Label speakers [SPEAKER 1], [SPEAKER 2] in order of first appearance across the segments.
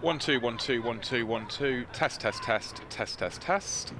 [SPEAKER 1] 1 2 1 2 1 2 1 2. Test test test test test test.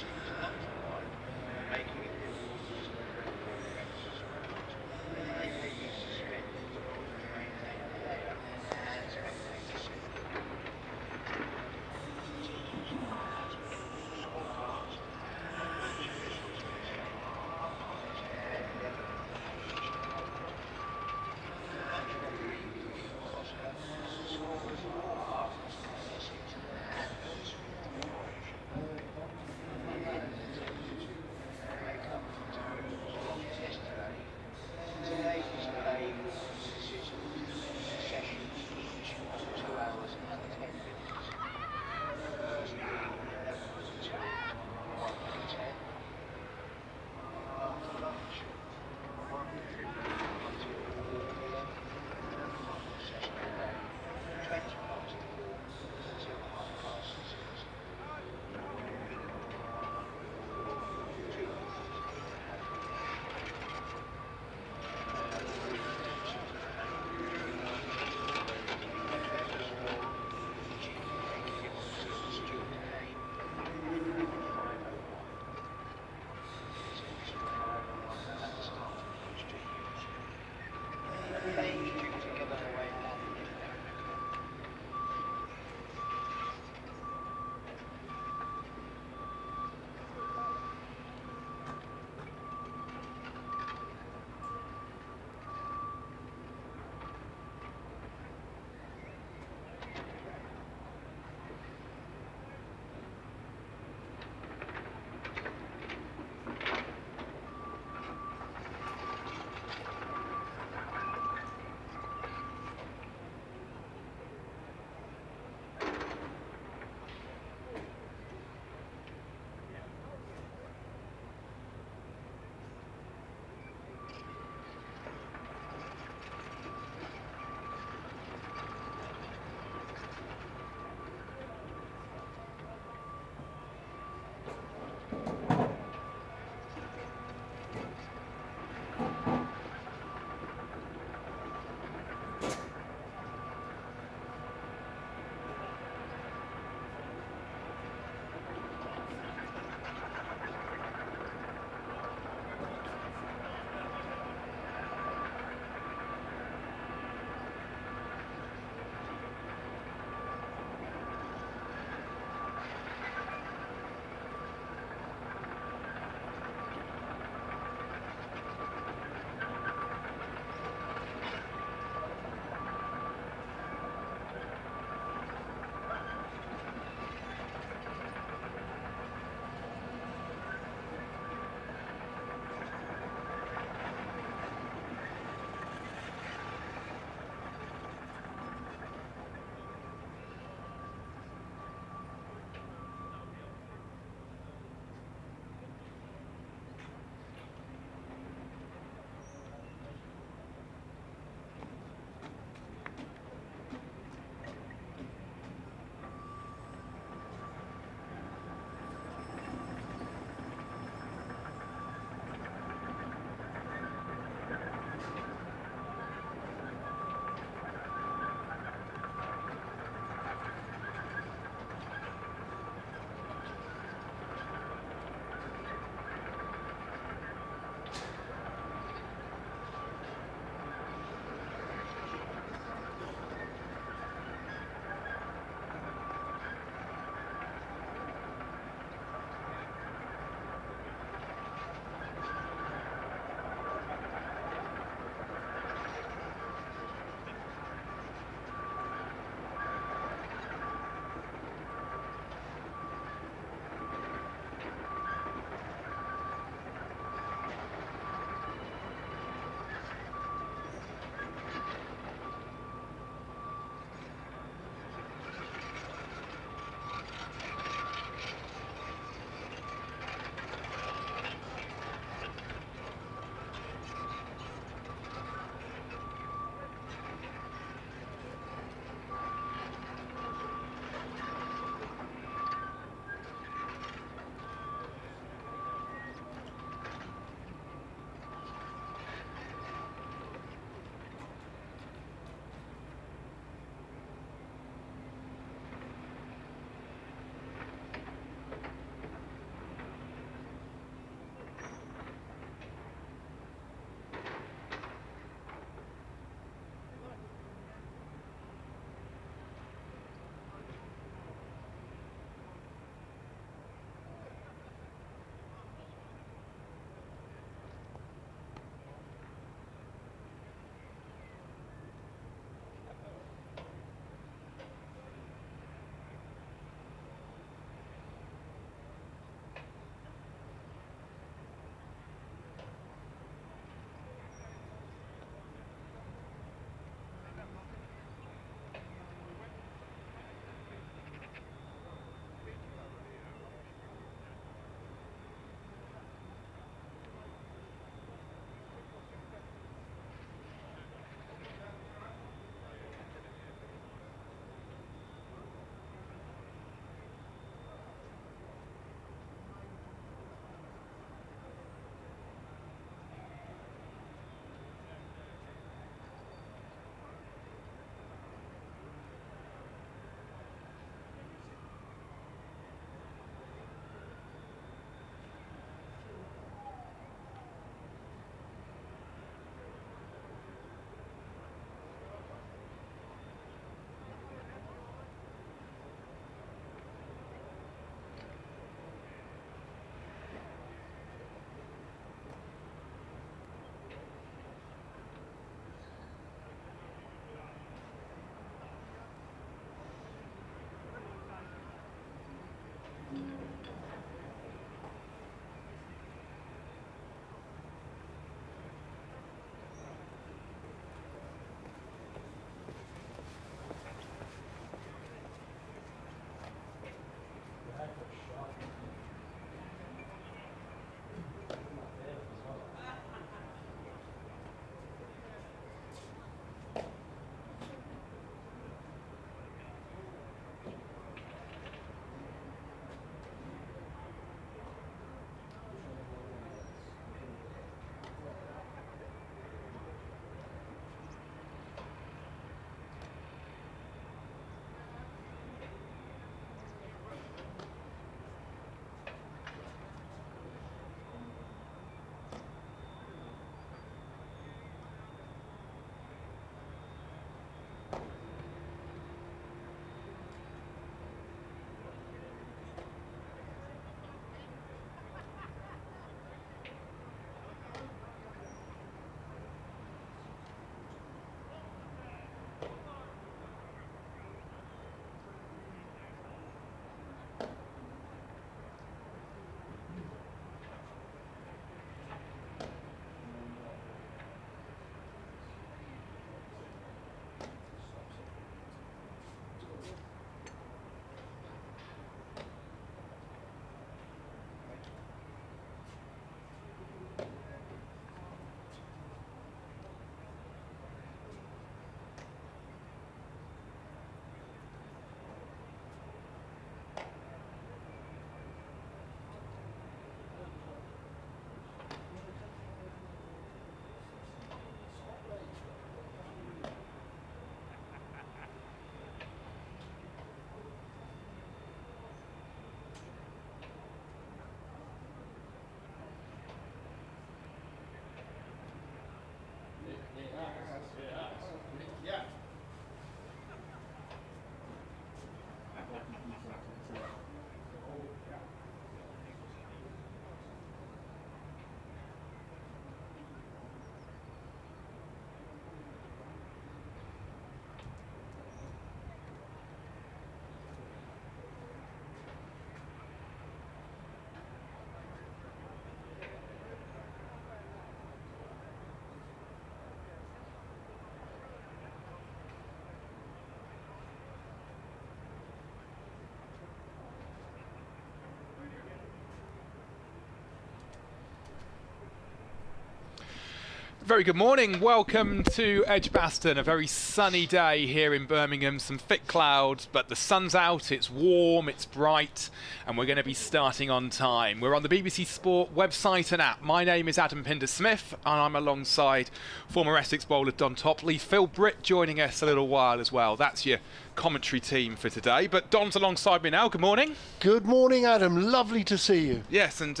[SPEAKER 1] Very good morning. Welcome to Edgbaston. A very sunny day here in Birmingham. Some thick clouds, but the sun's out, it's warm, it's bright, and we're going to be starting on time. We're on the BBC Sport website and app. My name is Adam Pinder-Smith, and I'm alongside former Essex bowler Don Topley. Phil Britt joining us a little while as well. That's your commentary team for today. But Don's alongside me now. Good morning.
[SPEAKER 2] Good morning, Adam. Lovely to see you.
[SPEAKER 1] Yes, and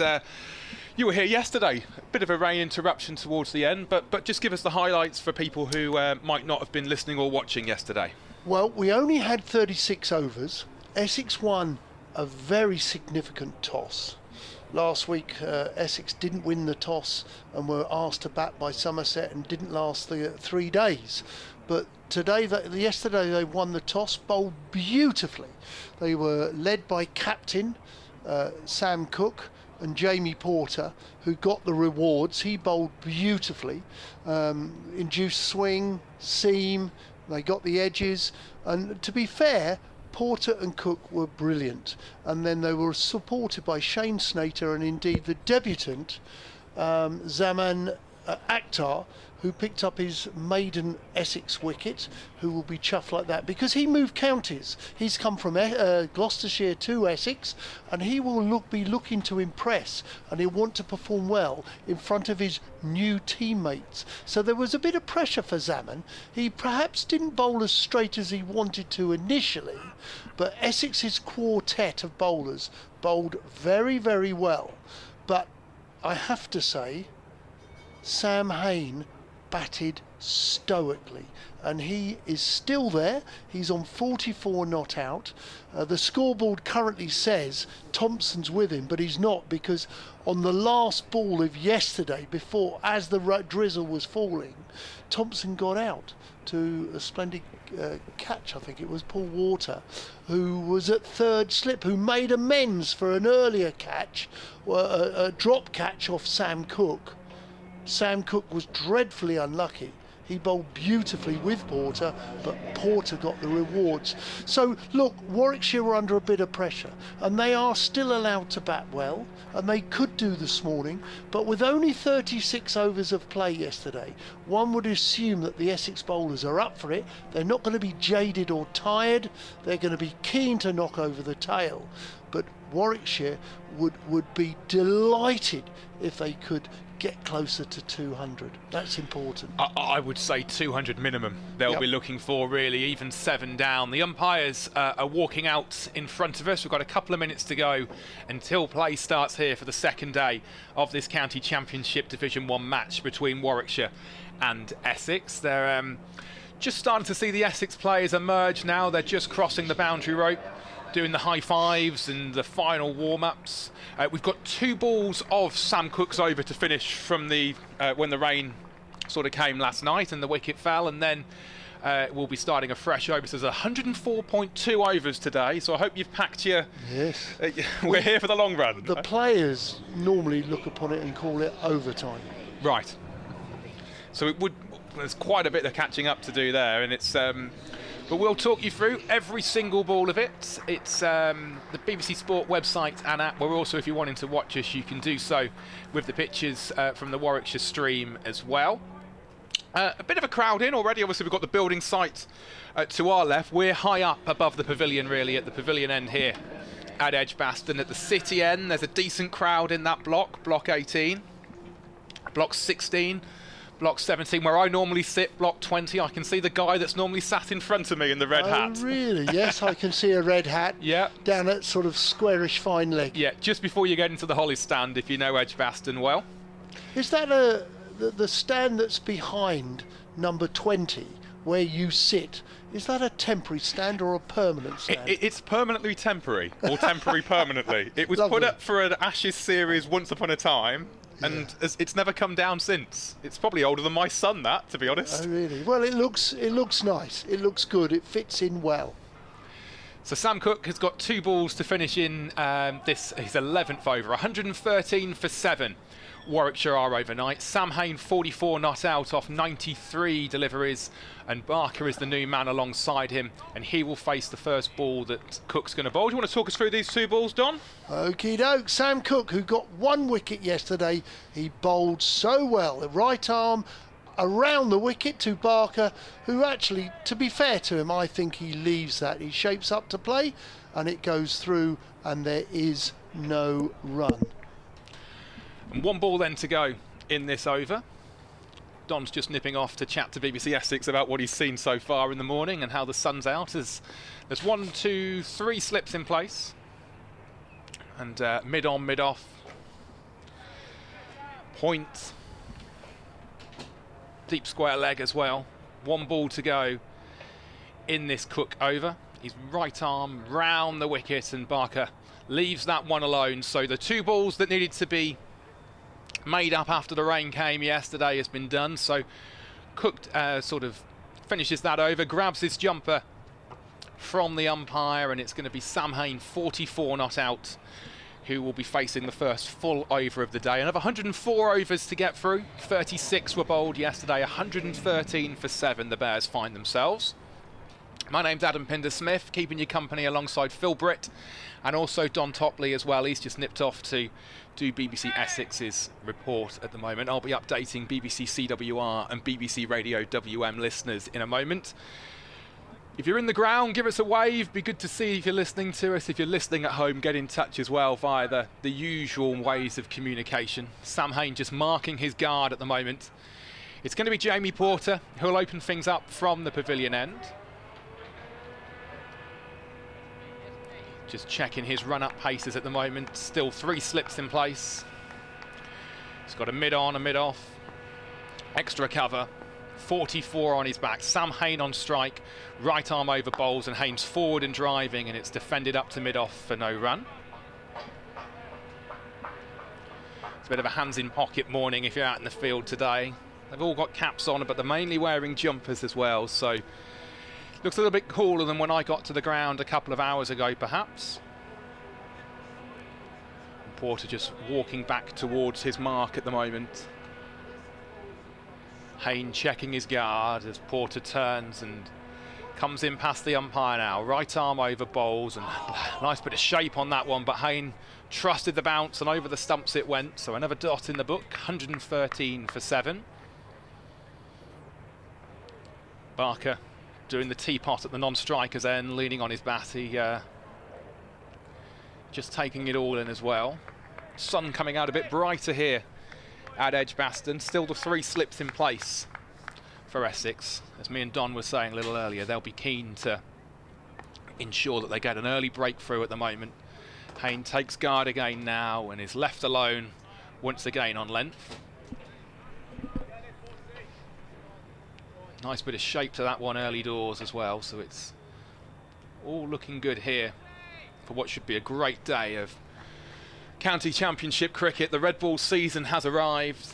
[SPEAKER 1] you were here yesterday. A bit of a rain interruption towards the end, but just give us the highlights for people who might not have been listening or watching yesterday.
[SPEAKER 2] Well, we only had 36 overs. Essex won a very significant toss. Last week, Essex didn't win the toss and were asked to bat by Somerset and didn't last the 3 days. But yesterday they won the toss, bowled beautifully. They were led by captain Sam Cook and Jamie Porter, who got the rewards. He bowled beautifully, induced swing, seam, they got the edges, and to be fair, Porter and Cook were brilliant. And then they were supported by Shane Snater and indeed the debutant Zaman Akhtar, who picked up his maiden Essex wicket, who will be chuffed like that because he moved counties. He's come from Gloucestershire to Essex, and he will be looking to impress, and he'll want to perform well in front of his new teammates. So there was a bit of pressure for Zaman. He perhaps didn't bowl as straight as he wanted to initially, but Essex's quartet of bowlers bowled very, very well. But I have to say, Sam Hayne batted stoically, and he is still there. He's on 44 not out. The scoreboard currently says Thompson's with him, but he's not, because on the last ball of yesterday, as the drizzle was falling, Thompson got out to a splendid catch. I think it was Paul Water, who was at third slip, who made amends for an earlier catch, a drop catch off Sam Cook. Sam Cook was dreadfully unlucky. He bowled beautifully with Porter, but Porter got the rewards. So look, Warwickshire were under a bit of pressure, and they are still allowed to bat well, and they could do this morning, but with only 36 overs of play yesterday, one would assume that the Essex bowlers are up for it. They're not going to be jaded or tired. They're going to be keen to knock over the tail. But Warwickshire would be delighted if they could get closer to 200. That's important.
[SPEAKER 1] I would say 200 minimum they'll be looking for, really, even 7 down. The umpires are walking out in front of us. We've got a couple of minutes to go until play starts here for the second day of this County Championship Division 1 match between Warwickshire and Essex. They're just starting to see the Essex players emerge now. They're just crossing the boundary rope, doing the high fives and the final warm-ups. We've got 2 balls of Sam Cook's over to finish from the when the rain sort of came last night and the wicket fell, and then we'll be starting a fresh over. So there's 104.2 overs today, so I hope you've packed your...
[SPEAKER 2] Yes.
[SPEAKER 1] We're here for the long run.
[SPEAKER 2] The players normally look upon it and call it overtime.
[SPEAKER 1] Right. So there's quite a bit of catching up to do there, and it's... But we'll talk you through every single ball of it. It's the BBC Sport website and app, where also, if you're wanting to watch us, you can do so with the pictures from the Warwickshire stream as well. A bit of a crowd in already. Obviously, we've got the building site to our left. We're high up above the pavilion, really, at the pavilion end here at Edgbaston. At the city end, there's a decent crowd in that block, block 18, block 16, block 17, where I normally sit, block 20. I can see the guy that's normally sat in front of me in the red hat.
[SPEAKER 2] Oh, really? Yes, I can see a red hat down at sort of squarish fine leg.
[SPEAKER 1] Yeah, just before you get into the Holly stand, if you know Edgbaston well.
[SPEAKER 2] Is that the stand that's behind number 20, where you sit? Is that a temporary stand or a permanent stand?
[SPEAKER 1] It's permanently temporary, or temporary permanently. It was put up for an Ashes series once upon a time, and it's never come down since. It's probably older than my son, that, to be honest.
[SPEAKER 2] Oh, really? Well, it looks nice. It looks good. It fits in well.
[SPEAKER 1] So Sam Cook has got 2 balls to finish in his 11th over. 113 for 7. Warwickshire are overnight. Sam Hayne 44 not out off 93 deliveries, and Barker is the new man alongside him, and he will face the first ball that Cook's going to bowl. Do you want to talk us through these 2 balls, Don?
[SPEAKER 2] Okie doke. Sam Cook, who got 1 wicket yesterday, he bowled so well. The right arm around the wicket to Barker, who actually, to be fair to him, I think he leaves that. He shapes up to play and it goes through and there is no run.
[SPEAKER 1] And 1 ball then to go in this over. Don's just nipping off to chat to BBC Essex about what he's seen so far in the morning and how the sun's out. There's 1, 2, 3 slips in place. And mid on, mid off. Point. Deep square leg as well. 1 ball to go in this Cook over. His right arm round the wicket and Barker leaves that one alone. So the 2 balls that needed to be made up after the rain came yesterday has been done. So Cook sort of finishes that over, grabs his jumper from the umpire, and it's going to be Sam Hayne, 44 not out, who will be facing the first full over of the day. Another 104 overs to get through. 36 were bowled yesterday, 113 for 7 the Bears find themselves. My name's Adam Pinder-Smith, keeping you company alongside Phil Britt and also Don Topley as well. He's just nipped off to do BBC Essex's report at the moment. I'll be updating BBC CWR and BBC Radio WM listeners in a moment. If you're in the ground, give us a wave. Be good to see if you're listening to us. If you're listening at home, get in touch as well via the usual ways of communication. Sam Hayne just marking his guard at the moment. It's going to be Jamie Porter who'll open things up from the pavilion end. Just checking his run-up paces at the moment. Still 3 slips in place. He's got a mid-on, a mid-off. Extra cover. 44 on his back. Sam Hayne on strike. Right arm over bowls and Hayne's forward and driving, and it's defended up to mid-off for no run. It's a bit of a hands-in-pocket morning if you're out in the field today. They've all got caps on, but they're mainly wearing jumpers as well, so looks a little bit cooler than when I got to the ground a couple of hours ago, perhaps. And Porter just walking back towards his mark at the moment. Hayne checking his guard as Porter turns and comes in past the umpire now. Right arm over bowls, and nice bit of shape on that one, but Hayne trusted the bounce and over the stumps it went. So another dot in the book, 113 for 7. Barker doing the teapot at the non-striker's end, leaning on his bat. He just taking it all in as well. Sun coming out a bit brighter here at Edgbaston. Still the 3 slips in place for Essex. As me and Don were saying a little earlier, they'll be keen to ensure that they get an early breakthrough at the moment. Hayne takes guard again now and is left alone once again on length. Nice bit of shape to that one early doors as well, so it's all looking good here for what should be a great day of County Championship cricket. The red ball season has arrived.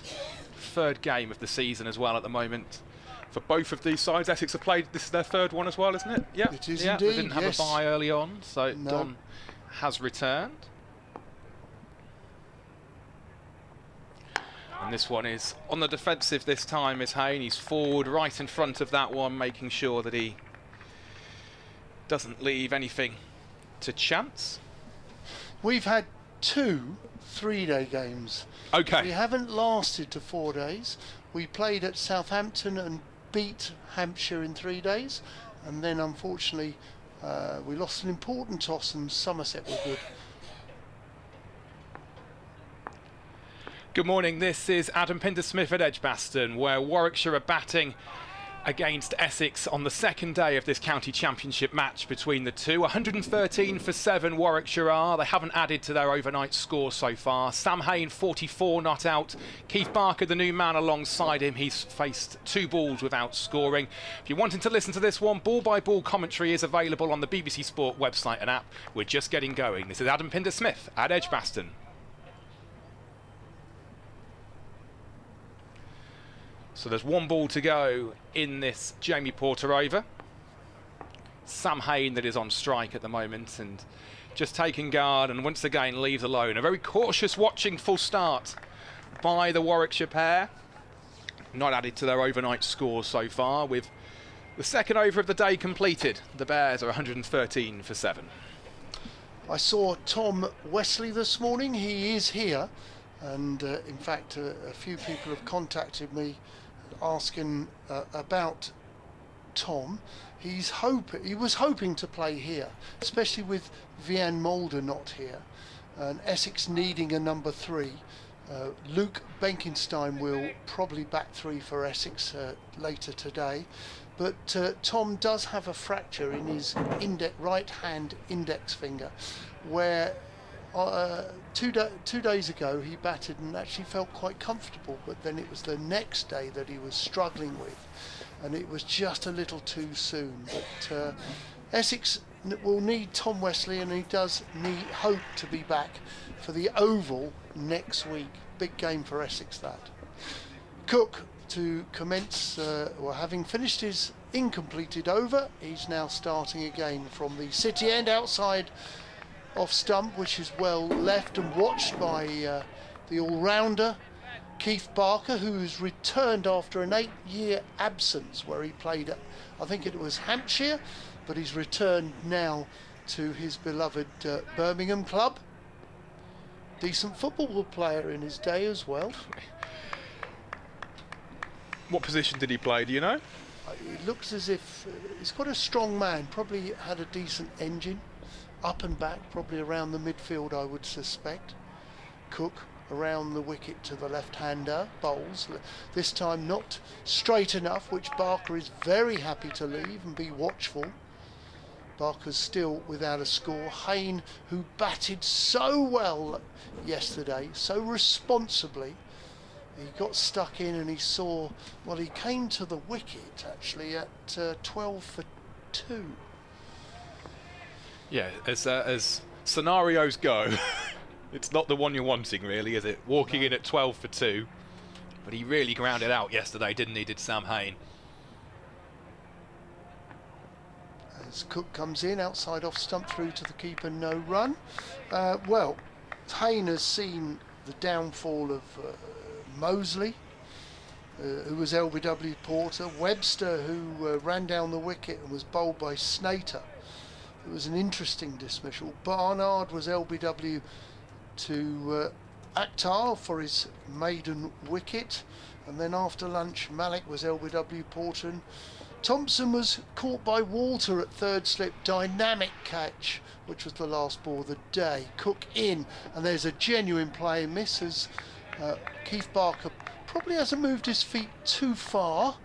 [SPEAKER 1] 3rd game of the season as well at the moment for both of these sides. Essex have played, this is their 3rd one as well, isn't it? Yeah,
[SPEAKER 2] it is
[SPEAKER 1] indeed. They didn't have
[SPEAKER 2] yes.
[SPEAKER 1] a bye early on, so
[SPEAKER 2] No.
[SPEAKER 1] Don has returned. And this one is on the defensive this time is Hayne. He's forward right in front of that one, making sure that he doesn't leave anything to chance.
[SPEAKER 2] We've had 2 3-day games.
[SPEAKER 1] Okay.
[SPEAKER 2] We haven't lasted to 4 days. We played at Southampton and beat Hampshire in 3 days, and then unfortunately we lost an important toss and Somerset were good.
[SPEAKER 1] Good morning, this is Adam Pinder-Smith at Edgbaston, where Warwickshire are batting against Essex on the 2nd day of this county championship match between the two. 113 for 7 Warwickshire are. They haven't added to their overnight score so far. Sam Hayne, 44 not out. Keith Barker, the new man alongside him. He's faced 2 balls without scoring. If you're wanting to listen to this one, ball-by-ball commentary is available on the BBC Sport website and app. We're just getting going. This is Adam Pinder-Smith at Edgbaston. So there's 1 ball to go in this Jamie Porter over. Sam Hayne that is on strike at the moment and just taking guard and once again leaves alone. A very cautious watching full start by the Warwickshire pair. Not added to their overnight score so far, with the 2nd over of the day completed. The Bears are 113 for 7.
[SPEAKER 2] I saw Tom Wesley this morning. He is here, and in fact a few people have contacted me asking about Tom. He was hoping to play here, especially with Vian Mulder not here, and Essex needing a number 3. Luke Benkenstein will probably back 3 for Essex later today, but Tom does have a fracture in his right hand index finger, where 2 days ago he batted and actually felt quite comfortable, but then it was the next day that he was struggling with, and it was just a little too soon. But Essex will need Tom Wesley, and he does hope to be back for the Oval next week. Big game for Essex, that. Cook to commence, having finished his incompleted over, he's now starting again from the city end outside off stump, which is well left and watched by the all-rounder Keith Barker, who's returned after an 8-year absence where he played at, I think it was Hampshire, but he's returned now to his beloved Birmingham club. Decent football player in his day as well.
[SPEAKER 1] What position did he play, do you know?
[SPEAKER 2] It looks as if he's got a strong man, probably had a decent engine, up and back, probably around the midfield I would suspect. Cook around the wicket to the left-hander, bowls, this time not straight enough, which Barker is very happy to leave and be watchful. Barker's still without a score. Hayne, who batted so well yesterday, so responsibly, he got stuck in and he saw, well, he came to the wicket actually at 12 for 2.
[SPEAKER 1] Yeah, as scenarios go, it's not the one you're wanting, really, is it? Walking in at 12 for 2, but he really grounded out yesterday, didn't he, did Sam Hayne?
[SPEAKER 2] As Cook comes in, outside off stump through to the keeper, no run. Well, Hayne has seen the downfall of Mosley, who was LBW Porter, Webster, who ran down the wicket and was bowled by Snater. It was an interesting dismissal. Barnard was LBW to Akhtar for his maiden wicket, and then after lunch Malik was LBW Porter. Thompson was caught by Walter at third slip, dynamic catch, which was the last ball of the day. Cook in, and there's a genuine play miss as Keith Barker probably hasn't moved his feet too far,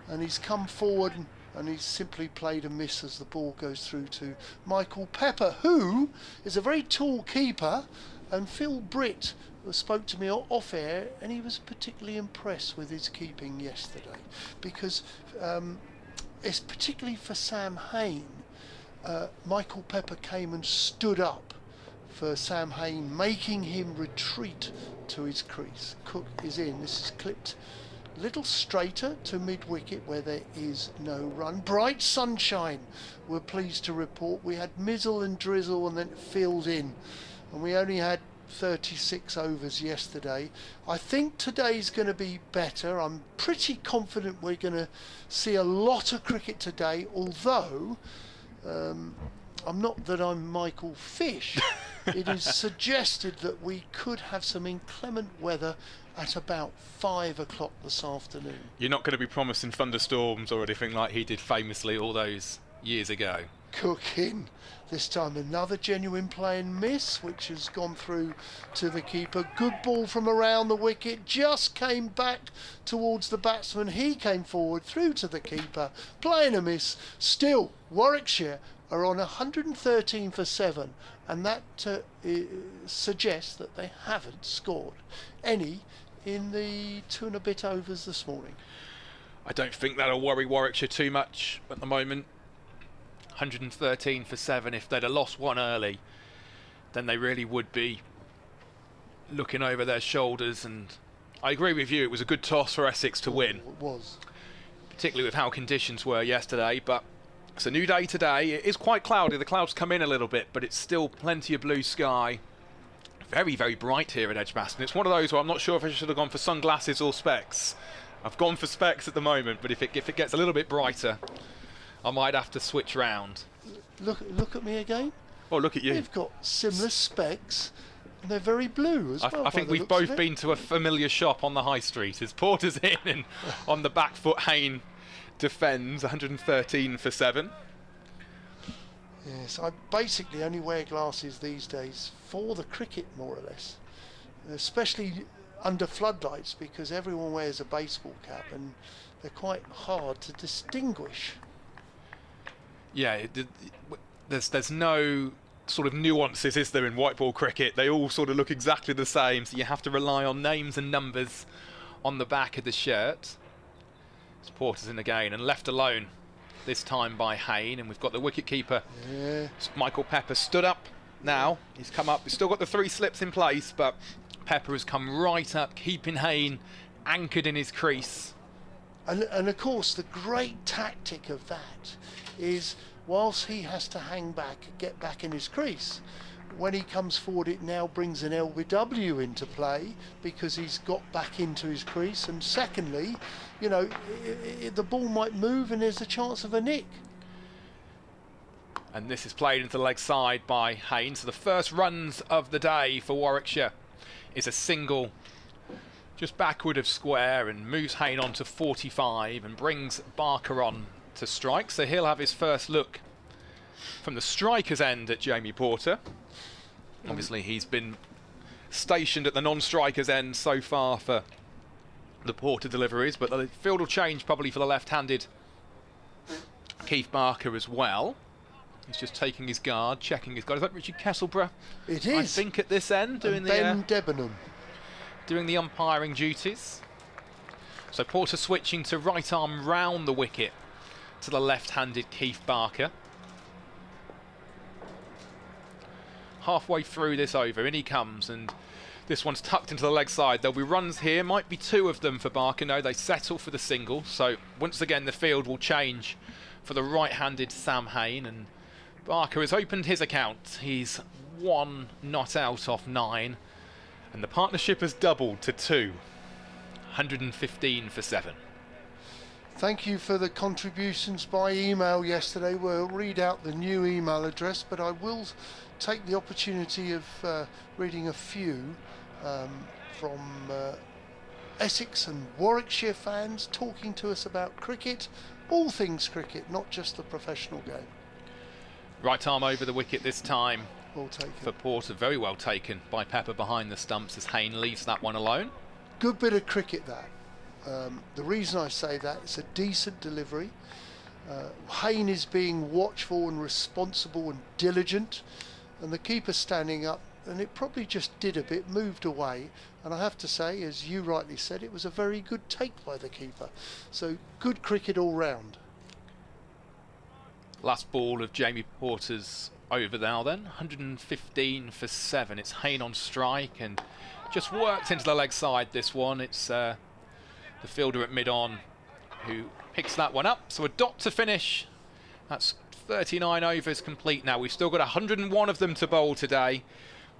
[SPEAKER 2] and he's come forward and he's simply played a miss as the ball goes through to Michael Pepper, who is a very tall keeper, and Phil Britt spoke to me off air and he was particularly impressed with his keeping yesterday, because it's particularly for Sam Hayne. Michael Pepper came and stood up for Sam Hayne, making him retreat to his crease. Cook is in. This is clipped a little straighter to mid-wicket where there is no run. Bright sunshine, we're pleased to report. We had mizzle and drizzle and then filled in, and we only had 36 overs yesterday. I think today's going to be better. I'm pretty confident we're going to see a lot of cricket today, although I'm not that I'm Michael Fish. It is suggested that we could have some inclement weather at about 5 o'clock this afternoon.
[SPEAKER 1] You're not going to be promising thunderstorms or anything like he did famously all those years ago.
[SPEAKER 2] Cook in. This time another genuine play and miss, which has gone through to the keeper. Good ball from around the wicket, just came back towards the batsman. He came forward through to the keeper, playing a miss. Still, Warwickshire are on 113 for 7, and that suggests that they haven't scored any in the 2 and a bit overs this morning.
[SPEAKER 1] I don't think that'll worry Warwickshire too much at the moment. 113 for 7. If they'd have lost one early, then they really would be looking over their shoulders. And I agree with you, it was a good toss for Essex to win.
[SPEAKER 2] It was.
[SPEAKER 1] Particularly with how conditions were yesterday, but it's a new day today. It is quite cloudy, the clouds come in a little bit, but it's still plenty of blue sky. Very, very bright here at Edgbaston. It's one of those where I'm not sure if I should have gone for sunglasses or specs. I've gone for specs at the moment, but if it gets a little bit brighter, I might have to switch round.
[SPEAKER 2] Look at me again.
[SPEAKER 1] Oh, look at you.
[SPEAKER 2] You've got similar specs And they're very blue as well.
[SPEAKER 1] I think we've both been to a familiar shop on the high street. As Porter's in and on the back foot, Hayne defends 113 for 7.
[SPEAKER 2] Yes, I basically only wear glasses these days for the cricket, more or less, especially under floodlights, because everyone wears a baseball cap and they're quite hard to distinguish.
[SPEAKER 1] Yeah, there's no sort of nuances, is there, in white ball cricket? They all sort of look exactly the same, so you have to rely on names and numbers on the back of the shirt. Porter's in again and left alone this time by Hayne, and we've got the wicket keeper, Michael Pepper, stood up now. He's come up, he's still got the 3 slips in place, but Pepper has come right up, keeping Hayne anchored in his crease.
[SPEAKER 2] And of course the great tactic of that is, whilst he has to hang back, get back in his crease, when he comes forward it now brings an LBW into play, because he's got back into his crease, and secondly, you know, the ball might move and there's a chance of a nick.
[SPEAKER 1] And this is played into the leg side by Hayne. So the first runs of the day for Warwickshire is a single just backward of square, and moves Hayne on to 45 and brings Barker on to strike. So he'll have his first look from the striker's end at Jamie Porter. Obviously he's been stationed at the non-striker's end so far for the Porter deliveries, but the field will change probably for the left-handed Keith Barker as well. He's just taking his guard, checking his guard. Is that Richard Kesselborough?
[SPEAKER 2] It is.
[SPEAKER 1] I think at this end, doing
[SPEAKER 2] Ben Debenham
[SPEAKER 1] doing the umpiring duties. So Porter switching to right arm round the wicket to the left-handed Keith Barker. Halfway through this over, in he comes, and this one's tucked into the leg side. There'll be runs here, might be 2 of them for Barker. No, they settle for the single. So once again the field will change for the right-handed Sam Hayne, and Barker has opened his account. He's 1 not out off 9, and the partnership has doubled to 2. 115 for 7.
[SPEAKER 2] Thank you for the contributions by email yesterday. We'll read out the new email address, but I will take the opportunity of reading a few from Essex and Warwickshire fans talking to us about cricket, all things cricket, not just the professional game.
[SPEAKER 1] Right arm over the wicket this time.
[SPEAKER 2] Well taken.
[SPEAKER 1] For Porter, very well taken by Pepper behind the stumps as Hayne leaves that one alone.
[SPEAKER 2] Good bit of cricket that. The reason I say that, it's a decent delivery. Hayne is being watchful and responsible and diligent, and the keeper standing up, and it probably just did a bit, moved away, and I have to say, as you rightly said, it was a very good take by the keeper. So good cricket all round.
[SPEAKER 1] Last ball of Jamie Porter's over now then, 115 for 7. It's Hayne on strike, and just worked into the leg side this one. It's the fielder at mid-on who picks that one up. So a dot to finish. That's 39 overs complete now. We've still got 101 of them to bowl today.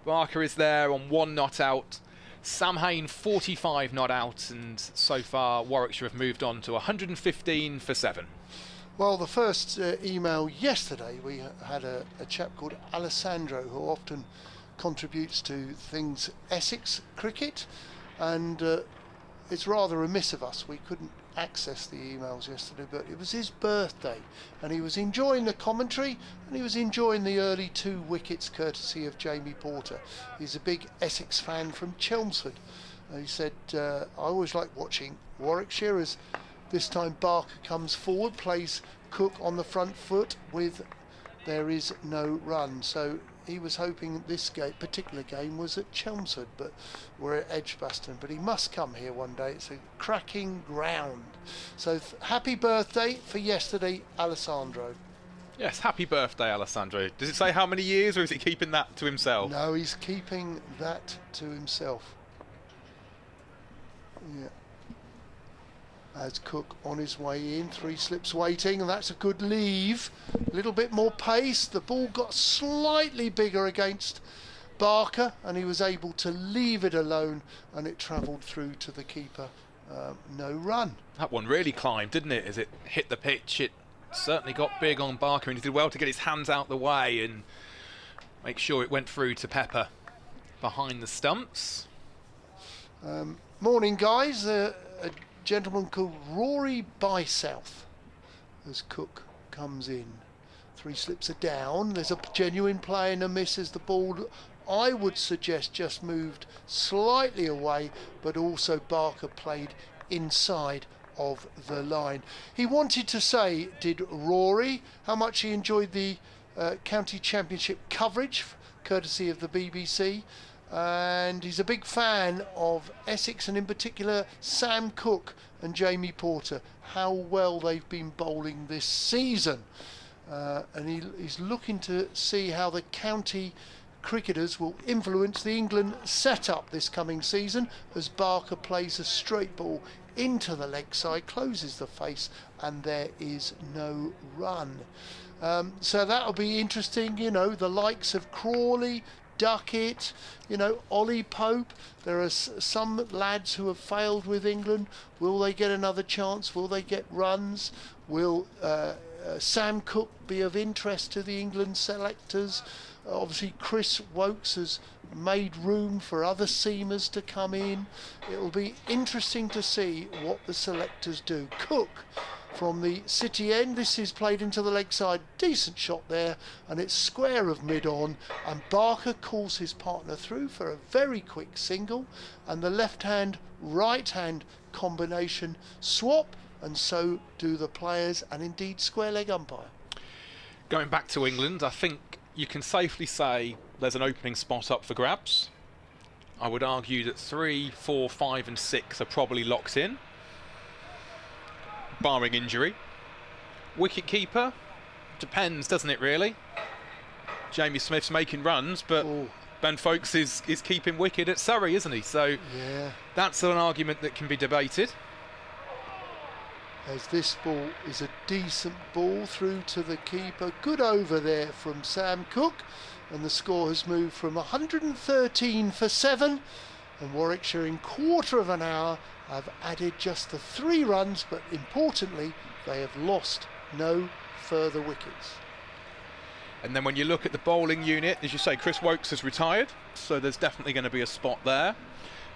[SPEAKER 1] Barker is there on 1 not out. Sam Hayne 45 not out, and so far Warwickshire have moved on to 115 for 7.
[SPEAKER 2] Well, the first email yesterday, we had a chap called Alessandro, who often contributes to things Essex cricket, and it's rather remiss of us, we couldn't access the emails yesterday, but it was his birthday and he was enjoying the commentary and he was enjoying the early 2 wickets courtesy of Jamie Porter. He's a big Essex fan from Chelmsford. He said, I always like watching Warwickshire, as this time Barker comes forward, plays Cook on the front foot with there is no run. So he was hoping this particular game was at Chelmsford, but we're at Edgbaston. But he must come here one day. It's a cracking ground. So happy birthday for yesterday, Alessandro.
[SPEAKER 1] Yes, happy birthday, Alessandro. Does it say how many years, or is he keeping that to himself?
[SPEAKER 2] No, he's keeping that to himself. Yeah. As Cook on his way in, 3 slips waiting, and that's a good leave. A little bit more pace. The ball got slightly bigger against Barker, and he was able to leave it alone, and it travelled through to the keeper. No run.
[SPEAKER 1] That one really climbed, didn't it? As it hit the pitch, it certainly got big on Barker, and he did well to get his hands out the way and make sure it went through to Pepper. behind the stumps.
[SPEAKER 2] Morning, guys. A gentleman called Rory Bysouth as Cook comes in. 3 slips are down. There's a genuine play and a miss as the ball, I would suggest, just moved slightly away, but also Barker played inside of the line. He wanted to say, did Rory, how much he enjoyed the County Championship coverage, courtesy of the BBC, and he's a big fan of Essex and in particular Sam Cook and Jamie Porter, how well they've been bowling this season. And he's looking to see how the county cricketers will influence the England setup this coming season as Barker plays a straight ball into the leg side, closes the face, and there is no run. So that'll be interesting. You know, the likes of Crawley, Duckett, you know, Ollie Pope. There are some lads who have failed with England. Will they get another chance? Will they get runs? Will Sam Cook be of interest to the England selectors? Obviously Chris Wokes has made room for other seamers to come in. It'll be interesting to see what the selectors do. Cook from the city end, this is played into the leg side, decent shot there, and it's square of mid on, and Barker calls his partner through for a very quick single, and the left hand right hand combination swap, and so do the players and indeed square leg umpire.
[SPEAKER 1] Going back to England, I think you can safely say there's an opening spot up for grabs. I would argue that 3, 4, 5 and 6 are probably locked in, barring injury. Wicket keeper, depends, doesn't it really? Jamie Smith's making runs, but Ben Folkes is keeping wicket at Surrey, isn't he? So
[SPEAKER 2] yeah,
[SPEAKER 1] that's an argument that can be debated.
[SPEAKER 2] As this ball is a decent ball through to the keeper. Good over there from Sam Cook, and the score has moved from 113 for 7, and Warwickshire in quarter of an hour have added just the 3 runs, but importantly they have lost no further wickets.
[SPEAKER 1] And then when you look at the bowling unit, as you say, Chris Wokes has retired, so there's definitely going to be a spot there.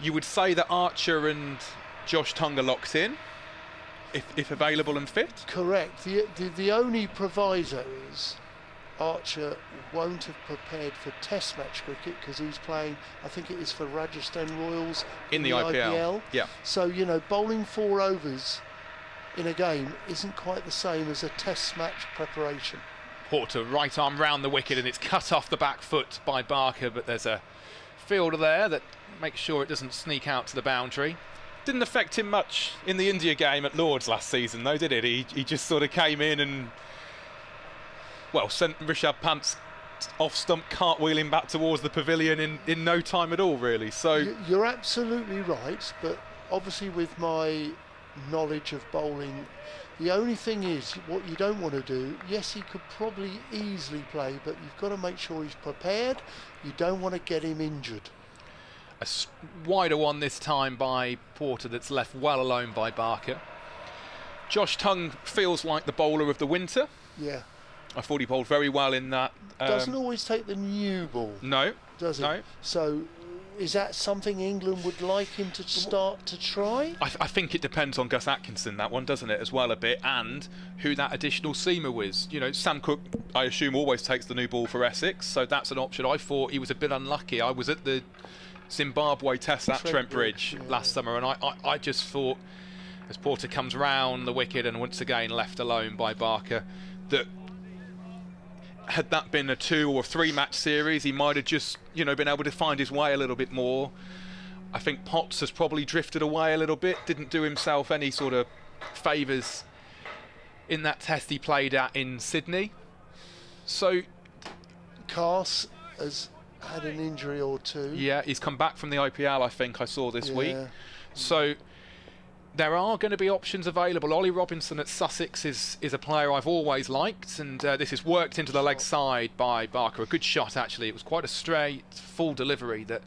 [SPEAKER 1] You would say that Archer and Josh Tongue are locked in, if available and fit?
[SPEAKER 2] Correct. The only proviso is Archer won't have prepared for Test match cricket because he's playing, I think it is for Rajasthan Royals
[SPEAKER 1] in the IPL. Yeah.
[SPEAKER 2] So, you know, bowling 4 overs in a game isn't quite the same as a Test match preparation.
[SPEAKER 1] Porter, right arm round the wicket, and it's cut off the back foot by Barker, but there's a fielder there that makes sure it doesn't sneak out to the boundary. Didn't affect him much in the India game at Lord's last season, though, did it? He just sort of came in and, well, sent Rishabh Pant's off stump cartwheeling back towards the pavilion in no time at all, really. So
[SPEAKER 2] you're absolutely right, but obviously with my knowledge of bowling, the only thing is what you don't want to do. Yes, he could probably easily play, but you've got to make sure he's prepared. You don't want to get him injured.
[SPEAKER 1] A wider one this time by Porter that's left well alone by Barker. Josh Tongue feels like the bowler of the winter.
[SPEAKER 2] Yeah.
[SPEAKER 1] I thought he bowled very well in that.
[SPEAKER 2] Doesn't always take the new ball.
[SPEAKER 1] No.
[SPEAKER 2] Does it?
[SPEAKER 1] No.
[SPEAKER 2] So is that something England would like him to start to try?
[SPEAKER 1] I think it depends on Gus Atkinson, that one, doesn't it, as well a bit, and who that additional seamer was. You know, Sam Cook, I assume, always takes the new ball for Essex, so that's an option. I thought he was a bit unlucky. I was at the Zimbabwe Test at Trent Bridge last summer, and I just thought, as Porter comes round the wicket and once again left alone by Barker, that had that been a 2 or 3 match series, he might have just, you know, been able to find his way a little bit more. I think Potts has probably drifted away a little bit, didn't do himself any sort of favours in that test he played at in Sydney. So
[SPEAKER 2] Cass has had an injury or 2.
[SPEAKER 1] Yeah, he's come back from the IPL, I think I saw this week. So there are going to be options available. Ollie Robinson at Sussex is a player I've always liked, and this is worked into the leg side by Barker. A good shot, actually. It was quite a straight, full delivery that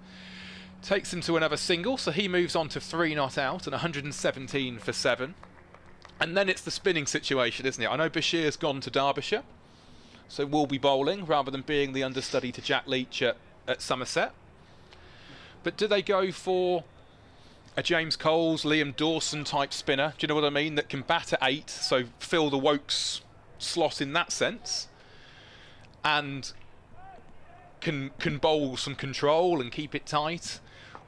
[SPEAKER 1] takes him to another single, so he moves on to 3 not out and 117 for 7. And then it's the spinning situation, isn't it? I know Bashir's gone to Derbyshire, so will be bowling rather than being the understudy to Jack Leach at Somerset. but do they go for a James Coles, Liam Dawson type spinner? Do you know what I mean? That can bat at 8, so fill the Woakes slot in that sense, and can bowl some control and keep it tight?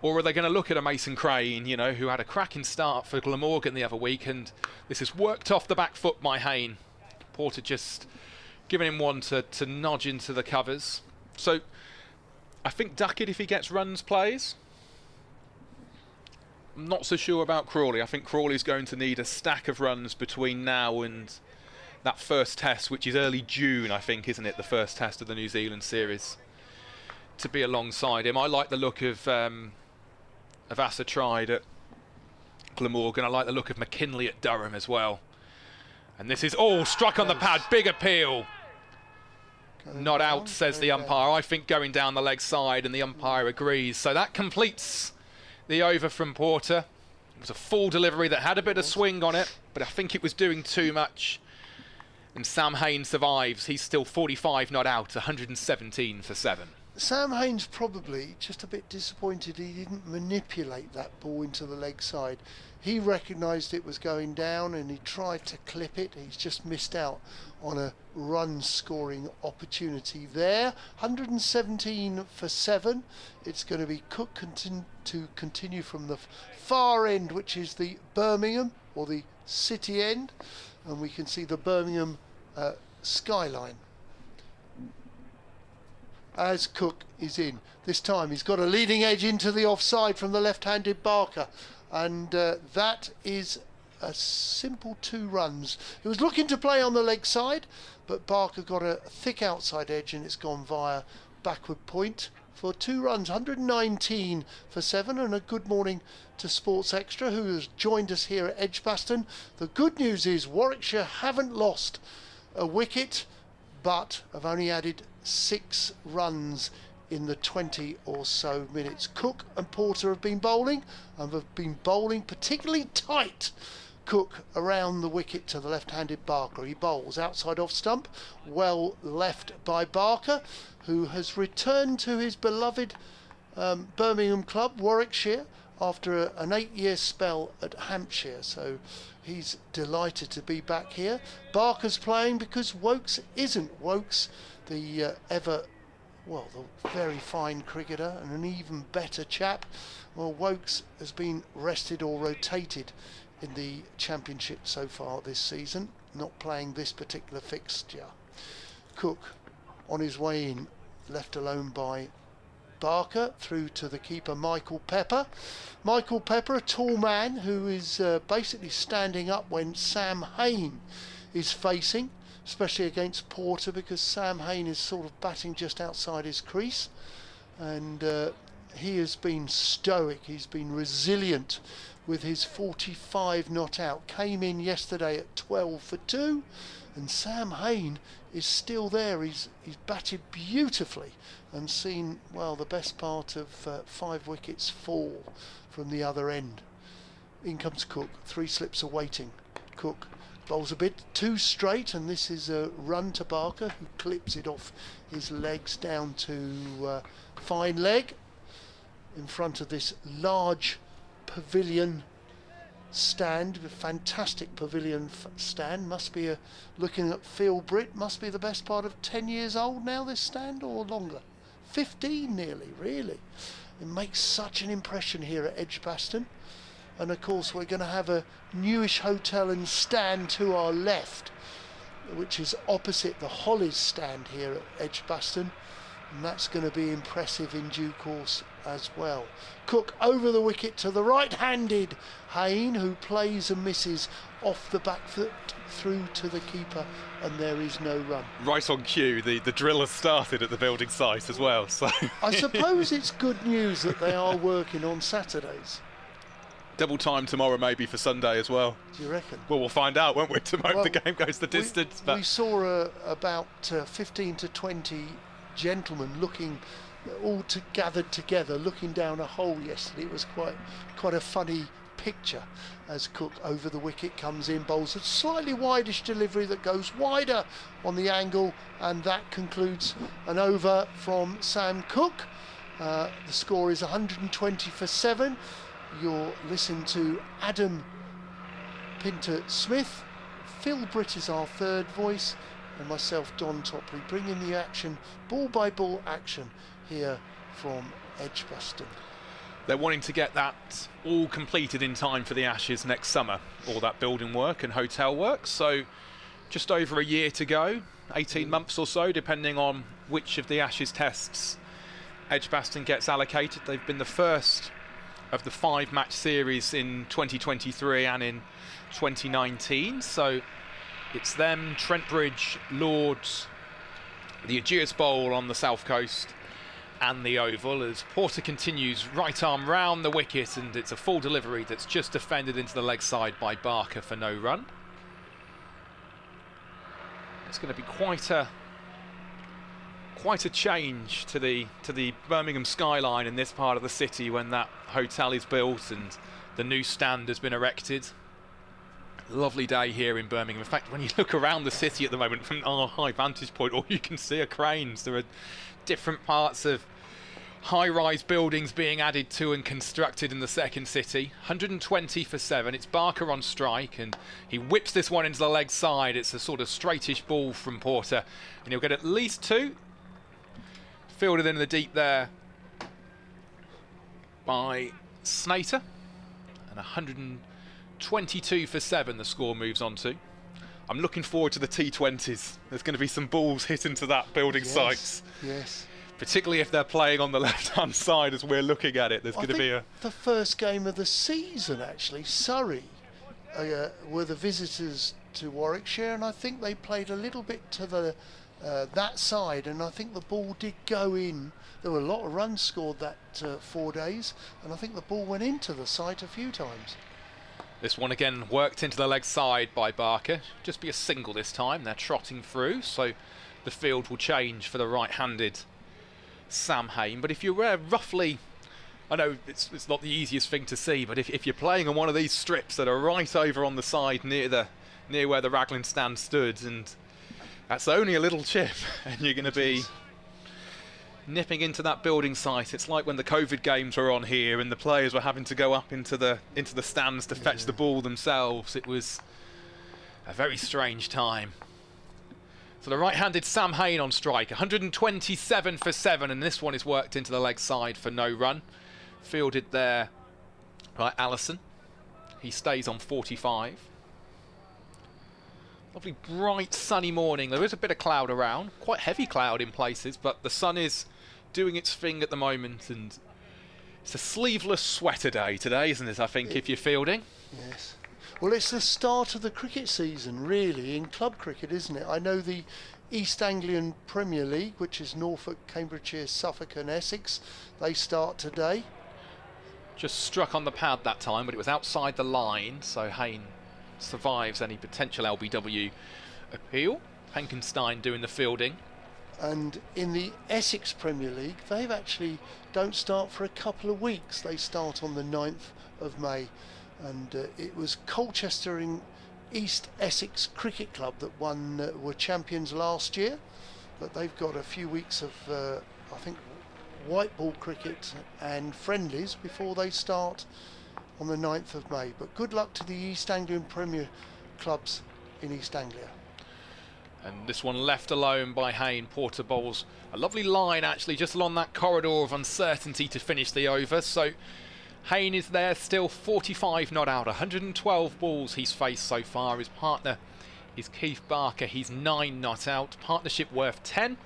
[SPEAKER 1] Or are they going to look at a Mason Crane, you know, who had a cracking start for Glamorgan the other week, and this is worked off the back foot by Hayne. Porter just giving him one to nudge into the covers. So I think Duckett, if he gets runs, plays. I'm not so sure about Crawley. I think Crawley's going to need a stack of runs between now and that first test, which is early June, I think, isn't it? The first test of the New Zealand series, to be alongside him. I like the look of Asa Tried at Glamorgan. I like the look of McKinley at Durham as well. And this is all struck on the pad. Big appeal. Not out, says the umpire. I think going down the leg side, and the umpire agrees. So that completes the over from Porter. It was a full delivery that had a bit of swing on it, but I think it was doing too much. And Sam Hayne survives. He's still 45 not out, 117 for 7.
[SPEAKER 2] Sam Hayne's probably just a bit disappointed he didn't manipulate that ball into the leg side. He recognised it was going down and he tried to clip it. He's just missed out on a run scoring opportunity there. 117 for 7. It's going to be Cook to continue from the far end, which is the Birmingham or the city end, and we can see the Birmingham skyline as Cook is in. This time he's got a leading edge into the offside from the left-handed Barker, and that is a simple 2 runs. He was looking to play on the leg side, but Barker got a thick outside edge and it's gone via backward point for 2 runs. 119 for 7, and a good morning to Sports Extra, who has joined us here at Edgbaston. The good news is Warwickshire haven't lost a wicket, but have only added 6 runs in the 20 or so minutes. Cook and Porter have been bowling, and have been bowling particularly tight. Cook around the wicket to the left-handed Barker. He bowls outside off stump, well left by Barker, who has returned to his beloved Birmingham club, Warwickshire, after an 8-year spell at Hampshire. So he's delighted to be back here. Barker's playing because Woakes isn't. Woakes, the the very fine cricketer and an even better chap. Well, Woakes has been rested or rotated in the championship so far this season, not playing this particular fixture. Cook on his way in, left alone by Barker, through to the keeper Michael Pepper. Michael Pepper, a tall man who is basically standing up when Sam Hayne is facing, especially against Porter, because Sam Hayne is sort of batting just outside his crease, and he has been stoic, he's been resilient with his 45 not out. Came in yesterday at 12 for 2, and Sam Hayne is still there. He's batted beautifully and seen, well, the best part of 5 wickets fall from the other end. In comes Cook, 3 slips awaiting. Cook bowls a bit too straight, and this is a run to Barker, who clips it off his legs down to fine leg in front of this large pavilion stand, a fantastic pavilion stand. Must be looking at Phil Britt, must be the best part of 10 years old now, this stand, or longer. 15 nearly, really. It makes such an impression here at Edgbaston. And of course we're going to have a newish hotel and stand to our left, which is opposite the Hollies stand here at Edgbaston, and that's going to be impressive in due course as well. Cook over the wicket to the right-handed Hayne, who plays and misses off the back foot through to the keeper, and there is no run.
[SPEAKER 1] Right on cue, the drill has started at the building site as well. So
[SPEAKER 2] I suppose it's good news that they are working on Saturdays.
[SPEAKER 1] Double time tomorrow maybe for Sunday as well.
[SPEAKER 2] Do you reckon?
[SPEAKER 1] Well, we'll find out, won't we, tomorrow if the game goes the distance.
[SPEAKER 2] We saw about 15 to 20 gentlemen looking all gathered together, looking down a hole yesterday. It was quite a funny picture as Cook over the wicket comes in, bowls a slightly wideish delivery that goes wider on the angle, and that concludes an over from Sam Cook. The score is 120 for 7. You're listening to Adam Pinter-Smith. Phil Britt is our third voice, and myself, Don Topley, bringing the action, ball by ball action here from Edgbaston.
[SPEAKER 1] They're wanting to get that all completed in time for the Ashes next summer, all that building work and hotel work. So just over a year to go, 18 months or so, depending on which of the Ashes tests Edgbaston gets allocated. They've been the first of the 5-match series in 2023 and in 2019. So it's them, Trent Bridge, Lords, the Ageas Bowl on the south coast, and the Oval, as Porter continues right arm round the wicket, and it's a full delivery that's just defended into the leg side by Barker for no run. It's going to be quite a change to the Birmingham skyline in this part of the city when that hotel is built and the new stand has been erected. Lovely day here in Birmingham. In fact, when you look around the city at the moment from our high vantage point, all you can see are cranes. There are different parts of high-rise buildings being added to and constructed in the second city. 120 for 7. It's Barker on strike, and he whips this one into the leg side. It's a sort of straightish ball from Porter, and he'll get at least 2. Fielded in the deep there by Snater, and 122 for 7 the score moves on to. I'm looking forward to the T20s. There's going to be some balls hit into that building site.
[SPEAKER 2] Yes.
[SPEAKER 1] Particularly if they're playing on the left-hand side as we're looking at it. There's going to be
[SPEAKER 2] the first game of the season, actually, Surrey were the visitors to Warwickshire, and I think they played a little bit to the that side, and I think the ball did go in. There were a lot of runs scored that 4 days, and I think the ball went into the site a few times.
[SPEAKER 1] This one again worked into the leg side by Barker. Just be a single this time. They're trotting through, so the field will change for the right-handed Sam Hayne. But if you're roughly, I know it's not the easiest thing to see, but if you're playing on one of these strips that are right over on the side near where the Raglan stand stood, and that's only a little chip, and you're going to be nipping into that building site. It's like when the COVID games were on here and the players were having to go up into the stands to fetch the ball themselves. It was a very strange time. So the right-handed Sam Hayne on strike, 127 for 7, and this one is worked into the leg side for no run. Fielded there by Allison. He stays on 45. Lovely bright sunny morning. There is a bit of cloud around, quite heavy cloud in places, but the sun is doing its thing at the moment, and it's a sleeveless sweater day today, isn't it, I think, if you're fielding?
[SPEAKER 2] Yes. Well, it's the start of the cricket season, really, in club cricket, isn't it? I know the East Anglian Premier League, which is Norfolk, Cambridgeshire, Suffolk and Essex, they start today.
[SPEAKER 1] Just struck on the pad that time, but it was outside the line, so Hayne survives any potential LBW appeal. Penkenstein doing the fielding.
[SPEAKER 2] And in the Essex Premier League, they've actually don't start for a couple of weeks. They start on the 9th of May. And it was Colchester and East Essex Cricket Club that were champions last year, but they've got a few weeks of I think white ball cricket and friendlies before they start on the 9th of May. But good luck to the East Anglian Premier clubs in East Anglia.
[SPEAKER 1] And this one left alone by Hayne. Porter bowls a lovely line actually just along that corridor of uncertainty to finish the over. So Hayne is there still, 45 not out, 112 balls he's faced so far. His partner is Keith Barker, he's 9 not out, partnership worth 10.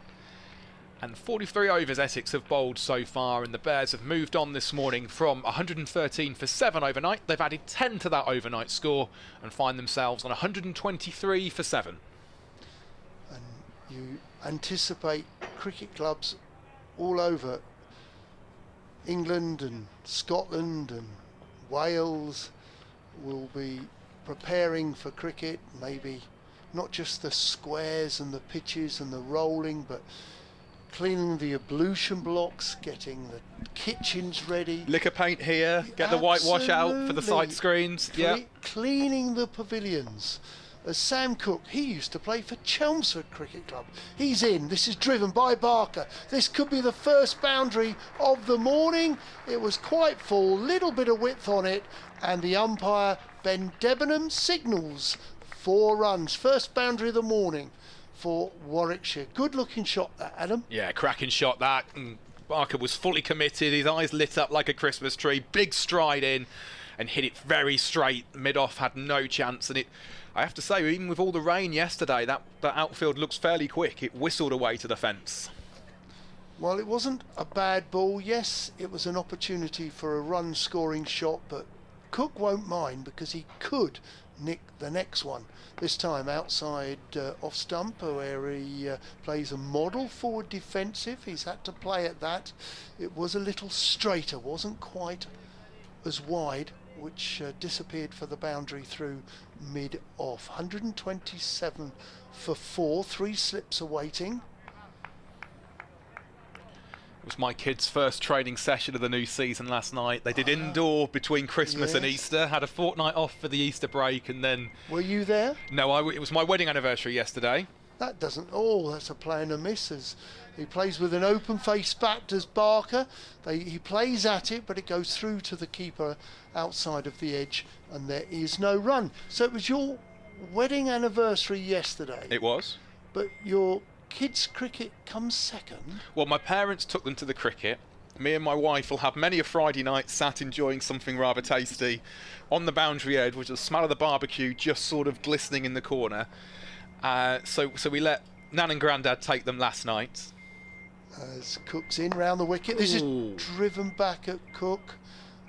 [SPEAKER 1] And 43 overs Essex have bowled so far, and the Bears have moved on this morning from 113 for 7 overnight. They've added 10 to that overnight score and find themselves on 123 for 7.
[SPEAKER 2] And you anticipate cricket clubs all over England and Scotland and Wales will be preparing for cricket, maybe not just the squares and the pitches and the rolling, but cleaning the ablution blocks, getting the kitchens ready.
[SPEAKER 1] Liquor paint here, get the whitewash out for the side screens.
[SPEAKER 2] Cleaning the pavilions. as Sam Cook, he used to play for Chelmsford Cricket Club. He's in. This is driven by Barker. This could be the first boundary of the morning. It was quite full, little bit of width on it, and the umpire, Ben Debenham, signals 4 runs. First boundary of the morning for Warwickshire. Good looking shot that, Adam.
[SPEAKER 1] Yeah, cracking shot that. And Barker was fully committed, his eyes lit up like a Christmas tree, big stride in and hit it very straight. Mid-off had no chance, and I have to say, even with all the rain yesterday, that outfield looks fairly quick. It whistled away to the fence.
[SPEAKER 2] Well, it wasn't a bad ball. Yes, it was an opportunity for a run scoring shot, but Cook won't mind because he could nick the next one. This time outside off stump, where he plays a model forward defensive. He's had to play at that. It was a little straighter, wasn't quite as wide, which disappeared for the boundary through mid-off. 127 for 4, 3 slips awaiting.
[SPEAKER 1] It was my kids' first training session of the new season last night. They did indoor between Christmas and Easter, had a fortnight off for the Easter break, and then...
[SPEAKER 2] Were you there?
[SPEAKER 1] No, it was my wedding anniversary yesterday.
[SPEAKER 2] That doesn't... Oh, that's a play and a miss. As he plays with an open face bat, does Barker. He plays at it, but it goes through to the keeper outside of the edge, and there is no run. So it was your wedding anniversary yesterday.
[SPEAKER 1] It was.
[SPEAKER 2] But your kids' cricket comes second?
[SPEAKER 1] Well, my parents took them to the cricket. Me and my wife will have many a Friday night sat enjoying something rather tasty on the boundary edge, with the smell of the barbecue just sort of glistening in the corner. So we let Nan and Grandad take them last night.
[SPEAKER 2] As Cook's in round the wicket. This is driven back at Cook.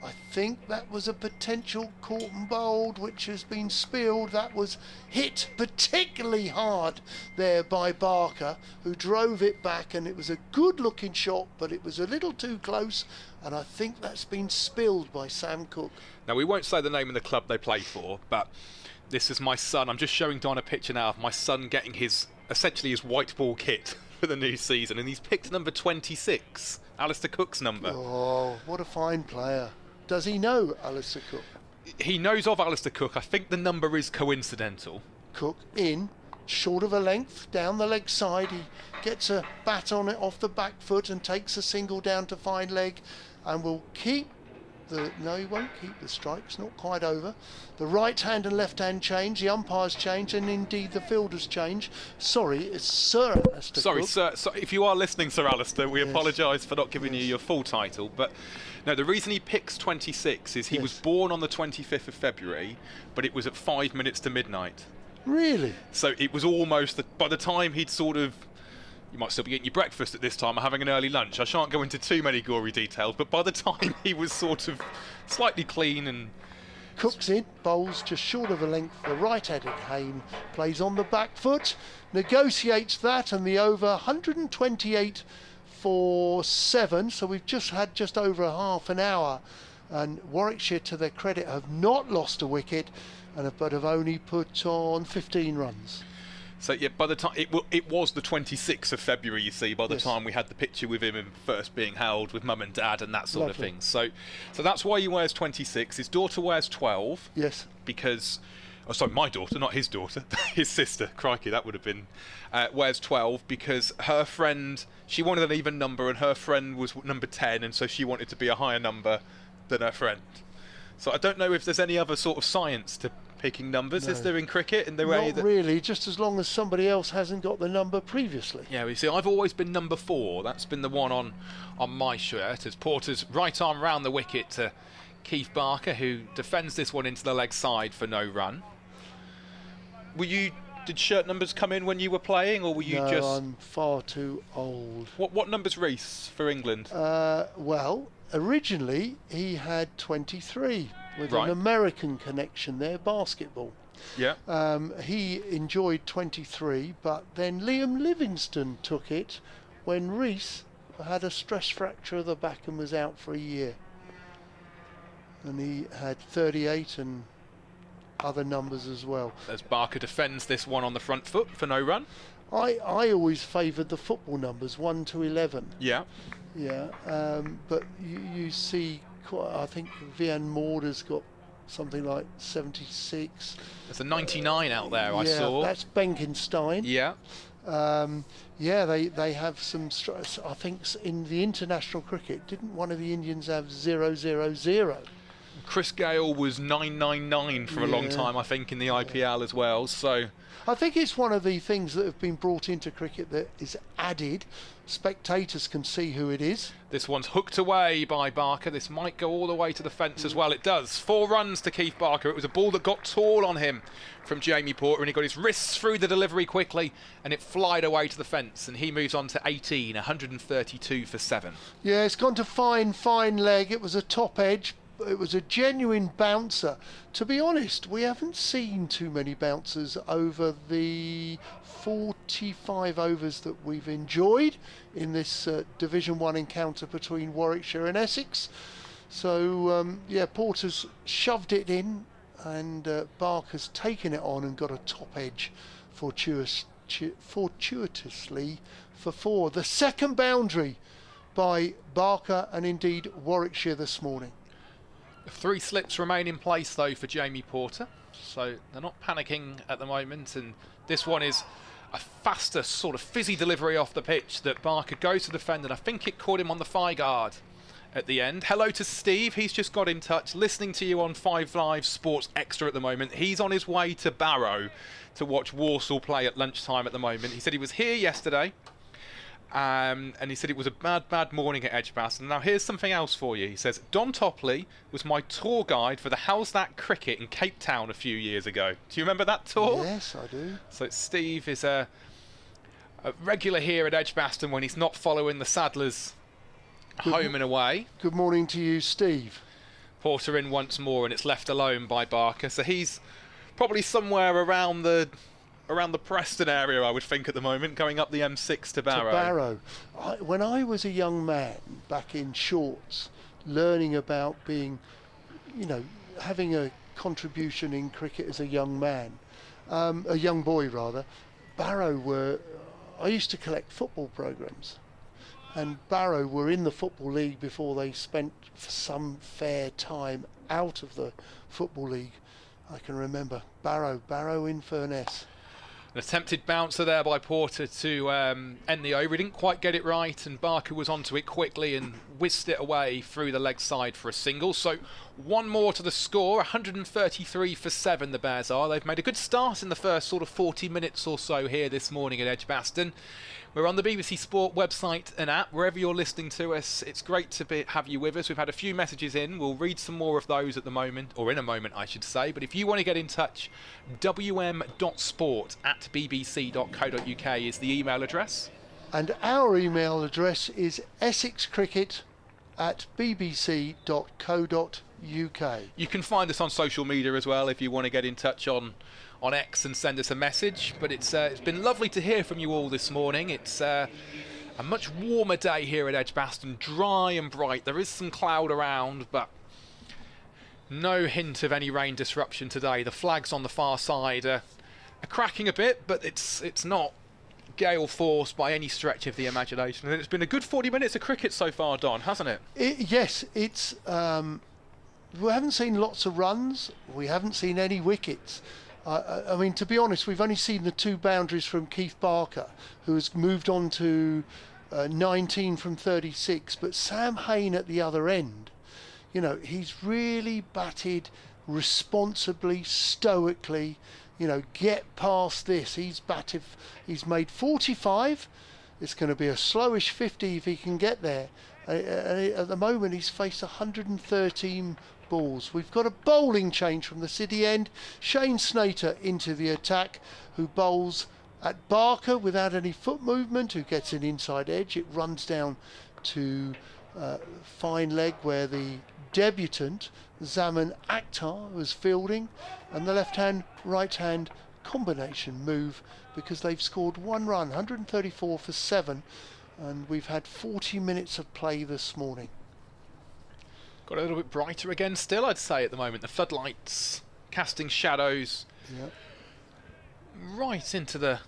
[SPEAKER 2] I think that was a potential caught and bowled, which has been spilled. That was hit particularly hard there by Barker, who drove it back, and it was a good looking shot, but it was a little too close, and I think that's been spilled by Sam Cook.
[SPEAKER 1] Now, we won't say the name of the club they play for, but this is my son. I'm just showing Don a picture now of my son getting essentially his white ball kit for the new season, and he's picked number 26, Alistair Cook's number.
[SPEAKER 2] Oh, what a fine player. Does he know Alistair Cook?
[SPEAKER 1] He knows of Alistair Cook. I think the number is coincidental.
[SPEAKER 2] Cook in, short of a length, down the leg side. He gets a bat on it off the back foot and takes a single down to fine leg, and will keep no, he won't keep the strikes, not quite over. The right hand and left hand change, the umpires change, and indeed the fielders change. Sorry, it's Sir Alistair
[SPEAKER 1] Sorry,
[SPEAKER 2] Cook.
[SPEAKER 1] sir. So if you are listening, Sir Alistair, we apologise for not giving you your full title. But no, the reason he picks 26 is he was born on the 25th of February, but it was at 5 minutes to midnight.
[SPEAKER 2] Really?
[SPEAKER 1] So it was almost, by the time he'd sort of... You might still be getting your breakfast at this time or having an early lunch. I shan't go into too many gory details, but by the time he was sort of slightly clean and...
[SPEAKER 2] Cook's in, bowls just short of a length. The right-handed Hayne plays on the back foot, negotiates that, and the over 128 for 7. So we've just had just over a half an hour, and Warwickshire, to their credit, have not lost a wicket, but have only put on 15 runs.
[SPEAKER 1] So yeah, by the time it was the 26th of February, you see, by the time we had the picture with him first being held with mum and dad and that sort of thing. So that's why he wears 26. His daughter wears 12.
[SPEAKER 2] Yes.
[SPEAKER 1] Because, oh sorry, my daughter, not his daughter, his sister. Crikey, that would have been wears 12 because her friend, she wanted an even number, and her friend was number 10, and so she wanted to be a higher number than her friend. So I don't know if there's any other sort of science to picking numbers, is there, in cricket? In the way
[SPEAKER 2] Not really, just as long as somebody else hasn't got the number previously.
[SPEAKER 1] Yeah, we see, I've always been number 4. That's been the one on my shirt, as Porter's right arm round the wicket to Keith Barker, who defends this one into the leg side for no run. Did shirt numbers come in when you were playing, or were you
[SPEAKER 2] no,
[SPEAKER 1] just...
[SPEAKER 2] I'm far too old.
[SPEAKER 1] What number's Reese for England?
[SPEAKER 2] Well, originally he had 23 with an American connection there, basketball.
[SPEAKER 1] Yeah.
[SPEAKER 2] He enjoyed 23, but then Liam Livingstone took it when Reese had a stress fracture of the back and was out for a year. And he had 38 and other numbers as well.
[SPEAKER 1] As Barker defends this one on the front foot for no run.
[SPEAKER 2] I always favoured the football numbers, 1 to 11.
[SPEAKER 1] Yeah.
[SPEAKER 2] Yeah, but you see, I think Vian Morder's got something like 76.
[SPEAKER 1] There's a 99 out there, I saw.
[SPEAKER 2] That's Benkenstein.
[SPEAKER 1] Yeah.
[SPEAKER 2] They have some. I think in the international cricket, didn't one of the Indians have 000?
[SPEAKER 1] Chris Gale was 999 for a long time, I think, in the IPL as well. So
[SPEAKER 2] I think it's one of the things that have been brought into cricket that is added. Spectators can see who it is.
[SPEAKER 1] This one's hooked away by Barker. This might go all the way to the fence as well. It does. 4 runs to Keith Barker. It was a ball that got tall on him from Jamie Porter, and he got his wrists through the delivery quickly, and it flied away to the fence, and he moves on to 18, 132 for 7.
[SPEAKER 2] Yeah, it's gone to fine leg. It was a top edge. It was a genuine bouncer. To be honest, we haven't seen too many bouncers over the 45 overs that we've enjoyed in this Division 1 encounter between Warwickshire and Essex. So, Porter's shoved it in, and Barker's taken it on and got a top edge fortuitously for 4. The second boundary by Barker and indeed Warwickshire this morning.
[SPEAKER 1] 3 slips remain in place though for Jamie Porter, so they're not panicking at the moment, and this one is a faster sort of fizzy delivery off the pitch that Barker goes to defend, and I think it caught him on the thigh guard at the end. Hello to Steve, he's just got in touch, listening to you on 5 Live Sports Extra at the moment. He's on his way to Barrow to watch Walsall play at lunchtime at the moment. He said he was here yesterday. And he said it was a bad morning at Edgbaston. Now here's something else for you. He says, Don Topley was my tour guide for the How's That Cricket in Cape Town a few years ago. Do you remember that tour?
[SPEAKER 2] Yes, I do.
[SPEAKER 1] So Steve is a regular here at Edgbaston when he's not following the Saddlers home and away.
[SPEAKER 2] Good morning to you, Steve.
[SPEAKER 1] Porter in once more, and it's left alone by Barker. So he's probably somewhere around the Preston area, I would think, at the moment, going up the M6 to Barrow.
[SPEAKER 2] When I was a young man back in Shorts, learning about being, having a contribution in cricket as a young man, a young boy rather, Barrow I used to collect football programmes, and Barrow were in the Football League before they spent some fair time out of the Football League. I can remember Barrow in Furness.
[SPEAKER 1] An attempted bouncer there by Porter to end the over. He didn't quite get it right, and Barker was onto it quickly and whisked it away through the leg side for a single. So 1 more to the score, 133 for 7 the Bears are. They've made a good start in the first sort of 40 minutes or so here this morning at Edgbaston. We're on the BBC Sport website and app, wherever you're listening to us. It's great to have you with us. We've had a few messages in. We'll read some more of those at the moment, or in a moment, I should say. But if you want to get in touch, wm.sport@bbc.co.uk is the email address.
[SPEAKER 2] And our email address is essexcricket@bbc.co.uk.
[SPEAKER 1] You can find us on social media as well if you want to get in touch on X and send us a message. But it's been lovely to hear from you all this morning. It's a much warmer day here at Edgbaston, dry and bright. There is some cloud around, but no hint of any rain disruption today. The flags on the far side are cracking a bit, but it's not gale force by any stretch of the imagination. And it's been a good 40 minutes of cricket so far, Don, hasn't it?
[SPEAKER 2] Yes, it's. We haven't seen lots of runs. We haven't seen any wickets. I mean, to be honest, we've only seen the 2 boundaries from Keith Barker, who has moved on to 19 from 36. But Sam Hayne at the other end, he's really batted responsibly, stoically. Get past this. He's made 45. It's going to be a slowish 50 if he can get there. At the moment, he's faced 113 balls. We've got a bowling change from the City end. Shane Snater into the attack, who bowls at Barker without any foot movement, who gets an inside edge. It runs down to fine leg where the debutant Zaman Akhtar was fielding, and the left-hand, right-hand combination move, because they've scored 1 run, 134 for 7, and we've had 40 minutes of play this morning.
[SPEAKER 1] Got a little bit brighter again still, I'd say, at the moment. The floodlights casting shadows right into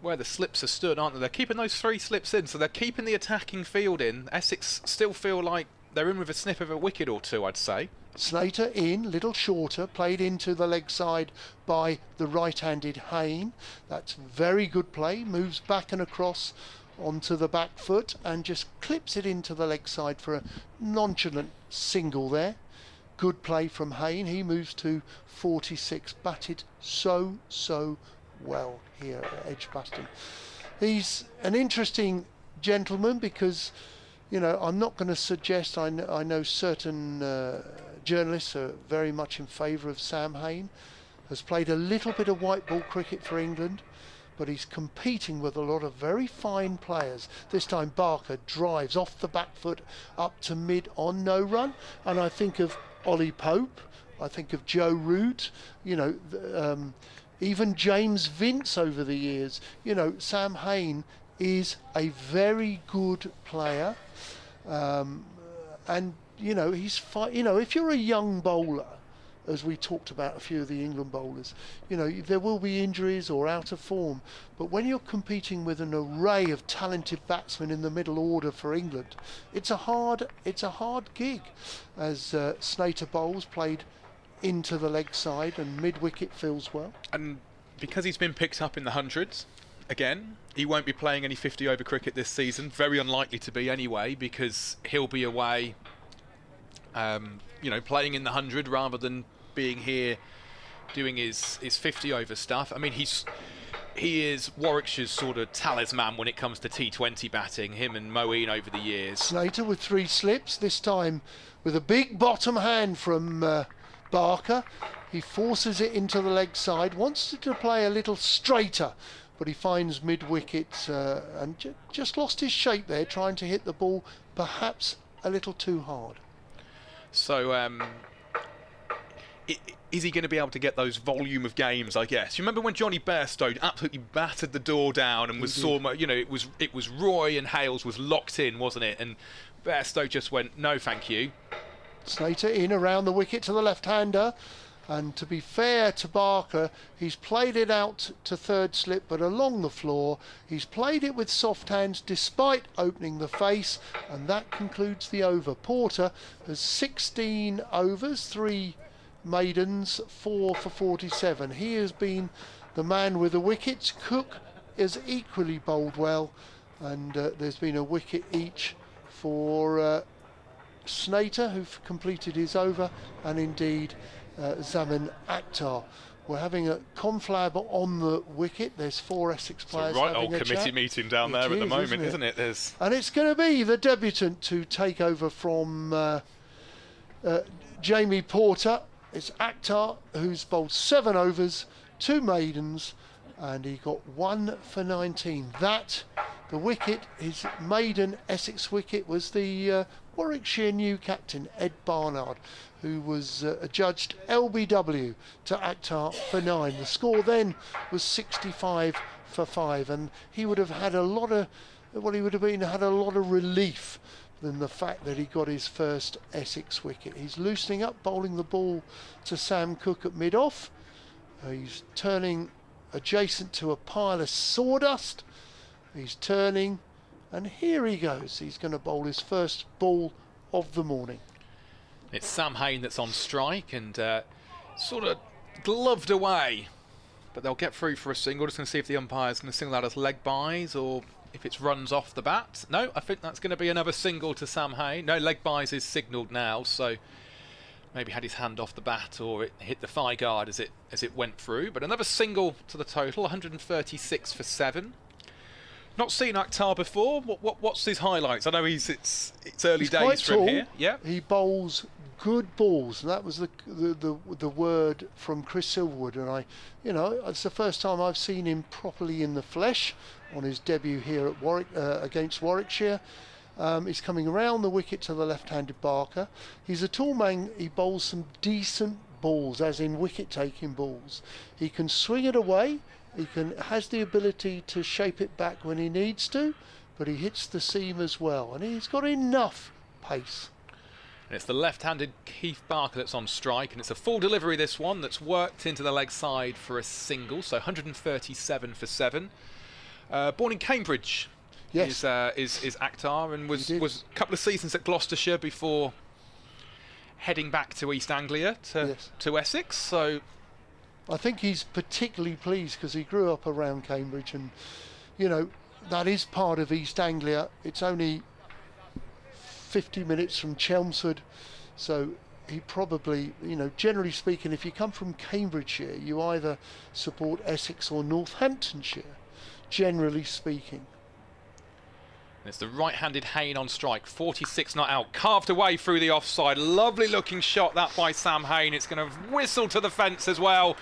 [SPEAKER 1] where the slips are stood, aren't they? They're keeping those 3 slips in, so they're keeping the attacking field in. Essex still feel like they're in with a snip of a wicket or two, I'd say.
[SPEAKER 2] Slater in, little shorter, played into the leg side by the right-handed Hayne. That's very good play, moves back and across onto the back foot and just clips it into the leg side for a nonchalant single there. Good play from Hayne. He moves to 46, batted so well here at Edgbaston. He's an interesting gentleman because, you know, I'm not going to suggest, I know certain journalists are very much in favour of Sam Hayne. Has played a little bit of white ball cricket for England, but he's competing with a lot of very fine players. This time Barker drives off the back foot up to mid on no run, and I think of Ollie Pope, I think of Joe Root, you know, even James Vince over the years. You know, Sam Hayne is a very good player, and you know, you know, if you're a young bowler, as we talked about a few of the England bowlers, you know, there will be injuries or out of form, but when you're competing with an array of talented batsmen in the middle order for England, it's a hard gig. As Slater bowls, played into the leg side and mid wicket feels well.
[SPEAKER 1] And because he's been picked up in the hundreds, again, he won't be playing any 50 over cricket this season. Very unlikely to be anyway, because he'll be away, you know, playing in the 100 rather than being here doing his 50 over stuff. I mean, he is Warwickshire's sort of talisman when it comes to T20 batting, him and Moeen over the years.
[SPEAKER 2] Slater with 3 slips, this time with a big bottom hand from Barker. He forces it into the leg side, wants to play a little straighter, but he finds mid-wicket and just lost his shape there, trying to hit the ball perhaps a little too hard.
[SPEAKER 1] So, is he going to be able to get those volume of games, I guess? You remember when Johnny Bairstow absolutely battered the door down and you know, it was Roy and Hales was locked in, wasn't it? And Bairstow just went, no thank you.
[SPEAKER 2] Slater in around the wicket to the left-hander, and to be fair to Barker, he's played it out to third slip but along the floor. He's played it with soft hands despite opening the face, and that concludes the over. Porter has 16 overs, 3 maidens, 4 for 47. He has been the man with the wickets. Cook has equally bowled well, and there's been a wicket each for Slater, who completed his over, and indeed Zaman Akhtar. We're having a conflab on the wicket. There's 4 Essex players.
[SPEAKER 1] Right, old committee meeting down there at the moment, isn't it?
[SPEAKER 2] And it's going to be the debutant to take over from Jamie Porter. It's Akhtar, who's bowled 7 overs, 2 maidens, and he got 1 for 19. The wicket, his maiden Essex wicket, was the Warwickshire new captain, Ed Barnard, who was adjudged LBW to Akhtar for 9. The score then was 65 for 5, and he would have had a lot of, had a lot of relief than the fact that he got his first Essex wicket. He's loosening up, bowling the ball to Sam Cook at mid-off. He's turning adjacent to a pile of sawdust. He's turning, and here he goes. He's going to bowl his first ball of the morning.
[SPEAKER 1] It's Sam Hayne that's on strike and sort of gloved away, but they'll get through for a single. Just going to see if the umpire's going to single out as leg buys or if it's runs off the bat. No, I think that's going to be another single to Sam Hayne. No, leg buys is signalled now, so maybe had his hand off the bat or it hit the thigh guard as it went through. But another single to the total, 136 for 7. Not seen Akhtar before. What's his highlights? I know it's early days from here. Yeah,
[SPEAKER 2] he bowls good balls, and that was the word from Chris Silverwood. And it's the first time I've seen him properly in the flesh on his debut here at against Warwickshire. He's coming around the wicket to the left-handed Barker. He's a tall man. He bowls some decent balls, as in wicket-taking balls. He can swing it away. He has the ability to shape it back when he needs to, but he hits the seam as well, and he's got enough pace.
[SPEAKER 1] And it's the left-handed Keith Barker that's on strike, and it's a full delivery, this one, that's worked into the leg side for a single, so 137 for 7. Born in Cambridge.
[SPEAKER 2] Yes.
[SPEAKER 1] is Akhtar, and was a couple of seasons at Gloucestershire before heading back to East Anglia to Essex. So
[SPEAKER 2] I think he's particularly pleased because he grew up around Cambridge, and that is part of East Anglia. It's only 50 minutes from Chelmsford, so he probably, generally speaking, if you come from Cambridgeshire, you either support Essex or Northamptonshire, generally speaking.
[SPEAKER 1] It's the right-handed Hayne on strike, 46 not out, carved away through the offside. Lovely looking shot that by Sam Hayne. It's going to whistle to the fence as well.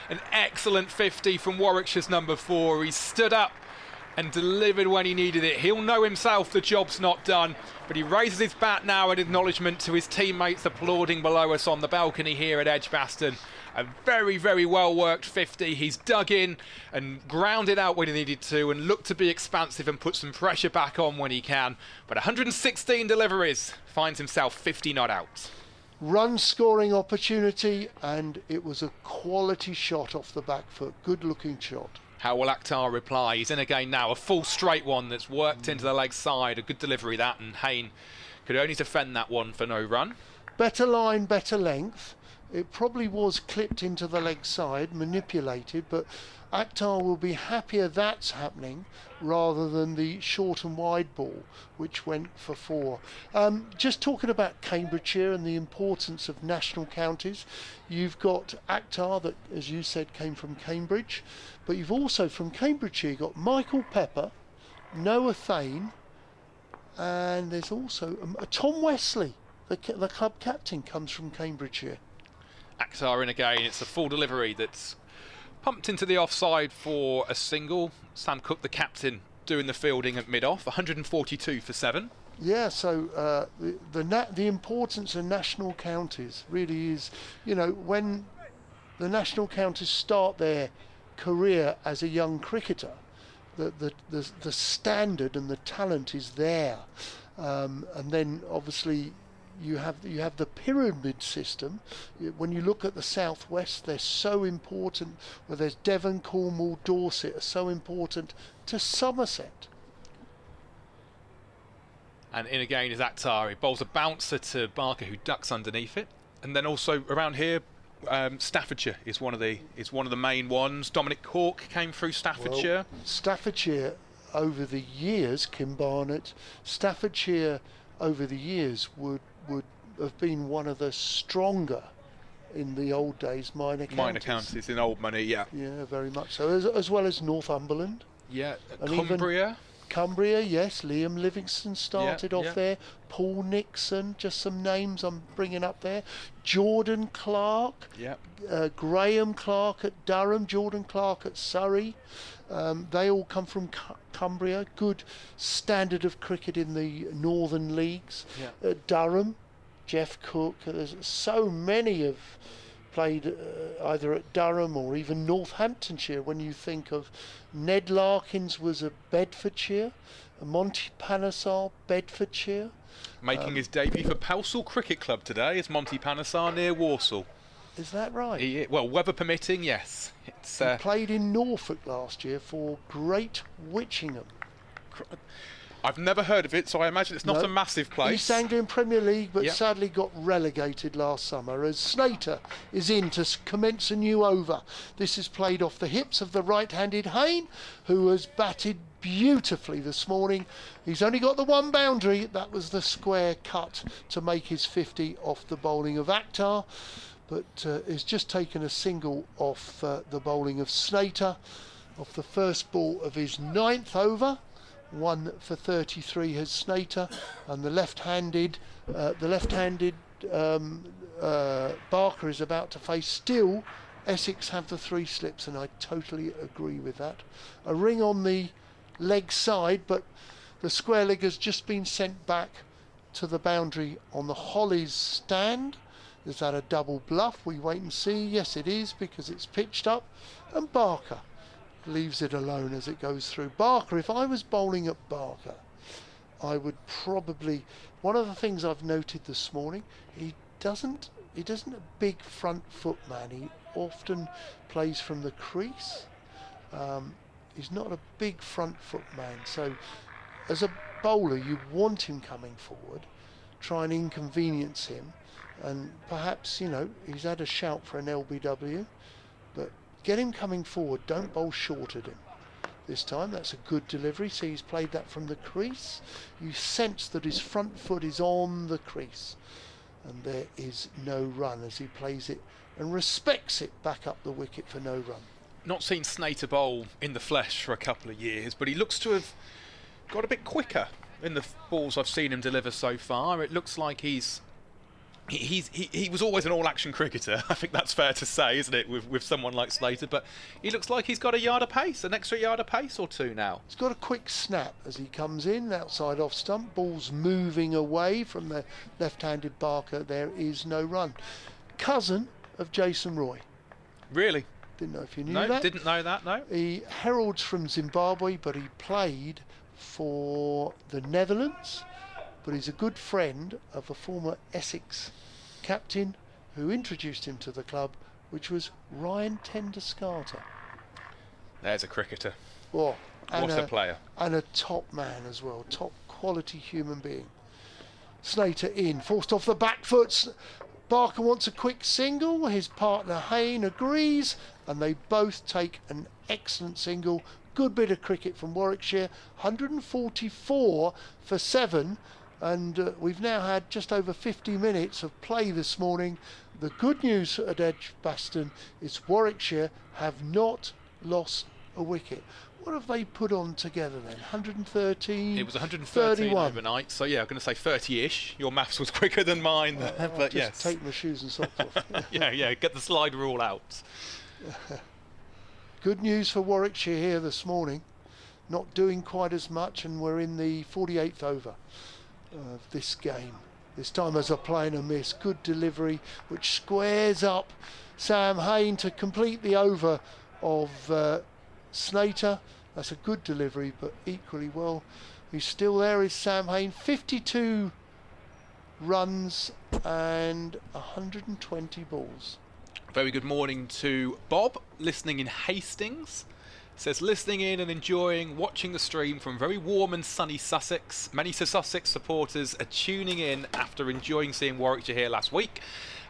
[SPEAKER 1] An excellent 50 from Warwickshire's number 4. He stood up and delivered when he needed it. He'll know himself the job's not done, but he raises his bat now in acknowledgement to his teammates applauding below us on the balcony here at Edgbaston. A very, very well worked 50. He's dug in and grounded out when he needed to and looked to be expansive and put some pressure back on when he can. But 116 deliveries, finds himself 50 not out.
[SPEAKER 2] Run scoring opportunity, and it was a quality shot off the back foot. Good looking shot.
[SPEAKER 1] How will Akhtar reply? He's in again now, a full straight one that's worked into the leg side. A good delivery that, and Hayne could only defend that one for no run.
[SPEAKER 2] Better line, better length. It probably was clipped into the leg side, manipulated, but Akhtar will be happier that's happening rather than the short and wide ball, which went for 4. Just talking about Cambridgeshire and the importance of national counties, you've got Akhtar that, as you said, came from Cambridge, but you've also from Cambridgeshire got Michael Pepper, Noah Thane, and there's also Tom Wesley, the club captain, comes from Cambridgeshire.
[SPEAKER 1] Akhtar in again. It's a full delivery that's pumped into the offside for a single. Sam Cook, the captain, doing the fielding at mid-off. 142 for 7. Yeah,
[SPEAKER 2] so the importance of national counties really is, when the national counties start their career as a young cricketer, the standard and the talent is there, and then obviously you have the pyramid system. When you look at the southwest, they're so important. Well, there's Devon, Cornwall, Dorset are so important to Somerset.
[SPEAKER 1] And in again is Akhtar. He bowls a bouncer to Barker, who ducks underneath it. And then also around here, Staffordshire is one of the main ones. Dominic Cork came through Staffordshire.
[SPEAKER 2] Well, Staffordshire over the years, Kim Barnett, Staffordshire over the years would have been one of the stronger in the old days minor counties.
[SPEAKER 1] Minor counties in old money, yeah.
[SPEAKER 2] Yeah, very much so. As well as Northumberland.
[SPEAKER 1] Yeah, Cumbria.
[SPEAKER 2] Cumbria, yes. Liam Livingston started off there. Paul Nixon, just some names I'm bringing up there. Jordan Clark.
[SPEAKER 1] Yeah.
[SPEAKER 2] Graham Clark at Durham. Jordan Clark at Surrey. They all come from Cumbria. Good standard of cricket in the northern leagues.
[SPEAKER 1] Yeah.
[SPEAKER 2] Durham, Jeff Cook. There's so many have played either at Durham or even Northamptonshire. When you think of Ned Larkins was at Bedfordshire, Monty Panesar, Bedfordshire.
[SPEAKER 1] Making his debut for Pelsall Cricket Club today is Monty Panesar near Walsall.
[SPEAKER 2] Is that right?
[SPEAKER 1] Well, weather permitting, yes.
[SPEAKER 2] He played in Norfolk last year for Great Witchingham.
[SPEAKER 1] I've never heard of it, so I imagine it's not a massive place.
[SPEAKER 2] East Anglian Premier League, but sadly got relegated last summer as Snater is in to commence a new over. This is played off the hips of the right-handed Hayne, who has batted beautifully this morning. He's only got the one boundary. That was the square cut to make his 50 off the bowling of Akhtar, but he's just taken a single off the bowling of Snater, off the first ball of his 9th over. 1 for 33 has Snater, and the left-handed Barker is about to face. Still, Essex have the 3 slips, and I totally agree with that. A ring on the leg side, but the square leg has just been sent back to the boundary on the Hollies stand. Is that a double bluff? We wait and see. Yes, it is, because it's pitched up, and Barker leaves it alone as it goes through. Barker, if I was bowling at Barker, I would probably, one of the things I've noted this morning, he isn't a big front foot man. He often plays from the crease. He's not a big front foot man, so as a bowler, you want him coming forward, try and inconvenience him, and perhaps, you know, he's had a shout for an LBW, but get him coming forward, don't bowl short at him. This time, that's a good delivery. See, he's played that from the crease. You sense that his front foot is on the crease, and there is no run as he plays it and respects it back up the wicket for no run.
[SPEAKER 1] Not seen Snater bowl in the flesh for a couple of years, but he looks to have got a bit quicker in the balls I've seen him deliver so far. It looks like he was always an all-action cricketer. I think that's fair to say, isn't it, with someone like Slater? But he looks like he's got a yard of pace, an extra yard of pace or two now.
[SPEAKER 2] He's got a quick snap as he comes in, outside off stump. Ball's moving away from the left-handed Barker. There is no run. Cousin of Jason Roy.
[SPEAKER 1] Really?
[SPEAKER 2] Didn't know if you knew
[SPEAKER 1] that.
[SPEAKER 2] No,
[SPEAKER 1] didn't know that, no.
[SPEAKER 2] He heralds from Zimbabwe, but he played for the Netherlands. But he's a good friend of a former Essex captain who introduced him to the club, which was Ryan Tender-Scarter.
[SPEAKER 1] There's a cricketer.
[SPEAKER 2] Oh,
[SPEAKER 1] what a player.
[SPEAKER 2] And a top man as well, top quality human being. Slater in, forced off the back foot. Barker wants a quick single. His partner Hayne agrees, and they both take an excellent single. Good bit of cricket from Warwickshire. 144 for 7. And we've now had just over 50 minutes of play this morning. The good news at Edgbaston is Warwickshire have not lost a wicket. What have they put on together then? 113?
[SPEAKER 1] It was 113
[SPEAKER 2] 31.
[SPEAKER 1] overnight, so yeah, I'm going to say 30-ish. Your maths was quicker than mine there, but yes.
[SPEAKER 2] Take my shoes and socks off.
[SPEAKER 1] yeah, get the slide rule out.
[SPEAKER 2] Good news for Warwickshire here this morning. Not doing quite as much, and we're in the 48th over of this game. This time as a play and a miss. Good delivery, which squares up Sam Hayne to complete the over of Snater. That's a good delivery, but equally well, he's still there is Sam Hayne. 52 runs and 120 balls.
[SPEAKER 1] Very good morning to Bob, listening in Hastings. Says, listening in and enjoying watching the stream from very warm and sunny Sussex. Many Sussex supporters are tuning in after enjoying seeing Warwickshire here last week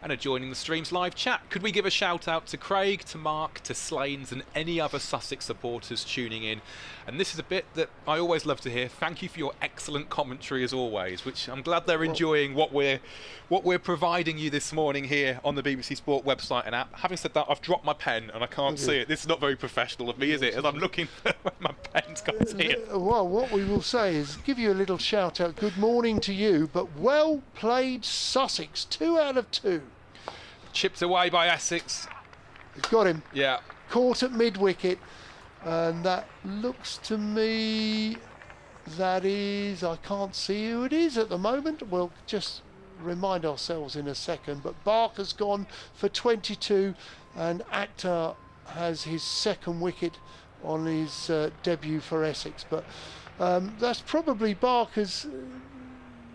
[SPEAKER 1] and are joining the stream's live chat. Could we give a shout out to Craig, to Mark, to Slains and any other Sussex supporters tuning in? And this is a bit that I always love to hear. Thank you for your excellent commentary as always, which I'm glad they're enjoying what we're providing you this morning here on the BBC Sport website and app. Having said that, I've dropped my pen and I can't see it. This is not very professional of me, is it? As I'm looking for where my pen's got here.
[SPEAKER 2] Well, what we will say is give you a little shout out. Good morning to you, but well played Sussex. 2 out of 2.
[SPEAKER 1] Chipped away by Essex.
[SPEAKER 2] He's got him.
[SPEAKER 1] Yeah.
[SPEAKER 2] Caught at mid-wicket. And that looks to me, that is, I can't see who it is at the moment. We'll just remind ourselves in a second. But Barker's gone for 22 and Akhtar has his second wicket on his debut for Essex. But that's probably Barker's...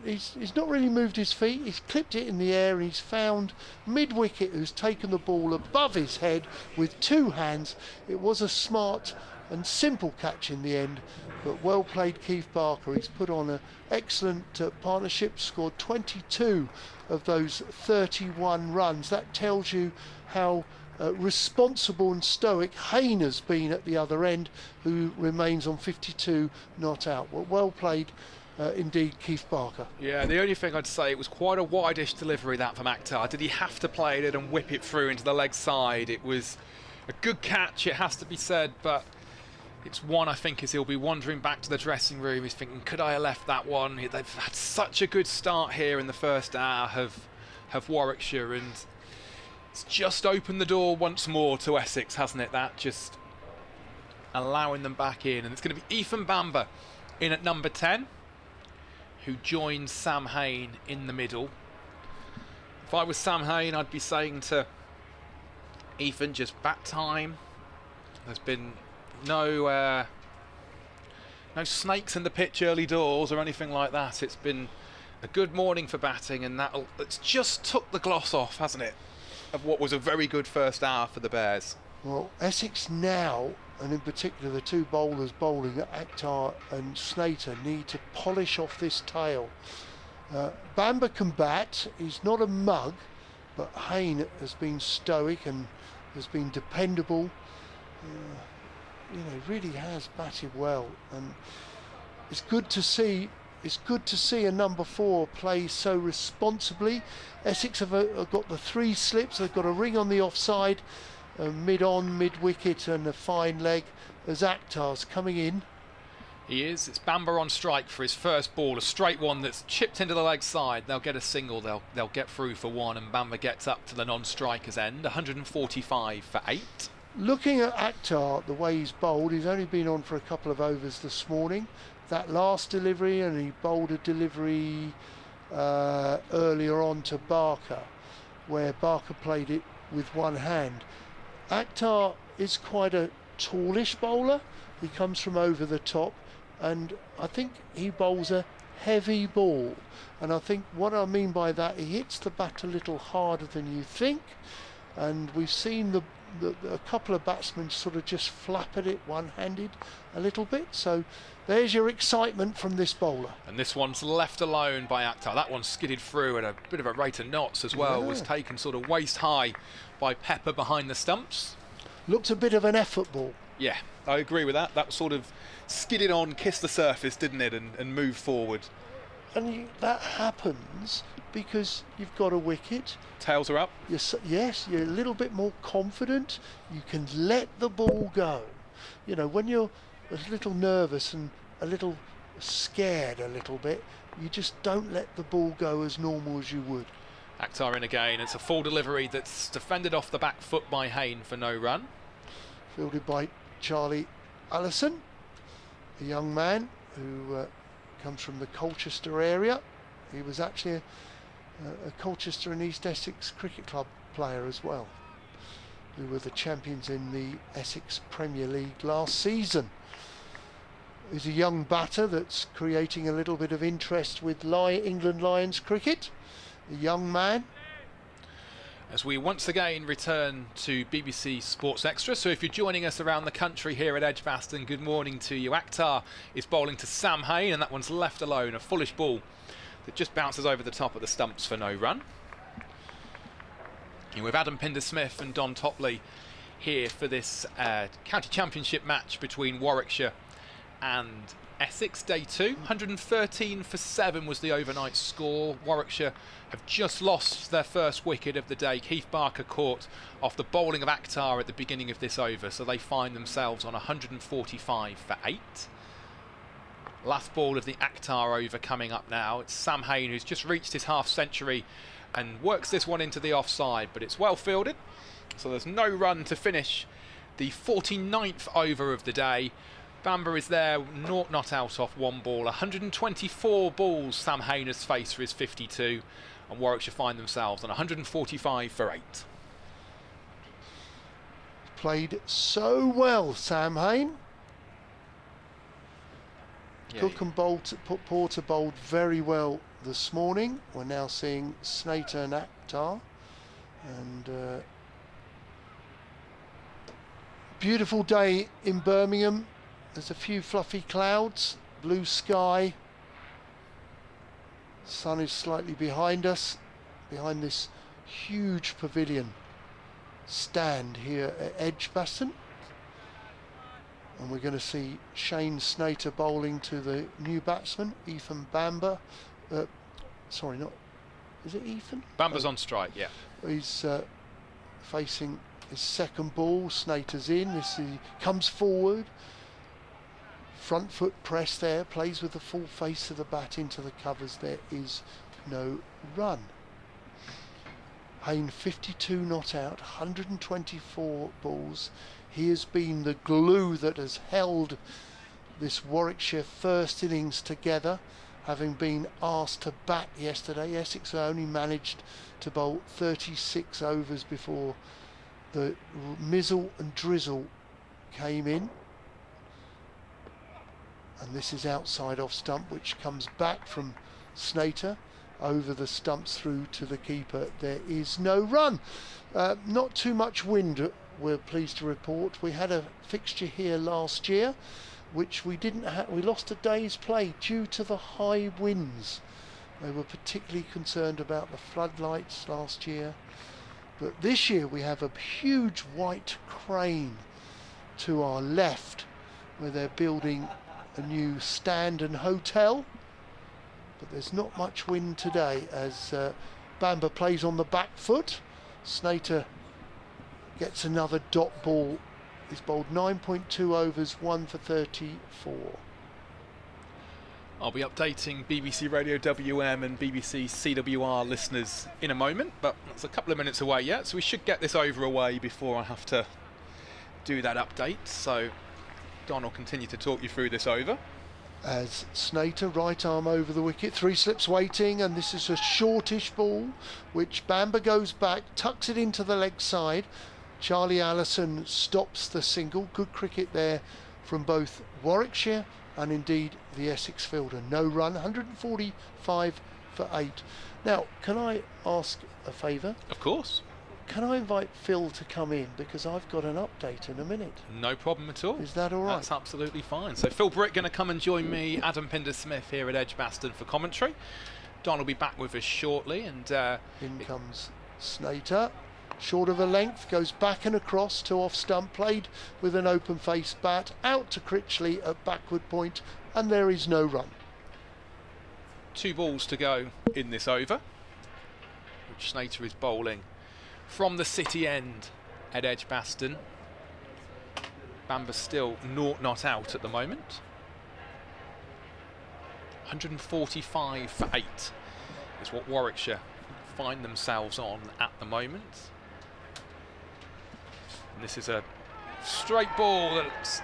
[SPEAKER 2] He's not really moved his feet, he's clipped it in the air and he's found mid-wicket who's taken the ball above his head with 2 hands. It was a smart and simple catch in the end, but well played Keith Barker. He's put on an excellent partnership, scored 22 of those 31 runs. That tells you how responsible and stoic Hayne has been at the other end, who remains on 52 not out. Well played. Indeed, Keith Barker.
[SPEAKER 1] Yeah, the only thing I'd say, it was quite a wide-ish delivery that from Akhtar. Did he have to play it and whip it through into the leg side? It was a good catch, it has to be said, but it's one I think as he'll be wandering back to the dressing room. He's thinking, could I have left that one? They've had such a good start here in the first hour of Warwickshire, and it's just opened the door once more to Essex, hasn't it? That just allowing them back in. And it's going to be Ethan Bamber in at number 10. Who joins Sam Hayne in the middle. If I was Sam Hayne, I'd be saying to Ethan, just bat time. There's been no snakes in the pitch early doors or anything like that. It's been a good morning for batting, and it's just took the gloss off, hasn't it, of what was a very good first hour for the Bears.
[SPEAKER 2] Well, Essex now and in particular the two bowlers bowling, Akhtar and Snater, need to polish off this tail. Bamber can bat, he's not a mug, but Hayne has been stoic and has been dependable. Really has batted well, and it's good to see. It's good to see a number 4 play so responsibly. Essex have got the 3 slips. They've got a ring on the offside, mid-on, mid-wicket, and a fine leg as Akhtar's coming in.
[SPEAKER 1] He is. It's Bamber on strike for his first ball, a straight one that's chipped into the leg side. They'll get a single. They'll get through for 1, and Bamber gets up to the non-striker's end. 145 for 8.
[SPEAKER 2] Looking at Akhtar, the way he's bowled, he's only been on for a couple of overs this morning. That last delivery, and he bowled a delivery earlier on to Barker, where Barker played it with one hand. Akhtar is quite a tallish bowler. He comes from over the top, and I think he bowls a heavy ball. And I think what I mean by that, he hits the bat a little harder than you think. And we've seen a couple of batsmen sort of just flap at it one-handed a little bit. So there's your excitement from this bowler.
[SPEAKER 1] And this one's left alone by Akhtar. That one skidded through at a bit of a rate of knots as well.
[SPEAKER 2] Yeah.
[SPEAKER 1] Was taken sort of waist high by Pepper behind the stumps.
[SPEAKER 2] Looked a bit of an effort ball.
[SPEAKER 1] Yeah, I agree with that. That sort of skidded on, kissed the surface, didn't it, and moved forward.
[SPEAKER 2] And that happens because you've got a wicket.
[SPEAKER 1] Tails are up.
[SPEAKER 2] Yes, you're a little bit more confident. You can let the ball go. When you're a little nervous and a little scared a little bit, you just don't let the ball go as normal as you would.
[SPEAKER 1] Akhtar in again. It's a full delivery that's defended off the back foot by Hayne for no run.
[SPEAKER 2] Fielded by Charlie Allison, a young man who comes from the Colchester area. He was actually a Colchester and East Essex Cricket Club player as well, who were the champions in the Essex Premier League last season. He's a young batter that's creating a little bit of interest with England Lions cricket. A young man.
[SPEAKER 1] As we once again return to BBC Sports Extra. So if you're joining us around the country here at Edgbaston, good morning to you. Akhtar is bowling to Sam Hayne, and that one's left alone. A fullish ball that just bounces over the top of the stumps for no run. And with Adam Pinder-Smith and Don Topley here for this county championship match between Warwickshire and Essex, day 2. 113 for 7 was the overnight score. Warwickshire have just lost their first wicket of the day. Keith Barker caught off the bowling of Akhtar at the beginning of this over, so they find themselves on 145 for 8. Last ball of the Akhtar over coming up now. It's Sam Hayne, who's just reached his half century and works this one into the offside, but it's well fielded, so there's no run to finish the 49th over of the day. Bamber is there, not out off 1 ball. 124 balls Sam Hayne has faced for his 52, and Warwickshire find themselves on 145 for 8.
[SPEAKER 2] Played so well, Sam Hayne.
[SPEAKER 1] Yeah,
[SPEAKER 2] Cook and Porter bowled very well this morning. We're now seeing Snater and Akhtar, and beautiful day in Birmingham. There's a few fluffy clouds, blue sky. Sun is slightly behind us, behind this huge pavilion stand here at Edgbaston. And we're going to see Shane Snater bowling to the new batsman, Ethan Bamber. Sorry, not... Is it Ethan?
[SPEAKER 1] Bamber's on strike, yeah.
[SPEAKER 2] He's facing his second ball. Snater's in. He comes forward. Front foot press there, plays with the full face of the bat into the covers. There is no run. Hayne 52 not out, 124 balls. He has been the glue that has held this Warwickshire first innings together, having been asked to bat yesterday. Essex only managed to bowl 36 overs before the mizzle and drizzle came in. And this is outside off stump, which comes back from Snater over the stumps through to the keeper. There is no run. Not too much wind we're pleased to report we had a fixture here last year which we didn't have. We lost a day's play due to the high winds. They were particularly concerned about the floodlights last year, but this year we have a huge white crane to our left where they're building a new stand and hotel, but there's not much wind today as Bamber plays on the back foot. Snater gets another dot ball. He's bowled 9.2 overs, 1 for 34.
[SPEAKER 1] I'll be updating BBC Radio WM and BBC CWR listeners in a moment, but that's a couple of minutes away yet, so we should get this over away before I have to do that update. So Don will continue to talk you through this over.
[SPEAKER 2] As Snater, right arm over the wicket, 3 slips waiting, and this is a shortish ball which Bamber goes back, tucks it into the leg side. Charlie Allison stops the single. Good cricket there from both Warwickshire and indeed the Essex fielder. No run, 145 for 8. Now, can I ask a favour?
[SPEAKER 1] Of course.
[SPEAKER 2] Can I invite Phil to come in, because I've got an update in a minute?
[SPEAKER 1] No problem at all.
[SPEAKER 2] Is that all right?
[SPEAKER 1] That's absolutely fine. So Phil Britt going to come and join me, Adam Pinder-Smith here at Edgbaston for commentary. Don will be back with us shortly, and
[SPEAKER 2] in comes Snater. Short of a length, goes back and across to off stump, played with an open face bat, out to Critchley at backward point, and there is no run.
[SPEAKER 1] 2 balls to go in this over, which Snater is bowling from the city end at Edgbaston. Bamber still not out at the moment. 145 for 8 is what Warwickshire find themselves on at the moment. And this is a straight ball that's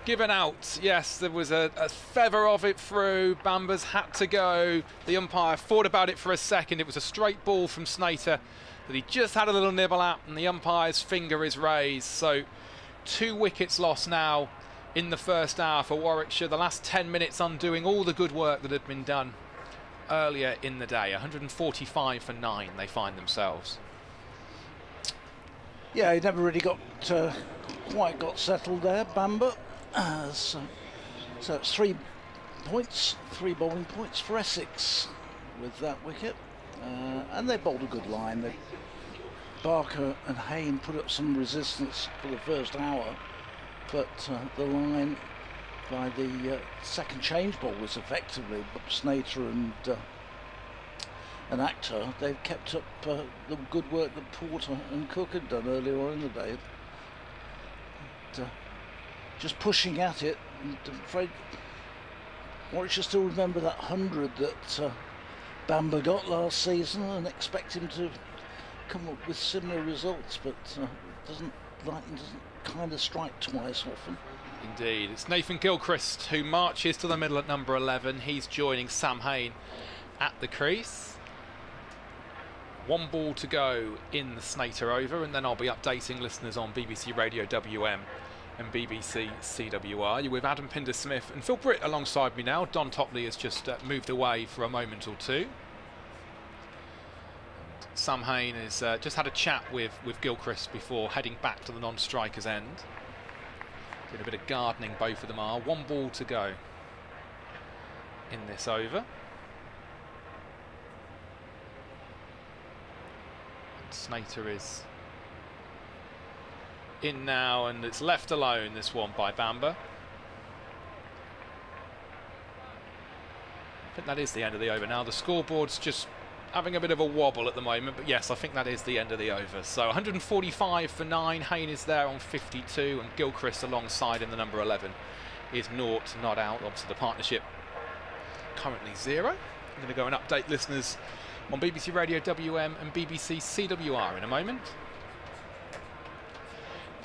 [SPEAKER 1] given out. Yes, there was a feather of it through. Bamber's had to go. The umpire thought about it for a second. It was a straight ball from Snater that he just had a little nibble at, and the umpire's finger is raised. So 2 wickets lost now in the first hour for Warwickshire. The last 10 minutes undoing all the good work that had been done earlier in the day. 145 for 9 they find themselves.
[SPEAKER 3] Yeah, he never really quite got settled there, Bamber. So it's 3 points, 3 bowling points for Essex with that wicket. And they bowled a good line. Barker and Hayne put up some resistance for the first hour, but the line by the second change ball was effectively Snater and Actor. They've kept up the good work that Porter and Cook had done earlier on in the day. Just pushing at it, and I'm afraid Warwickshire still remember that 100 that Bamber got last season and expect him to come up with similar results, but doesn't kind of strike twice often.
[SPEAKER 1] Indeed, it's Nathan Gilchrist who marches to the middle at number 11. He's joining Sam Hayne at the crease. 1 ball to go in the Snater over, and then I'll be updating listeners on BBC Radio WM and BBC CWR. You're with Adam Pinder-Smith and Phil Britt alongside me now. Don Topley has just moved away for a moment or two. Sam Hayne has just had a chat with Gilchrist before heading back to the non-strikers end. Doing a bit of gardening, both of them are. 1 ball to go in this over. And Snater is in now, and it's left alone, this one, by Bamber. I think that is the end of the over now. The scoreboard's just having a bit of a wobble at the moment, but yes, I think that is the end of the over. So 145 for 9. Hayne is there on 52, and Gilchrist alongside in the number 11 is naught, not out. Obviously the partnership currently 0. I'm going to go and update listeners on BBC Radio WM and BBC CWR in a moment.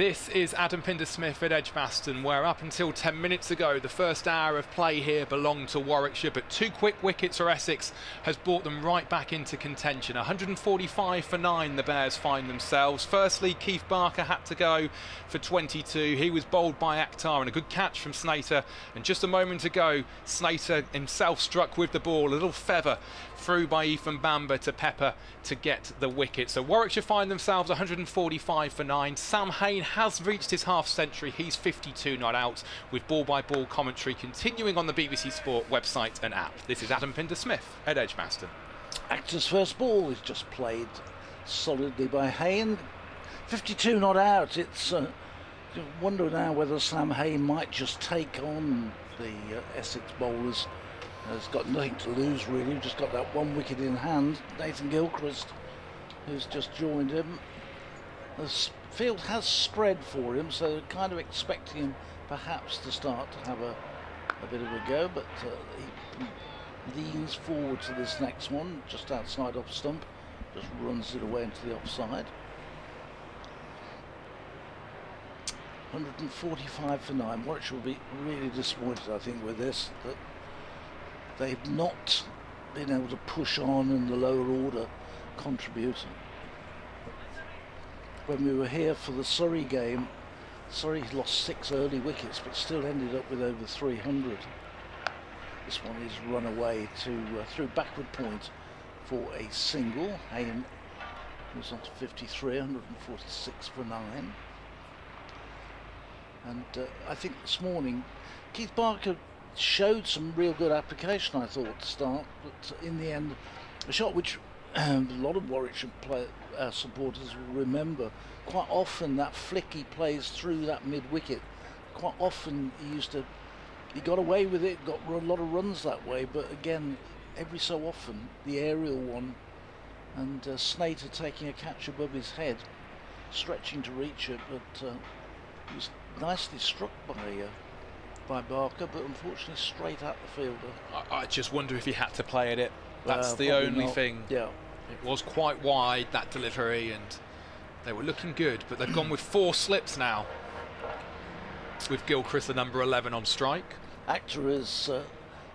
[SPEAKER 1] This is Adam Pinder-Smith at Edgbaston, where up until 10 minutes ago the first hour of play here belonged to Warwickshire, but 2 quick wickets for Essex has brought them right back into contention. 145 for 9 the Bears find themselves. Firstly, Keith Barker had to go for 22. He was bowled by Akhtar and a good catch from Snater, and just a moment ago Snater himself struck with the ball, a little feather through by Ethan Bamber to Pepper to get the wicket. So Warwickshire find themselves 145 for 9. Sam Hayne has reached his half century. He's 52 not out, with ball-by-ball commentary continuing on the BBC Sport website and app. This is Adam Pinder-Smith at Edgbaston.
[SPEAKER 3] Akhtar's first ball is just played solidly by Hayne. 52 not out. It's you wonder now whether Sam Hayne might just take on the Essex bowlers. Has got nothing to lose really, just got that 1 wicket in hand. Nathan Gilchrist, who's just joined him. The field has spread for him, so they're kind of expecting him perhaps to start to have a bit of a go, but he leans forward to this next one, just outside off stump, just runs it away into the offside. 145 for 9. Warwickshire will be really disappointed, I think, with this. That they've not been able to push on in the lower order contributing. When we were here for the Surrey game, Surrey lost 6 early wickets but still ended up with over 300. This one is run away to through backward point for a single. Hayne was on to 53, 146 for 9. And I think this morning Keith Barker showed some real good application, I thought, to start, but in the end a shot which a lot of Warwickshire supporters will remember. Quite often that flick he plays through that mid-wicket, quite often he got away with it, got a lot of runs that way, but again every so often the aerial one, and Snater taking a catch above his head, stretching to reach it, but he was nicely struck by Barker, but unfortunately straight at the fielder.
[SPEAKER 1] I just wonder if he had to play at it. That's the only thing.
[SPEAKER 3] Yeah,
[SPEAKER 1] it was quite wide, that delivery, and they were looking good, but they've gone with 4 slips now, with Gilchrist the number 11 on strike.
[SPEAKER 3] Akhtar is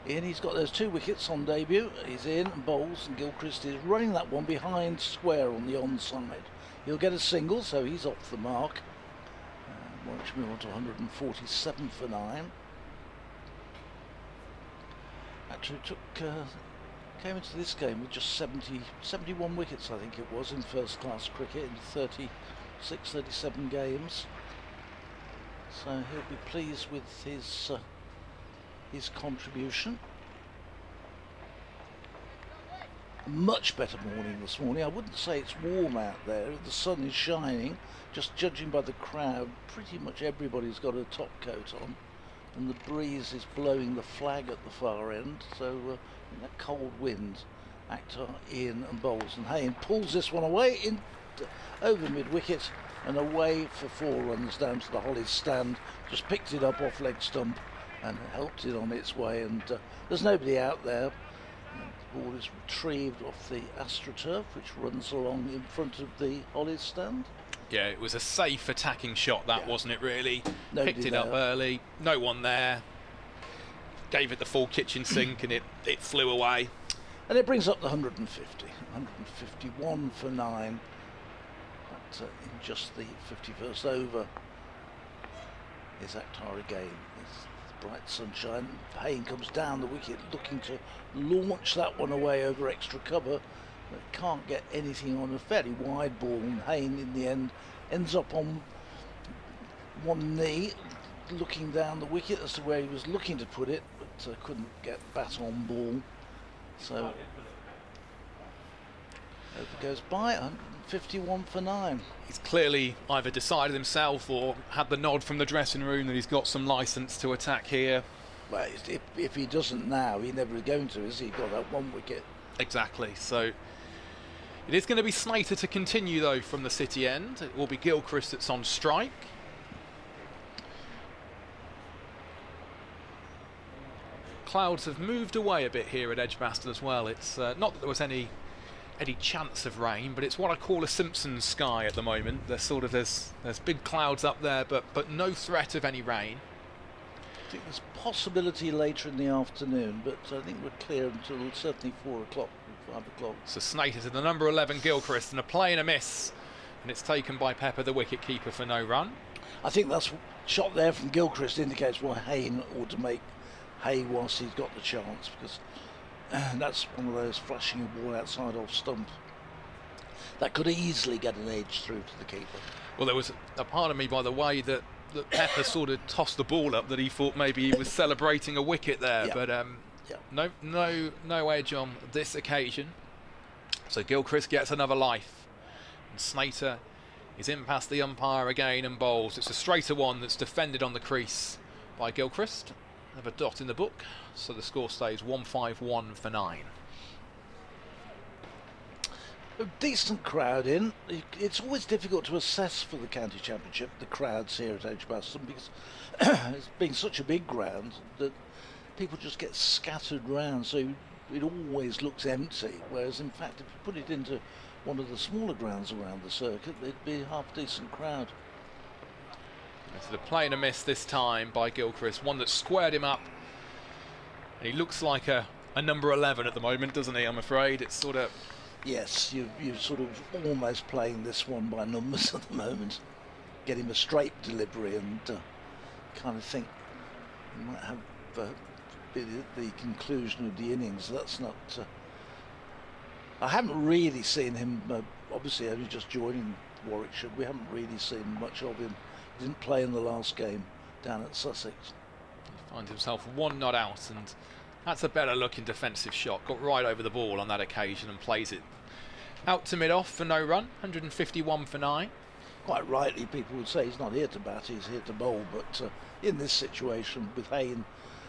[SPEAKER 3] in. He's got those 2 wickets on debut. He's in and bowls, and Gilchrist is running that one behind square on the onside. He'll get a single, so he's off the mark. Warwickshire move on to 147 for 9. Actually came into this game with just 71 wickets, I think it was, in first class cricket in 37 games. So he'll be pleased with his contribution. A much better morning this morning. I wouldn't say it's warm out there. The sun is shining. Just judging by the crowd, pretty much everybody's got a top coat on, and the breeze is blowing the flag at the far end, so in that cold wind, Akhtar in and bowls, and Hayne pulls this one away in over mid-wicket and away for 4 runs down to the Hollies stand. Just picked it up off leg stump and helped it on its way, and there's nobody out there. The ball is retrieved off the AstroTurf, which runs along in front of the Hollies stand.
[SPEAKER 1] Yeah, it was a safe attacking shot, that, wasn't it, really?
[SPEAKER 3] Nobody
[SPEAKER 1] Picked it
[SPEAKER 3] there.
[SPEAKER 1] up early, no one there. Gave it the full kitchen sink and it flew away.
[SPEAKER 3] And it brings up the 150. 151 for 9. But in just the 51st over is Akhtar again. It's bright sunshine. Hayne comes down the wicket looking to launch that one away over extra cover. But can't get anything on a fairly wide ball, and Hayne in the end ends up on one knee looking down the wicket as to where he was looking to put it, but couldn't get bat on ball. So over goes by, 151 for 9.
[SPEAKER 1] He's clearly either decided himself or had the nod from the dressing room that he's got some licence to attack here.
[SPEAKER 3] Well, if he doesn't now, he never is going to, is he? Got that 1 wicket.
[SPEAKER 1] Exactly, so it is going to be Snater to continue though from the City end. It will be Gilchrist that's on strike. Clouds have moved away a bit here at Edgbaston as well. It's not that there was any any chance of rain, but it's what I call a Simpsons sky at the moment. There's big clouds up there, but no threat of any rain.
[SPEAKER 3] I think there's possibility later in the afternoon, but I think we're clear until certainly 4 o'clock, 5 o'clock.
[SPEAKER 1] So Snater to the number 11 Gilchrist, and a play and a miss, and it's taken by Pepper, the wicket keeper, for no run.
[SPEAKER 3] I think that's shot there from Gilchrist indicates why Hayne ought to make hay whilst he's got the chance, because that's one of those flashing a ball outside off stump that could easily get an edge through to the keeper.
[SPEAKER 1] Well, there was a part of me, by the way, that Pepper sort of tossed the ball up, that he thought maybe he was celebrating a wicket there, but no edge on this occasion. So Gilchrist gets another life, and Snater is in past the umpire again and bowls. It's a straighter one that's defended on the crease by Gilchrist. Another dot in the book, so the score stays 151 for 9.
[SPEAKER 3] A decent crowd in. It's always difficult to assess for the county championship the crowds here at Edgbaston, because it's being such a big ground that people just get scattered round, so it always looks empty, whereas in fact if you put it into one of the smaller grounds around the circuit, it'd be a half decent crowd.
[SPEAKER 1] So the play and a miss this time by Gilchrist, one that squared him up, and he looks like a number 11 at the moment, doesn't he? I'm afraid it's sort of...
[SPEAKER 3] Yes, you're sort of almost playing this one by numbers at the moment. Get him a straight delivery and kind of think you might have the conclusion of the innings. That's not... I haven't really seen him, obviously only just joining Warwickshire, we haven't really seen much of him. He didn't play in the last game down at Sussex.
[SPEAKER 1] He finds himself one not out, and that's a better looking defensive shot. Got right over the ball on that occasion and plays it out to mid-off for no run, 151 for 9.
[SPEAKER 3] Quite rightly, people would say he's not here to bat, he's here to bowl, but in this situation with Hayne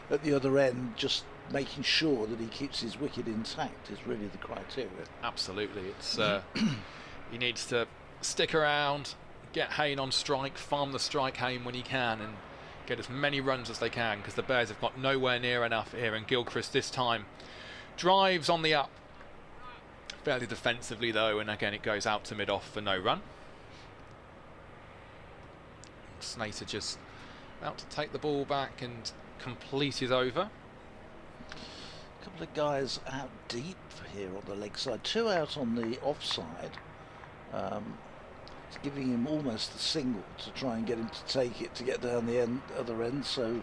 [SPEAKER 3] at the other end, just making sure that he keeps his wicket intact is really the criteria.
[SPEAKER 1] Absolutely, it's he needs to stick around, get Hayne on strike, farm the strike Hayne when he can, and get as many runs as they can, because the Bears have got nowhere near enough here. And Gilchrist this time drives on the up, fairly defensively though, and again it goes out to mid-off for no run. Snater just about to take the ball back and complete his over.
[SPEAKER 3] A couple of guys out deep here on the leg side, 2 out on the offside. It's giving him almost a single to try and get him to take it to get down the other end, so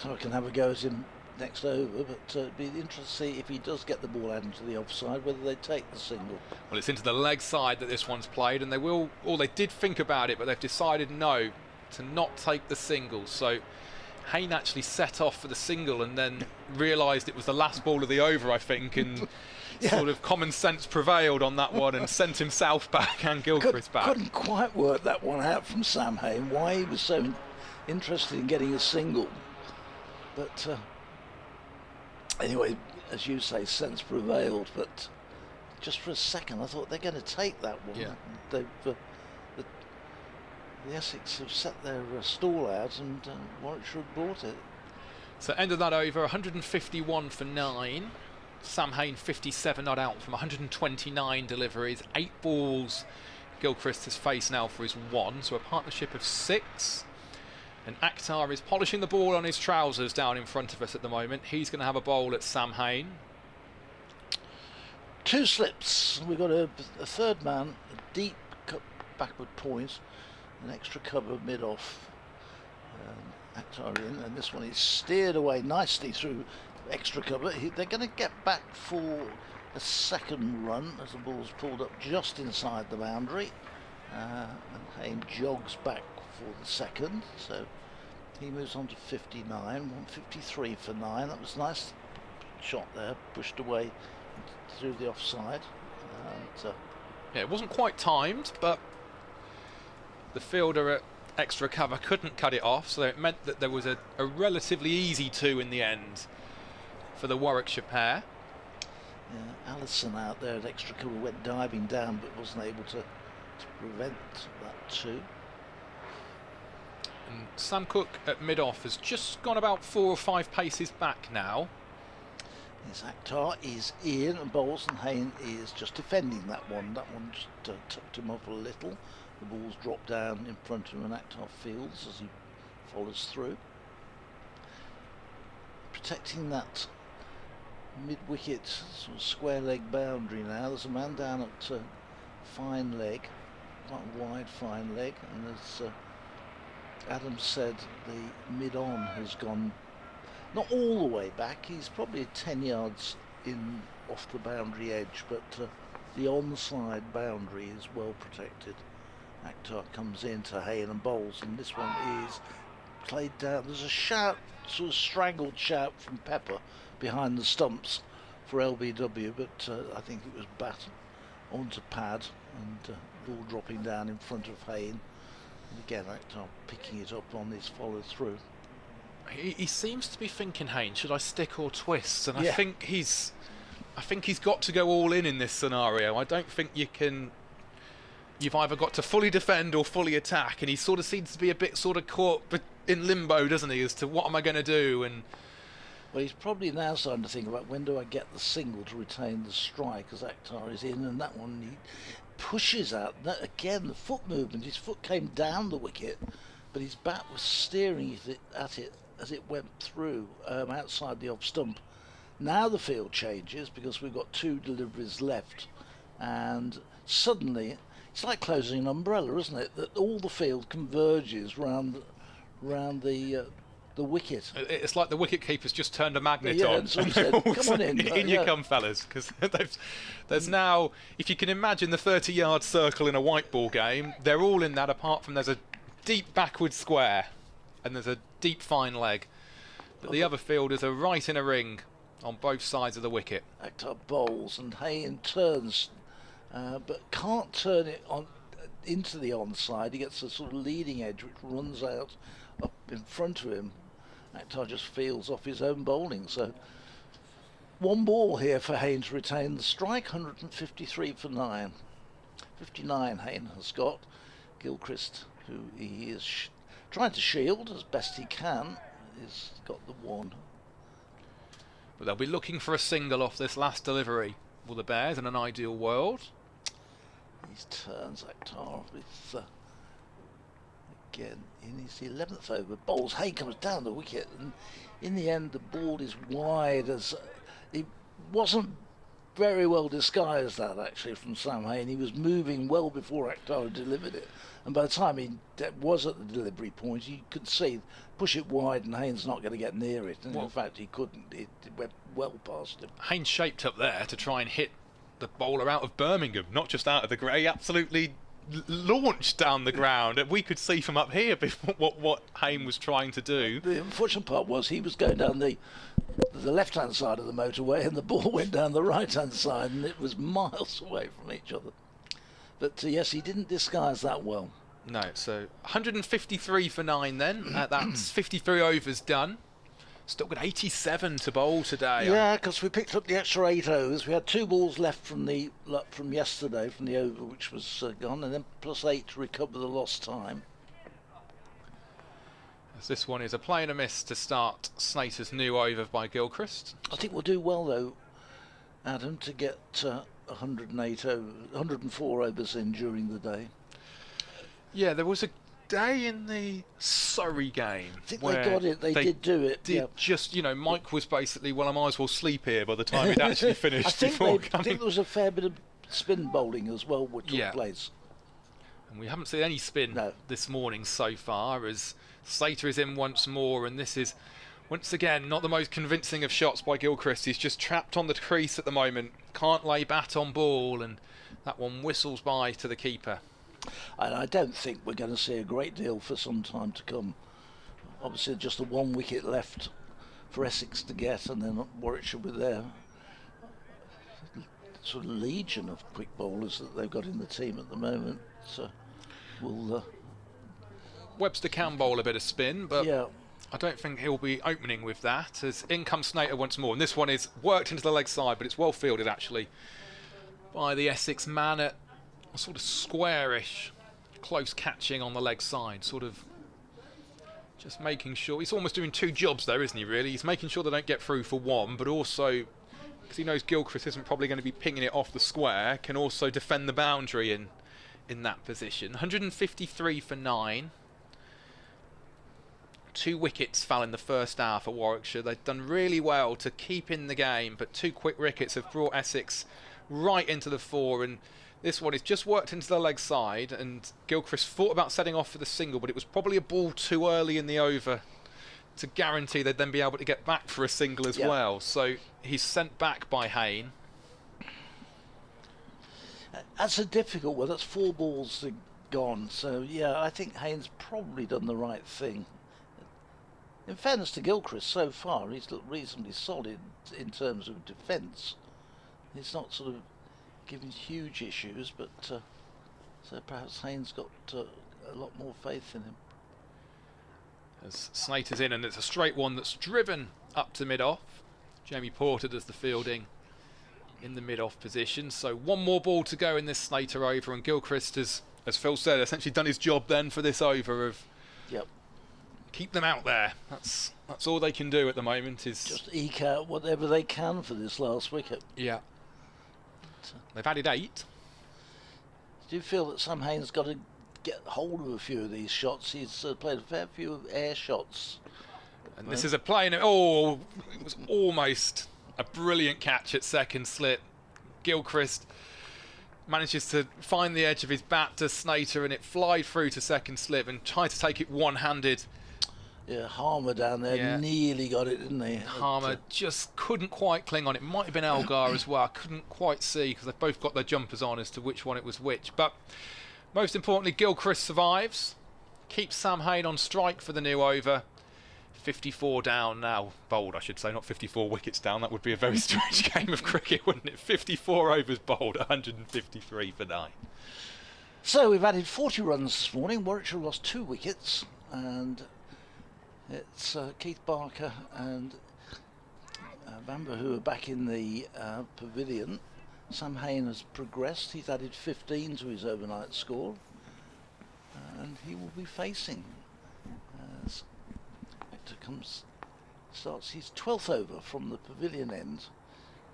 [SPEAKER 3] I can have a go at him next over, but it'd be interesting to see if he does get the ball out into the offside, whether they take the single.
[SPEAKER 1] Well, it's into the leg side that this one's played, and they did think about it, but they've decided no, to not take the single. So Hayne actually set off for the single and then realised it was the last ball of the over, I think, and sort of common sense prevailed on that one and sent himself back and Gilchrist back.
[SPEAKER 3] Couldn't quite work that one out from Sam Hayne, why he was so interested in getting a single. But anyway, as you say, sense prevailed, but just for a second I thought they're going to take that one.
[SPEAKER 1] Yeah.
[SPEAKER 3] The Essex have set their stall out, and Warwickshire have brought it.
[SPEAKER 1] So end of that over, 151 for 9. Sam Hayne 57 not out from 129 deliveries, 8 balls Gilchrist has faced now for his 1, so a partnership of 6. And Akhtar is polishing the ball on his trousers down in front of us at the moment. He's going to have a bowl at Sam Hayne. 2 slips.
[SPEAKER 3] We've got a third man, a deep backward point, an extra cover mid-off. Akhtar in, and this one is steered away nicely through extra cover. They're going to get back for a second run as the ball's pulled up just inside the boundary, and Hayne jogs back for the second, so he moves on to 59, 153 for 9. That was a nice shot there, pushed away through the offside. And,
[SPEAKER 1] yeah, it wasn't quite timed, but the fielder at extra cover couldn't cut it off, so it meant that there was a relatively easy 2 in the end for the Warwickshire pair.
[SPEAKER 3] Yeah, Allison out there at extra cover went diving down but wasn't able to prevent that 2.
[SPEAKER 1] And Sam Cook at mid-off has just gone about 4 or 5 paces back now.
[SPEAKER 3] His Akhtar is in and bowls, and Hayne is just defending that one. That one just tucked him off a little. The ball's dropped down in front of him, and Akhtar fields as he follows through. Protecting that mid-wicket sort of square leg boundary now. There's a man down at fine leg, quite a wide fine leg, and as Adam said, the mid-on has gone not all the way back. He's probably 10 yards in off the boundary edge, but the onside boundary is well protected. Akhtar comes into Hayne and bowls, and this one is played down. There's a shout, sort of strangled shout from Pepper behind the stumps for LBW, but I think it was bat onto pad, and ball dropping down in front of Hayne. And again, Akhtar picking it up on his follow through.
[SPEAKER 1] He seems to be thinking, Hayne, should I stick or twist? And
[SPEAKER 3] Yeah.
[SPEAKER 1] I think he's got to go all in this scenario. I don't think you can. You've either got to fully defend or fully attack, and he sort of seems to be a bit sort of caught in limbo, doesn't he, as to what am I going to do? And
[SPEAKER 3] well, he's probably now starting to think about when do I get the single to retain the strike, as Akhtar is in, and that one he pushes out. That, again, the foot movement, his foot came down the wicket, but his bat was steering at it as it went through outside the off stump. Now the field changes because we've got 2 deliveries left, and suddenly it's like closing an umbrella, isn't it? That all the field converges round the wicket.
[SPEAKER 1] it's like the wicket keeper's just turned a magnet
[SPEAKER 3] Yeah,
[SPEAKER 1] on.
[SPEAKER 3] and someone said, "Come on in."
[SPEAKER 1] In you come, fellas, because there's now, if you can imagine the 30-yard circle in a white ball game, they're all in that, apart from there's a deep backward square and there's a deep fine leg. But the other fielders are right in a ring on both sides of the wicket.
[SPEAKER 3] Akhtar bowls and Hayne turns, but can't turn it on into the onside. He gets a sort of leading edge which runs out up in front of him. Akhtar just fields off his own bowling. So 1 ball here for Hayne to retain the strike. 153 for 9. 59 Hayne has got. Gilchrist, who he is trying to shield as best he can, has got the 1.
[SPEAKER 1] But they'll be looking for a single off this last delivery. Will the Bears, in an ideal world?
[SPEAKER 3] He turns Akhtar with again in his 11th over. Bowls, Hayne comes down the wicket, and in the end the ball is wide, as it wasn't very well disguised, that actually, from Sam Hayne. He was moving well before Akhtar delivered it, and by the time he was at the delivery point, you could see push it wide and Hayne's not going to get near it, and in fact he couldn't. It went well past him.
[SPEAKER 1] Hayne shaped up there to try and hit the bowler out of Birmingham, not just out of the grey, absolutely launched down the ground. We could see from up here what Hayne was trying to do.
[SPEAKER 3] The unfortunate part was he was going down the left-hand side of the motorway, and the ball went down the right-hand side, and it was miles away from each other. But yes, he didn't disguise that well.
[SPEAKER 1] No, so 153 for 9 then. That's 53 overs done. Still got 87 to bowl today.
[SPEAKER 3] Yeah, because we picked up the extra 8 overs. We had 2 balls left from yesterday, from the over which was gone, and then plus 8 to recover the lost time.
[SPEAKER 1] As this one is a play and a miss to start Snater's new over by Gilchrist.
[SPEAKER 3] I think we'll do well though, Adam, to get 104 overs in during the day.
[SPEAKER 1] Yeah, there was a day in the Surrey game
[SPEAKER 3] I think
[SPEAKER 1] where
[SPEAKER 3] they got it. They did do it.
[SPEAKER 1] Did just, Mike was basically, well, I might as well sleep here by the time he'd actually finished.
[SPEAKER 3] I think
[SPEAKER 1] coming.
[SPEAKER 3] I think there was a fair bit of spin bowling as well which took place.
[SPEAKER 1] And we haven't seen any spin this morning so far, as Slater is in once more, and this is once again not the most convincing of shots by Gilchrist. He's just trapped on the crease at the moment, can't lay bat on ball, and that one whistles by to the keeper.
[SPEAKER 3] And I don't think we're going to see a great deal for some time to come. Obviously just the 1 wicket left for Essex to get, and then Warwickshire with their sort of legion of quick bowlers that they've got in the team at the moment. So we'll
[SPEAKER 1] Webster can bowl a bit of spin, but
[SPEAKER 3] yeah,
[SPEAKER 1] I don't think he'll be opening with that, as in comes Snater once more. And this one is worked into the leg side, but it's well fielded actually by the Essex man at a sort of squarish, close catching on the leg side, sort of just making sure. He's almost doing 2 jobs there, isn't he, really? He's making sure they don't get through for 1, but also because he knows Gilchrist isn't probably going to be pinging it off the square, can also defend the boundary in that position. 153 for 9. 2 wickets fell in the first hour for Warwickshire. They've done really well to keep in the game, but 2 quick wickets have brought Essex right into the fore, and this one is just worked into the leg side, and Gilchrist thought about setting off for the single, but it was probably a ball too early in the over to guarantee they'd then be able to get back for a single as well. So he's sent back by Hayne.
[SPEAKER 3] That's a difficult one. That's 4 balls gone. So yeah, I think Hayne's probably done the right thing. In fairness to Gilchrist, so far he's looked reasonably solid in terms of defence. He's not sort of given huge issues, but so perhaps Hayne's got a lot more faith in him.
[SPEAKER 1] As Snater's in, and it's a straight one that's driven up to mid-off. Jamie Porter does the fielding in the mid-off position. So 1 more ball to go in this Snater over, and Gilchrist has, as Phil said, essentially done his job then for this over of keep them out there. That's all they can do at the moment, is
[SPEAKER 3] just eke out whatever they can for this last wicket.
[SPEAKER 1] Yeah. They've added 8.
[SPEAKER 3] Do you feel that Sam Hayne's got to get hold of a few of these shots? He's played a fair few air shots.
[SPEAKER 1] And this is a play, and it was almost a brilliant catch at second slip. Gilchrist manages to find the edge of his bat to Snater, and it flied through to second slip and tried to take it one-handed.
[SPEAKER 3] Yeah, Harmer down there nearly got it, didn't he?
[SPEAKER 1] Harmer just couldn't quite cling on. It might have been Elgar as well. I couldn't quite see because they've both got their jumpers on as to which one it was which. But most importantly, Gilchrist survives, keeps Sam Hayne on strike for the new over. 54 down now. Bowled, I should say, not 54 wickets down. That would be a very strange game of cricket, wouldn't it? 54 overs bowled, 153 for 9.
[SPEAKER 3] So we've added 40 runs this morning. Warwickshire lost 2 wickets, and it's Keith Barker and Bamber who are back in the pavilion. Sam Hayne has progressed. He's added 15 to his overnight score, and he will be facing as Hector starts his 12th over from the pavilion end.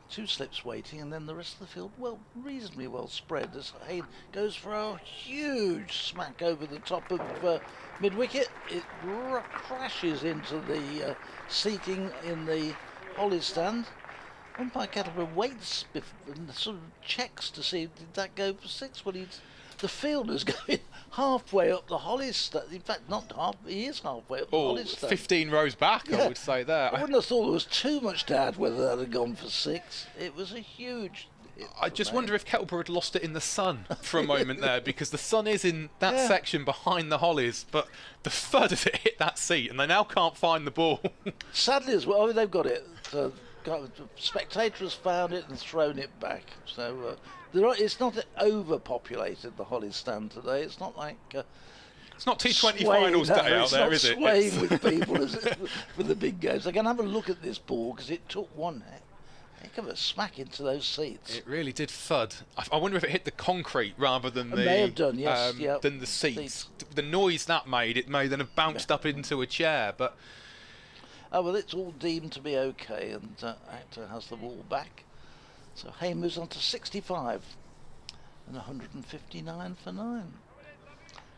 [SPEAKER 3] 2 slips waiting, and then the rest of the field, well, reasonably well spread as Hayne goes for a huge smack over the top of mid-wicket. It crashes into the seating in the Holly stand. Umpire Kettleman waits and sort of checks to see, did that go for 6? Well, the fielder's going halfway up the Holly stand. In fact, not half, he is halfway up the Holly stand.
[SPEAKER 1] 15 rows back, I would say there.
[SPEAKER 3] I wouldn't have thought there was too much doubt whether that had gone for 6. It was a huge...
[SPEAKER 1] I just wonder if Kettleborough had lost it in the sun for a moment there, because the sun is in that section behind the Hollies, but the thud of it hit that seat, and they now can't find the ball.
[SPEAKER 3] Sadly as well, they've got it. The spectator has found it and thrown it back. So it's not overpopulated, the Hollies stand today. It's not like...
[SPEAKER 1] it's not T20 finals day out there, is it?
[SPEAKER 3] It's not swaying with people for the big games. They're going to have a look at this ball, because it took one heck of a smack into those seats.
[SPEAKER 1] It really did thud. I wonder if it hit the concrete rather than
[SPEAKER 3] it may have done, yes,
[SPEAKER 1] than the seats. The noise that made, it may then have bounced up into a chair, but...
[SPEAKER 3] Oh, well, it's all deemed to be okay, and Actor has the ball back. So Hayne moves on to 65 and 159 for 9.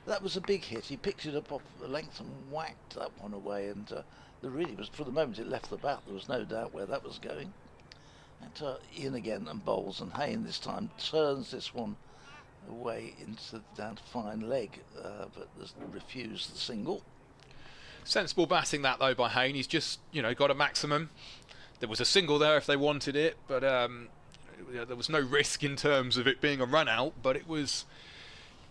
[SPEAKER 3] That was a big hit. He picked it up off the length and whacked that one away, and there really was, for the moment it left the bat, there was no doubt where that was going. And in again and bowls, and Hayne this time turns this one away into down to fine leg, but refused the single.
[SPEAKER 1] Sensible batting that though by Hayne. He's just, got a maximum. There was a single there if they wanted it, but there was no risk in terms of it being a run out. But it was,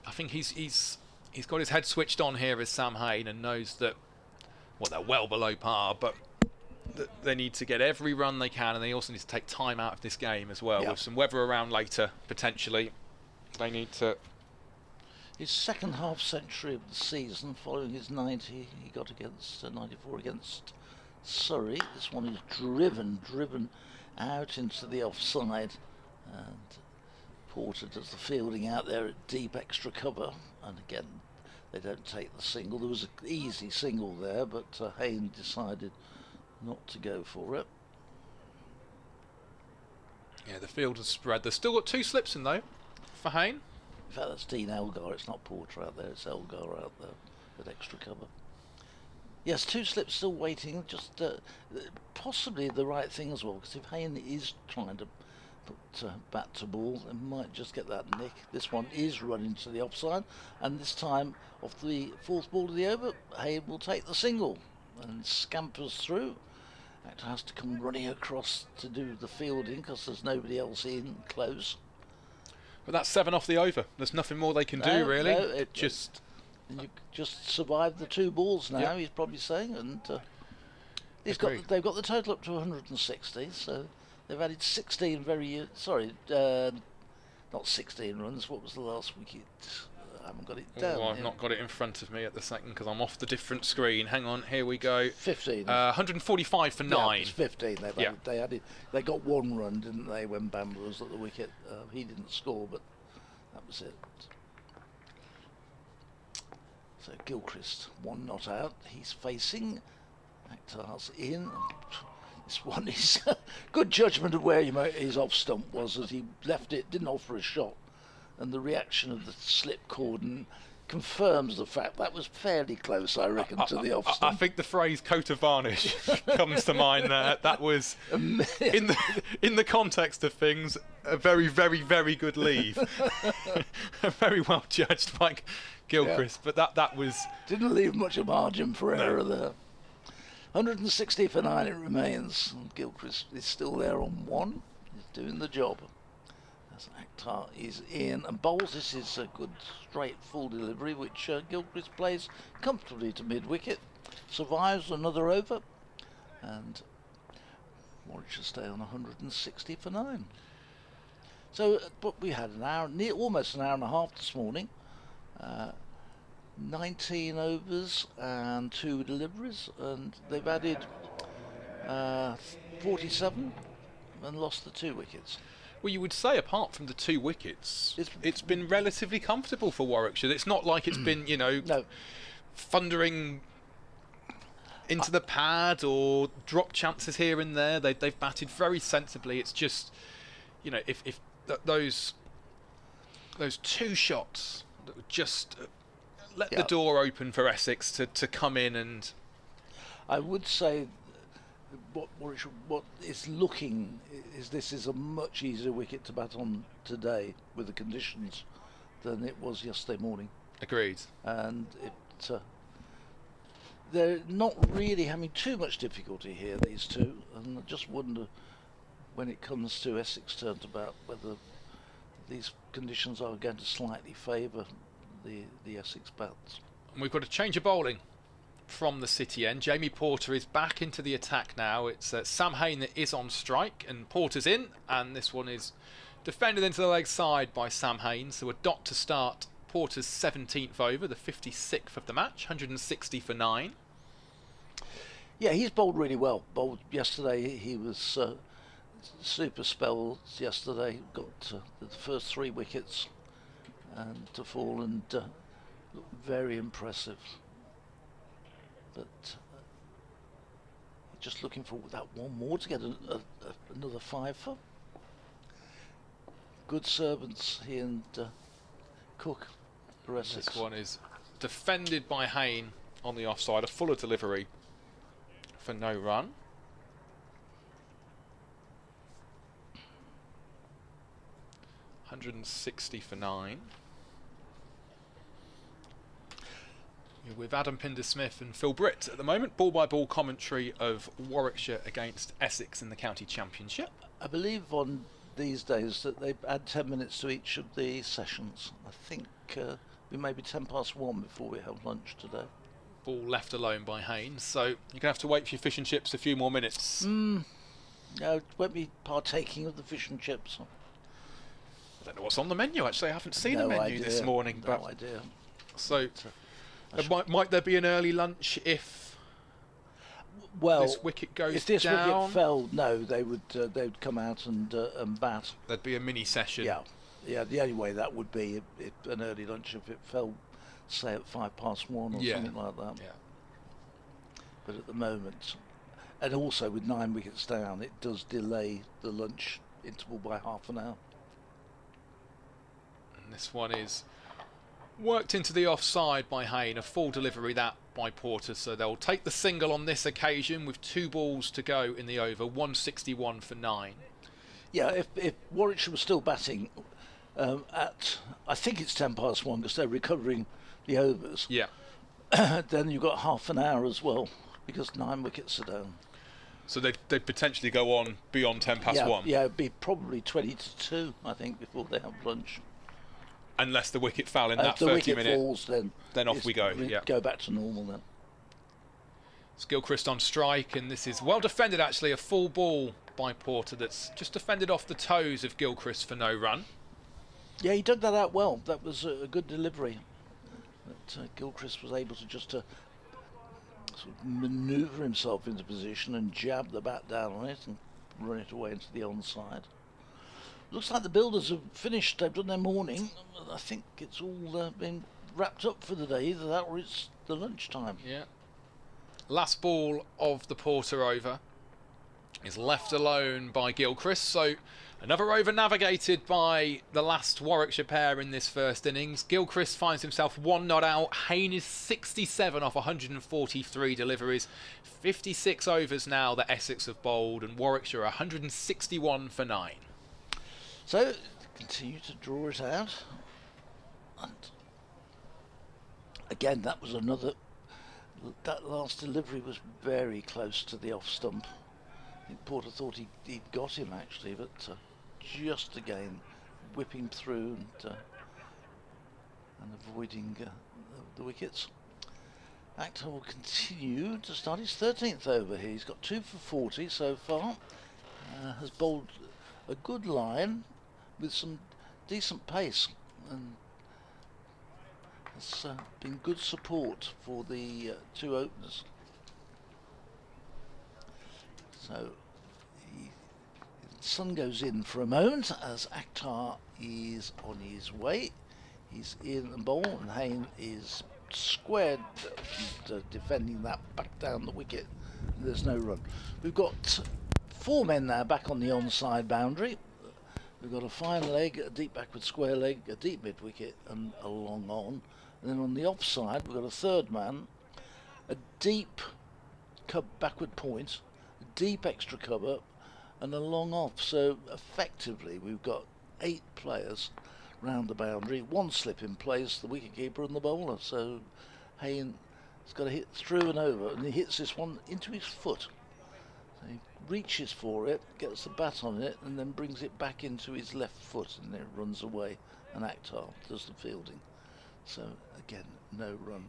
[SPEAKER 1] I think he's got his head switched on here as Sam Hayne, and knows that, well, they're well below par, but they need to get every run they can, and they also need to take time out of this game as well. With some weather around later potentially, they need to.
[SPEAKER 3] His second half century of the season, following his 90, he got against 94 against Surrey. This one is driven out into the offside, and Porter does the fielding out there at deep extra cover, and again they don't take the single. There was an easy single there, but Hayne decided not to go for it.
[SPEAKER 1] Yeah, the field has spread. They've still got 2 slips in though for Hayne.
[SPEAKER 3] In fact, that's Dean Elgar. It's not Porter out there. It's Elgar out there with extra cover. Yes, 2 slips still waiting. Just possibly the right thing as well, because if Hayne is trying to put bat to ball, they might just get that nick. This one is running to the offside, and this time off the 4th ball of the over, Hayne will take the single and scampers through. Actor has to come running across to do the fielding because there's nobody else in close.
[SPEAKER 1] But that's 7 off the over. There's nothing more they can do, really.
[SPEAKER 3] No, and you just survived the 2 balls now. Yep. He's probably saying, and they've got the total up to 160. So they've added 16 not 16 runs. What was the last wicket? I haven't got it down.
[SPEAKER 1] I've not got it in front of me at the second because I'm off the different screen. Hang on, here we go.
[SPEAKER 3] 15.
[SPEAKER 1] 145 for 9.
[SPEAKER 3] Yeah, it's 15. They got 1 run, didn't they, when Bamber was at the wicket? He didn't score, but that was it. So Gilchrist, 1 not out. He's facing. Akhtar's in. This one is good judgment of where his off stump was as he left it, didn't offer a shot. And the reaction of the slip cordon confirms the fact that was fairly close, I reckon, to the off stump.
[SPEAKER 1] I think the phrase coat of varnish comes to mind there. That was, in the context of things, a very, very, very good leave. Very well judged by Gilchrist, but that was...
[SPEAKER 3] Didn't leave much of margin for error there. 160 for 9 it remains. And Gilchrist is still there on 1. He's doing the job. Akhtar is in and bowls. This is a good straight full delivery which Gilchrist plays comfortably to mid-wicket, survives another over, and Warwickshire stay on 160 for 9. So but we had almost an hour and a half this morning, 19 overs and 2 deliveries, and they've added 47 and lost the 2 wickets.
[SPEAKER 1] Well, you would say, apart from the 2 wickets, it's been relatively comfortable for Warwickshire. It's not like it's been,
[SPEAKER 3] no.
[SPEAKER 1] thundering into the pad or drop chances here and there. They've batted very sensibly. It's just, if those 2 shots that would just let the door open for Essex to come in and...
[SPEAKER 3] I would say what is looking is this is a much easier wicket to bat on today with the conditions than it was yesterday morning.
[SPEAKER 1] Agreed.
[SPEAKER 3] And they're not really having too much difficulty here, these 2, and I just wonder when it comes to Essex turn to bat whether these conditions are going to slightly favour the Essex bats.
[SPEAKER 1] And we've got a change of bowling from the City end. Jamie Porter is back into the attack now. It's Sam Hayne that is on strike, and Porter's in, and this one is defended into the leg side by Sam Hayne. So a dot to start Porter's 17th over, the 56th of the match, 160 for 9.
[SPEAKER 3] Yeah, he's bowled really well. Bowled yesterday, he was super spells yesterday. Got the first 3 wickets and to fall and looked very impressive. But just looking for that 1 more to get another 5 for. Good servants, he and Cook for Essex.
[SPEAKER 1] This one is defended by Hayne on the offside, a fuller delivery for no run. $160 for 9. With Adam Pinder-Smith and Phil Britt at the moment, ball-by-ball commentary of Warwickshire against Essex in the County Championship.
[SPEAKER 3] I believe on these days that they add 10 minutes to each of the sessions. I think we may be 1:10 before we have lunch today.
[SPEAKER 1] Ball left alone by Hayne, so you're going to have to wait for your fish and chips a few more minutes.
[SPEAKER 3] No, won't be partaking of the fish and chips.
[SPEAKER 1] I don't know what's on the menu, actually. I haven't seen a menu this morning.
[SPEAKER 3] No idea.
[SPEAKER 1] So... might there be an early lunch if this wicket goes down?
[SPEAKER 3] If this wicket fell, no, they'd come out and bat.
[SPEAKER 1] There'd be a mini session.
[SPEAKER 3] Yeah. The only way that would be if an early lunch if it fell, say at 1:05 or something like that.
[SPEAKER 1] Yeah.
[SPEAKER 3] But at the moment, and also with 9 wickets down, it does delay the lunch interval by half an hour.
[SPEAKER 1] And this one is worked into the offside by Hayne, a full delivery that by Porter, so they'll take the single on this occasion with 2 balls to go in the over, 161 for 9.
[SPEAKER 3] Yeah, if Warwickshire was still batting at, I think it's 10 past 1 because they're recovering the overs,
[SPEAKER 1] Yeah.
[SPEAKER 3] then you've got half an hour as well because 9 wickets are down.
[SPEAKER 1] So they'd potentially go on beyond 10 past 1?
[SPEAKER 3] Yeah, it'd be probably 20 to 2, I think, before they have lunch.
[SPEAKER 1] Unless the wicket fell in that
[SPEAKER 3] If the
[SPEAKER 1] 30
[SPEAKER 3] wicket
[SPEAKER 1] minute,
[SPEAKER 3] falls, then
[SPEAKER 1] off we go. Yeah.
[SPEAKER 3] Go back to normal then.
[SPEAKER 1] It's Gilchrist on strike, and this is well defended actually, a full ball by Porter that's just defended off the toes of Gilchrist for no run.
[SPEAKER 3] Yeah, he dug that out well. That was a good delivery. But Gilchrist was able to just sort of manoeuvre himself into position and jab the bat down on it and run it away into the onside. Looks like the builders have finished. They've done their morning. I think it's all been wrapped up for the day. Either that or it's the lunchtime.
[SPEAKER 1] Yeah. Last ball of the Porter over is left alone by Gilchrist. So another over navigated by the last Warwickshire pair in this first innings. Gilchrist finds himself 1 not out. Hayne is 67 off 143 deliveries. 56 overs now that Essex have bowled, and Warwickshire 161 for 9.
[SPEAKER 3] So continue to draw it out. And again, that was another. That last delivery was very close to the off stump. I think Porter thought he'd got him actually, but just again whipping through and avoiding the wickets. Akhtar will continue to start his 13th over here. He's got 2 for 40 so far. Has bowled a good line with some decent pace, and has been good support for the 2 openers. So the sun goes in for a moment as Akhtar is on his way. He's in the bowl, and Hayne is squared defending that back down the wicket. There's no run. We've got 4 men now back on the onside boundary. We've got a fine leg, a deep backward square leg, a deep mid wicket, and a long on. And then on the offside, we've got a 3rd man, a deep backward point, a deep extra cover, and a long off. So effectively, we've got 8 players round the boundary, 1 slip in place, the wicketkeeper and the bowler. So Hayne has got to hit through and over, and he hits this one into his foot. So he reaches for it, gets the bat on it, and then brings it back into his left foot, and then it runs away, and Akhtar does the fielding. So again, no run.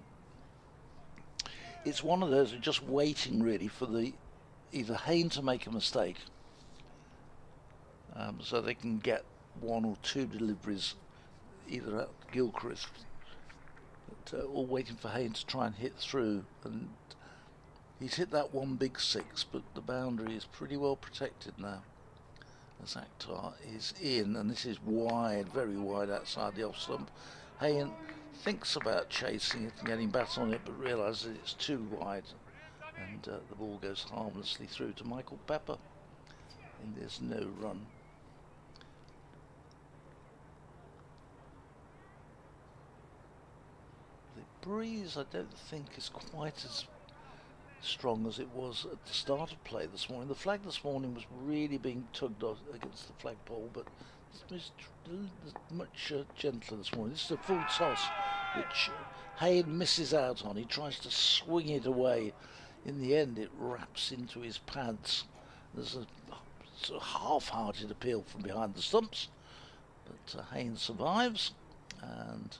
[SPEAKER 3] It's one of those just waiting really for either Hayne to make a mistake, so they can get 1 or 2 deliveries either at Gilchrist, or waiting for Hayne to try and hit through. And he's hit that 1 big 6, but the boundary is pretty well protected now as Akhtar is in, and this is wide, very wide outside the off stump. Hayne thinks about chasing it and getting bat on it, but realises it's too wide, and the ball goes harmlessly through to Michael Pepper, and there's no run. The breeze, I don't think, is quite as strong as it was at the start of play this morning. The flag this morning was really being tugged off against the flagpole, but it was much gentler this morning. This is a full toss, which Hayne misses out on. He tries to swing it away. In the end, it wraps into his pads. There's a sort of half-hearted appeal from behind the stumps, but Hayne survives, and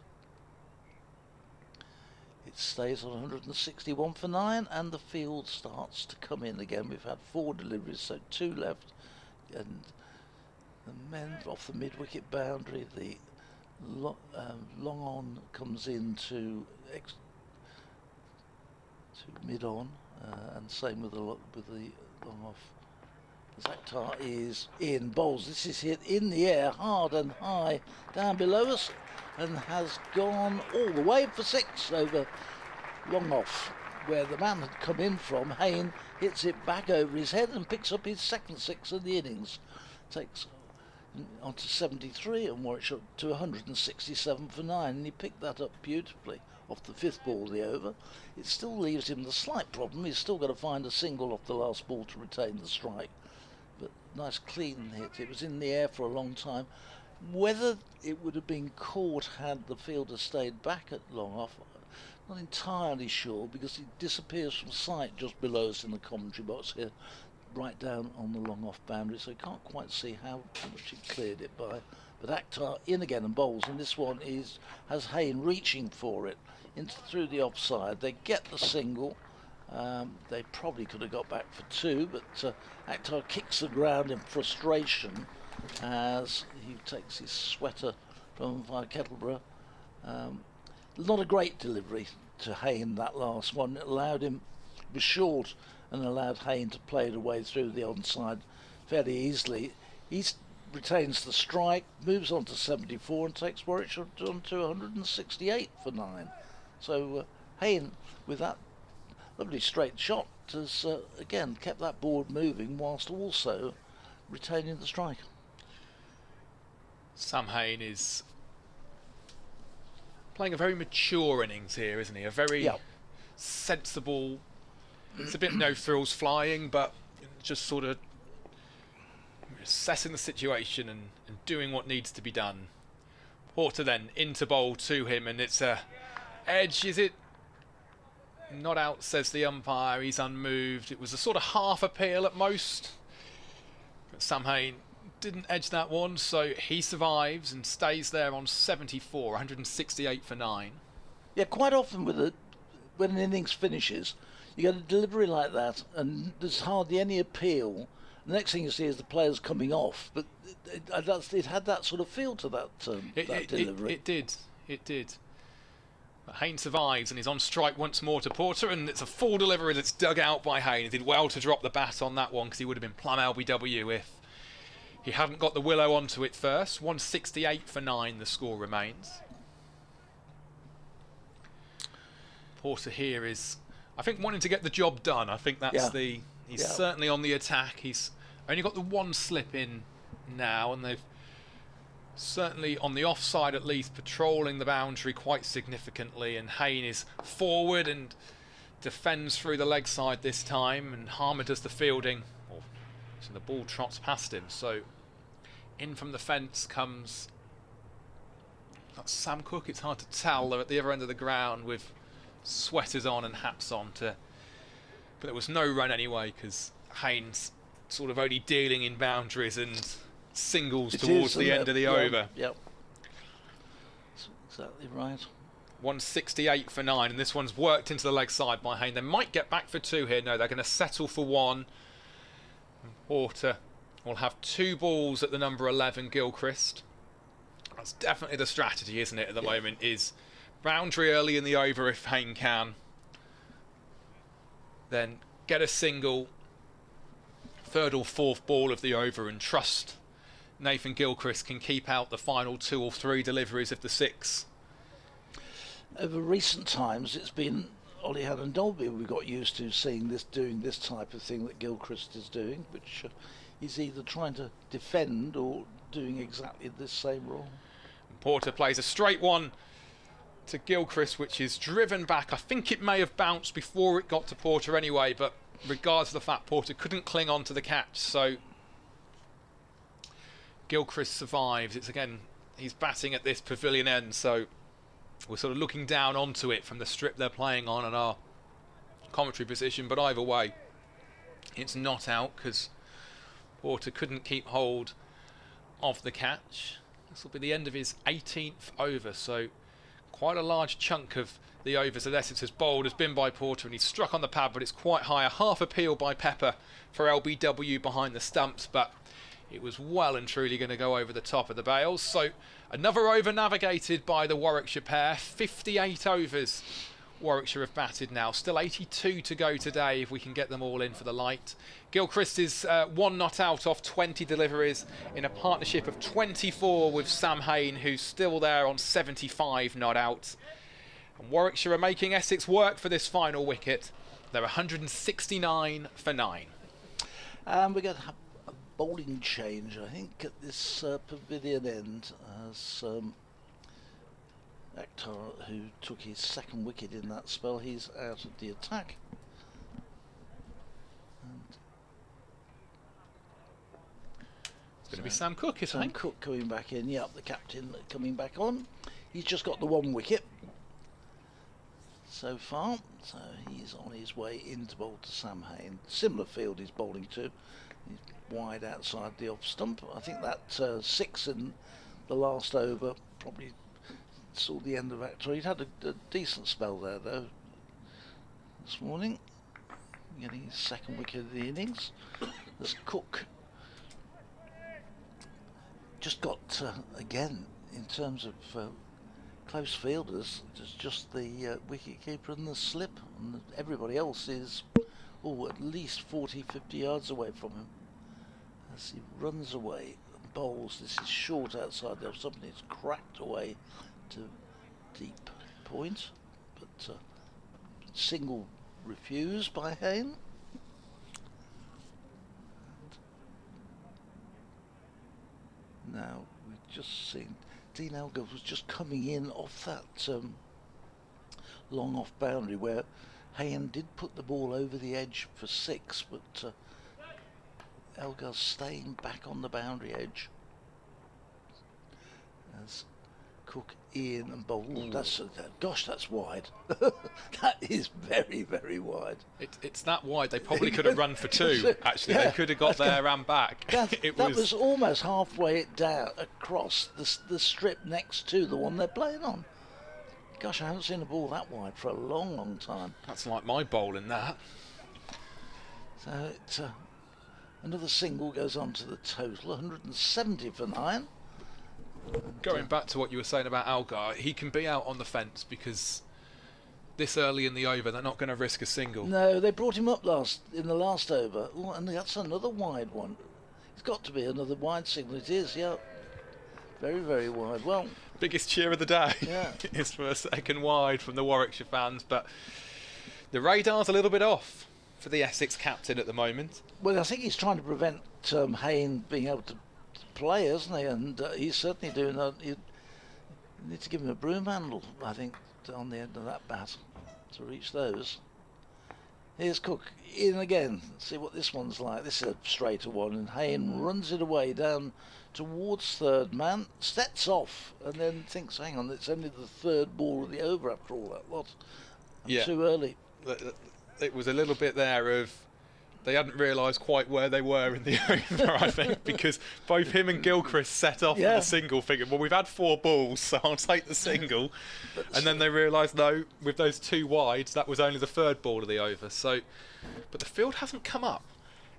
[SPEAKER 3] it stays on 161 for 9, and the field starts to come in again. We've had 4 deliveries, so 2 left, and the men off the mid-wicket boundary, the long on comes in to mid-on, and same with the long off. Akhtar is in, bowls. This is hit in the air, hard and high, down below us, and has gone all the way for 6 over long off, where the man had come in from. Hayne hits it back over his head and picks up his 2nd 6 of the innings. Takes onto 73 and Warwickshire to 167 for 9, and he picked that up beautifully off the 5th ball of the over. It still leaves him the slight problem. He's still got to find a single off the last ball to retain the strike. But nice clean hit. It was in the air for a long time. Whether it would have been caught had the fielder stayed back at long off, not entirely sure, because he disappears from sight just below us in the commentary box here, right down on the long off boundary, so you can't quite see how much he cleared it by. But Akhtar in again and bowls, and this one has Hayne reaching for it through the offside. They get the single. They probably could have got back for 2, but Akhtar kicks the ground in frustration as he takes his sweater from via Kettleborough. Not a great delivery to Hayne, that last one. It allowed him, was short, and allowed Hayne to play it away through the onside fairly easily. He retains the strike, moves on to 74 and takes Warwickshire on to 168 for 9. So Hayne, with that lovely straight shot, has again kept that board moving whilst also retaining the strike.
[SPEAKER 1] Sam Hayne is playing a very mature innings here, isn't he? A very sensible. It's a bit no frills flying, but just sort of assessing the situation and doing what needs to be done. Porter then into bowl to him, and it's a edge. Is it not out, says the umpire. He's unmoved. It was a sort of half appeal at most, but Sam Hayne didn't edge that one, so he survives and stays there on 74, 168 for 9.
[SPEAKER 3] Yeah, quite often when an innings finishes, you get a delivery like that and there's hardly any appeal. The next thing you see is the players coming off, but it had that sort of feel to that delivery.
[SPEAKER 1] It did. But Hayne survives and he's on strike once more to Porter, and it's a full delivery that's dug out by Hayne. He did well to drop the bat on that one, because he would have been plumb LBW if he hadn't got the willow onto it first. 168 for 9 the score remains. Porter here is, I think, wanting to get the job done. I think that's he's certainly on the attack. He's only got the one slip in now, and they've certainly on the offside at least patrolling the boundary quite significantly, and Hayne is forward and defends through the leg side this time, and Harmer does the fielding. So the ball trots past him, so in from the fence comes Sam Cook. It's hard to tell, they're at the other end of the ground with sweaters on and hats on, but there was no run anyway, because Hayne's sort of only dealing in boundaries and singles towards the end of the over.
[SPEAKER 3] Yep, that's exactly right.
[SPEAKER 1] 168 for 9, and this one's worked into the leg side by Hayne. They might get back for 2 here. No, they're going to settle for 1. Porter will have 2 balls at the number 11 Gilchrist. That's definitely the strategy, isn't it, at the moment, is boundary early in the over if Hayne can. Then get a single, 3rd or 4th ball of the over, and trust Nathan Gilchrist can keep out the final 2 or 3 deliveries of the 6.
[SPEAKER 3] Over recent times, it's been Ollie and Dolby we got used to seeing doing this type of thing that Gilchrist is doing, which he's either trying to defend or doing exactly this same role.
[SPEAKER 1] Porter plays a straight one to Gilchrist, which is driven back. I think it may have bounced before it got to Porter anyway, but regardless of the fact, Porter couldn't cling on to the catch, so Gilchrist survives. It's again, he's batting at this pavilion end, so we're sort of looking down onto it from the strip they're playing on and our commentary position, but either way, it's not out because Porter couldn't keep hold of the catch. This will be the end of his 18th over, so quite a large chunk of the overs that Essex has bowled has been by Porter, and he's struck on the pad, but it's quite high. A half appeal by Pepper for LBW behind the stumps, but it was well and truly going to go over the top of the bails. So another over navigated by the Warwickshire pair. 58 overs Warwickshire have batted now. Still 82 to go today if we can get them all in for the light. Gilchrist is 1 not out off 20 deliveries in a partnership of 24 with Sam Hayne, who's still there on 75 not out. And Warwickshire are making Essex work for this final wicket. They're 169 for 9.
[SPEAKER 3] And we're going to have a bowling change, I think, at this pavilion end, as Akhtar, who took his second wicket in that spell, he's out of the attack. And
[SPEAKER 1] it's going to be Sam Cook, isn't it?
[SPEAKER 3] Sam Cook coming back in, yeah, the captain coming back on. He's just got the one wicket so far, so he's on his way in to bowl to Sam Hayne. Similar field he's bowling to. He's wide outside the off stump. I think that 6 in the last over probably saw the end of Akhtar. He'd had a decent spell there though this morning, getting his second wicket of the innings. As Cook just got again, in terms of close fielders, it's just the wicket keeper and the slip, and everybody else is at least 40-50 yards away from him as he runs away and bowls. This is short outside the off stump, and it's cracked away to deep point, but single refused by Hayne. Now we've just seen Dean Elgar was just coming in off that long off boundary where Hayne did put the ball over the edge for 6, but Elgar's staying back on the boundary edge as Cook in and bowl. That's gosh, that's wide. That is very, very wide.
[SPEAKER 1] It's that wide. They probably could have run for 2. Actually,
[SPEAKER 3] yeah,
[SPEAKER 1] they could have got there and back.
[SPEAKER 3] That was almost halfway down across the strip next to the one they're playing on. Gosh, I haven't seen a ball that wide for a long, long time.
[SPEAKER 1] That's like my bowling, that.
[SPEAKER 3] So it's another single goes on to the total, 170 for 9.
[SPEAKER 1] Going back to what you were saying about Elgar, he can be out on the fence because this early in the over they're not going to risk a single.
[SPEAKER 3] No, they brought him up in the last over. Ooh, and that's another wide one. It's got to be another wide single. It is, yeah. Very, very wide. Well,
[SPEAKER 1] biggest cheer of the day,
[SPEAKER 3] yeah,
[SPEAKER 1] is for a second wide from the Warwickshire fans, but the radar's a little bit off for the Essex captain at the moment.
[SPEAKER 3] Well, I think he's trying to prevent Hayne being able to play, isn't he? And he's certainly doing that. You need to give him a broom handle, I think, on the end of that bat to reach those. Here's Cook in again. See what this one's like. This is a straighter one, and Hayne runs it away down towards third man, sets off, and then thinks, hang on, it's only the third ball of the over after all that lot. I'm too early.
[SPEAKER 1] It was a little bit there of they hadn't realised quite where they were in the over, I think, because both him and Gilchrist set off with a single, thinking, well, we've had 4 balls, so I'll take the single. And then they realised, no, with those 2 wides, that was only the 3rd ball of the over. So, but the field hasn't come up.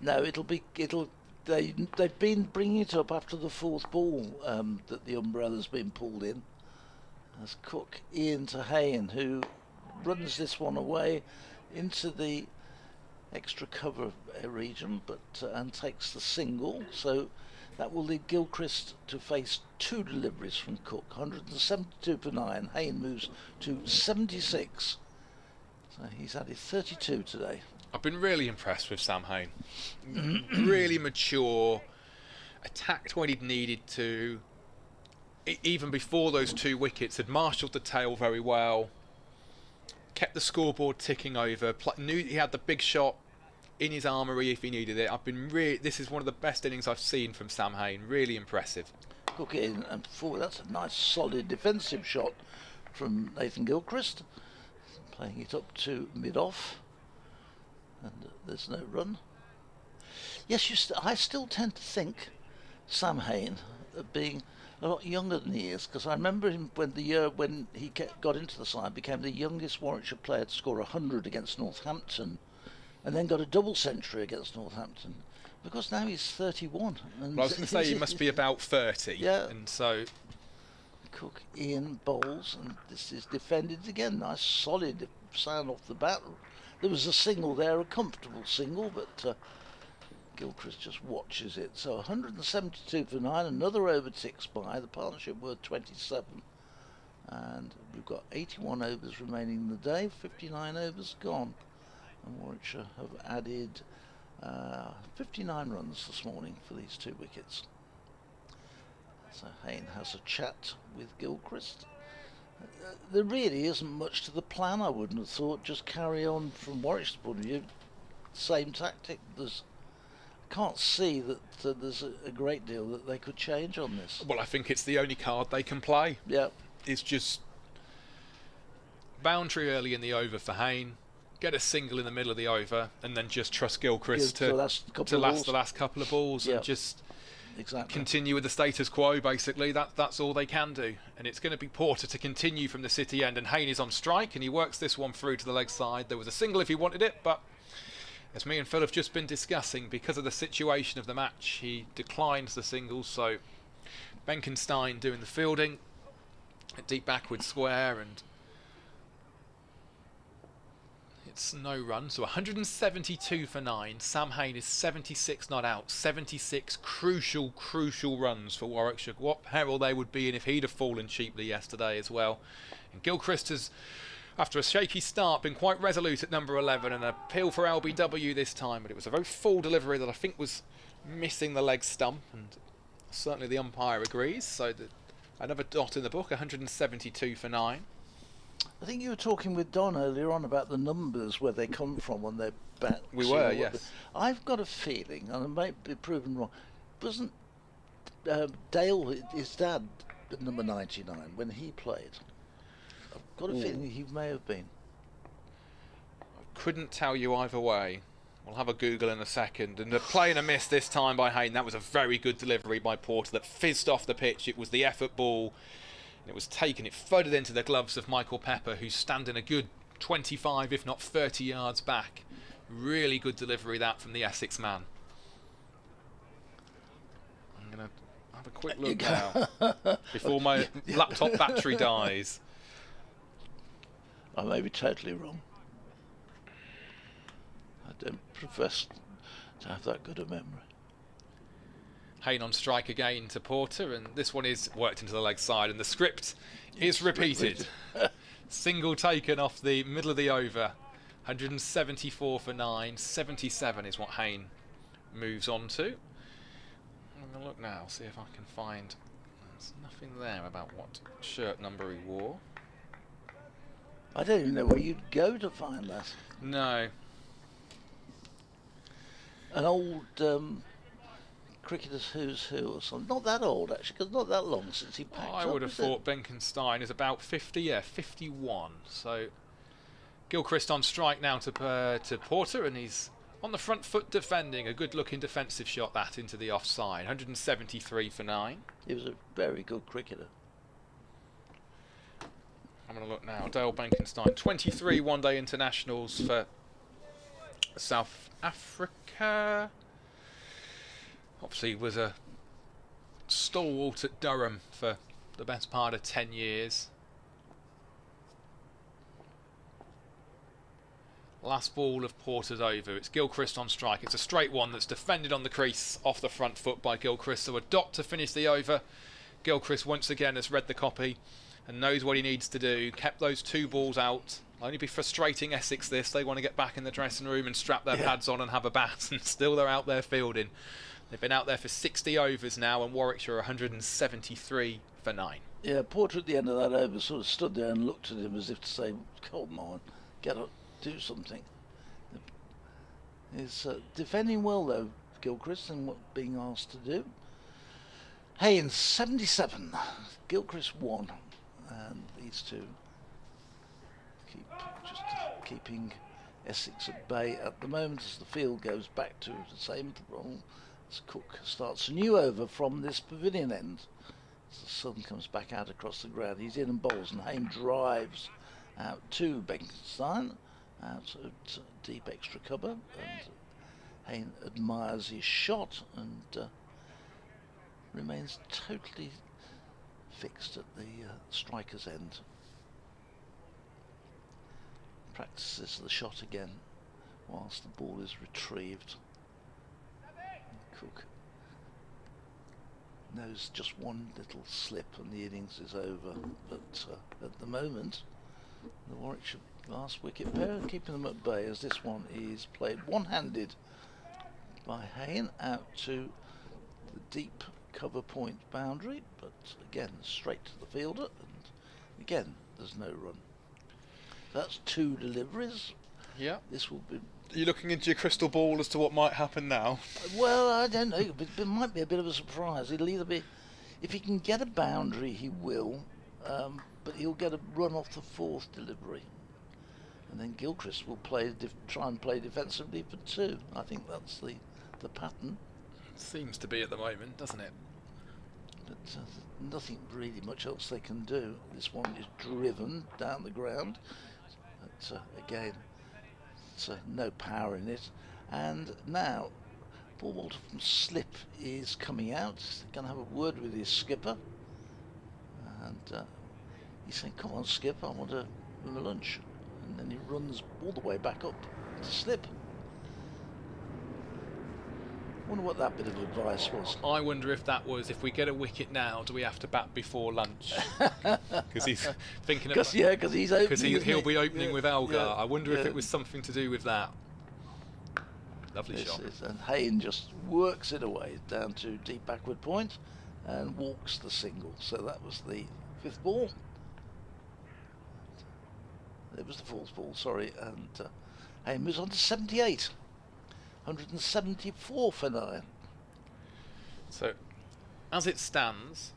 [SPEAKER 3] No, they've been bringing it up after the 4th ball that the umbrella's been pulled in. As Cook in to Hayne, who runs this one away into the extra cover region, but and takes the single, so that will lead Gilchrist to face 2 deliveries from Cook. 172 for 9. Hayne moves to 76, so he's added 32 today.
[SPEAKER 1] I've been really impressed with Sam Hayne. Really mature, attacked when he'd needed to. Even before those 2 wickets, had marshalled the tail very well, kept the scoreboard ticking over, knew he had the big shot in his armoury if he needed it. This is one of the best innings I've seen from Sam Hayne. Really impressive.
[SPEAKER 3] Cook in and forward. That's a nice solid defensive shot from Nathan Gilchrist, playing it up to mid-off, and there's no run. Yes, I still tend to think Sam Hayne being a lot younger than he is, because I remember him when he got into the side, became the youngest Warwickshire player to score 100 against Northampton, and then got a double century against Northampton. Because now he's 31. And
[SPEAKER 1] I was going to say he must be about 30.
[SPEAKER 3] Yeah.
[SPEAKER 1] And so
[SPEAKER 3] Cook in bowls, and this is defended again. Nice solid sound off the bat. There was a single there, a comfortable single, but Gilchrist just watches it. So 172 for 9, another over ticks by. The partnership were 27. And we've got 81 overs remaining in the day, 59 overs gone. And Warwickshire have added 59 runs this morning for these 2 wickets. So Hayne has a chat with Gilchrist. There really isn't much to the plan, I wouldn't have thought. Just carry on from Warwickshire's point of view. Same tactic. I can't see that there's a great deal that they could change on this.
[SPEAKER 1] Well, I think it's the only card they can play.
[SPEAKER 3] Yeah.
[SPEAKER 1] It's just boundary early in the over for Hayne, get a single in the middle of the over, and then just trust Gilchrist to last the last couple of balls, and just continue with the status quo. Basically, that's all they can do, and it's going to be Porter to continue from the City end, and Hayne is on strike, and he works this one through to the leg side. There was a single if he wanted it, but as me and Phil have just been discussing, because of the situation of the match, he declines the singles. So Benkenstein doing the fielding, a deep backward square, and it's no run. So 172 for 9. Sam Hayne is 76 not out. 76 crucial runs for Warwickshire. What peril they would be in if he'd have fallen cheaply yesterday as well. And Gilchrist has, after a shaky start, been quite resolute at number 11, and an appeal for LBW this time, but it was a very full delivery that I think was missing the leg stump, and certainly the umpire agrees. So another dot in the book, 172 for 9.
[SPEAKER 3] I think you were talking with Don earlier on about the numbers, where they come from when they bat.
[SPEAKER 1] We were, yes.
[SPEAKER 3] I've got a feeling, and I might be proven wrong, wasn't Dale, his dad, at number 99, when he played? I've got a feeling he may have been.
[SPEAKER 1] I couldn't tell you either way. We'll have a Google in a second. And the play and a miss this time by Hayne. That was a very good delivery by Porter that fizzed off the pitch. It was the effort ball. It was taken, it thudded into the gloves of Michael Pepper, who's standing a good 25, if not 30 yards back. Really good delivery that from the Essex man. I'm going to have a quick look now before my laptop battery dies.
[SPEAKER 3] I may be totally wrong. I don't profess to have that good a memory.
[SPEAKER 1] Hayne on strike again to Porter, and this one is worked into the leg side, and the script is repeated. Single taken off the middle of the over. 174 for 9. 77 is what Hayne moves on to. I'm going to look now, see if I can find. There's nothing there about what shirt number he wore.
[SPEAKER 3] I don't even know where you'd go to find that.
[SPEAKER 1] No.
[SPEAKER 3] An old Cricketers Who's Who or something. Not that old, actually, because not that long since he packed up.
[SPEAKER 1] I would have thought Benkenstein is about 50, yeah, 51. So Gilchrist on strike now to Porter, and he's on the front foot defending. A good-looking defensive shot that into the offside. 173 for 9.
[SPEAKER 3] He was a very good cricketer.
[SPEAKER 1] I'm going to look now. Dale Benkenstein, 23 one-day internationals for South Africa. Obviously was a stalwart at Durham for the best part of 10 years. Last ball of Porter's over. It's Gilchrist on strike. It's a straight one that's defended on the crease off the front foot by Gilchrist. So a dot to finish the over. Gilchrist once again has read the copy and knows what he needs to do. Kept those 2 balls out. Only be frustrating Essex this. They want to get back in the dressing room and strap their pads on and have a bat, and still they're out there fielding. They've been out there for 60 overs now, and Warwickshire are 173 for 9.
[SPEAKER 3] Yeah, Porter at the end of that over sort of stood there and looked at him as if to say, come on, get up, do something. He's defending well, though, Gilchrist, and what being asked to do. Hayne, 77. Gilchrist 1. And these two keeping Essex at bay at the moment as the field goes back to the same role. Cook starts a new over from this pavilion end. As the sun comes back out across the ground, he's in and bowls, and Hayne drives out to Benkenstein, out at deep extra cover, and Hayne admires his shot and remains totally fixed at the striker's end. Practices the shot again whilst the ball is retrieved. Cook knows just one little slip and the innings is over, but at the moment the Warwickshire last wicket pair keeping them at bay, as this one is played one-handed by Hayne out to the deep cover point boundary, but again straight to the fielder, and again there's no run. That's 2 deliveries.
[SPEAKER 1] Yeah.
[SPEAKER 3] This will be.
[SPEAKER 1] Are you looking into your crystal ball as to what might happen now?
[SPEAKER 3] Well, I don't know. It might be a bit of a surprise. It'll either be, if he can get a boundary, he will, but he'll get a run off the 4th delivery, and then Gilchrist will try and play defensively for 2. I think that's the pattern.
[SPEAKER 1] Seems to be at the moment, doesn't it?
[SPEAKER 3] But nothing really much else they can do. This one is driven down the ground. But again, it's no power in it. And now, Paul Walter from slip is coming out. He's going to have a word with his skipper. And he's saying, "Come on, skip, I want to have a lunch." And then he runs all the way back up to slip. I wonder what that bit of advice was.
[SPEAKER 1] I wonder if that was, if we get a wicket now, do we have to bat before lunch? Because he's thinking about...
[SPEAKER 3] Because he's opening.
[SPEAKER 1] Because he'll be opening with Algar.
[SPEAKER 3] Yeah,
[SPEAKER 1] I wonder if it was something to do with that. Lovely shot.
[SPEAKER 3] And Hayne just works it away down to deep backward point and walks the single. So that was the 5th ball. It was the 4th ball, sorry. And Hayne moves on to 78. 174 for 9.
[SPEAKER 1] So, as it stands,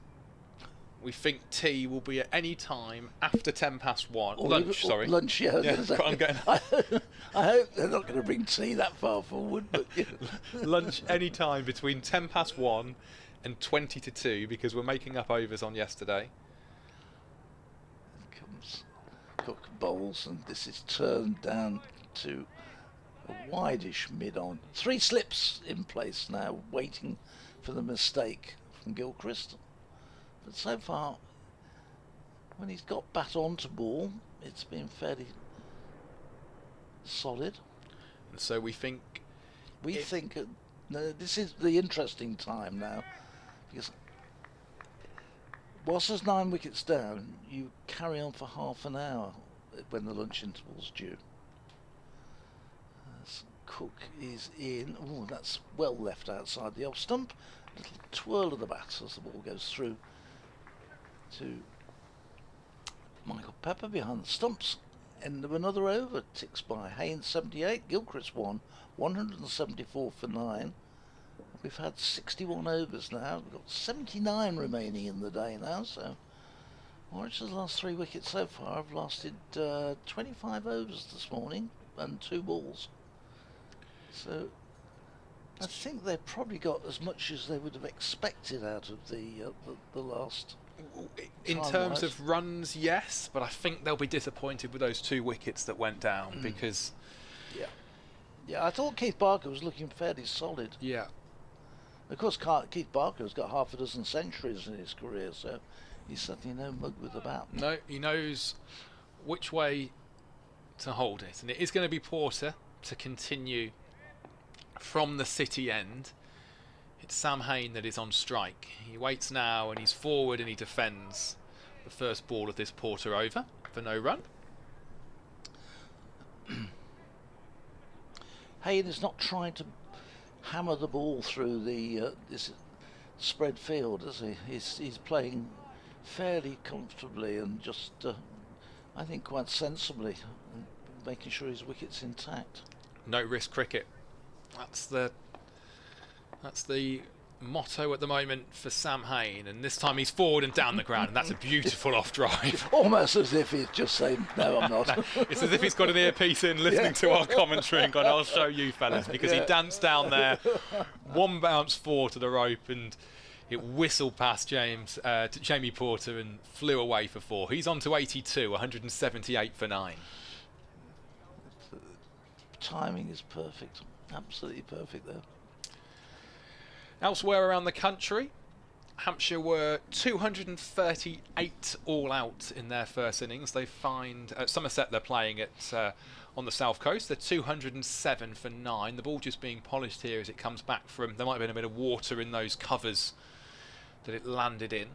[SPEAKER 1] we think tea will be at any time after 1:10. Lunch, sorry.
[SPEAKER 3] Lunch, yeah.
[SPEAKER 1] I'm getting...
[SPEAKER 3] I hope they're not going to bring tea that far forward. But
[SPEAKER 1] Lunch any time between 1:10 and 20 to 2, because we're making up overs on yesterday.
[SPEAKER 3] Comes Cook bowls, and this is turned down to a wideish mid-on. 3 slips in place now, waiting for the mistake from Gilchrist. But so far, when he's got bat onto ball, it's been fairly solid.
[SPEAKER 1] And so we think...
[SPEAKER 3] No, this is the interesting time now, because whilst there's 9 wickets down, you carry on for half an hour when the lunch interval's due. Cook is in. Oh, that's well left outside the off stump. A little twirl of the bat as the ball goes through to Michael Pepper behind the stumps. End of another over. Ticks by. Hayne 78, Gilchrist 1, 174 for 9. We've had 61 overs now. We've got 79 remaining in the day now. So Warwickshire's last 3 wickets so far have lasted 25 overs this morning and 2 balls. So I think they've probably got as much as they would have expected out of the last.
[SPEAKER 1] In terms of runs, yes, but I think they'll be disappointed with those 2 wickets that went down because.
[SPEAKER 3] Yeah, I thought Keith Barker was looking fairly solid.
[SPEAKER 1] Yeah.
[SPEAKER 3] Of course, Keith Barker has got half a dozen centuries in his career, so he's certainly no mug with the bat.
[SPEAKER 1] No, he knows which way to hold it, and it is going to be Porter to continue from the city end. It's Sam Hayne that is on strike. He waits now and he's forward and he defends the first ball of this Porter over for no run.
[SPEAKER 3] Hayne is not trying to hammer the ball through the this spread field, is he? He's playing fairly comfortably and just I think quite sensibly, making sure his wicket's intact.
[SPEAKER 1] No risk cricket. That's the motto at the moment for Sam Hayne, and this time he's forward and down the ground, and that's a beautiful off drive.
[SPEAKER 3] Almost as if he's just saying, "No, I'm not."
[SPEAKER 1] No, it's as if he's got an earpiece in, listening to our commentary, and gone, "I'll show you, fellas," because he danced down there, one bounce 4 to the rope, and it whistled past Jamie Porter and flew away for 4. He's on to 82, 178 for 9.
[SPEAKER 3] Timing is perfect, absolutely perfect there.
[SPEAKER 1] Elsewhere around the country, Hampshire were 238 all out in their first innings. They find Somerset, they're playing at on the south coast. They're 207 for 9. The ball just being polished here as it comes back from. There might have been a bit of water in those covers that it landed in.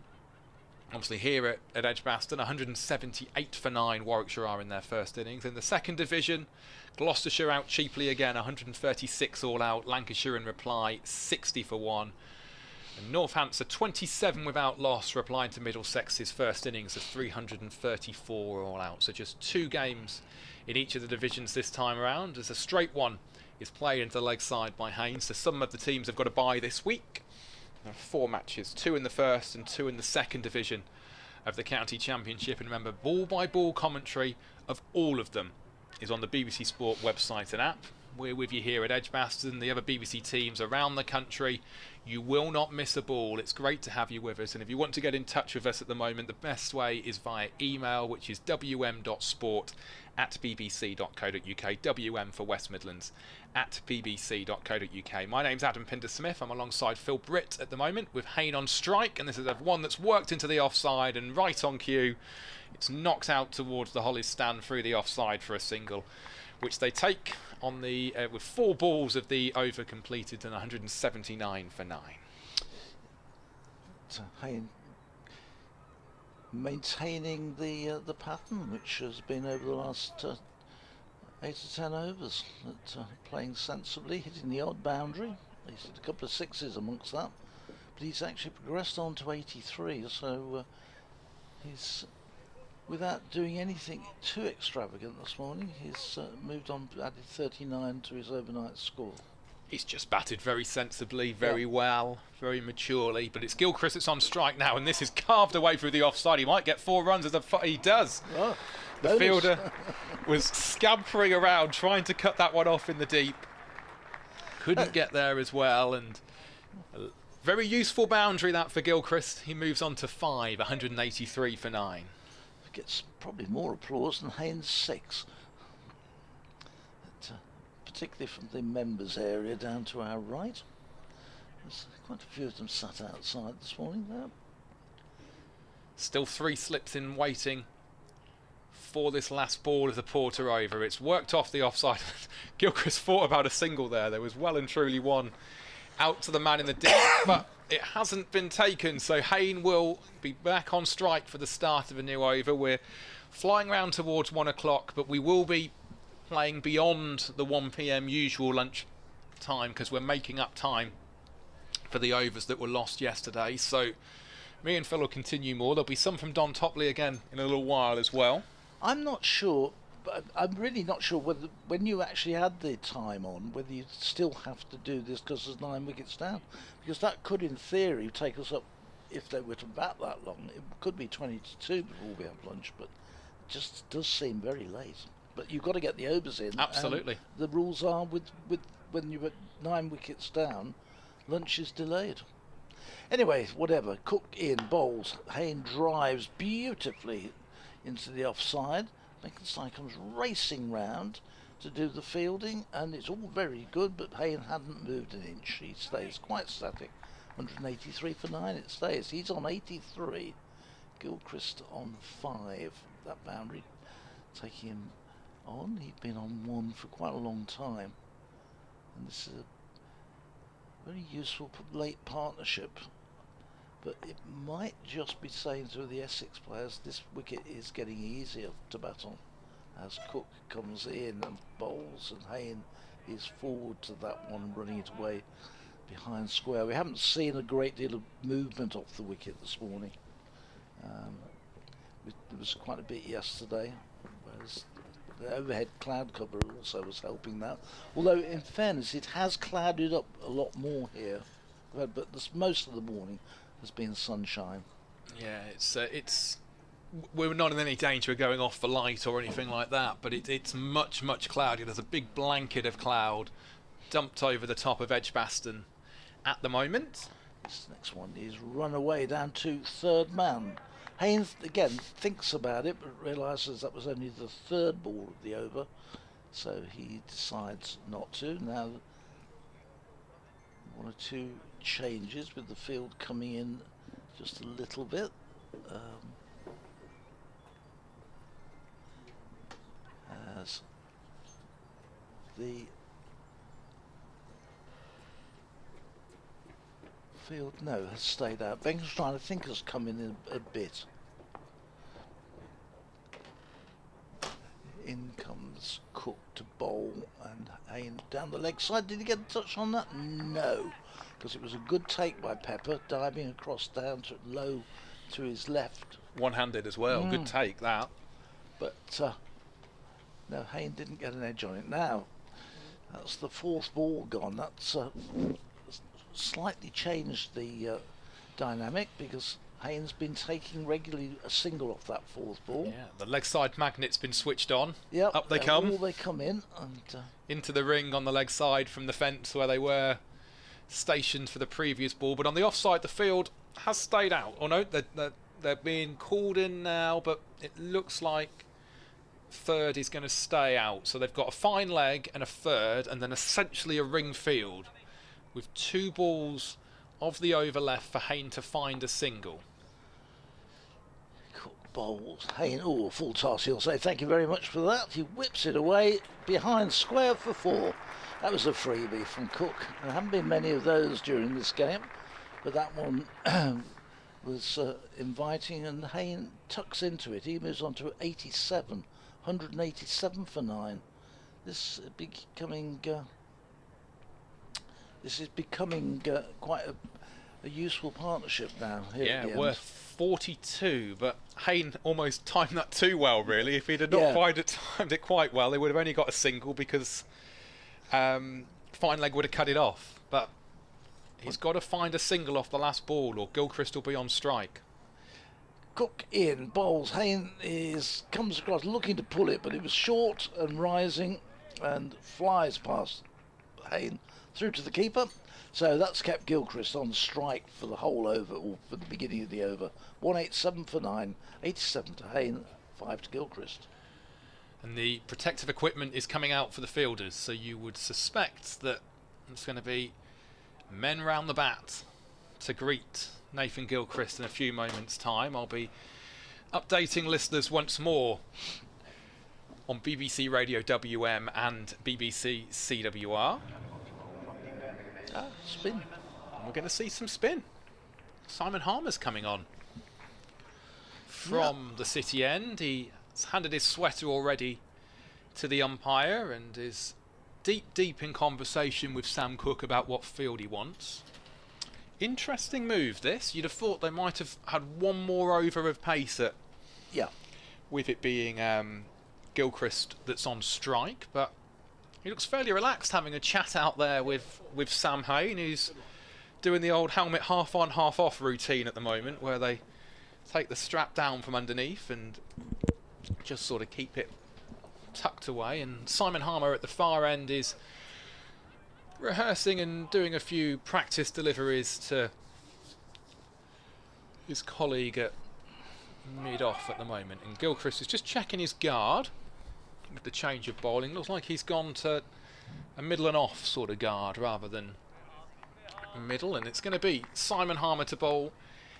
[SPEAKER 1] Obviously here at Edgbaston, 178 for 9 Warwickshire are in their first innings. In the second division, Gloucestershire out cheaply again, 136 all out. Lancashire in reply, 60 for 1. And Northamptonshire 27 without loss, replying to Middlesex's first innings of 334 all out. So just 2 games in each of the divisions this time around, as a straight one is played into the leg side by Hayne. So some of the teams have got a bye this week. There are 4 matches, 2 in the first and 2 in the second division of the County Championship. And remember, ball-by-ball commentary of all of them is on the BBC Sport website and app. We're with you here at Edgbaston, the other BBC teams around the country. You will not miss a ball. It's great to have you with us. And if you want to get in touch with us at the moment, the best way is via email, which is wm.sport@bbc.co.uk, WM for West Midlands, @bbc.co.uk. My name's Adam Pinder-Smith. I'm alongside Phil Britt at the moment with Hayne on strike, and this is one that's worked into the offside and right on cue. It's knocked out towards the Hollies stand through the offside for a single, which they take on the with 4 balls of the over completed and 179 for 9.
[SPEAKER 3] So Hayne maintaining the pattern which has been over the last 8 to 10 overs, playing sensibly, hitting the odd boundary. He's hit a couple of 6s amongst that, but he's actually progressed on to 83, so he's, without doing anything too extravagant this morning, he's moved on, added 39 to his overnight score.
[SPEAKER 1] He's just batted very sensibly, very well, very maturely, but it's Gilchrist that's on strike now, and this is carved away through the offside. He might get 4 runs as he does.
[SPEAKER 3] Oh,
[SPEAKER 1] the fielder was scampering around trying to cut that one off in the deep. Couldn't get there as well, and a very useful boundary that for Gilchrist. He moves on to 5, 183 for 9.
[SPEAKER 3] Gets probably more applause than Haynes 6. Particularly from the members area down to our right. There's quite a few of them sat outside this morning there.
[SPEAKER 1] Still 3 slips in waiting for this last ball of the Porter over. It's worked off the offside. Gilchrist thought about a single there. There was well and truly one out to the man in the deep, but it hasn't been taken, so Hayne will be back on strike for the start of a new over. We're flying round towards 1 o'clock, but we will be playing beyond the 1 PM usual lunch time because we're making up time for the overs that were lost yesterday. So me and Phil will continue more. There'll be some from Don Topley again in a little while as well.
[SPEAKER 3] I'm not sure, but I'm really not sure whether, when you actually add the time on, whether you still have to do this because there's 9 wickets down, because that could in theory take us up, if they were to bat that long, it could be 20 to 2 before we have lunch, but it just does seem very late. But you've got to get the overs in.
[SPEAKER 1] Absolutely.
[SPEAKER 3] The rules are with when you're at 9 wickets down, lunch is delayed. Anyway, whatever. Cook in, bowls. Hayne drives beautifully into the offside. Benkenstein comes racing round to do the fielding, and it's all very good, but Hayne hadn't moved an inch. He stays quite static. 183 for 9 it stays. He's on 83. Gilchrist on 5. That boundary taking him on. He'd been on 1 for quite a long time, and this is a very useful late partnership, but it might just be saying to the Essex players this wicket is getting easier to bat on as Cook comes in and bowls, and Hayne is forward to that one, running it away behind square. We haven't seen a great deal of movement off the wicket this morning. There was quite a bit yesterday, whereas the overhead cloud cover also was helping that. Although, in fairness, it has clouded up a lot more here. But most of the morning has been sunshine.
[SPEAKER 1] Yeah, it's we're not in any danger of going off the light or anything like that, but it's much, much cloudy. There's a big blanket of cloud dumped over the top of Edgbaston at the moment.
[SPEAKER 3] This next one is run away down to 3rd man. Hayne again thinks about it, but realises that was only the 3rd ball of the over, so he decides not to. Now 1 or 2 changes with the field coming in just a little bit. As the field, no, has stayed out. Ben's trying to think, has come in a bit. In comes Cook to bowl, and Hayne down the leg side. Did he get a touch on that? No, because it was a good take by Pepper, diving across down to low to his left.
[SPEAKER 1] One-handed as well. Good take, that.
[SPEAKER 3] But no, Hayne didn't get an edge on it. Now, that's the fourth ball gone. That's slightly changed the dynamic, because Hayne's been taking regularly a single off that fourth ball.
[SPEAKER 1] Yeah, the leg side magnet's been switched on.
[SPEAKER 3] Yep,
[SPEAKER 1] up they come.
[SPEAKER 3] They come in and
[SPEAKER 1] into the ring on the leg side from the fence where they were stationed for the previous ball. But on the offside, the field has stayed out. Oh no, they're being called in now, but it looks like third is going to stay out. So they've got a fine leg and a third, and then essentially a ring field with 2 balls of the over left for Hayne to find a single.
[SPEAKER 3] Cook bowls. Hayne, full toss, he'll say thank you very much for that. He whips it away behind square for 4. That was a freebie from Cook. There haven't been many of those during this game, but that one was inviting, and Hayne tucks into it. He moves on to 87, 187 for 9. This is becoming quite a useful partnership now.
[SPEAKER 1] Yeah, worth 42, but Hayne almost timed that too well, really. If he'd have not timed it quite well, they would have only got a single, because fine leg would have cut it off. But he's got to find a single off the last ball, or Gilchrist will be on strike.
[SPEAKER 3] Cook in, bowls. Hayne comes across looking to pull it, but it was short and rising and flies past Hayne through to the keeper. So that's kept Gilchrist on strike for the whole over, or for the beginning of the over. 187 for 9, 87 to Hayne, 5 to Gilchrist.
[SPEAKER 1] And the protective equipment is coming out for the fielders, so you would suspect that it's going to be men round the bat to greet Nathan Gilchrist in a few moments' time. I'll be updating listeners once more on BBC Radio WM and BBC CWR.
[SPEAKER 3] Spin.
[SPEAKER 1] And we're going to see some spin. Simon Harmer's coming on from the city end. He's handed his sweater already to the umpire and is deep in conversation with Sam Cook about what field he wants. Interesting move, this. You'd have thought they might have had one more over of pace with it being Gilchrist that's on strike, but he looks fairly relaxed, having a chat out there with Sam Hayne, who's doing the old helmet half on, half off routine at the moment, where they take the strap down from underneath and just sort of keep it tucked away. And Simon Harmer at the far end is rehearsing and doing a few practice deliveries to his colleague at mid-off at the moment. And Gilchrist is just checking his guard with the change of bowling. Looks like he's gone to a middle and off sort of guard rather than middle, and it's going to be Simon Harmer to bowl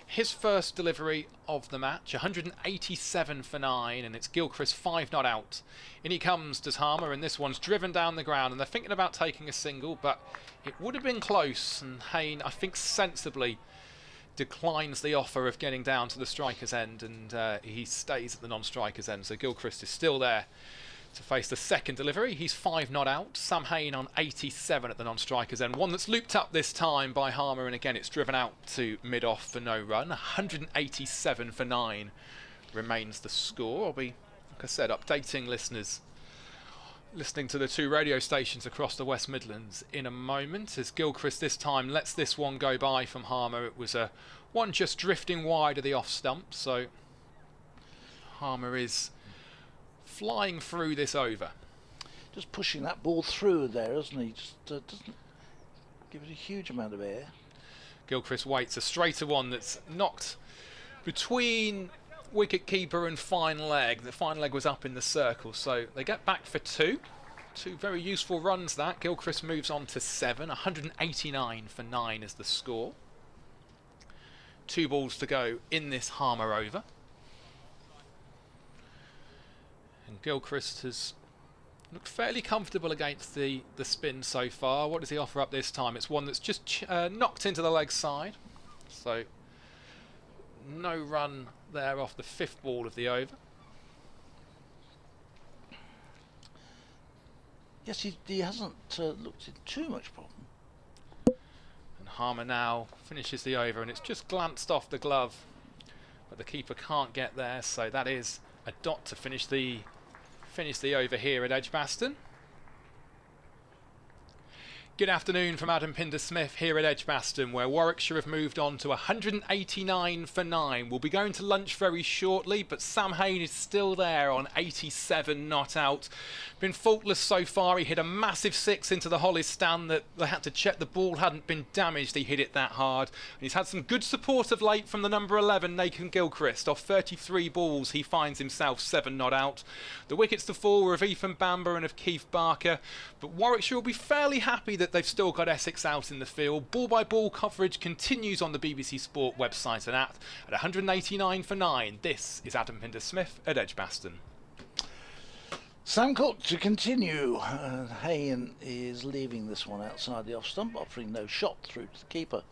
[SPEAKER 1] his first delivery of the match. 187 for 9, and it's Gilchrist 5 not out. In he comes, does Harmer, and this one's driven down the ground, and they're thinking about taking a single, but it would have been close, and Hayne, I think, sensibly declines the offer of getting down to the striker's end, and he stays at the non-striker's end. So Gilchrist is still there to face the second delivery. He's 5 not out. Sam Hayne on 87 at the non-striker's end. One that's looped up this time by Harmer, and again it's driven out to mid-off for no run. 187 for 9 remains the score. I'll be, like I said, updating listeners listening to the 2 radio stations across the West Midlands in a moment, as Gilchrist this time lets this one go by from Harmer. It was a one just drifting wide of the off stump, so Harmer is flying through this over.
[SPEAKER 3] Just pushing that ball through there, isn't he? Just doesn't give it a huge amount of air.
[SPEAKER 1] Gilchrist waits a straighter one that's knocked between wicket keeper and fine leg. The fine leg was up in the circle, so they get back for 2. 2 very useful runs that. Gilchrist moves on to 7. 189 for 9 is the score. 2 balls to go in this Harmer over. And Gilchrist has Looked fairly comfortable against the spin so far. What does he offer up this time? It's one that's just knocked into the leg side. So no run there off the 5th ball of the over.
[SPEAKER 3] Yes, he hasn't looked in too much problem.
[SPEAKER 1] And Harmer now finishes the over, and it's just glanced off the glove, but the keeper can't get there, so that is a dot to finish the over here at Edgbaston. Good afternoon from Adam Pinder-Smith here at Edgbaston, where Warwickshire have moved on to 189 for 9. We'll be going to lunch very shortly, but Sam Hayne is still there on 87 not out. Been faultless so far. He hit a massive 6 into the Hollis stand that they had to check the ball hadn't been damaged. He hit it that hard. And he's had some good support of late from the number 11, Nathan Gilchrist. Off 33 balls, he finds himself 7 not out. The wickets to fall were of Ethan Bamber and of Keith Barker, but Warwickshire will be fairly happy that they've still got Essex out in the field. Ball-by-ball coverage continues on the BBC Sport website and app at 189 for 9. This is Adam Pinder-Smith at Edgbaston.
[SPEAKER 3] Sam Cook to continue. Hayne is leaving this one outside the off stump, offering no shot through to the keeper.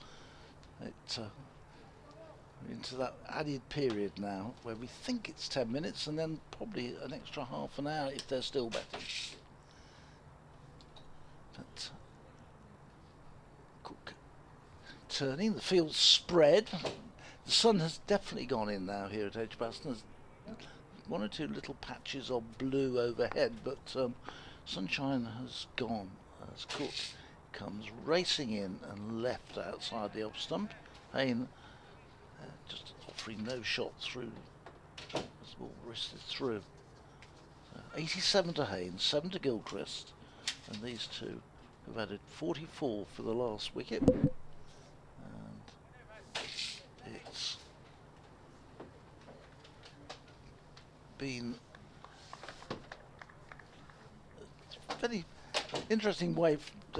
[SPEAKER 3] Into that added period now where we think it's 10 minutes and then probably an extra half an hour if they're still betting. But Cook turning, the field spread. The sun has definitely gone in now here at Edgbaston. There's one or two little patches of blue overhead, but sunshine has gone as Cook comes racing in and left outside the off stump. Hayne just offering no shot through as the ball wristed through. 87 to Hayne, 7 to Gilchrist, and these two have added 44 for the last wicket. And it's been a very interesting way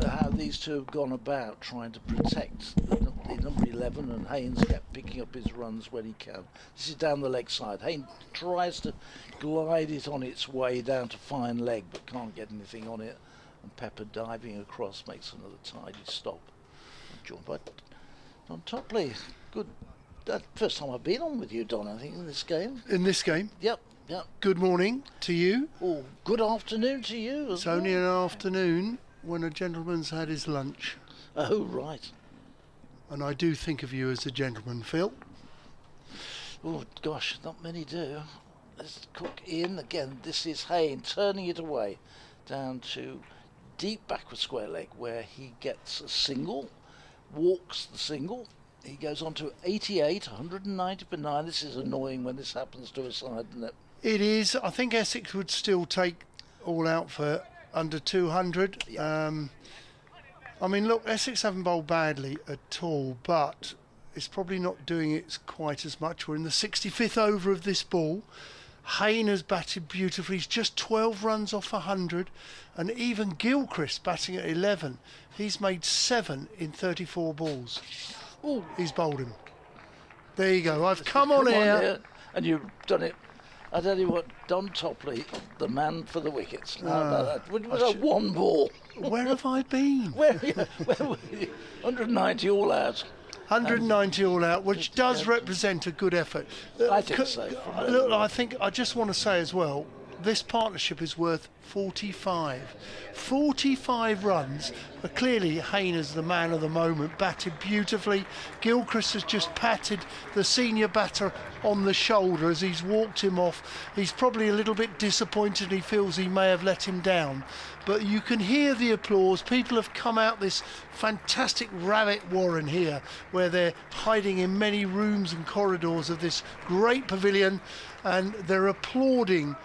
[SPEAKER 3] how these two have gone about trying to protect the number 11, and Haynes kept picking up his runs when he can. This is down the leg side. Hayne tries to glide it on its way down to fine leg but can't get anything on it, and Pepper diving across makes another tidy stop. Joined by Don Topley. Good. First time I've been on with you, Don, I think, in this game.
[SPEAKER 2] In this game?
[SPEAKER 3] Yep, yep.
[SPEAKER 2] Good morning to you.
[SPEAKER 3] Oh, good afternoon to you.
[SPEAKER 2] It's only an afternoon when a gentleman's had his lunch.
[SPEAKER 3] Oh, right.
[SPEAKER 2] And I do think of you as a gentleman, Phil.
[SPEAKER 3] Oh, gosh, not many do. Let's Cook in again. This is Hayne turning it away down to deep backward square leg where he gets a single, walks the single. He goes on to 88, 190 for 9. This is annoying when this happens to a side, isn't it?
[SPEAKER 2] It is. I think Essex would still take all out for under 200.
[SPEAKER 3] Yeah.
[SPEAKER 2] I mean, look, Essex haven't bowled badly at all, but it's probably not doing it quite as much. We're in the 65th over of this ball. Hayne has batted beautifully. He's just 12 runs off 100. And even Gilchrist batting at 11. He's made 7 in 34 balls.
[SPEAKER 3] Oh,
[SPEAKER 2] he's bowled him. There you go. I've come on here.
[SPEAKER 3] And you've done it. I tell you what, Don Topley, the man for the wickets. How about that? It was a one ball.
[SPEAKER 2] Where have I been?
[SPEAKER 3] Where were you? 190 all out.
[SPEAKER 2] 190 all out, which does represent a good effort.
[SPEAKER 3] I think so.
[SPEAKER 2] Look, I just want to say as well, this partnership is worth 45. 45 runs. But clearly, Hayne is the man of the moment, batted beautifully. Gilchrist has just patted the senior batter on the shoulder as he's walked him off. He's probably a little bit disappointed. He feels he may have let him down. But you can hear the applause. People have come out this fantastic rabbit warren here, where they're hiding in many rooms and corridors of this great pavilion, and they're applauding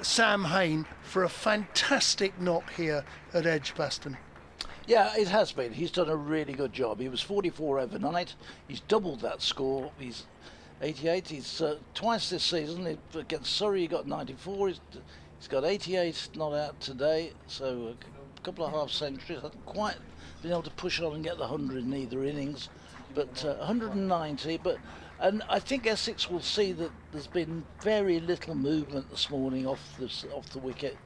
[SPEAKER 2] Sam Hayne for a fantastic knock here at Edgbaston.
[SPEAKER 3] Yeah, it has been. He's done a really good job. He was 44 overnight. He's doubled that score. He's 88. He's twice this season. Against Surrey, he got 94. He's got 88 not out today. So a couple of half centuries. Hasn't quite been able to push on and get the 100 in either innings. But 190. And I think Essex will see that there's been very little movement this morning off the wicket.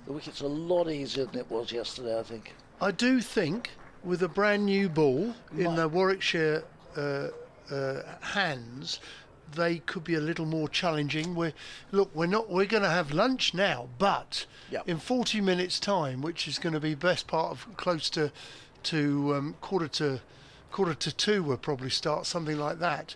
[SPEAKER 3] the wicket's a lot easier than it was yesterday, I think.
[SPEAKER 2] I do think with a brand new ball in the Warwickshire hands, they could be a little more challenging. We're going to have lunch now, but in 40 minutes time, which is going to be best part of close to quarter to two, we'll probably start, something like that.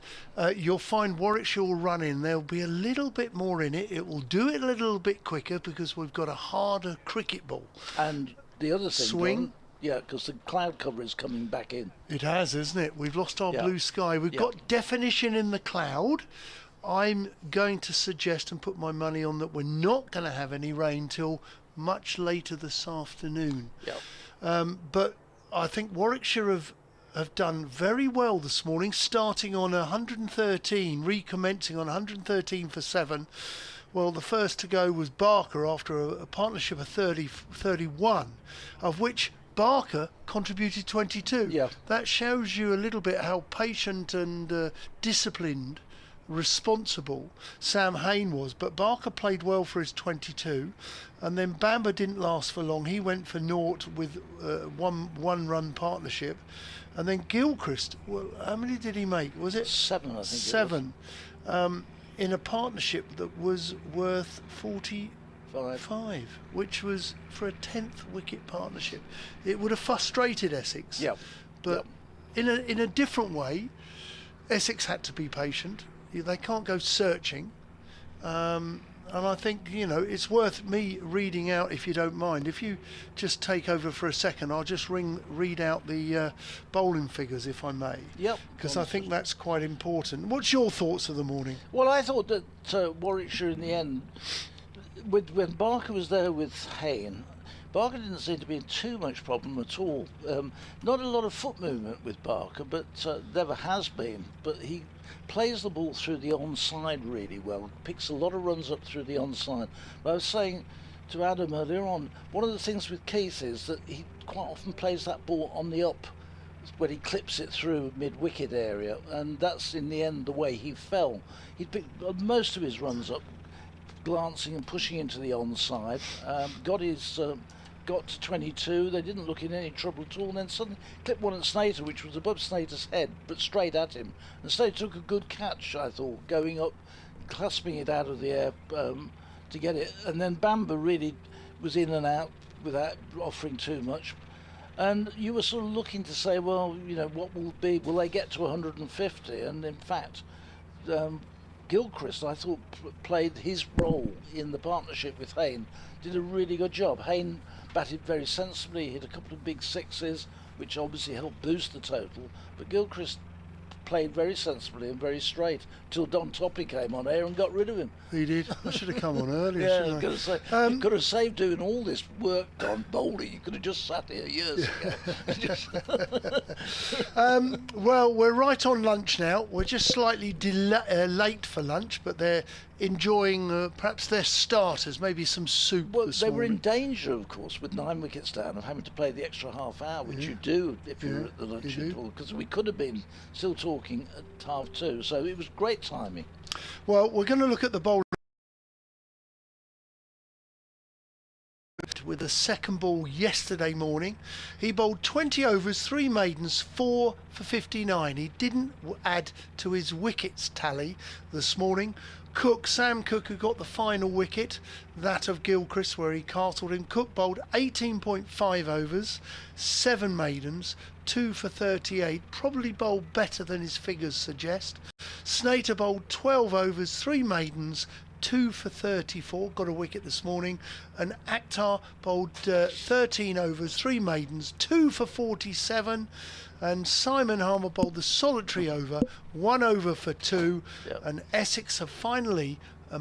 [SPEAKER 2] You'll find Warwickshire will run in. There'll be a little bit more in it. It will do it a little bit quicker because we've got a harder cricket ball.
[SPEAKER 3] And the other thing,
[SPEAKER 2] swing.
[SPEAKER 3] Don, yeah, because the cloud cover is coming back in.
[SPEAKER 2] It has, isn't it? We've lost our blue sky. We've got definition in the cloud. I'm going to suggest and put my money on that we're not going to have any rain till much later this afternoon. But I think Warwickshire have done very well this morning, starting on 113, recommencing on 113 for 7. Well, the first to go was Barker after a partnership of 31, of which Barker contributed 22.
[SPEAKER 3] Yeah.
[SPEAKER 2] That shows you a little bit how patient and disciplined, responsible Sam Hayne was. But Barker played well for his 22, and then Bamber didn't last for long. He went for naught with one run partnership, and then Gilchrist. Well, how many did he make? Was it
[SPEAKER 3] 7? I think
[SPEAKER 2] 7. In a partnership that was worth 45, which was for a 10th wicket partnership. It would have frustrated Essex. But in a different way, Essex had to be patient. They can't go searching. And I think, it's worth me reading out, if you don't mind. If you just take over for a second, I'll just read out the bowling figures, if I may. Because I think that's quite important. What's your thoughts of the morning?
[SPEAKER 3] Well, I thought that Warwickshire in the end, when Barker was there with Hayne, Barker didn't seem to be in too much problem at all. Not a lot of foot movement with Barker, but never has been. But he plays the ball through the onside really well, picks a lot of runs up through the onside. But I was saying to Adam earlier on, one of the things with Keith is that he quite often plays that ball on the up when he clips it through mid-wicket area, and that's in the end the way he fell. He picked most of his runs up glancing and pushing into the onside, got to 22, they didn't look in any trouble at all, and then suddenly clipped one at Snater, which was above Snater's head, but straight at him. And Snater took a good catch, I thought, going up, clasping it out of the air to get it. And then Bamber really was in and out without offering too much. And you were sort of looking to say, well, what will they get to 150? And in fact, Gilchrist, I thought, played his role in the partnership with Hayne, did a really good job. Hayne batted very sensibly, hit a couple of big sixes, which obviously helped boost the total, but Gilchrist played very sensibly and very straight till Don Toppy came on air and got rid of him.
[SPEAKER 2] He did. I should have come on earlier.
[SPEAKER 3] I was going to say, you could have saved doing all this work on bowling. You could have just sat here years ago.
[SPEAKER 2] Well, we're right on lunch now. We're just slightly late for lunch, but they're enjoying perhaps their starters, maybe some soup.
[SPEAKER 3] Well,
[SPEAKER 2] this
[SPEAKER 3] they
[SPEAKER 2] morning.
[SPEAKER 3] were in danger, of course, with 9 wickets down, of having to play the extra half hour, which you do if you're at the lunch interval, because we could have been still talking at 2:30, so it was great timing.
[SPEAKER 2] Well, we're going to look at the bowling with the second ball yesterday morning. He bowled 20 overs, 3 maidens, 4 for 59. He didn't add to his wickets tally this morning. Sam Cook, who got the final wicket, that of Gilchrist, where he castled him. Cook bowled 18.5 overs, 7 maidens, 2 for 38. Probably bowled better than his figures suggest. Snater bowled 12 overs, 3 maidens, 2 for 34, got a wicket this morning, and Akhtar bowled 13 overs, 3 maidens, 2 for 47, and Simon Harmer bowled the solitary over, 1 over for 2, and Essex have finally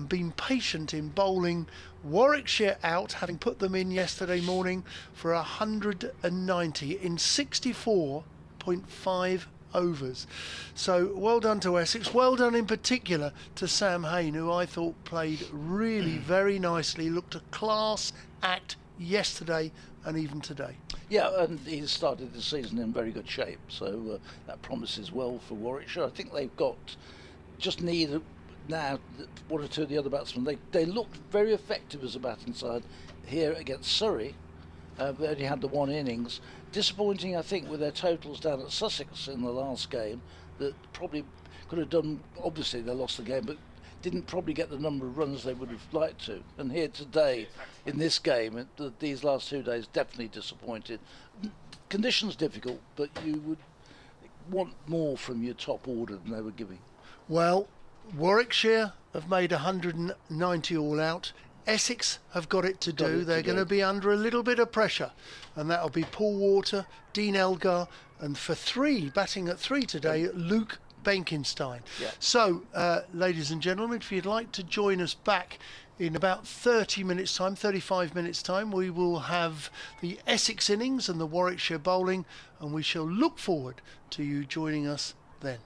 [SPEAKER 2] been patient in bowling Warwickshire out, having put them in yesterday morning for 190 in 64.5 overs. So well done to Essex, well done in particular to Sam Hayne, who I thought played really very nicely, looked a class act yesterday and even today.
[SPEAKER 3] Yeah, and he started the season in very good shape, so that promises well for Warwickshire. I think they've got, just need now one or two of the other batsmen, they looked very effective as a batting side here against Surrey. They only had the one innings. Disappointing, I think, with their totals down at Sussex in the last game, that probably could have done. Obviously they lost the game, but didn't probably get the number of runs they would have liked to. And here today in this game, these last 2 days, definitely disappointed. Conditions difficult, but you would want more from your top order than they were giving.
[SPEAKER 2] Well, Warwickshire have made 190 all out. Essex have got it to do. They're going to be under a little bit of pressure, and that'll be Paul Water, Dean Elgar, and for three, batting at three today, Luke Benkenstein.
[SPEAKER 3] Yeah.
[SPEAKER 2] So, ladies and gentlemen, if you'd like to join us back in about 30 minutes time, 35 minutes time, we will have the Essex innings and the Warwickshire bowling, and we shall look forward to you joining us then.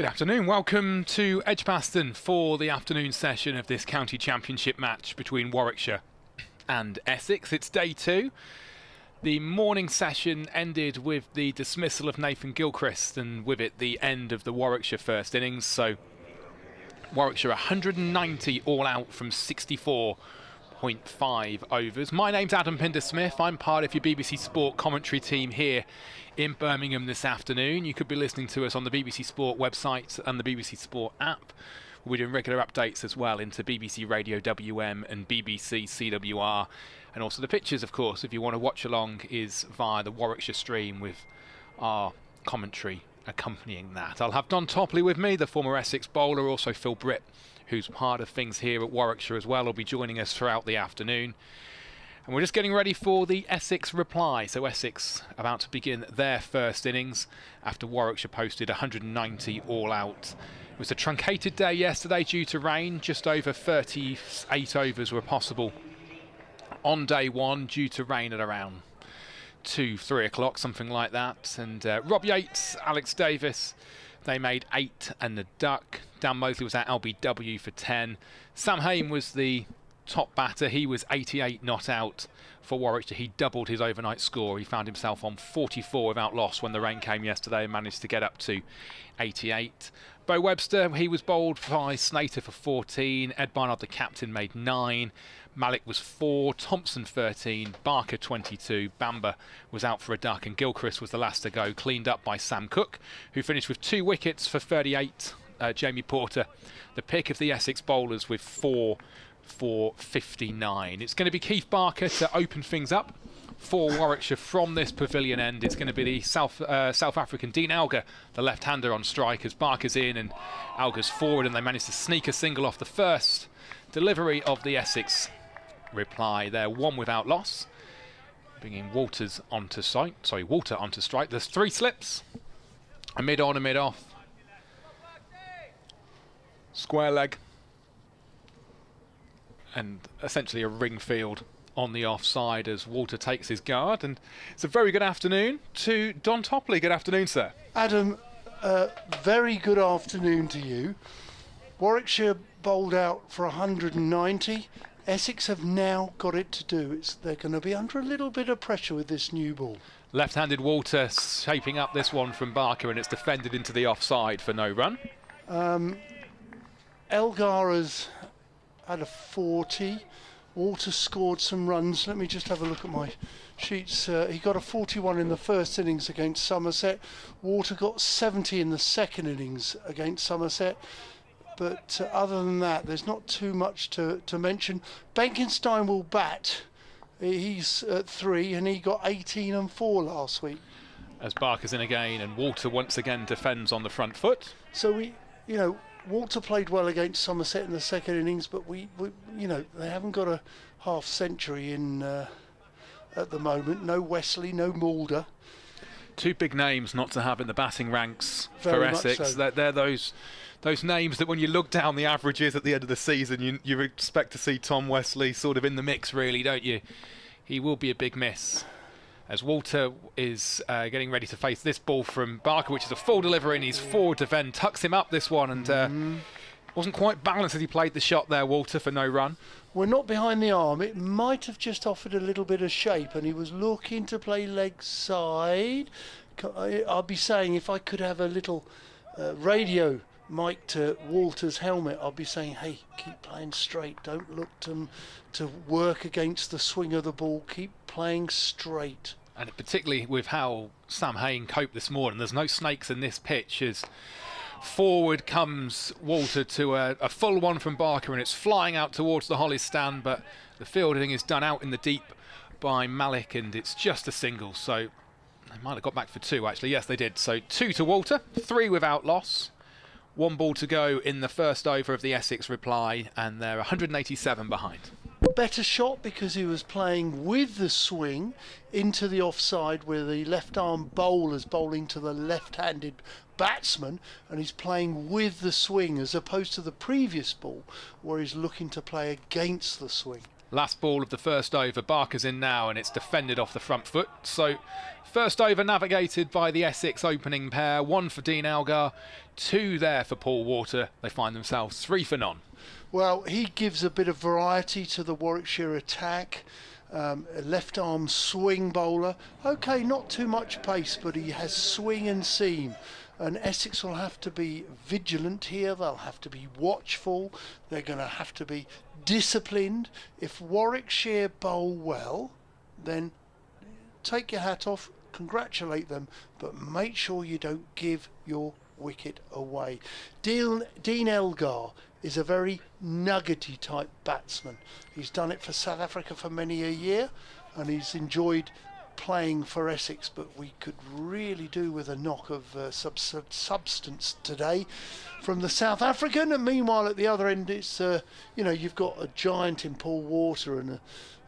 [SPEAKER 1] Good afternoon, welcome to Edgbaston for the afternoon session of this county championship match between Warwickshire and Essex. It's day 2. The morning session ended with the dismissal of Nathan Gilchrist and with it the end of the Warwickshire first innings. So Warwickshire 190 all out from 64.5 overs. My name's Adam Pinder-Smith. I'm part of your BBC Sport commentary team here in Birmingham this afternoon. You could be listening to us on the BBC Sport website and the BBC Sport app. We're doing regular updates as well into BBC Radio WM and BBC CWR. And also the pictures, of course, if you want to watch along, is via the Warwickshire stream with our commentary accompanying that. I'll have Don Topley with me, the former Essex bowler, also Phil Britt, who's part of things here at Warwickshire as well, will be joining us throughout the afternoon. And we're just getting ready for the Essex reply. So Essex about to begin their first innings after Warwickshire posted 190 all out. It was a truncated day yesterday due to rain. Just over 38 overs were possible on day 1 due to rain at around 2-3 o'clock, something like that. And Rob Yates, Alex Davis, they made 8 and the duck. Dan Mosley was at LBW for 10. Sam Hayne was the top batter. He was 88 not out for Warwickshire. He doubled his overnight score. He found himself on 44 without loss when the rain came yesterday and managed to get up to 88. Bo Webster, he was bowled by Snater for 14. Ed Barnard, the captain, made 9. Malik was 4, Thompson 13, Barker 22, Bamber was out for a duck, and Gilchrist was the last to go, cleaned up by Sam Cook, who finished with 2 wickets for 38. Jamie Porter, the pick of the Essex bowlers, with 4 for 59. It's going to be Keith Barker to open things up for Warwickshire from this pavilion end. It's going to be the South African Dean Alger, the left-hander, on strike as Barker's in and Alger's forward, and they managed to sneak a single off the first delivery of the Essex reply. They're 1 without loss, bringing Walter onto strike. There's 3 slips, a mid-on, a mid-off, square leg, and essentially a ring field on the offside as Walter takes his guard. And it's a very good afternoon to Don Topley. Good afternoon, sir.
[SPEAKER 2] Adam, very good afternoon to you. Warwickshire bowled out for 190. Essex have now got it to do. They're going to be under a little bit of pressure with this new ball.
[SPEAKER 1] Left-handed Walter shaping up this one from Barker, and it's defended into the offside for no run.
[SPEAKER 2] Elgar has had a 40. Walter scored some runs. Let me just have a look at my sheets. He got a 41 in the first innings against Somerset. Walter got 70 in the second innings against Somerset. But other than that, there's not too much to mention. Benkenstein will bat. He's at 3 and he got 18 and 4 last week.
[SPEAKER 1] As Barker's in again and Walter once again defends on the front foot.
[SPEAKER 2] So Walter played well against Somerset in the second innings, but we they haven't got a half century in at the moment. No Wesley, no Mulder.
[SPEAKER 1] 2 big names not to have in the batting ranks
[SPEAKER 2] Very
[SPEAKER 1] for
[SPEAKER 2] much
[SPEAKER 1] Essex.
[SPEAKER 2] so.
[SPEAKER 1] They're those names that when you look down the averages at the end of the season, you expect to see Tom Wesley sort of in the mix, really, don't you? He will be a big miss. As Walter is getting ready to face this ball from Barker, which is a full delivery, and he's forward to Venn, tucks him up this one, and wasn't quite balanced as he played the shot there, Walter, for no run.
[SPEAKER 2] We're not behind the arm. It might have just offered a little bit of shape, and he was looking to play leg side. I'll be saying, if I could have a little radio mic to Walter's helmet, I'll be saying, hey, keep playing straight. Don't look to work against the swing of the ball. Keep playing straight.
[SPEAKER 1] And particularly with how Sam Hayne coped this morning, there's no snakes in this pitch. As forward comes Walter to a full one from Barker, and it's flying out towards the Hollies stand, but the fielding is done out in the deep by Malik, and it's just a single. So they might have got back for 2, actually. Yes, they did. So 2 to Walter, 3 without loss. 1 ball to go in the first over of the Essex reply, and they're 187 behind.
[SPEAKER 2] Better shot because he was playing with the swing into the offside, where the left arm bowler's bowling to the left-handed batsman, and he's playing with the swing as opposed to the previous ball where he's looking to play against the swing.
[SPEAKER 1] Last ball of the first over, Barker's in now, and it's defended off the front foot. So first over navigated by the Essex opening pair, 1 for Dean Elgar, 2 there for Paul Water. They find themselves 3 for none.
[SPEAKER 2] Well, he gives a bit of variety to the Warwickshire attack. A left arm swing bowler. Okay, not too much pace, but he has swing and seam. And Essex will have to be vigilant here. They'll have to be watchful. They're going to have to be disciplined. If Warwickshire bowl well, then take your hat off, congratulate them, but make sure you don't give your wicket away. Dean Elgar is a very nuggety type batsman. He's done it for South Africa for many a year, and he's enjoyed playing for Essex, but we could really do with a knock of substance today from the South African. And meanwhile at the other end, it's you've got a giant in Paul Water, and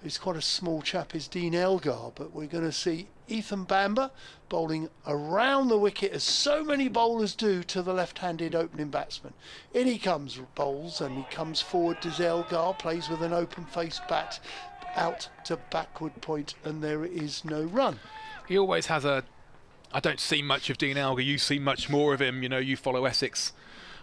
[SPEAKER 2] he's quite a small chap is Dean Elgar, but we're going to see Ethan Bamber bowling around the wicket, as so many bowlers do, to the left-handed opening batsman. In he comes, bowls, and he comes forward to Elgar, plays with an open-faced bat out to backward point, and there is no run.
[SPEAKER 1] He always has I don't see much of Dean Elgar, you see much more of him, you follow Essex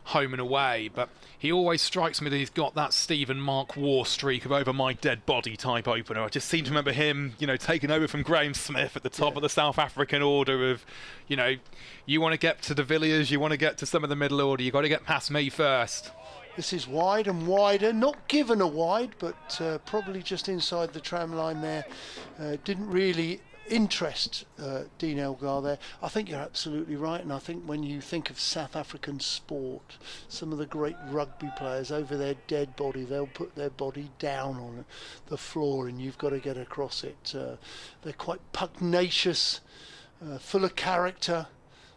[SPEAKER 1] home and away, but he always strikes me that he's got that Stephen Mark Waugh streak of over my dead body type opener. I just seem to remember him, taking over from Graham Smith at the top of the South African order of, you want to get to de Villiers, you want to get to some of the middle order, you've got to get past me first.
[SPEAKER 2] This is wide and wider, not given a wide, but probably just inside the tram line there. Didn't really interest Dean Elgar there. I think you're absolutely right, and I think when you think of South African sport, some of the great rugby players, over their dead body, they'll put their body down on the floor, and you've got to get across it. They're quite pugnacious, full of character,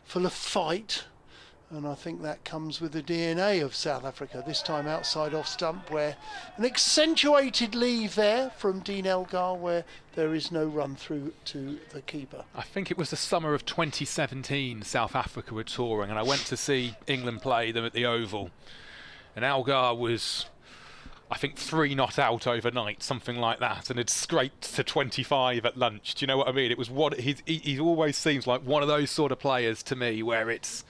[SPEAKER 2] full of fight. And I think that comes with the DNA of South Africa, this time outside off stump, where an accentuated leave there from Dean Elgar, where there is no run through to the keeper.
[SPEAKER 1] I think it was the summer of 2017 South Africa were touring, and I went to see England play them at the Oval. And Elgar was, I think, 3 not out overnight, something like that, and had scraped to 25 at lunch. Do you know what I mean? It was he always seems like one of those sort of players to me, where it's,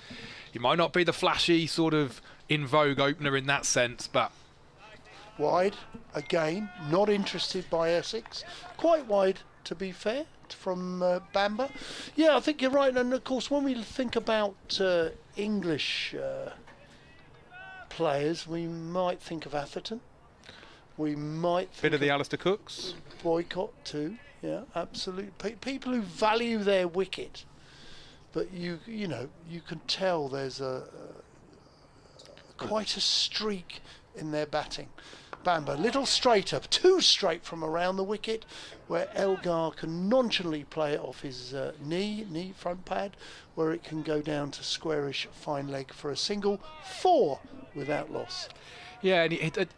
[SPEAKER 1] he might not be the flashy sort of in vogue opener in that sense, but
[SPEAKER 2] wide again, not interested by Essex. Quite wide, to be fair, from Bamber. Yeah, I think you're right. And of course, when we think about English players, we might think of Atherton. We might think
[SPEAKER 1] bit of the Alistair Cooks.
[SPEAKER 2] Boycott too. Yeah, absolutely. People who value their wicket. But you can tell there's quite a streak in their batting. Bamber, little straighter, too straight from around the wicket, where Elgar can nonchalantly play it off his knee front pad, where it can go down to squarish fine leg for a single, 4 without loss.
[SPEAKER 1] Yeah, and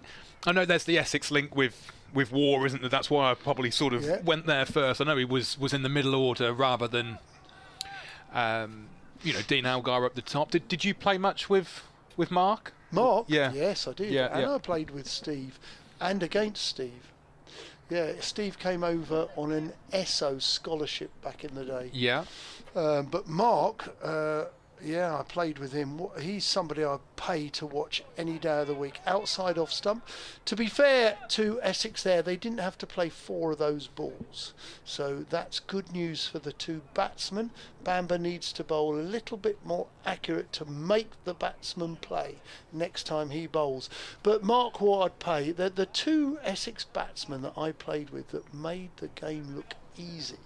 [SPEAKER 1] I know there's the Essex link with Waugh, isn't there? That's why I probably sort of went there first. I know he was in the middle order rather than Dean Elgar up the top. Did you play much with Mark?
[SPEAKER 2] Mark?
[SPEAKER 1] Yeah.
[SPEAKER 2] Yes, I did.
[SPEAKER 1] Yeah,
[SPEAKER 2] and I played with Steve and against Steve. Yeah, Steve came over on an ESO scholarship back in the day.
[SPEAKER 1] Yeah.
[SPEAKER 2] But Mark, I played with him. He's somebody I pay to watch any day of the week, outside off stump. To be fair to Essex there, they didn't have to play 4 of those balls. So that's good news for the 2 batsmen. Bamber needs to bowl a little bit more accurate to make the batsman play next time he bowls. But Mark Waugh I'd pay. The 2 Essex batsmen that I played with that made the game look easy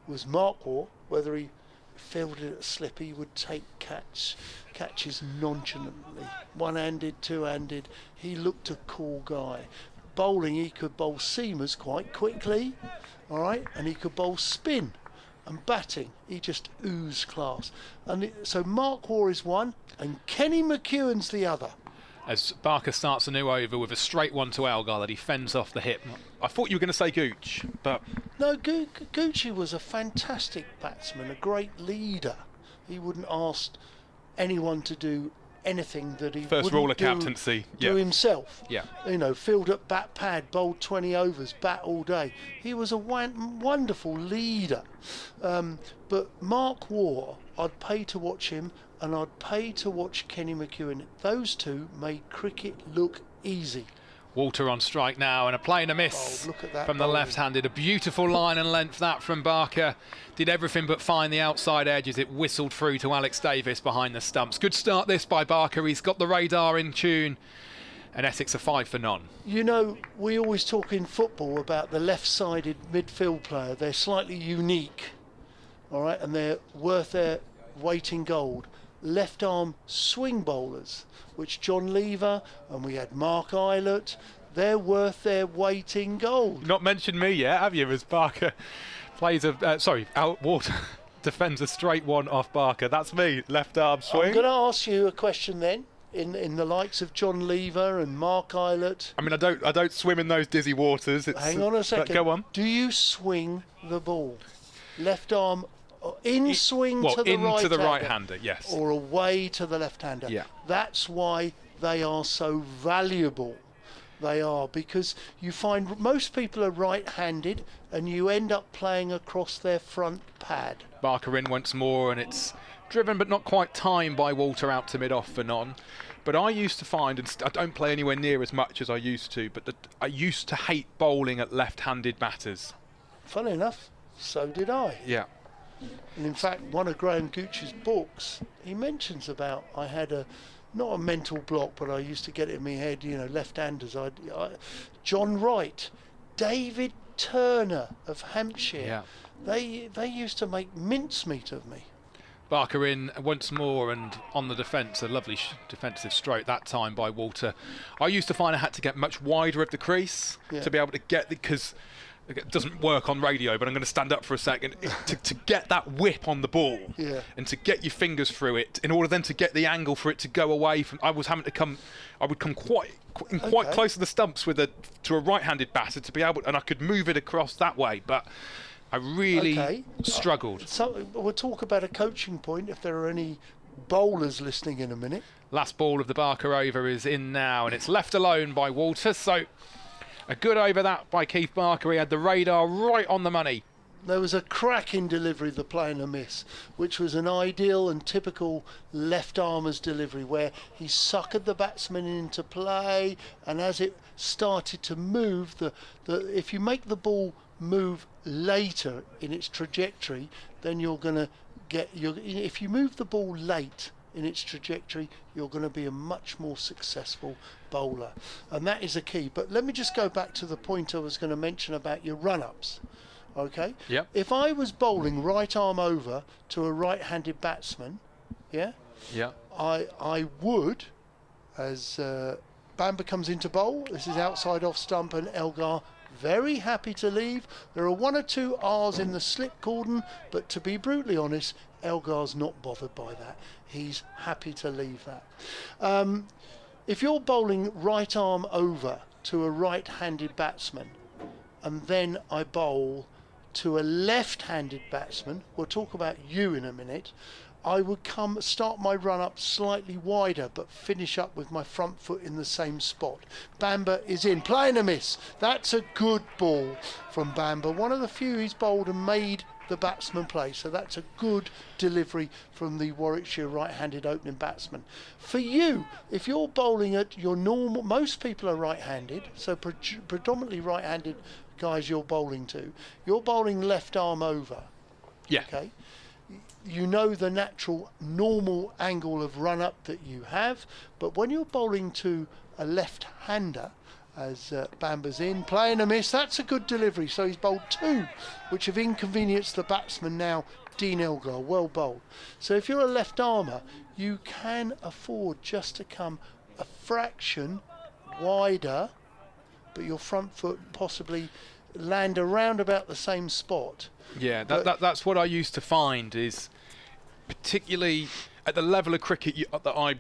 [SPEAKER 2] was Mark Waugh, whether he fielded at slip, he would take catches nonchalantly, one-handed, two-handed. He looked a cool guy. Bowling, he could bowl seamers quite quickly, all right, and he could bowl spin. And batting, he just oozed class. And so Mark Waugh is one, and Kenny McEwen's the other.
[SPEAKER 1] As Barker starts a new over with a straight one to Elgar that he fends off the hip. I thought you were going to say Gooch, but
[SPEAKER 2] no, Gucci was a fantastic batsman, a great leader. He wouldn't ask anyone to do anything that he
[SPEAKER 1] First
[SPEAKER 2] wouldn't
[SPEAKER 1] rule of captaincy.
[SPEAKER 2] do himself.
[SPEAKER 1] Yeah.
[SPEAKER 2] You know, field at bat pad, bowled 20 overs, bat all day. He was a wonderful leader. But Mark Waugh, I'd pay to watch him, and I'd pay to watch Kenny McEwen. Those two made cricket look easy.
[SPEAKER 1] Walter on strike now, and a play and a miss
[SPEAKER 2] look at that
[SPEAKER 1] from the
[SPEAKER 2] bowling.
[SPEAKER 1] left-handed. A beautiful line and length that from Barker. Did everything but find the outside edge as it whistled through to Alex Davis behind the stumps. Good start this by Barker. He's got the radar in tune. And Essex are 5 for none.
[SPEAKER 2] You know, we always talk in football about the left-sided midfield player. They're slightly unique, all right, and they're worth their weight in gold. Left-arm swing bowlers, which John Lever and we had Mark Eilert, they're worth their weight in gold.
[SPEAKER 1] Not mentioned me yet, have you, as Barker plays Walter defends a straight one off Barker. That's me, left-arm swing.
[SPEAKER 2] I'm going to ask you a question then. In the likes of John Lever and Mark Eilert.
[SPEAKER 1] I mean, I don't swim in those dizzy waters.
[SPEAKER 2] Hang on a second.
[SPEAKER 1] Go on.
[SPEAKER 2] Do you swing the ball? Left arm in swing to the
[SPEAKER 1] into the
[SPEAKER 2] right-hander,
[SPEAKER 1] right-hander, yes.
[SPEAKER 2] or away to the left-hander.
[SPEAKER 1] Yeah.
[SPEAKER 2] That's why they are so valuable. They are, because you find most people are right-handed and you end up playing across their front pad.
[SPEAKER 1] Barker in once more, and it's driven but not quite timed by Walter out to mid-off for none. But I used to find, and I don't play anywhere near as much as I used to, but I used to hate bowling at left-handed batters.
[SPEAKER 2] Funny enough, so did I.
[SPEAKER 1] Yeah.
[SPEAKER 2] And in fact, one of Graham Gooch's books, he mentions about I had not a mental block, but I used to get it in my head, you know, left-handers. John Wright, David Turner of Hampshire, they used to make mincemeat of me.
[SPEAKER 1] Barker in once more, and on the defence, a lovely defensive stroke that time by Walter. I used to find I had to get much wider of the crease to be able to get because it doesn't work on radio, but I'm going to stand up for a second to get that whip on the ball and to get your fingers through it in order then to get the angle for it to go away from. I would come quite close to the stumps to a right-handed batter to be able, and I could move it across that way, but I really struggled.
[SPEAKER 2] So we'll talk about a coaching point if there are any bowlers listening in a minute.
[SPEAKER 1] Last ball of the Barker over is in now, and it's left alone by Walter. So a good over that by Keith Barker. He had the radar right on the money.
[SPEAKER 2] There was a cracking delivery, the play and a miss, which was an ideal and typical left-armer's delivery, where he suckered the batsman into play, and as it started to move, if you make the ball move later in its trajectory, then you're going to if you move the ball late in its trajectory, you're going to be a much more successful bowler, and that is a key. But let me just go back to the point I was going to mention about your run-ups. Okay.
[SPEAKER 1] Yep.
[SPEAKER 2] If I was bowling right arm over to a right-handed batsman, I would, as Bamber comes into bowl. This is outside off stump, and Elgar very happy to leave. There are 1 or 2 R's in the slip cordon, but to be brutally honest, Elgar's not bothered by that. He's happy to leave that. If you're bowling right arm over to a right-handed batsman, and then I bowl to a left-handed batsman, we'll talk about you in a minute, I would start my run up slightly wider but finish up with my front foot in the same spot. Bamber is in, playing a miss. That's a good ball from Bamber. One of the few he's bowled and made the batsman play, so that's a good delivery from the Warwickshire right-handed opening batsman. For you, if you're bowling at your normal, most people are right-handed, so predominantly right-handed guys you're bowling to, you're bowling left arm over. Okay. You know the natural normal angle of run up that you have, but when you're bowling to a left-hander, as Bamber's in, playing a miss, that's a good delivery. So he's bowled 2, which have inconvenienced the batsman now, Dean Elgar, well bowled. So if you're a left-armer, you can afford just to come a fraction wider, but your front foot possibly land around about the same spot.
[SPEAKER 1] Yeah, that's what I used to find, is particularly at the level of cricket that I,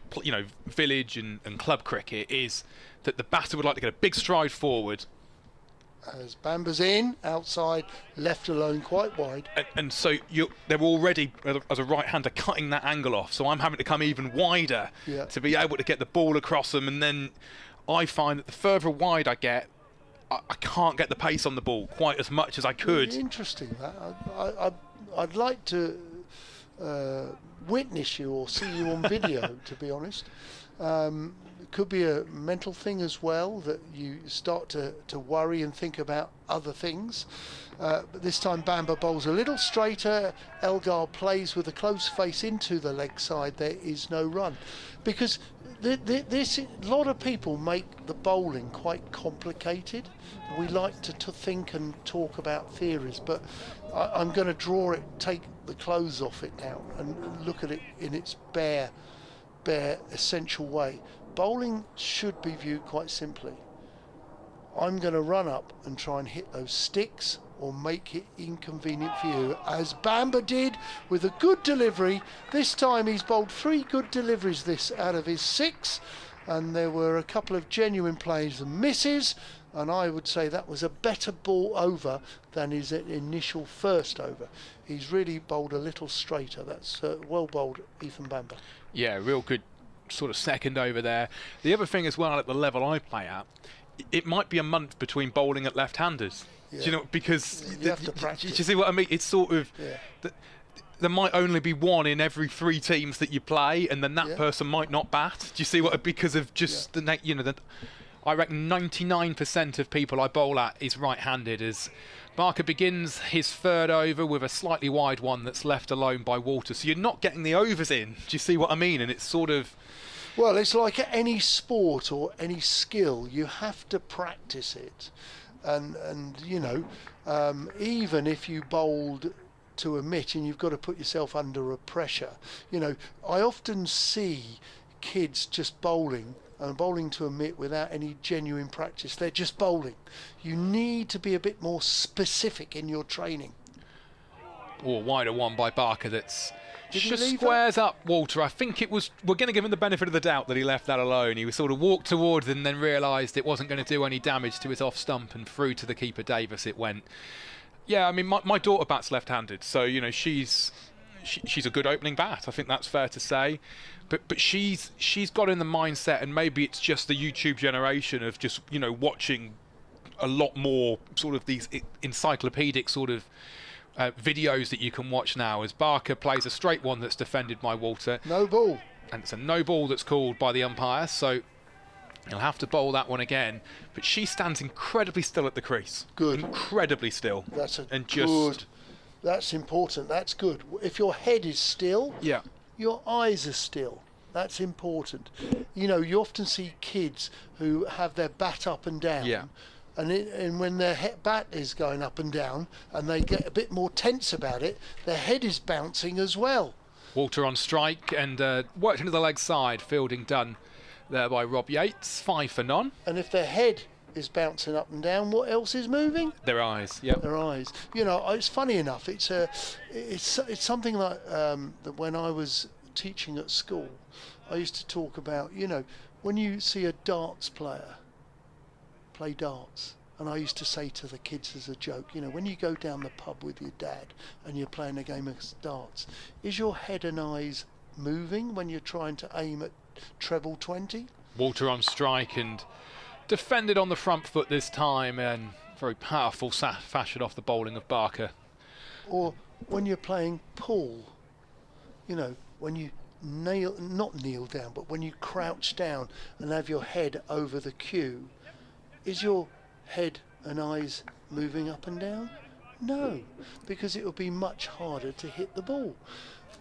[SPEAKER 1] village and club cricket, is that the batter would like to get a big stride forward,
[SPEAKER 2] as Bamba's in, outside, left alone quite wide.
[SPEAKER 1] And so they're already, as a right-hander, cutting that angle off. So I'm having to come even wider to be able to get the ball across them. And then I find that the further wide I get, I can't get the pace on the ball quite as much as I could.
[SPEAKER 2] Interesting that. I'd like to witness you or see you on video, to be honest. It could be a mental thing as well, that you start to worry and think about other things. But this time Bamba bowls a little straighter. Elgar plays with a close face into the leg side. There is no run. Because a lot of people make the bowling quite complicated. We like to think and talk about theories, but I'm going to take the clothes off it now and look at it in its bare essential way. Bowling should be viewed quite simply. I'm going to run up and try and hit those sticks or make it inconvenient for you, as Bamba did with a good delivery. This time he's bowled 3 good deliveries out of his 6, and there were a couple of genuine plays and misses, and I would say that was a better ball over than his initial first over. He's really bowled a little straighter. That's well bowled, Ethan Bamba.
[SPEAKER 1] Yeah, real good sort of second over there. The other thing as well, at the level I play at, it might be a month between bowling at left-handers.
[SPEAKER 2] Yeah.
[SPEAKER 1] Do you know, because
[SPEAKER 2] you have to practice.
[SPEAKER 1] Do you see what I mean? It's sort of there might only be one in every 3 teams that you play, and then that person might not bat. Do you see what? Because of just I reckon 99% of people I bowl at is right-handed. As Barker begins his 3rd over with a slightly wide one that's left alone by Walter, so you're not getting the overs in. Do you see what I mean? And it's sort of,
[SPEAKER 2] well, it's like any sport or any skill, you have to practice it, and even if you bowled to a mitt and you've got to put yourself under a pressure, I often see kids just bowling to a mitt without any genuine practice. They're just bowling. You need to be a bit more specific in your training.
[SPEAKER 1] Or wider one by Barker that's just squares up Walter. I think it was, we're going to give him the benefit of the doubt that he left that alone. He was sort of walked towards it and then realised it wasn't going to do any damage to his off stump, and through to the keeper Davis it went. Yeah, I mean, my daughter bats left-handed, so she's a good opening bat. I think that's fair to say. But she's got in the mindset, and maybe it's just the YouTube generation of just watching a lot more sort of these encyclopedic sort of videos that you can watch now, as Barker plays a straight one that's defended by Walter.
[SPEAKER 2] No ball.
[SPEAKER 1] And it's a no ball that's called by the umpire, so he'll have to bowl that one again. But she stands incredibly still at the crease.
[SPEAKER 2] Good.
[SPEAKER 1] Incredibly still.
[SPEAKER 2] That's good. That's important. That's good. If your head is still, your eyes are still. That's important. You often see kids who have their bat up and down.
[SPEAKER 1] Yeah.
[SPEAKER 2] And when their bat is going up and down and they get a bit more tense about it, their head is bouncing as well.
[SPEAKER 1] Walter on strike and worked into the leg side. Fielding done there by Rob Yates. 5 for none.
[SPEAKER 2] And if their head is bouncing up and down, what else is moving?
[SPEAKER 1] Their eyes. Yeah.
[SPEAKER 2] Their eyes. It's funny enough. It's something like that when I was teaching at school, I used to talk about, when you see a darts player play darts, and I used to say to the kids as a joke, when you go down the pub with your dad and you're playing a game of darts, is your head and eyes moving when you're trying to aim at treble 20?
[SPEAKER 1] Walter on strike and defended on the front foot this time, and very powerful fashion off the bowling of Barker.
[SPEAKER 2] Or when you're playing pool, when you not kneel down, but when you crouch down and have your head over the cue, is your head and eyes moving up and down? No, because it will be much harder to hit the ball.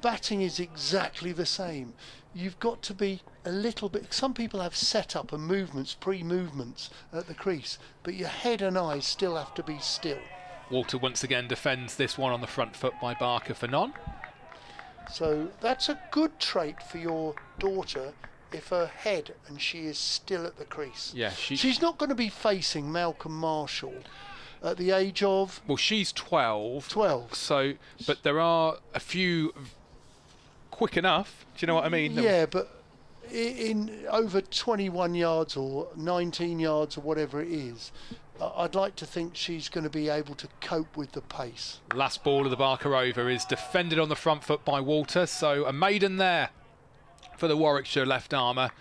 [SPEAKER 2] Batting is exactly the same. You've got to be a little bit, some people have set-up and movements, pre-movements at the crease, but your head and eyes still have to be still.
[SPEAKER 1] Walter once again defends this one on the front foot by Barker for none.
[SPEAKER 2] So that's a good trait for your daughter, if her head and she is still at the crease.
[SPEAKER 1] Yeah,
[SPEAKER 2] she's not going to be facing Malcolm Marshall at the age of...
[SPEAKER 1] Well, she's 12.
[SPEAKER 2] 12.
[SPEAKER 1] So, but there are a few quick enough. Do you know what I mean?
[SPEAKER 2] Yeah, but in over 21 yards or 19 yards or whatever it is, I'd like to think she's going to be able to cope with the pace.
[SPEAKER 1] Last ball of the Barker over is defended on the front foot by Walter, so a maiden there for the Warwickshire left armour.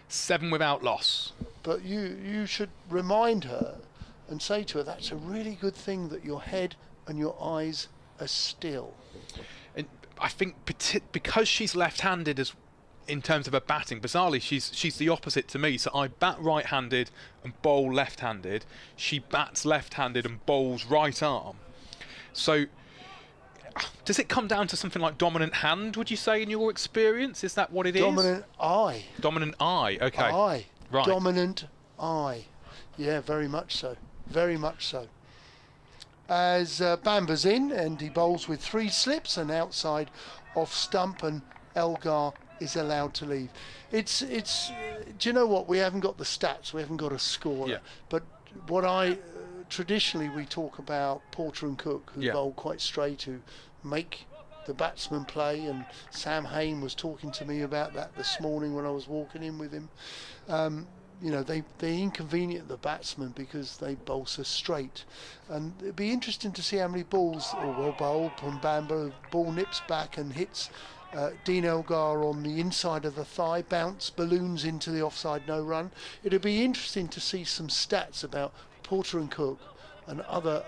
[SPEAKER 1] 7 without loss.
[SPEAKER 2] But you should remind her and say to her, that's a really good thing that your head and your eyes are still.
[SPEAKER 1] And I think because she's left-handed as in terms of her batting, bizarrely she's the opposite to me. So I bat right-handed and bowl left-handed. She bats left-handed and bowls right arm. So does it come down to something like dominant hand, would you say, in your experience? Is that what it is?
[SPEAKER 2] Dominant eye.
[SPEAKER 1] Dominant eye, okay.
[SPEAKER 2] Eye.
[SPEAKER 1] Right.
[SPEAKER 2] Dominant eye. Yeah, very much so. Very much so. As Bamba's in, and he bowls with 3 slips and outside off stump, and Elgar is allowed to leave. It's do you know what, we haven't got the stats, we haven't got a score,
[SPEAKER 1] yeah.
[SPEAKER 2] But what I traditionally we talk about Porter and Cook, who bowl quite straight, who make the batsman play, and Sam Hayne was talking to me about that this morning when I was walking in with him. You know, they inconvenient the batsman because they bowl so straight, and it'd be interesting to see how many balls, bowl from Bamba, ball nips back and hits Dean Elgar on the inside of the thigh, bounce, balloons into the offside, no run. It'd be interesting to see some stats about Porter and Cook and other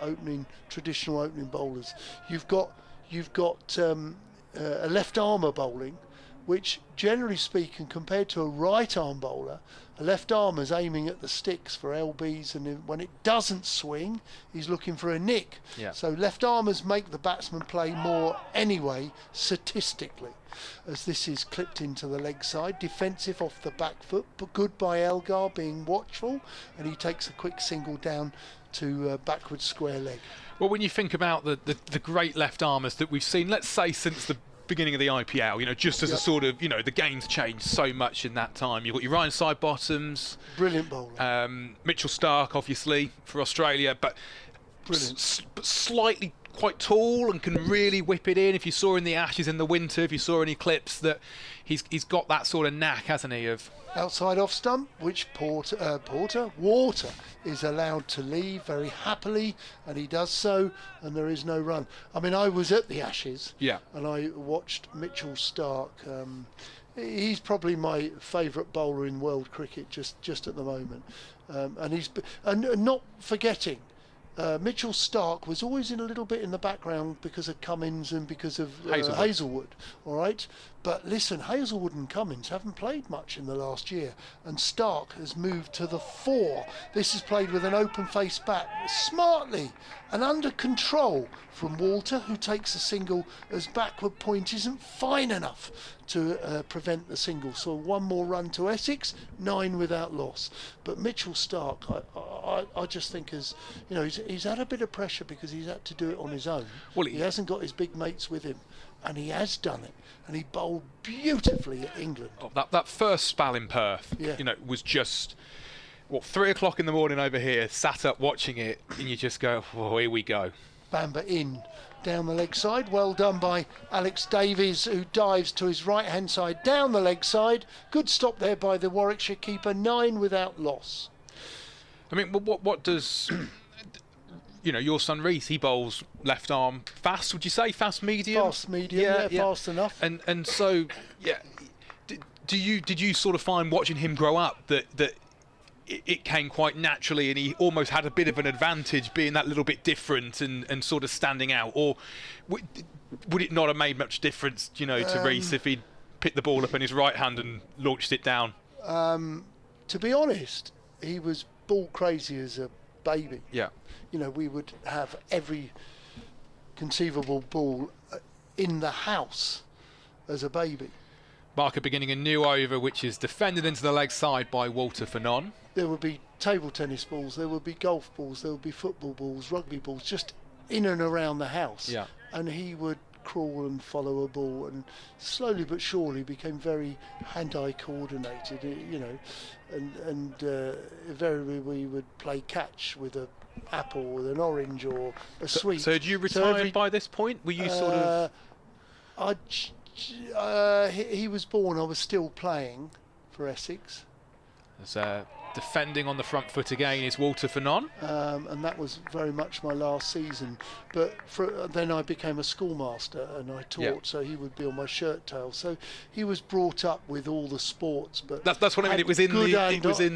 [SPEAKER 2] traditional opening bowlers. You've got a left armour bowling, which generally speaking, compared to a right arm bowler, a left armer's aiming at the sticks for LBs, and when it doesn't swing, he's looking for a nick.
[SPEAKER 1] Yeah.
[SPEAKER 2] So left armers make the batsman play more anyway, statistically, as this is clipped into the leg side, defensive off the back foot, but good by Elgar being watchful, and he takes a quick single down to backward square leg.
[SPEAKER 1] Well, when you think about the great left armers that we've seen, let's say since the beginning of the IPL, you know, just as a sort of, you know, the game's changed so much in that time. You've got your Ryan Sidebottoms,
[SPEAKER 2] brilliant bowler,
[SPEAKER 1] Mitchell Starc, obviously for Australia, but
[SPEAKER 2] brilliant,
[SPEAKER 1] but slightly quite tall and can really whip it in. If you saw in the Ashes in the winter, if you saw any clips, that he's got that sort of knack, hasn't he? Of
[SPEAKER 2] outside off stump, which Walter is allowed to leave very happily, and he does so, and there is no run. I mean, I was at the Ashes, and I watched Mitchell Starc. He's probably my favourite bowler in world cricket just at the moment, and not forgetting. Mitchell Starc was always in a little bit in the background because of Cummins and because of Hazelwood, all right? But listen, Hazelwood and Cummins haven't played much in the last year, and Starc has moved to the 4. This is played with an open face bat, smartly and under control from Walter, who takes a single as backward point isn't fine enough to prevent the single. So 1 more run to Essex, 9 without loss. But Mitchell Starc, I just think, as you know, he's had a bit of pressure because he's had to do it on his own. Well, he hasn't got his big mates with him, and he has done it, and he bowled beautifully at England.
[SPEAKER 1] That first spell in Perth, you know, was just 3 o'clock in the morning over here, sat up watching it, and you just go, oh, here we go.
[SPEAKER 2] Bamba in down the leg side, well done by Alex Davies, who dives to his right hand side down the leg side. Good stop there by the Warwickshire keeper, 9 without loss.
[SPEAKER 1] I mean, what does you know, your son Reese, he bowls left arm fast, would you say? Fast medium?
[SPEAKER 2] Fast medium, fast enough.
[SPEAKER 1] And so, did you sort of find watching him grow up that it came quite naturally, and he almost had a bit of an advantage being that little bit different and sort of standing out? Or would it not have made much difference, you know, to Reese if he'd picked the ball up in his right hand and launched it down?
[SPEAKER 2] To be honest, he was ball crazy as a baby.
[SPEAKER 1] Yeah.
[SPEAKER 2] You know, we would have every conceivable ball in the house as a baby.
[SPEAKER 1] Barker beginning a new over, which is defended into the leg side by Walter for none.
[SPEAKER 2] There would be table tennis balls, there would be golf balls, there would be football balls, rugby balls, just in and around the house. Yeah. And he would crawl and follow a ball, and slowly but surely became very hand-eye coordinated, you know, and invariably we would play catch with a apple, with an orange or a sweet.
[SPEAKER 1] So had you retired by this point? Were you sort of...
[SPEAKER 2] he was born, I was still playing for Essex.
[SPEAKER 1] As Defending on the front foot again is Walter for none.
[SPEAKER 2] And that was very much my last season. But then I became a schoolmaster and I taught, so he would be on my shirt tail. So he was brought up with all the sports. But
[SPEAKER 1] that's what I mean. It was in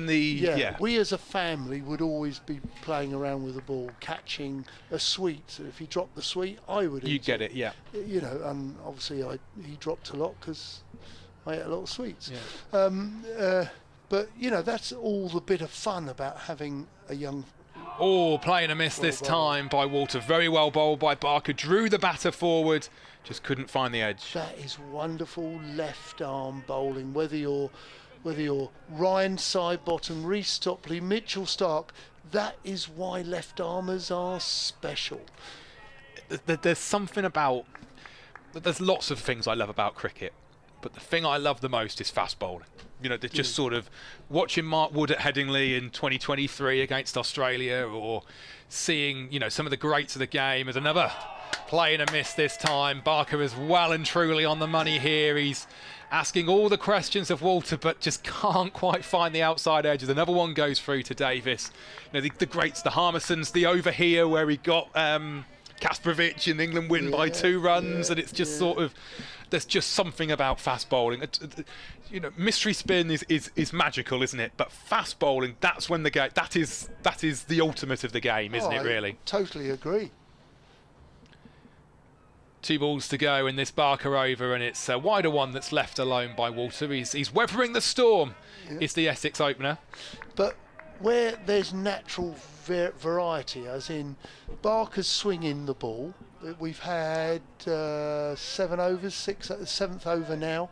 [SPEAKER 1] the.
[SPEAKER 2] We as a family would always be playing around with the ball, catching a sweet. So if he dropped the sweet, I would.
[SPEAKER 1] You get it, yeah.
[SPEAKER 2] You know, and obviously he dropped a lot because I ate a lot of sweets.
[SPEAKER 1] Yeah.
[SPEAKER 2] But, you know, that's all the bit of fun about having a young...
[SPEAKER 1] Oh, playing a miss this time by Walter. Very well bowled by Barker. Drew the batter forward. Just couldn't find the edge.
[SPEAKER 2] That is wonderful left arm bowling. Whether you're Ryan Sidebottom, Reece Topley, Mitchell Stark, that is why left armers are special.
[SPEAKER 1] There's something about... There's lots of things I love about cricket. But the thing I love the most is fast bowling. You know, there's just sort of watching Mark Wood at Headingley in 2023 against Australia, or seeing, you know, some of the greats of the game. As another play and a miss this time. Barker is well and truly on the money here. He's asking all the questions of Walter, but just can't quite find the outside edges. Another one goes through to Davis. You know, the greats, the Harmisons, the over here where he got Kasparovich and England win by 2 runs, and it's just sort of... There's just something about fast bowling. You know, mystery spin is magical, isn't it? But fast bowling, that's when the game. That is the ultimate of the game, isn't it? Really.
[SPEAKER 2] Totally agree.
[SPEAKER 1] 2 balls to go in this Barker over, and it's a wider one that's left alone by Walter. He's weathering the storm. Is the Essex opener.
[SPEAKER 2] But where there's natural variety, as in Barker's swinging the ball. We've had 7 overs, 7th over now.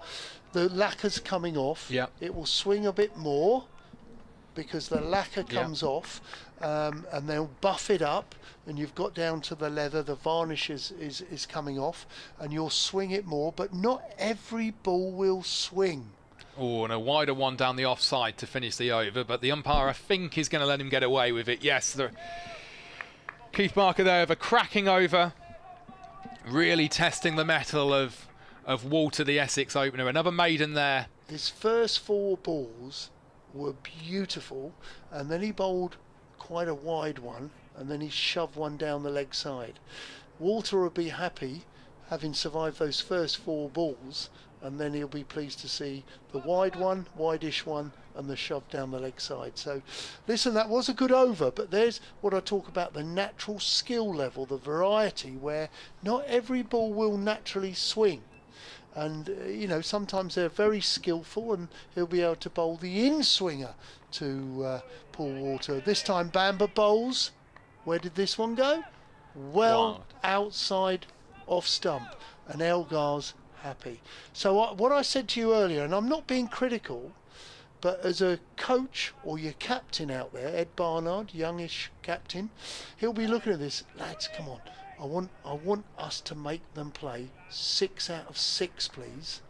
[SPEAKER 2] The lacquer's coming off.
[SPEAKER 1] Yeah.
[SPEAKER 2] It will swing a bit more because the lacquer comes off, and they'll buff it up, and you've got down to the leather. The varnish is coming off, and you'll swing it more. But not every ball will swing.
[SPEAKER 1] Oh, and a wider one down the offside to finish the over, but the umpire, I think, is going to let him get away with it. Yes, Keith Barker there of a cracking over. Really testing the mettle of Walter, the Essex opener. Another maiden there.
[SPEAKER 2] His first 4 balls were beautiful, and then he bowled quite a wide one, and then he shoved one down the leg side. Walter will be happy having survived those first 4 balls, and then he'll be pleased to see the wide one, wide-ish one, and the shove down the leg side. So listen, that was a good over, but there's what I talk about, the natural skill level, the variety, where not every ball will naturally swing. And you know, sometimes they're very skillful, and he'll be able to bowl the in-swinger to Paul Walter. This time Bamber bowls. Where did this one go? Well, outside off stump, and Elgar's happy. So what I said to you earlier, and I'm not being critical, but as a coach or your captain out there, Ed Barnard, youngish captain, he'll be looking at this. Lads, come on. I want us to make them play 6 out of 6, please.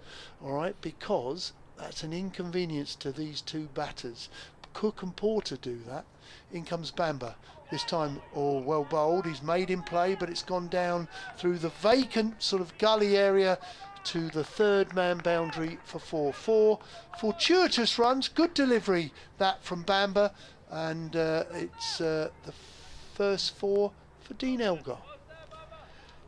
[SPEAKER 2] All right, because that's an inconvenience to these 2 batters. Cook and Porter do that. In comes Bamber. This time, well bowled. He's made him play, but it's gone down through the vacant sort of gully area to the 3rd man boundary for 4. Fortuitous runs, good delivery that from Bamber, and it's the first 4 for Dean Elgar.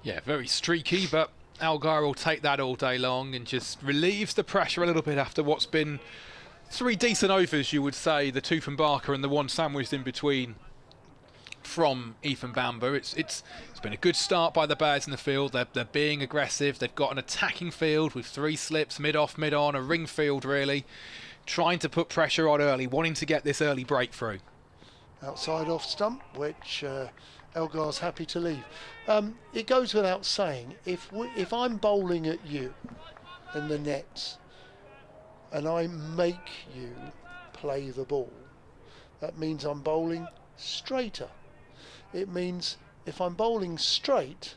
[SPEAKER 1] Yeah, very streaky, but Elgar will take that all day long and just relieves the pressure a little bit after what's been 3 decent overs, you would say, the 2 from Barker and the 1 sandwiched in between from Ethan Bamber. It's been a good start by the Bears in the field. They're being aggressive. They've got an attacking field with 3 slips, mid-off, mid-on, a ring field really, trying to put pressure on early, wanting to get this early breakthrough.
[SPEAKER 2] Outside off stump, which Elgar's happy to leave. It goes without saying, if I'm bowling at you in the nets and I make you play the ball, that means I'm bowling straighter. It means if I'm bowling straight,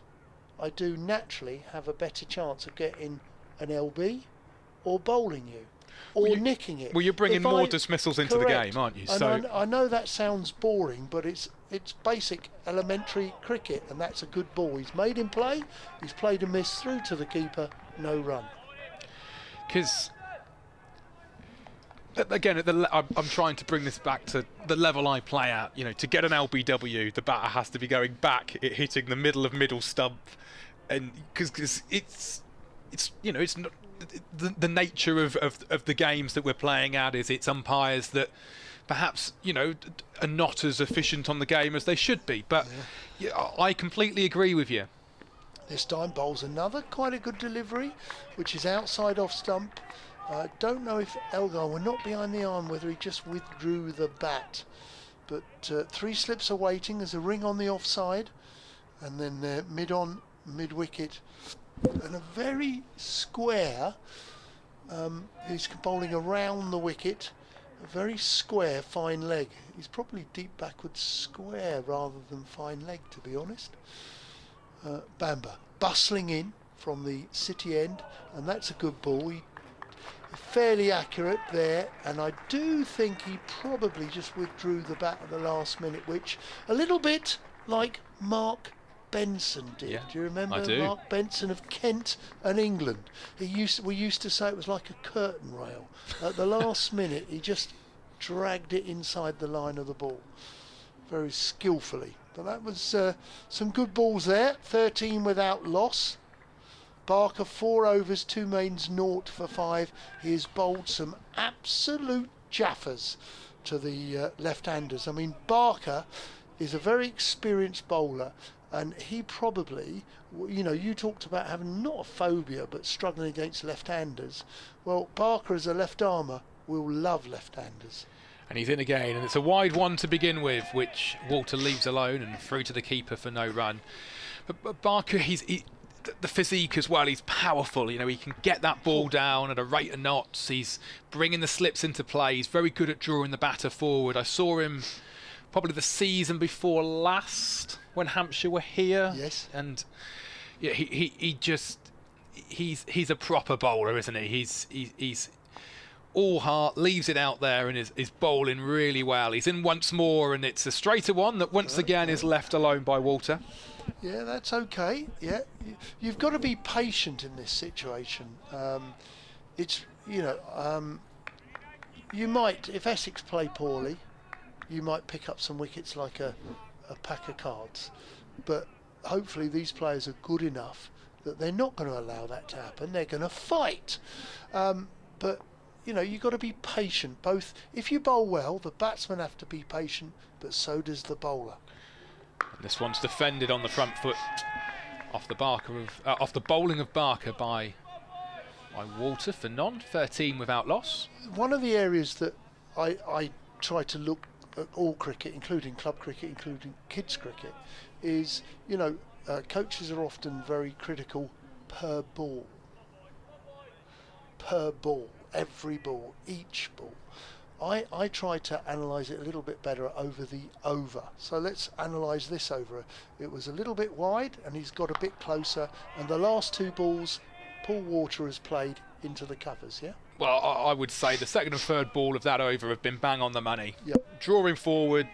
[SPEAKER 2] I do naturally have a better chance of getting an LB or bowling you or nicking it.
[SPEAKER 1] Well, you're bringing more dismissals into the game, aren't you?
[SPEAKER 2] And
[SPEAKER 1] so
[SPEAKER 2] I know that sounds boring, but it's basic elementary cricket, and that's a good ball. He's made him play. He's played a miss through to the keeper. No run.
[SPEAKER 1] Because Again, I'm trying to bring this back to the level I play at. You know, to get an LBW, the batter has to be going back, hitting the middle of middle stump, and because it's you know, it's not the nature of the games that we're playing at is it's umpires that perhaps, you know, are not as efficient on the game as they should be. But yeah, I completely agree with you.
[SPEAKER 2] This time bowls another quite a good delivery, which is outside off stump. Don't know if Elgar were not behind the arm, whether he just withdrew the bat. But 3 slips are waiting. There's a ring on the offside, and then they're mid-on, mid-wicket. And a very square, he's bowling around the wicket, a very square fine leg. He's probably deep backward square rather than fine leg, to be honest. Bamber bustling in from the city end, and that's a good ball. He fairly accurate there, and I do think he probably just withdrew the bat at the last minute, which a little bit like Mark Benson did.
[SPEAKER 1] Yeah,
[SPEAKER 2] do you remember
[SPEAKER 1] I do.
[SPEAKER 2] Mark Benson of Kent and England? We used to say it was like a curtain rail. At the last minute, he just dragged it inside the line of the ball, very skillfully. But that was some good balls there. 13 without loss. Barker 4 overs, 2 mains, 0 for 5. He has bowled some absolute jaffers to the left-handers. I mean, Barker is a very experienced bowler, and he probably, you know, you talked about having not a phobia but struggling against left-handers. Well, Barker as a left-armer will love left-handers.
[SPEAKER 1] And he's in again, and it's a wide one to begin with, which Walter leaves alone and through to the keeper for no run. But Barker, the physique as well, he's powerful. You know, he can get that ball down at a rate of knots. He's bringing the slips into play. He's very good at drawing the batter forward. I saw him probably the season before last when Hampshire were here.
[SPEAKER 2] Yes.
[SPEAKER 1] And yeah, he's a proper bowler, isn't he? He's all heart, leaves it out there, and is bowling really well. He's in once more, and it's a straighter one that once again is left alone by Walter.
[SPEAKER 2] Yeah, that's okay. Yeah, you've got to be patient in this situation. It's, you know, you might, if Essex play poorly, you might pick up some wickets like a pack of cards. But hopefully these players are good enough that they're not going to allow that to happen. They're going to fight. But you know, you've got to be patient. Both, if you bowl well, the batsmen have to be patient, but so does the bowler.
[SPEAKER 1] And this one's defended on the front foot off the bowling of Barker by Walter for none. 13 without loss.
[SPEAKER 2] One of the areas that I try to look at all cricket, including club cricket, including kids cricket, is, you know, coaches are often very critical per ball. Per ball. Every ball, each ball. I try to analyse it a little bit better over the over. So let's analyse this over. It was a little bit wide, and he's got a bit closer, and the last 2 balls Paul Water has played into the covers, yeah?
[SPEAKER 1] Well, I would say the second and third ball of that over have been bang on the money.
[SPEAKER 2] Yep.
[SPEAKER 1] Drawing forward,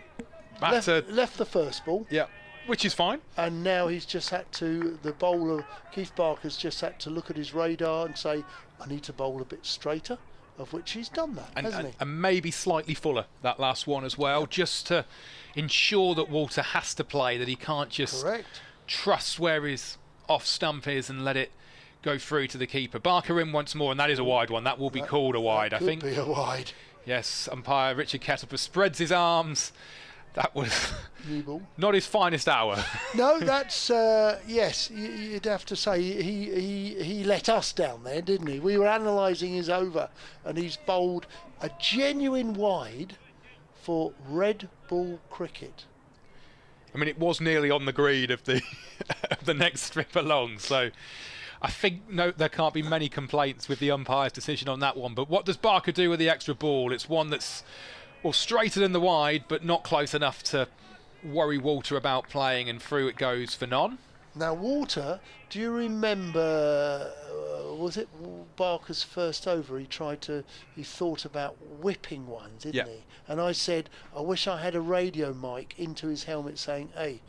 [SPEAKER 1] batter...
[SPEAKER 2] Left the first ball.
[SPEAKER 1] Yeah, which is fine.
[SPEAKER 2] And now he's just had to, the bowler, Keith Barker's just had to look at his radar and say, I need to bowl a bit straighter, of which he's done that, hasn't he?
[SPEAKER 1] And maybe slightly fuller, that last one as well, just to ensure that Walter has to play, that he can't just trust where his off stump is and let it go through to the keeper. Barker in once more, and that is a wide one. That will be called a wide, I think.
[SPEAKER 2] Could be a wide.
[SPEAKER 1] Yes, umpire Richard Kettleper spreads his arms. That was not his finest hour.
[SPEAKER 2] No, that's yes. You'd have to say he let us down there, didn't he? We were analysing his over, and he's bowled a genuine wide for red ball cricket.
[SPEAKER 1] I mean, it was nearly on the green of the of the next strip along, so I think there can't be many complaints with the umpire's decision on that one. But what does Barker do with the extra ball? It's one that's, well, straighter than the wide, but not close enough to worry Walter about playing, and through it goes for none.
[SPEAKER 2] Now, Walter, do you remember, was it Barker's first over? He thought about whipping one, didn't he? And I said, I wish I had a radio mic into his helmet saying, hey,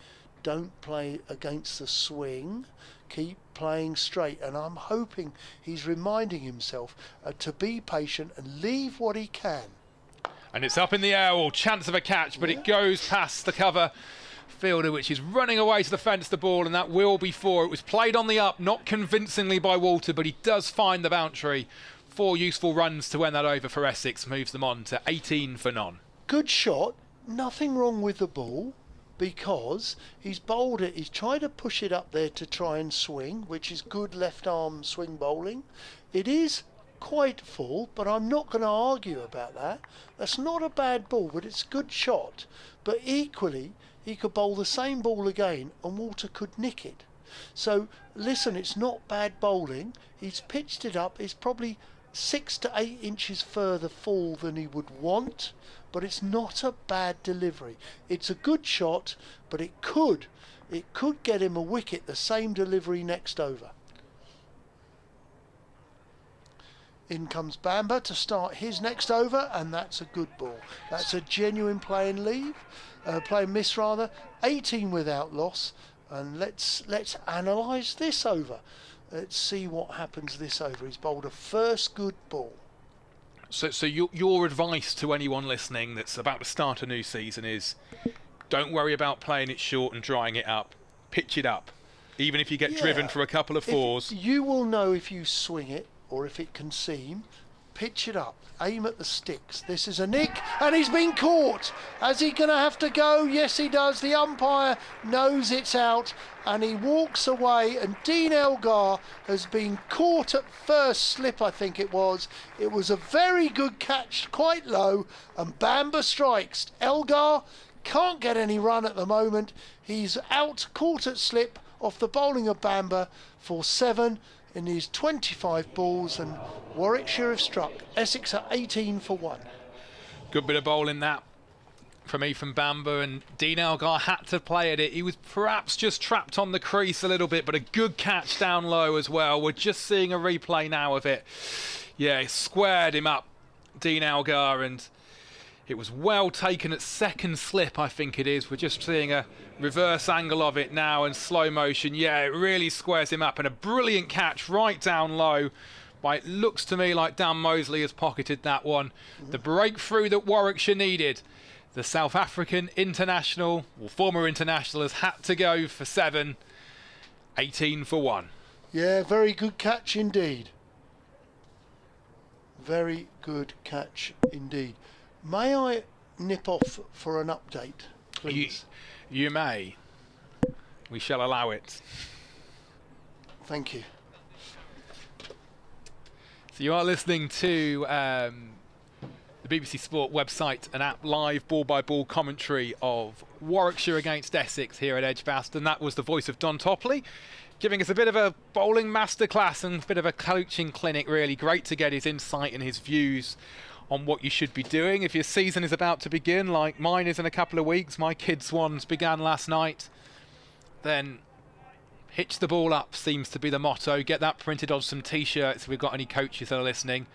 [SPEAKER 2] don't play against the swing, keep playing straight. And I'm hoping he's reminding himself to be patient and leave what he can.
[SPEAKER 1] And it's up in the air, or chance of a catch, but it goes past the cover fielder, which is running away to the fence, the ball, and that will be 4. It was played on the up, not convincingly by Walter, but he does find the boundary. 4 useful runs to end that over for Essex, moves them on to 18 for none.
[SPEAKER 2] Good shot, nothing wrong with the ball, because he's bowled it, he's tried to push it up there to try and swing, which is good left arm swing bowling. It is quite full, but I'm not going to argue about that. That's not a bad ball, but it's a good shot. But equally, he could bowl the same ball again and Walter could nick it. So listen, it's not bad bowling. He's pitched it up. It's probably 6 to 8 inches further full than he would want, but it's not a bad delivery. It's a good shot, but it could get him a wicket, the same delivery next over. In comes Bamber to start his next over, and that's a good ball. That's a genuine play and leave, play and miss rather. 18 without loss, and let's analyse this over. Let's see what happens this over. He's bowled a first good ball.
[SPEAKER 1] So your advice to anyone listening that's about to start a new season is, don't worry about playing it short and drying it up. Pitch it up, even if you get driven for a couple of 4s.
[SPEAKER 2] You will know if you swing it or if it can seam. Pitch it up, aim at the sticks. This is a nick, and he's been caught. Is he going to have to go? Yes, he does. The umpire knows it's out, and he walks away, and Dean Elgar has been caught at first slip, I think it was. It was a very good catch, quite low, and Bamber strikes. Elgar can't get any run at the moment. He's out, caught at slip, off the bowling of Bamber for 7 in his 25 balls, and Warwickshire have struck. Essex are 18 for 1.
[SPEAKER 1] Good bit of bowling that from Ethan Bamber, and Dean Elgar had to play at it. He was perhaps just trapped on the crease a little bit, but a good catch down low as well. We're just seeing a replay now of it. Yeah, it squared him up, Dean Elgar, and it was well taken at second slip, I think it is. We're just seeing a reverse angle of it now in slow motion. Yeah, it really squares him up, and a brilliant catch right down low. But it looks to me like Dan Mosley has pocketed that one. The breakthrough that Warwickshire needed. The South African international, or former international, has had to go for 7. 18 for 1.
[SPEAKER 2] Yeah, very good catch indeed. Very good catch indeed. May I nip off for an update, please?
[SPEAKER 1] You may. We shall allow it.
[SPEAKER 2] Thank you.
[SPEAKER 1] So you are listening to the BBC Sport website and app live ball-by-ball commentary of Warwickshire against Essex here at Edgbaston. That was the voice of Don Topley, giving us a bit of a bowling masterclass and a bit of a coaching clinic, really. Great to get his insight and his views on what you should be doing if your season is about to begin, like mine is in a couple of weeks. My kids' ones began last night. Then hitch the ball up seems to be the motto. Get that printed on some t-shirts if we've got any coaches that are listening.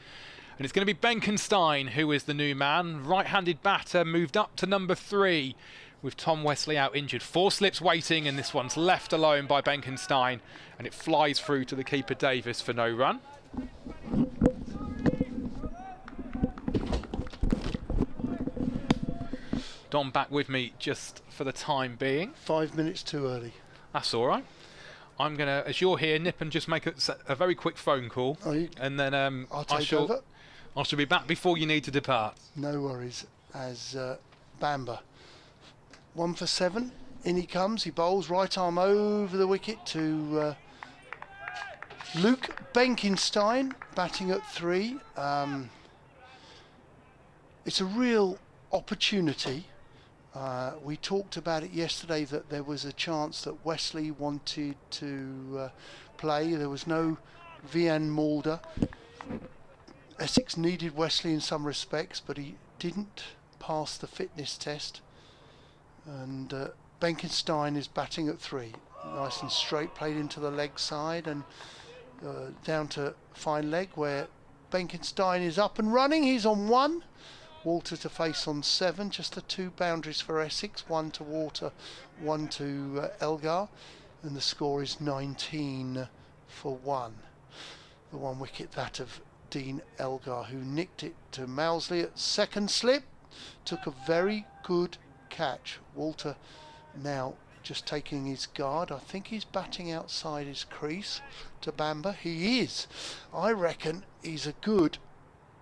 [SPEAKER 1] And it's going to be Benkenstein who is the new man. Right-handed batter, moved up to number 3 with Tom Wesley out injured. 4 slips waiting, and this one's left alone by Benkenstein, and it flies through to the keeper Davis for no run. Don back with me just for the time being.
[SPEAKER 2] 5 minutes too early.
[SPEAKER 1] That's all right. I'm going to, as you're here, nip and just make a very quick phone call. And then
[SPEAKER 2] I'll take over.
[SPEAKER 1] I shall be back before you need to depart.
[SPEAKER 2] No worries. As Bamber. 1 for 7. In he comes. He bowls right arm over the wicket to Luke Benkenstein, batting at 3. It's a real opportunity. We talked about it yesterday that there was a chance that Wesley wanted to play. There was no Vian Mulder. Essex needed Wesley in some respects, but he didn't pass the fitness test. And Benkenstein is batting at 3. Nice and straight, played into the leg side and down to fine leg, where Benkenstein is up and running. He's on 1. Walter to face on 7, just the 2 boundaries for Essex, 1 to Walter, 1 to Elgar, and the score is 19 for 1. The 1 wicket, that of Dean Elgar, who nicked it to Mousley at second slip, took a very good catch. Walter now just taking his guard. I think he's batting outside his crease to Bamber. He is. I reckon he's a good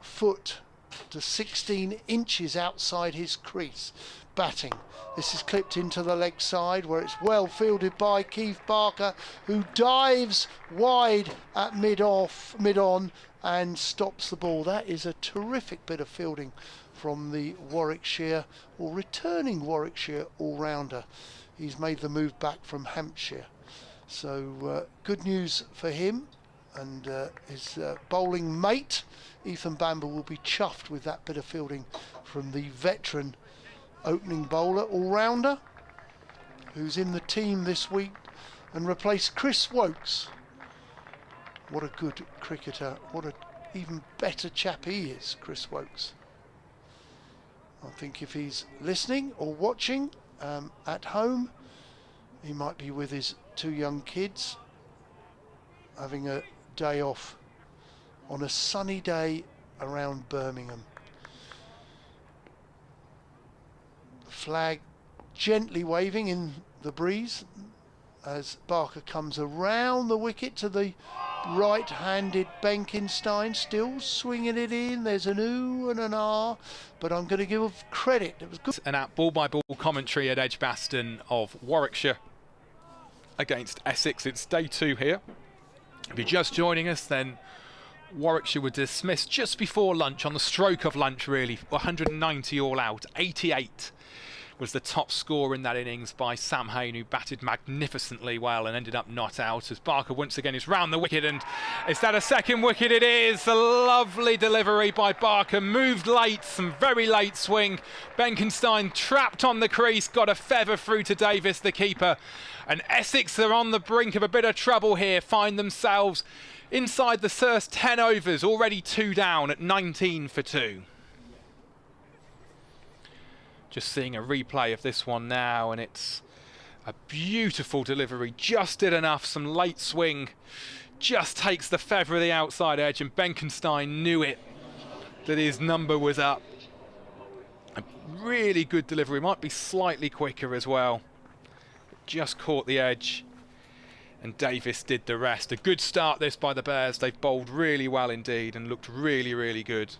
[SPEAKER 2] foot to 16 inches outside his crease batting. This is clipped into the leg side where it's well fielded by Keith Barker, who dives wide at mid-on and stops the ball. That is a terrific bit of fielding from the Warwickshire, or returning Warwickshire all-rounder. He's made the move back from Hampshire. So good news for him, and his bowling mate Ethan Bamber will be chuffed with that bit of fielding from the veteran opening bowler all-rounder, who's in the team this week and replaced Chris Wokes. What a good cricketer, what a even better chap he is, Chris Wokes. I think if he's listening or watching at home, he might be with his 2 young kids having a day off on a sunny day around Birmingham. The flag gently waving in the breeze as Barker comes around the wicket to the right-handed Benkenstein, still swinging it in. There's an ooh and an ah, but I'm going to give credit. It was good.
[SPEAKER 1] And at ball-by-ball commentary at Edgbaston of Warwickshire against Essex. It's day 2 here. If you're just joining us, then Warwickshire were dismissed just before lunch, on the stroke of lunch really. 190 all out. 88 was the top score in that innings by Sam Hayne, who batted magnificently well and ended up not out, as Barker once again is round the wicket. And is that a second wicket? It is. A lovely delivery by Barker, moved late, some very late swing. Benkenstein trapped on the crease, got a feather through to Davis, the keeper. And Essex are on the brink of a bit of trouble here, find themselves inside the first 10 overs, already 2 down at 19 for 2. Just seeing a replay of this one now, and it's a beautiful delivery. Just did enough, some late swing. Just takes the feather of the outside edge, and Benkenstein knew it, that his number was up. A really good delivery, might be slightly quicker as well. Just caught the edge, and Davis did the rest. A good start this by the Bears. They've bowled really well indeed and looked really, really good.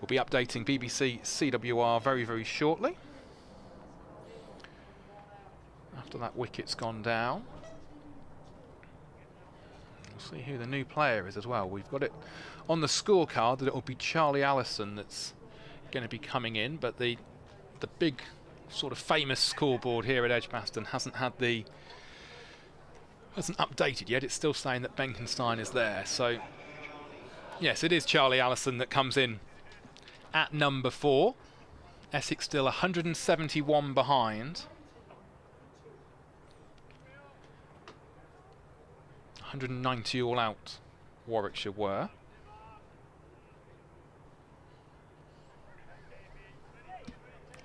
[SPEAKER 1] We'll be updating BBC CWR very, very shortly, after that wicket's gone down. We'll see who the new player is as well. We've got it on the scorecard that it will be Charlie Allison that's going to be coming in, but the big sort of famous scoreboard here at Edgbaston hasn't updated yet. It's still saying that Benkenstein is there. So yes, it is Charlie Allison that comes in at number 4. Essex still 171 behind. 190 all out, Warwickshire were.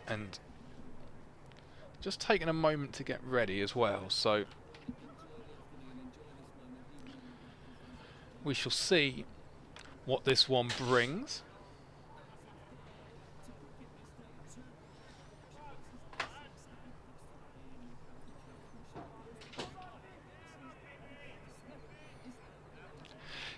[SPEAKER 1] And just taking a moment to get ready as well, so we shall see what this one brings.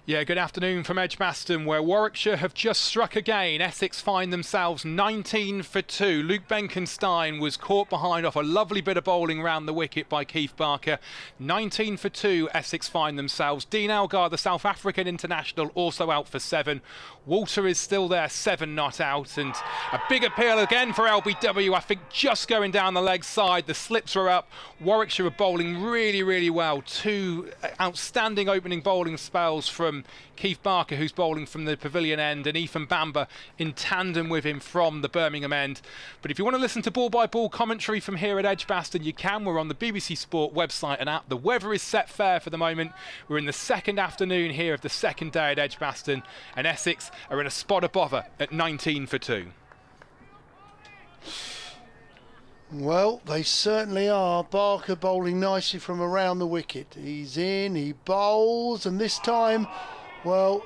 [SPEAKER 1] Yeah, good afternoon from Edgbaston, where Warwickshire have just struck again. Essex find themselves 19 for 2. Luke Benkenstein was caught behind off a lovely bit of bowling round the wicket by Keith Barker. 19 for 2, Essex find themselves. Dean Elgar, the South African international, also out for 7. Walter is still there, 7 not out. And a big appeal again for LBW, I think just going down the leg side. The slips are up. Warwickshire are bowling really, really well. 2 outstanding opening bowling spells from from Keith Barker, who's bowling from the Pavilion end, and Ethan Bamber in tandem with him from the Birmingham end. But if you want to listen to ball-by-ball commentary from here at Edgbaston, you can. We're on the BBC Sport website and app. The weather is set fair for the moment. We're in the second afternoon here of the second day at Edgbaston, and Essex are in a spot of bother at 19 for 2.
[SPEAKER 2] Well, they certainly are. Barker bowling nicely from around the wicket. He's in, he bowls, and this time, well,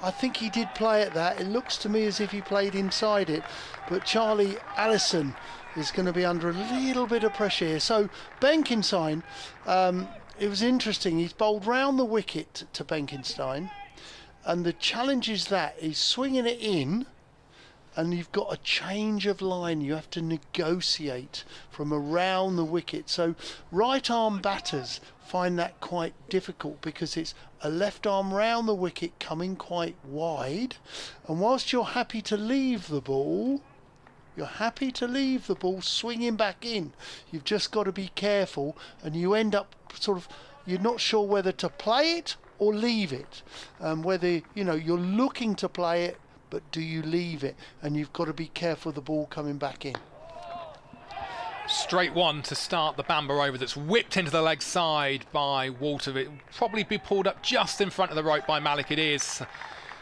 [SPEAKER 2] I think he did play at that. It looks to me as if he played inside it, but Charlie Allison is going to be under a little bit of pressure here. So Benkenstein, it was interesting. He's bowled round the wicket to Benkenstein, and the challenge is that he's swinging it in, and you've got a change of line. You have to negotiate from around the wicket. So right arm batters find that quite difficult because it's a left arm round the wicket coming quite wide, and whilst you're happy to leave the ball, swinging back in, you've just got to be careful, and you end up sort of, you're not sure whether to play it or leave it, whether you're looking to play it, but do you leave it? And you've got to be careful of the ball coming back in.
[SPEAKER 1] Straight one to start the Bamber over, that's whipped into the leg side by Walter. It will probably be pulled up just in front of the rope by Malik. It is.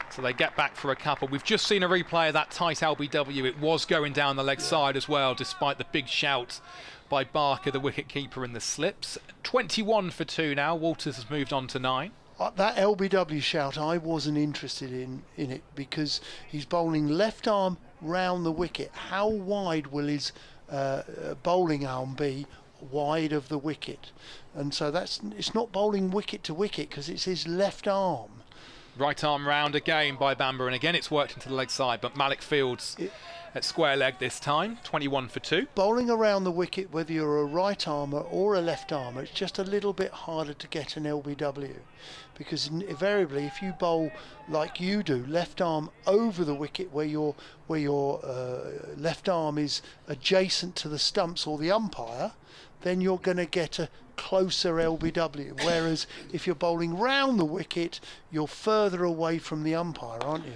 [SPEAKER 1] So they get back for a couple. We've just seen a replay of that tight LBW. It was going down the leg side as well, despite the big shout by Barker, the wicket-keeper, in the slips. 21 for 2 now. Walters has moved on to 9.
[SPEAKER 2] That LBW shout, I wasn't interested in it because he's bowling left arm round the wicket. How wide will his bowling arm be wide of the wicket? And so it's not bowling wicket to wicket because it's his left arm.
[SPEAKER 1] Right arm round again by Bamber, and again it's worked into the leg side, but Malik fields at square leg this time. 21 for 2.
[SPEAKER 2] Bowling around the wicket, whether you're a right armer or a left armer, it's just a little bit harder to get an LBW, because invariably if you bowl like you do, left arm over the wicket where your left arm is adjacent to the stumps or the umpire, then you're going to get a closer LBW, whereas if you're bowling round the wicket, you're further away from the umpire, aren't you?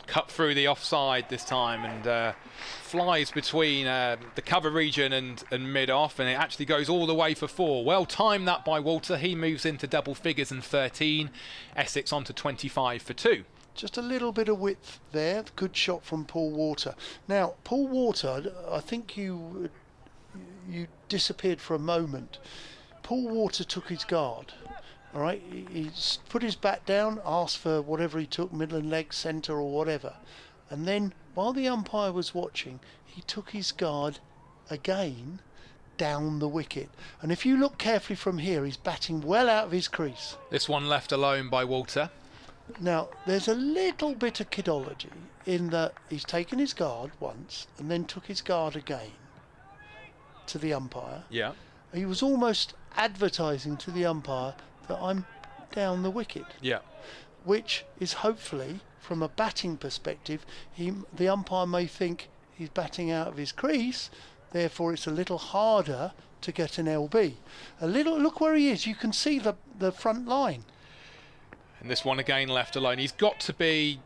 [SPEAKER 1] Cut through the offside this time, and flies between the cover region and mid-off, and it actually goes all the way for 4. Well timed that by Walter. He moves into double figures in 13. Essex on to 25 for 2.
[SPEAKER 2] Just a little bit of width there. Good shot from Paul Water. Now, Paul Water, I think you disappeared for a moment. Paul Water took his guard. All right, he put his bat down, asked for whatever he took, middle and leg, centre or whatever. And then, while the umpire was watching, he took his guard again down the wicket. And if you look carefully from here, he's batting well out of his crease.
[SPEAKER 1] This one left alone by Walter.
[SPEAKER 2] Now, there's a little bit of kidology in that he's taken his guard once and then took his guard again to the umpire.
[SPEAKER 1] Yeah.
[SPEAKER 2] He was almost advertising to the umpire that I'm down the wicket.
[SPEAKER 1] Yeah.
[SPEAKER 2] Which is hopefully, from a batting perspective, the umpire may think he's batting out of his crease, therefore it's a little harder to get an LB. Look where he is, you can see the front line.
[SPEAKER 1] And this one again left alone. He's got to be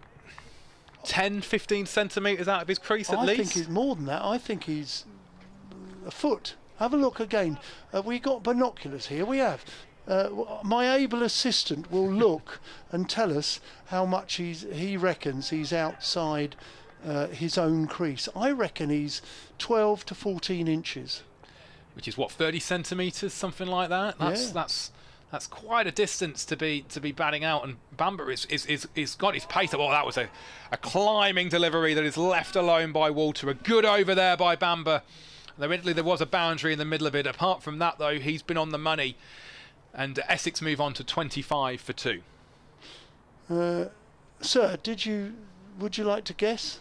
[SPEAKER 1] 10, 15 centimetres out of his crease at least.
[SPEAKER 2] I think he's more than that. I think he's a foot. Have a look again. We got binoculars here. We have. My able assistant will look and tell us how much he reckons he's outside his own crease. I reckon he's 12 to 14 inches.
[SPEAKER 1] Which is what, 30 centimetres, something like that? That's quite a distance to be batting out, and Bamber is got his pace up. Oh, that was a climbing delivery that is left alone by Walter. A good over there by Bamber. Admittedly, there was a boundary in the middle of it. Apart from that, though, he's been on the money. And Essex move on to 25 for 2.
[SPEAKER 2] Sir, would you like to guess?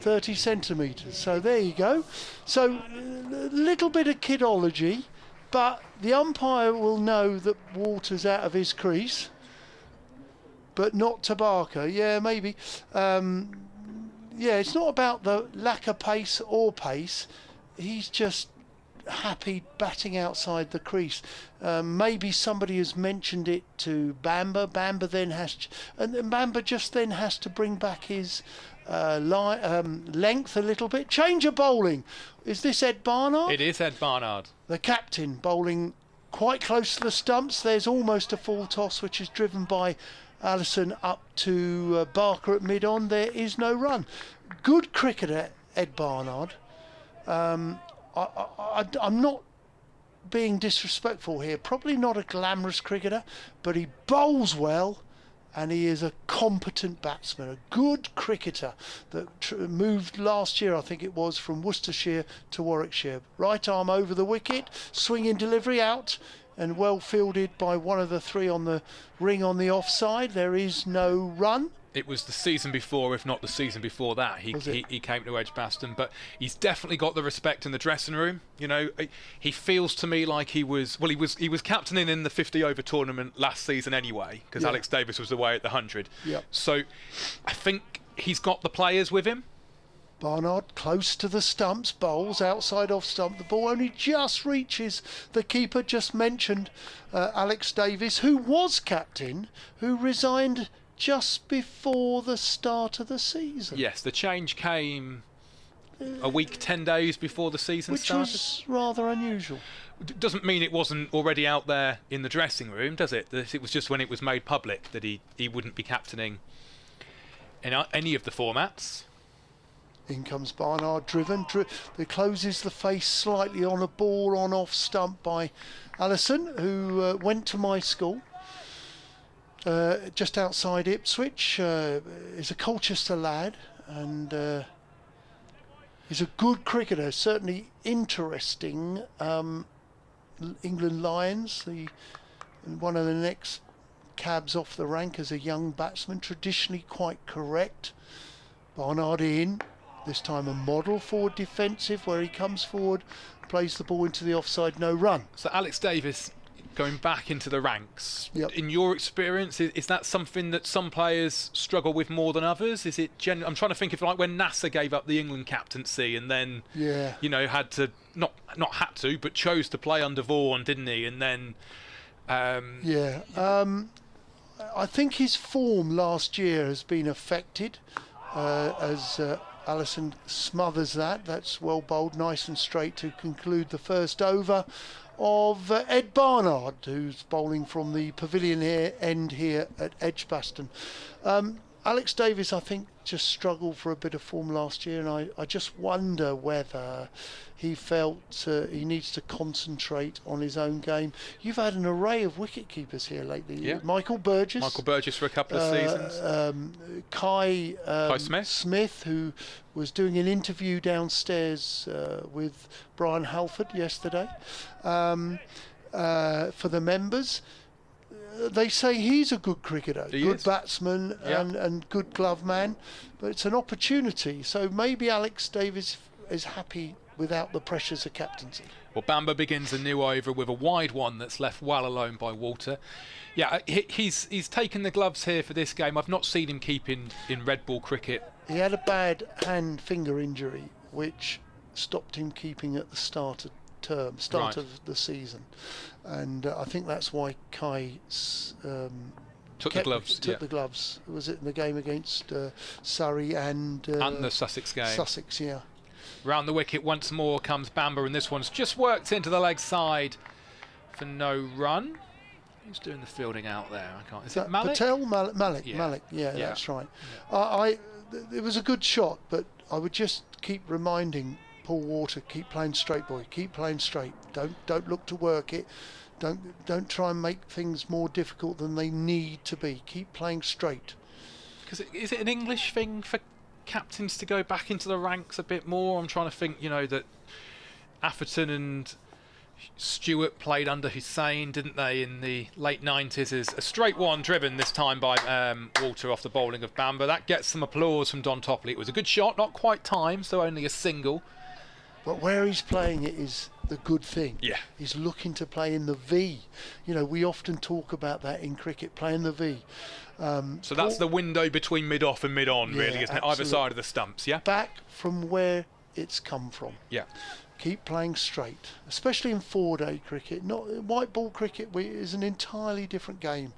[SPEAKER 2] 30 centimetres. So there you go. So a little bit of kidology, but the umpire will know that Walter's out of his crease, but not to Barker. Yeah, maybe. Yeah, it's not about the lack of pace or pace. He's just happy batting outside the crease. Maybe somebody has mentioned it to Bamber. Bamber then Bamber just then has to bring back his length a little bit. Change of bowling. Is this Ed Barnard?
[SPEAKER 1] It is Ed Barnard.
[SPEAKER 2] The captain bowling quite close to the stumps. There's almost a full toss, which is driven by Allison up to Barker at mid-on. There is no run. Good cricketer, Ed Barnard. I'm not being disrespectful here. Probably not a glamorous cricketer, but he bowls well, and he is a competent batsman, a good cricketer that moved last year, I think it was, from Worcestershire to Warwickshire. Right arm over the wicket, swinging delivery out, and well fielded by one of the three on the ring on the offside. There is no run.
[SPEAKER 1] It was the season before, if not the season before that, he came to Edgbaston, but he's definitely got the respect in the dressing room. You know, he feels to me like he was captaining in the 50-over tournament last season anyway, because Alex Davis was away at the 100.
[SPEAKER 2] Yep.
[SPEAKER 1] So I think he's got the players with him.
[SPEAKER 2] Barnard close to the stumps, bowls outside off stump. The ball only just reaches the keeper just mentioned, Alex Davis, who was captain, who resigned just before the start of the season.
[SPEAKER 1] Yes, the change came a week, 10 days before the season started.
[SPEAKER 2] Which was rather unusual.
[SPEAKER 1] Doesn't mean it wasn't already out there in the dressing room, does it? It was just when it was made public that he wouldn't be captaining in any of the formats.
[SPEAKER 2] In comes Barnard, driven. It closes the face slightly on a ball on off stump by Allison, who went to my school. Just outside Ipswich, is a Colchester lad, and he's a good cricketer, certainly interesting. England Lions, one of the next cabs off the rank as a young batsman, traditionally quite correct. Barnard in, this time a model forward defensive, where he comes forward, plays the ball into the offside, no run.
[SPEAKER 1] So Alex Davis going back into the ranks.
[SPEAKER 2] Yep.
[SPEAKER 1] In your experience, is that something that some players struggle with more than others? Is it I'm trying to think of like when Nasser gave up the England captaincy and then had to not had to, but chose to play under Vaughan, didn't he? And then
[SPEAKER 2] I think his form last year has been affected as Allison smothers that. That's well bowled, nice and straight to conclude the first over of Ed Barnard, who's bowling from the pavilion end here at Edgbaston. Alex Davis, I think, just struggled for a bit of form last year, and I just wonder whether he felt he needs to concentrate on his own game. You've had an array of wicket keepers here lately.
[SPEAKER 1] Yeah.
[SPEAKER 2] Michael Burgess
[SPEAKER 1] for a couple of seasons.
[SPEAKER 2] Kai
[SPEAKER 1] Smith,
[SPEAKER 2] who was doing an interview downstairs with Brian Halford yesterday for the members. They say he's a good cricketer, good batsman and good glove man, but it's an opportunity. So maybe Alex Davis is happy without the pressures of captaincy.
[SPEAKER 1] Well, Bamber begins a new over with a wide one that's left well alone by Walter. Yeah, he's taken the gloves here for this game. I've not seen him keep in red ball cricket.
[SPEAKER 2] He had a bad hand finger injury, which stopped him keeping at the start of of the season, and I think that's why Kai
[SPEAKER 1] took the
[SPEAKER 2] gloves. Was it in the game against Surrey and
[SPEAKER 1] the Sussex game?
[SPEAKER 2] Sussex, yeah.
[SPEAKER 1] Round the wicket once more comes Bamber, and this one's just worked into the leg side for no run. Who's doing the fielding out there? I can't. Is it Malik?
[SPEAKER 2] Patel? Malik. Yeah, that's right. Yeah. It was a good shot, but I would just keep reminding Paul Walter, keep playing straight, boy. Keep playing straight. Don't look to work it. Don't try and make things more difficult than they need to be. Keep playing straight.
[SPEAKER 1] Because is it an English thing for captains to go back into the ranks a bit more? I'm trying to think. That Atherton and Stewart played under Hussain, didn't they, in the late 90s? Is a straight one driven this time by Walter off the bowling of Bamber. That gets some applause from Don Topley. It was a good shot, not quite timed, so only a single.
[SPEAKER 2] But where he's playing it is the good thing.
[SPEAKER 1] Yeah.
[SPEAKER 2] He's looking to play in the V. We often talk about that in cricket, playing the V.
[SPEAKER 1] So that's the window between mid-off and mid-on, really, isn't it? Either side of the stumps, yeah?
[SPEAKER 2] Back from where it's come from.
[SPEAKER 1] Yeah.
[SPEAKER 2] Keep playing straight, especially in 4-day cricket. Not white ball cricket is an entirely different game,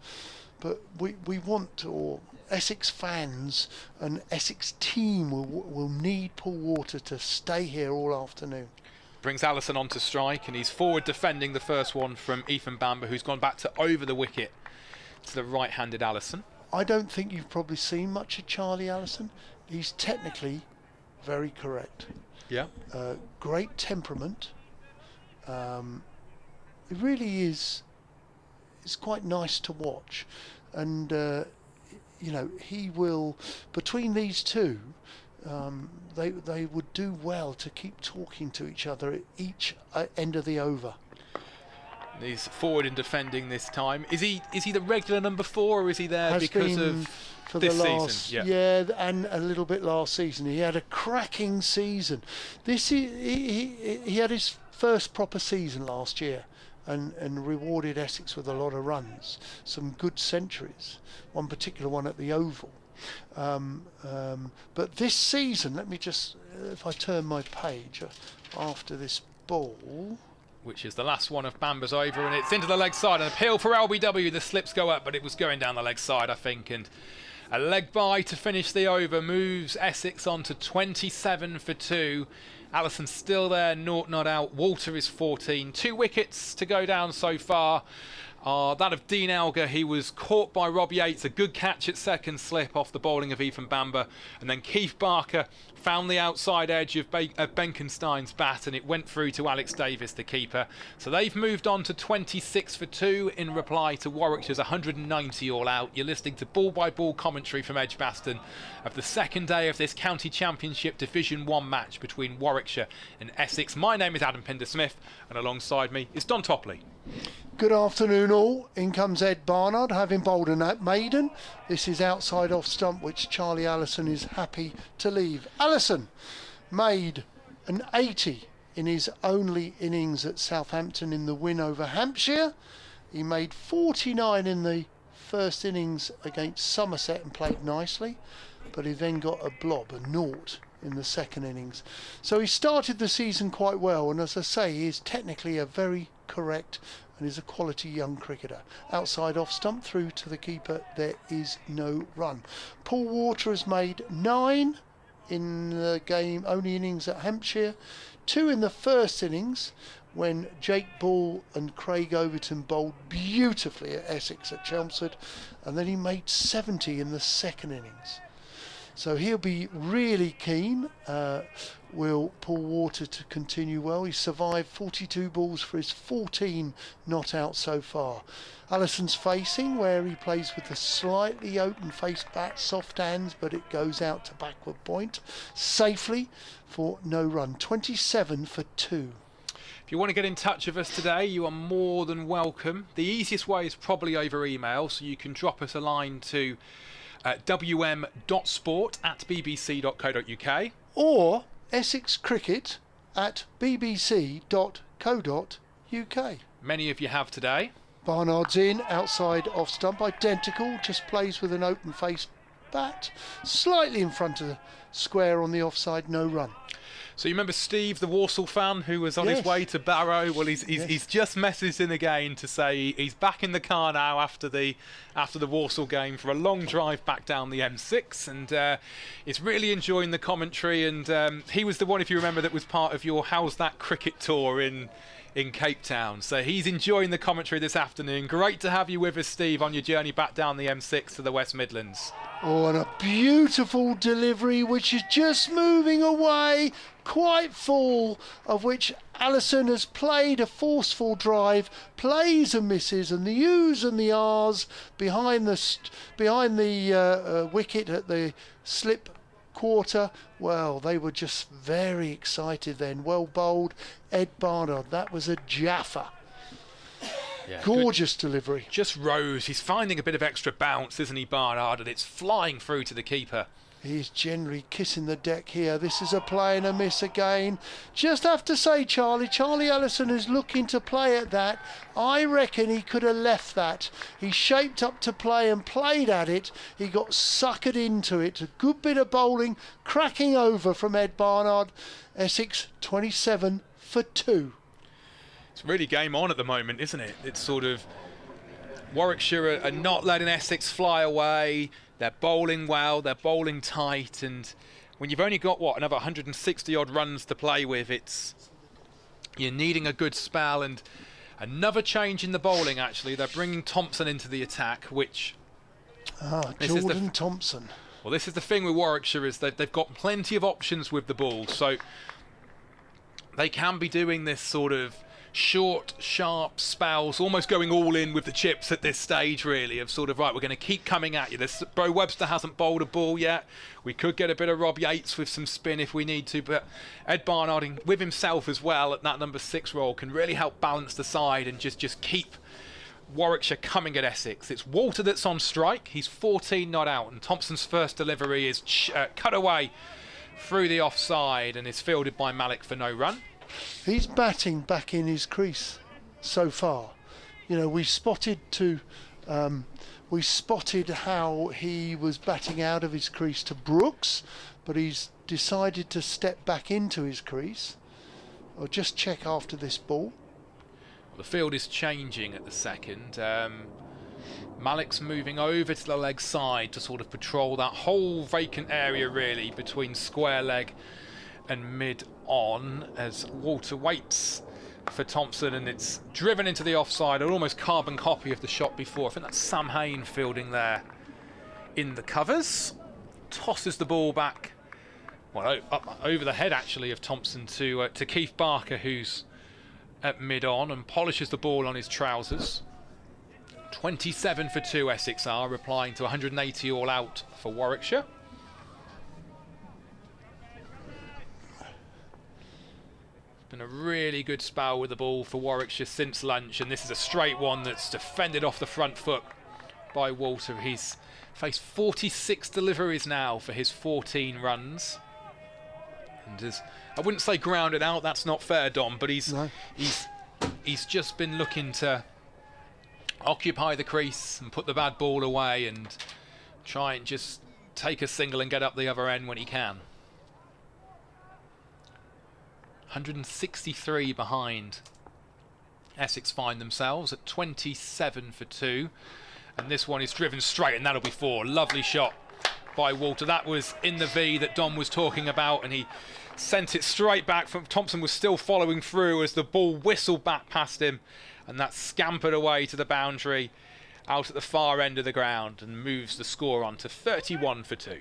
[SPEAKER 2] but we want, or Essex fans and Essex team will need Paul Water to stay here all afternoon.
[SPEAKER 1] Brings Allison on to strike, and he's forward defending the first one from Ethan Bamber, who's gone back to over the wicket to the right-handed Allison.
[SPEAKER 2] I don't think you've probably seen much of Charlie Allison. He's technically very correct.
[SPEAKER 1] Yeah.
[SPEAKER 2] Great temperament. It really is. It's quite nice to watch, and you know, he will. Between these two, they would do well to keep talking to each other at each end of the over.
[SPEAKER 1] He's forward in defending this time. Is he the regular number 4, or is he there because of
[SPEAKER 2] for
[SPEAKER 1] this
[SPEAKER 2] the last
[SPEAKER 1] season?
[SPEAKER 2] Yeah, and a little bit last season. He had a cracking season. He had his first proper season last year, and rewarded Essex with a lot of runs, some good centuries, one particular one at the Oval. But this season, let me just, if I turn my page after this ball,
[SPEAKER 1] which is the last one of Bamber's over, and it's into the leg side. An appeal for LBW. The slips go up, but it was going down the leg side, I think. And a leg bye to finish the over moves Essex on to 27 for 2. Allison's still there, 0 not out. Walter is 14. 2 wickets to go down so far. That of Dean Elgar. He was caught by Rob Yates. A good catch at second slip off the bowling of Ethan Bamber. And then Keith Barker found the outside edge of Benkenstein's bat, and it went through to Alex Davis, the keeper. So they've moved on to 26 for 2 in reply to Warwickshire's 190 all out. You're listening to ball-by-ball commentary from Edgbaston of the second day of this County Championship Division 1 match between Warwickshire and Essex. My name is Adam Pinder-Smith, and alongside me is Don Topley.
[SPEAKER 2] Good afternoon all. In comes Ed Barnard, having bowled a maiden. This is outside off stump, which Charlie Allison is happy to leave. Allison made an 80 in his only innings at Southampton in the win over Hampshire. He made 49 in the first innings against Somerset and played nicely, but he then got a blob, a naught, in the second innings. So he started the season quite well, and as I say, he is technically a very correct and is a quality young cricketer. Outside off stump through to the keeper, there is no run. Paul Water has made 9 in the game, only innings at Hampshire, 2 in the first innings when Jake Ball and Craig Overton bowled beautifully at Essex at Chelmsford, and then he made 70 in the second innings. So he'll be really keen. Will Paul Water to continue well. He survived 42 balls for his 14 not out so far. Allison's facing, where he plays with the slightly open face bat, soft hands, but it goes out to backward point safely for no run. 27 for 2.
[SPEAKER 1] If you want to get in touch with us today, you are more than welcome. The easiest way is probably over email, so you can drop us a line to wm.sport@bbc.co.uk
[SPEAKER 2] or essexcricket@bbc.co.uk.
[SPEAKER 1] Many of you have today.
[SPEAKER 2] Barnard's in, outside off stump, identical, just plays with an open face bat, slightly in front of the square on the offside, no run.
[SPEAKER 1] So you remember Steve, the Walsall fan, who was on his way to Barrow? Well, he's just messaged in again to say he's back in the car now after the Walsall game for a long drive back down the M6, and he's really enjoying the commentary. And he was the one, if you remember, that was part of your How's That cricket tour in Cape Town. So he's enjoying the commentary this afternoon. Great to have you with us, Steve, on your journey back down the M6 to the West Midlands.
[SPEAKER 2] Oh, and a beautiful delivery, which is just moving away, quite full, of which Allison has played a forceful drive, plays and misses, and the U's and the R's behind the wicket at the slip quarter. Well, they were just very excited then. Well bowled, Ed Barnard. That was a jaffa. Yeah, gorgeous delivery.
[SPEAKER 1] Just rose. He's finding a bit of extra bounce, isn't he, Barnard? And it's flying through to the keeper.
[SPEAKER 2] He's generally kissing the deck here. This is a play and a miss again. Just have to say, Charlie Ellison is looking to play at that. I reckon he could have left that. He shaped up to play and played at it. He got suckered into it. A good bit of bowling, cracking over from Ed Barnard. Essex 27 for 2.
[SPEAKER 1] It's really game on at the moment, isn't it? It's sort of Warwickshire are not letting Essex fly away. They're bowling well, they're bowling tight, and when you've only got, what, another 160 odd runs to play with, you're needing a good spell. And another change in the bowling, actually. They're bringing Thompson into the attack, which...
[SPEAKER 2] Jordan Thompson.
[SPEAKER 1] Well, this is the thing with Warwickshire, is that they've got plenty of options with the ball, so they can be doing this sort of short, sharp spells, almost going all in with the chips at this stage, really, of sort of, right, we're going to keep coming at you. Bro Webster hasn't bowled a ball yet. We could get a bit of Rob Yates with some spin if we need to, but Ed Barnard, with himself as well at that number 6 role, can really help balance the side and just keep Warwickshire coming at Essex. It's Walter that's on strike. He's 14 not out, and Thompson's first delivery is cut away through the offside and is fielded by Malik for no run.
[SPEAKER 2] He's batting back in his crease so far. You know, we spotted how he was batting out of his crease to Brooks, but he's decided to step back into his crease. I'll just check after this ball.
[SPEAKER 1] The field is changing at the second. Malik's moving over to the leg side to sort of patrol that whole vacant area, really, between square leg and mid on, as Walter waits for Thompson, and it's driven into the offside, an almost carbon copy of the shot before. I think that's Sam Hayne fielding there in the covers. Tosses the ball back, well, up over the head actually of Thompson to Keith Barker, who's at mid on, and polishes the ball on his trousers. 27 for 2 Essex are, replying to 180 all out for Warwickshire. Been a really good spell with the ball for Warwickshire since lunch, and this is a straight one that's defended off the front foot by Walter. He's faced 46 deliveries now for his 14 runs, and is, I wouldn't say grounded out, that's not fair, Dom, but he's just been looking to occupy the crease and put the bad ball away and try and just take a single and get up the other end when he can. 163 behind. Essex find themselves at 27 for 2, and this one is driven straight, and that'll be 4. Lovely shot by Walter. That was in the V that Dom was talking about, and he sent it straight back from Thompson. Was still following through as the ball whistled back past him, and that scampered away to the boundary out at the far end of the ground and moves the score on to 31 for 2.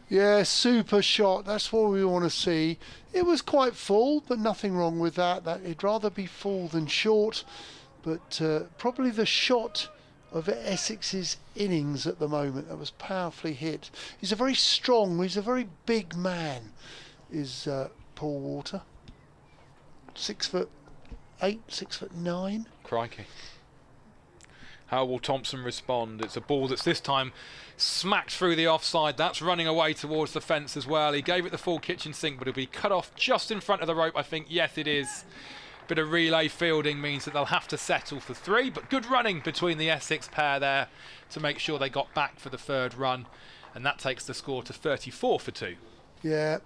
[SPEAKER 2] Yeah, super shot. That's what we want to see. It was quite full, but nothing wrong with that. It'd rather be full than short. But probably the shot of Essex's innings at the moment that was powerfully hit. He's a very very big man, is Paul Walter. 6'8", 6'9".
[SPEAKER 1] Crikey. How will Thompson respond? It's a ball that's this time smacked through the offside. That's running away towards the fence as well. He gave it the full kitchen sink, but it'll be cut off just in front of the rope, I think. Yes, it is. Bit of relay fielding means that they'll have to settle for 3, but good running between the Essex pair there to make sure they got back for the 3rd run, and that takes the score to 34 for 2.
[SPEAKER 2] Yeah,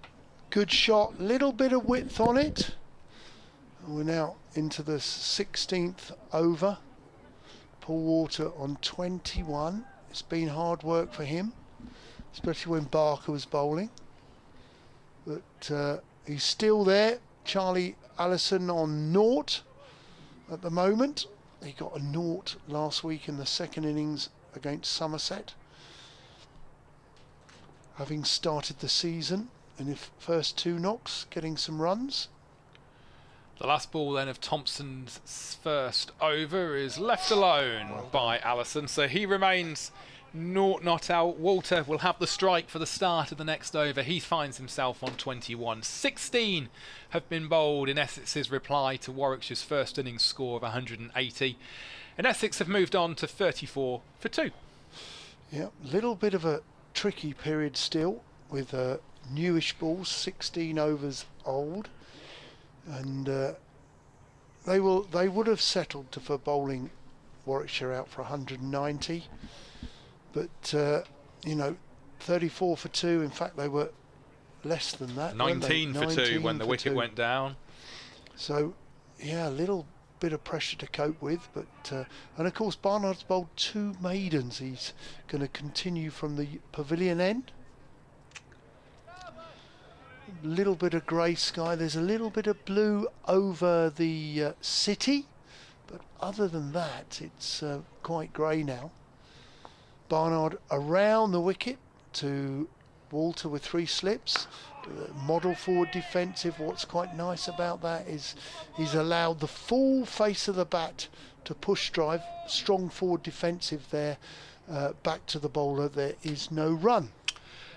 [SPEAKER 2] good shot. Little bit of width on it. We're now into the 16th over. Paul Walter on 21. It's been hard work for him, especially when Barker was bowling. But he's still there. Charlie Allison on 0 at the moment. He got a 0 last week in the 2nd innings against Somerset, having started the season in the first 2 knocks, getting some runs.
[SPEAKER 1] The last ball then of Thompson's first over is left alone by Allison, so he remains 0 not out. Walter will have the strike for the start of the next over. He finds himself on 21. 16 have been bowled in Essex's reply to Warwickshire's first innings score of 180, and Essex have moved on to 34 for 2.
[SPEAKER 2] Yeah, little bit of a tricky period still. with a newish ball, 16 overs old, and they would have settled for bowling Warwickshire out for 190, but you know, 34 for 2. In fact, they were less than that.
[SPEAKER 1] 19 for 2 when the wicket went down.
[SPEAKER 2] So yeah, a little bit of pressure to cope with, but and of course Barnard's bowled 2 maidens. He's going to continue from the pavilion end. A little bit of grey sky, there's a little bit of blue over the city, but other than that it's quite grey now. Barnard around the wicket to Walter with 3 slips. Model forward defensive. What's quite nice about that is he's allowed the full face of the bat to push drive. Strong forward defensive there. Back to the bowler, there is no run.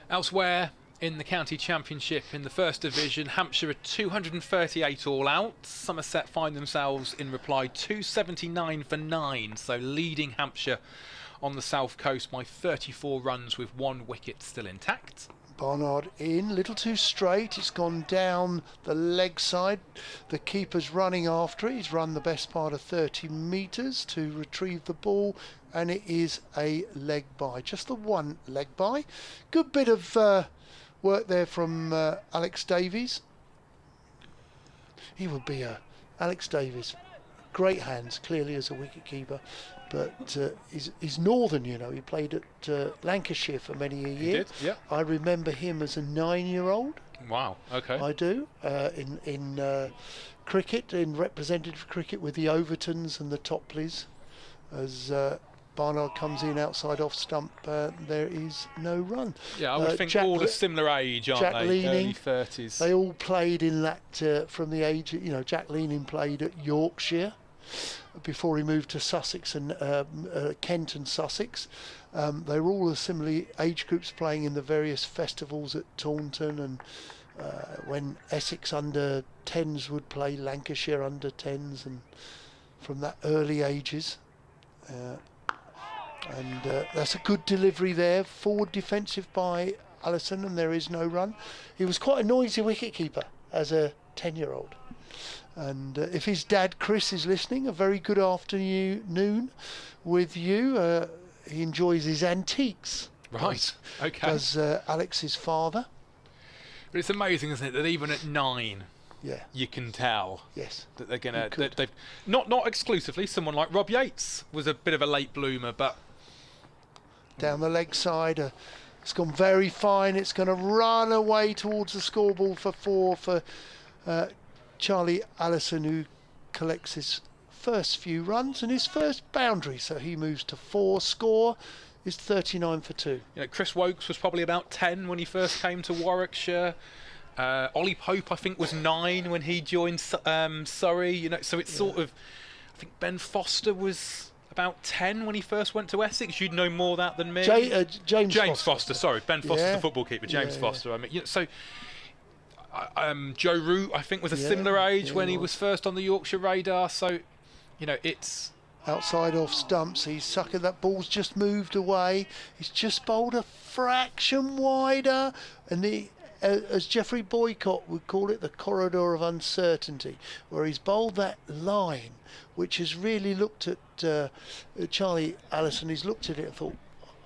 [SPEAKER 1] Elsewhere in the county championship in the first division, Hampshire are 238 all out. Somerset find themselves in reply 279 for 9, so leading Hampshire on the south coast by 34 runs with 1 wicket still intact.
[SPEAKER 2] Barnard in, little too straight, it's gone down the leg side. The keeper's running after it. He's run the best part of 30 metres to retrieve the ball, and it is a leg bye, just the 1 leg bye. Good bit of work there from Alex Davies. He would be Alex Davies, great hands clearly as a wicket keeper, but he's northern, you know. He played at Lancashire for many a year.
[SPEAKER 1] He did, yeah.
[SPEAKER 2] I remember him as a 9-year-old.
[SPEAKER 1] Wow, okay.
[SPEAKER 2] I do, in cricket, in representative cricket with the Overtons and the Topleys. As Barnard comes in outside off stump, there is no run.
[SPEAKER 1] Yeah, I would think all a similar age, aren't
[SPEAKER 2] Jack
[SPEAKER 1] they?
[SPEAKER 2] Leaning,
[SPEAKER 1] early 30s.
[SPEAKER 2] They all played in that from the age, you know, Jack Leaning played at Yorkshire before he moved to Sussex and Kent and Sussex. They were all the similar age groups playing in the various festivals at Taunton, and when Essex under 10s would play Lancashire under 10s, and from that early ages. And that's a good delivery there. Forward defensive by Allison, and there is no run. He was quite a noisy wicketkeeper as a 10-year-old. And if his dad Chris is listening, a very good afternoon with you. He enjoys his antiques.
[SPEAKER 1] Right, okay.
[SPEAKER 2] Does Alex's father.
[SPEAKER 1] But it's amazing, isn't it, that even at 9,
[SPEAKER 2] yeah,
[SPEAKER 1] you can tell
[SPEAKER 2] yes,
[SPEAKER 1] that they're going to... They've not exclusively. Someone like Rob Yates was a bit of a late bloomer, but...
[SPEAKER 2] Down the leg side, it's gone very fine. It's going to run away towards the scoreboard for 4 for Charlie Allison, who collects his first few runs and his first boundary. So he moves to 4. Score is 39 for 2.
[SPEAKER 1] You know, Chris Wokes was probably about 10 when he first came to Warwickshire. Ollie Pope, I think, was 9 when he joined Surrey. You know, so it's sort of... I think Ben Foster was about 10 when he first went to Essex. You'd know more that than me.
[SPEAKER 2] James
[SPEAKER 1] Foster. Sorry, Ben Foster's the football keeper. James Foster. I mean, you know, so Joe Root, I think, was a similar age when he was first on the Yorkshire radar. So, you know, it's
[SPEAKER 2] outside off stumps. He's sucking. That ball's just moved away. He's just bowled a fraction wider, and the as Geoffrey Boycott would call it, the corridor of uncertainty, where he's bowled that line, which has really looked at Charlie Allison. He's looked at it and thought,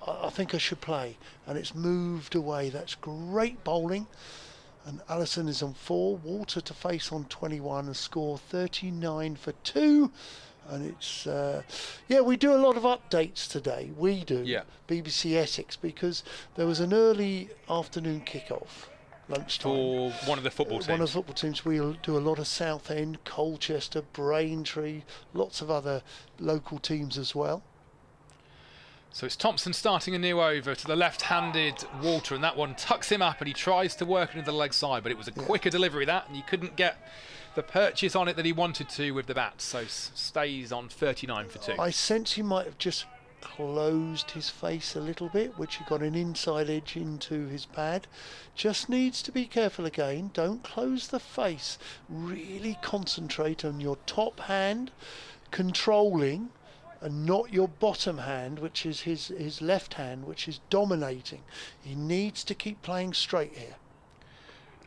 [SPEAKER 2] I think I should play, and it's moved away. That's great bowling. And Allison is on 4. Walter to face on 21 and score 39 for 2. And it's we do a lot of updates today. We do.
[SPEAKER 1] Yeah.
[SPEAKER 2] BBC Essex, because there was an early afternoon kick-off. Lunchtime.
[SPEAKER 1] For one of the football teams.
[SPEAKER 2] One of the football teams. We'll do a lot of Southend, Colchester, Braintree, lots of other local teams as well.
[SPEAKER 1] So it's Thompson starting a new over to the left-handed Walter, and that one tucks him up and he tries to work it into the leg side, but it was a quicker delivery, that, and he couldn't get the purchase on it that he wanted to with the bat, so stays on 39 for 2.
[SPEAKER 2] I sense he might have just closed his face a little bit, which he got an inside edge into his pad. Just needs to be careful again. Don't close the face. Really concentrate on your top hand, controlling and not your bottom hand, which is his left hand, which is dominating. He needs to keep playing straight here.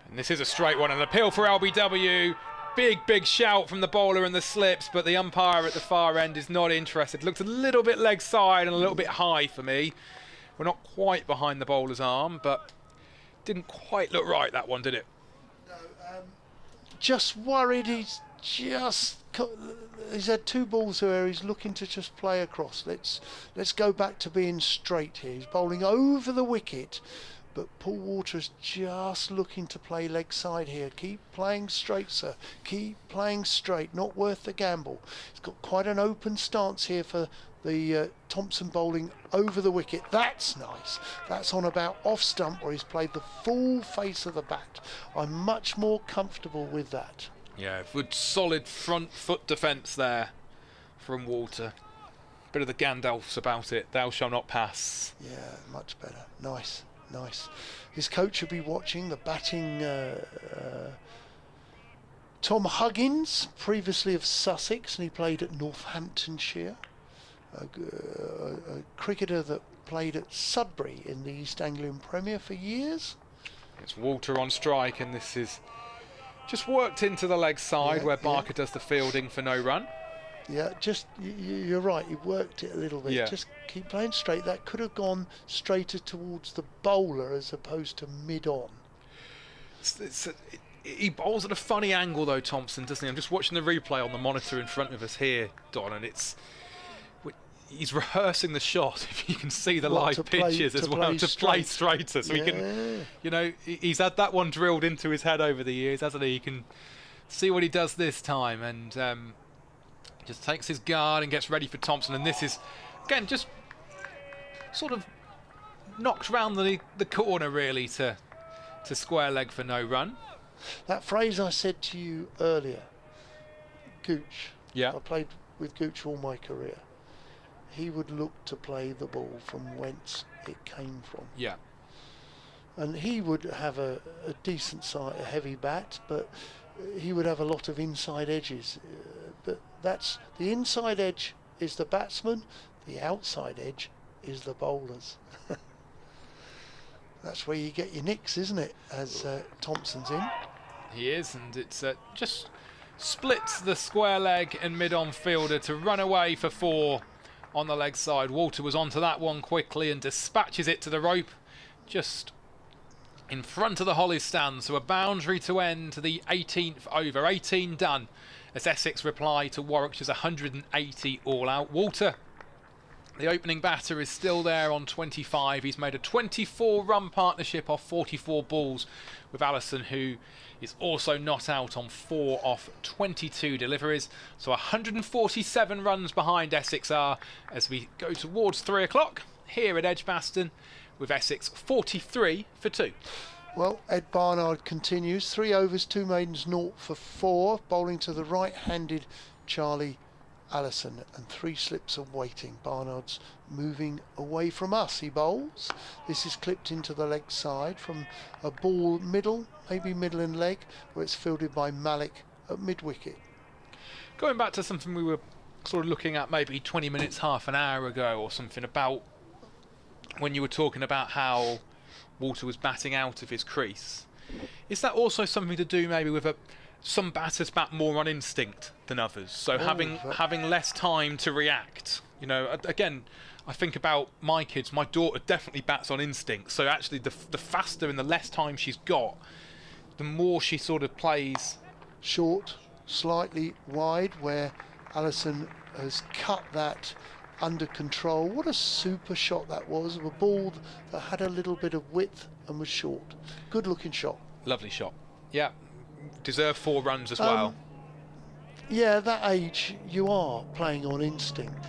[SPEAKER 1] And this is a straight one, an appeal for LBW. Big shout from the bowler and the slips, but the umpire at the far end is not interested. Looks a little bit leg side and a little bit high for me. We're not quite behind the bowler's arm, but didn't quite look right, that one, did it?
[SPEAKER 2] No, just worried he's had 2 balls where he's looking to just play across. Let's go back to being straight here. He's bowling over the wicket, but Paul Waters just looking to play leg side here. Keep playing straight, sir. Keep playing straight. Not worth the gamble. He's got quite an open stance here for the Thompson bowling over the wicket. That's nice. That's on about off stump where he's played the full face of the bat. I'm much more comfortable with that.
[SPEAKER 1] Yeah, good solid front foot defence there from Walter. Bit of the Gandalfs about it. Thou shalt not pass.
[SPEAKER 2] Yeah, much better. Nice. His coach will be watching the batting. Tom Huggins, previously of Sussex, and he played at Northamptonshire. A cricketer that played at Sudbury in the East Anglian Premier for years.
[SPEAKER 1] It's Walter on strike, and this is just worked into the leg side where Barker does the fielding for no run.
[SPEAKER 2] Yeah, just you're right. He worked it a little bit.
[SPEAKER 1] Yeah.
[SPEAKER 2] Just keep playing straight. That could have gone straighter towards the bowler as opposed to mid-on.
[SPEAKER 1] He bowls at a funny angle though, Thompson, doesn't he? I'm just watching the replay on the monitor in front of us here, Don, and he's rehearsing the shot. If you can see the live pitches as well, to play straighter, so he can, he's had that one drilled into his head over the years, hasn't he? You can see what he does this time, and just takes his guard and gets ready for Thompson. And this is again just sort of knocked round the corner really to square leg for no run.
[SPEAKER 2] That phrase I said to you earlier, Gooch.
[SPEAKER 1] Yeah.
[SPEAKER 2] I played with Gooch all my career. He would look to play the ball from whence it came from.
[SPEAKER 1] Yeah.
[SPEAKER 2] And he would have a decent size, a heavy bat, but he would have a lot of inside edges. But that's the inside edge is the batsman, the outside edge is the bowlers. That's where you get your nicks, isn't it? As Thompson's in.
[SPEAKER 1] He is, and it's just splits the square leg and mid-on fielder to run away for 4 on the leg side. Walter was onto that one quickly and dispatches it to the rope just in front of the Hollies stand. So a boundary to end the 18th over. 18 done as Essex reply to Warwickshire's 180 all out. Walter, the opening batter, is still there on 25. He's made a 24-run partnership off 44 balls with Allison, who is also not out on 4 off 22 deliveries. So 147 runs behind Essex are as we go towards 3 o'clock here at Edgbaston with Essex 43 for 2.
[SPEAKER 2] Well, Ed Barnard continues. 3 overs, 2 maidens, 0 for 4. Bowling to the right-handed Charlie Allison and 3 slips of waiting. Barnard's moving away from us. He bowls. This is clipped into the leg side from a ball middle, maybe middle and leg, where it's fielded by Malik at mid-wicket.
[SPEAKER 1] Going back to something we were sort of looking at maybe 20 minutes, half an hour ago or something, about when you were talking about how Walter was batting out of his crease. Is that also something to do maybe with some batters bat more on instinct than others, so having less time to react? You know, again, I think about my kids. My daughter definitely bats on instinct, so actually the faster and the less time she's got, the more she sort of plays
[SPEAKER 2] short, slightly wide, where Allison has cut that under control. What a super shot that was, of a ball that had a little bit of width and was short. Good looking shot.
[SPEAKER 1] Lovely shot. Yeah, deserve 4 runs as well.
[SPEAKER 2] Yeah, that age you are playing on instinct.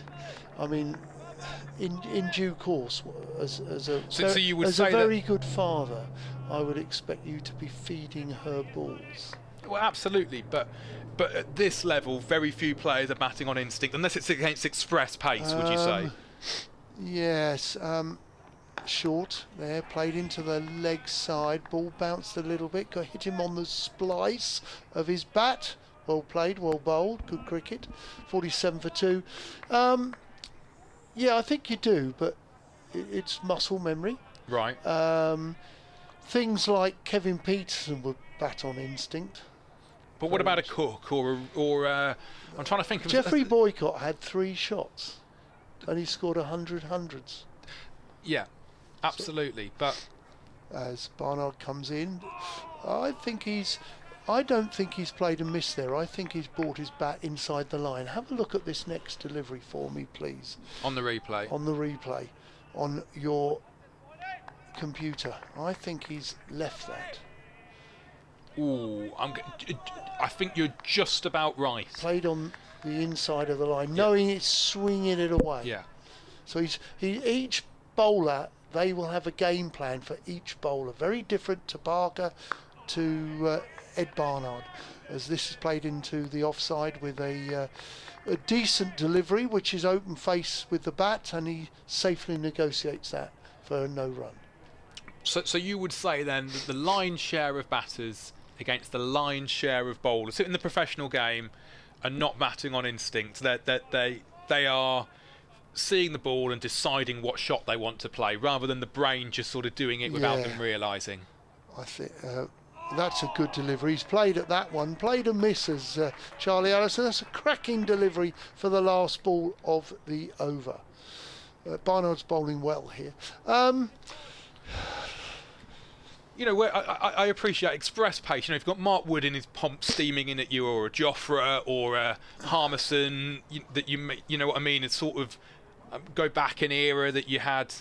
[SPEAKER 2] I mean, in due course, as a very good father, I would expect you to be feeding her balls.
[SPEAKER 1] Well, absolutely, but at this level, very few players are batting on instinct, unless it's against express pace, would you say?
[SPEAKER 2] Yes. Short there, played into the leg side. Ball bounced a little bit, got hit him on the splice of his bat. Well played, well bowled, good cricket. 47 for 2. Yeah, I think you do, but it's muscle memory.
[SPEAKER 1] Right.
[SPEAKER 2] Things like Kevin Peterson would bat on instinct.
[SPEAKER 1] But what about a Cook or I'm trying to think of...
[SPEAKER 2] Jeffrey Boycott had 3 shots and he scored 100 hundreds.
[SPEAKER 1] Yeah, absolutely. But
[SPEAKER 2] as Barnard comes in, I don't think he's played a miss there. I think he's brought his bat inside the line. Have a look at this next delivery for me, please.
[SPEAKER 1] On the replay.
[SPEAKER 2] On the replay. On your computer. I think he's left that.
[SPEAKER 1] Ooh, I think you're just about right.
[SPEAKER 2] Played on the inside of the line, knowing it's swinging it away.
[SPEAKER 1] Yeah.
[SPEAKER 2] So each bowler, they will have a game plan for each bowler. Very different to Parker, to Ed Barnard, as this is played into the offside with a decent delivery, which is open face with the bat, and he safely negotiates that for a no run.
[SPEAKER 1] So you would say then that the lion's share of batters against the lion's share of bowlers in the professional game are not batting on instinct. They are seeing the ball and deciding what shot they want to play, rather than the brain just sort of doing it without them realising.
[SPEAKER 2] I think that's a good delivery. He's played at that one, played a miss as Charlie Allison. That's a cracking delivery for the last ball of the over. Barnard's bowling well here.
[SPEAKER 1] You know, where I appreciate express pace. You know, you've got Mark Wood in his pomp steaming in at you, or a Jofra, or a Harmison. You know what I mean? It's sort of go back an era that you had,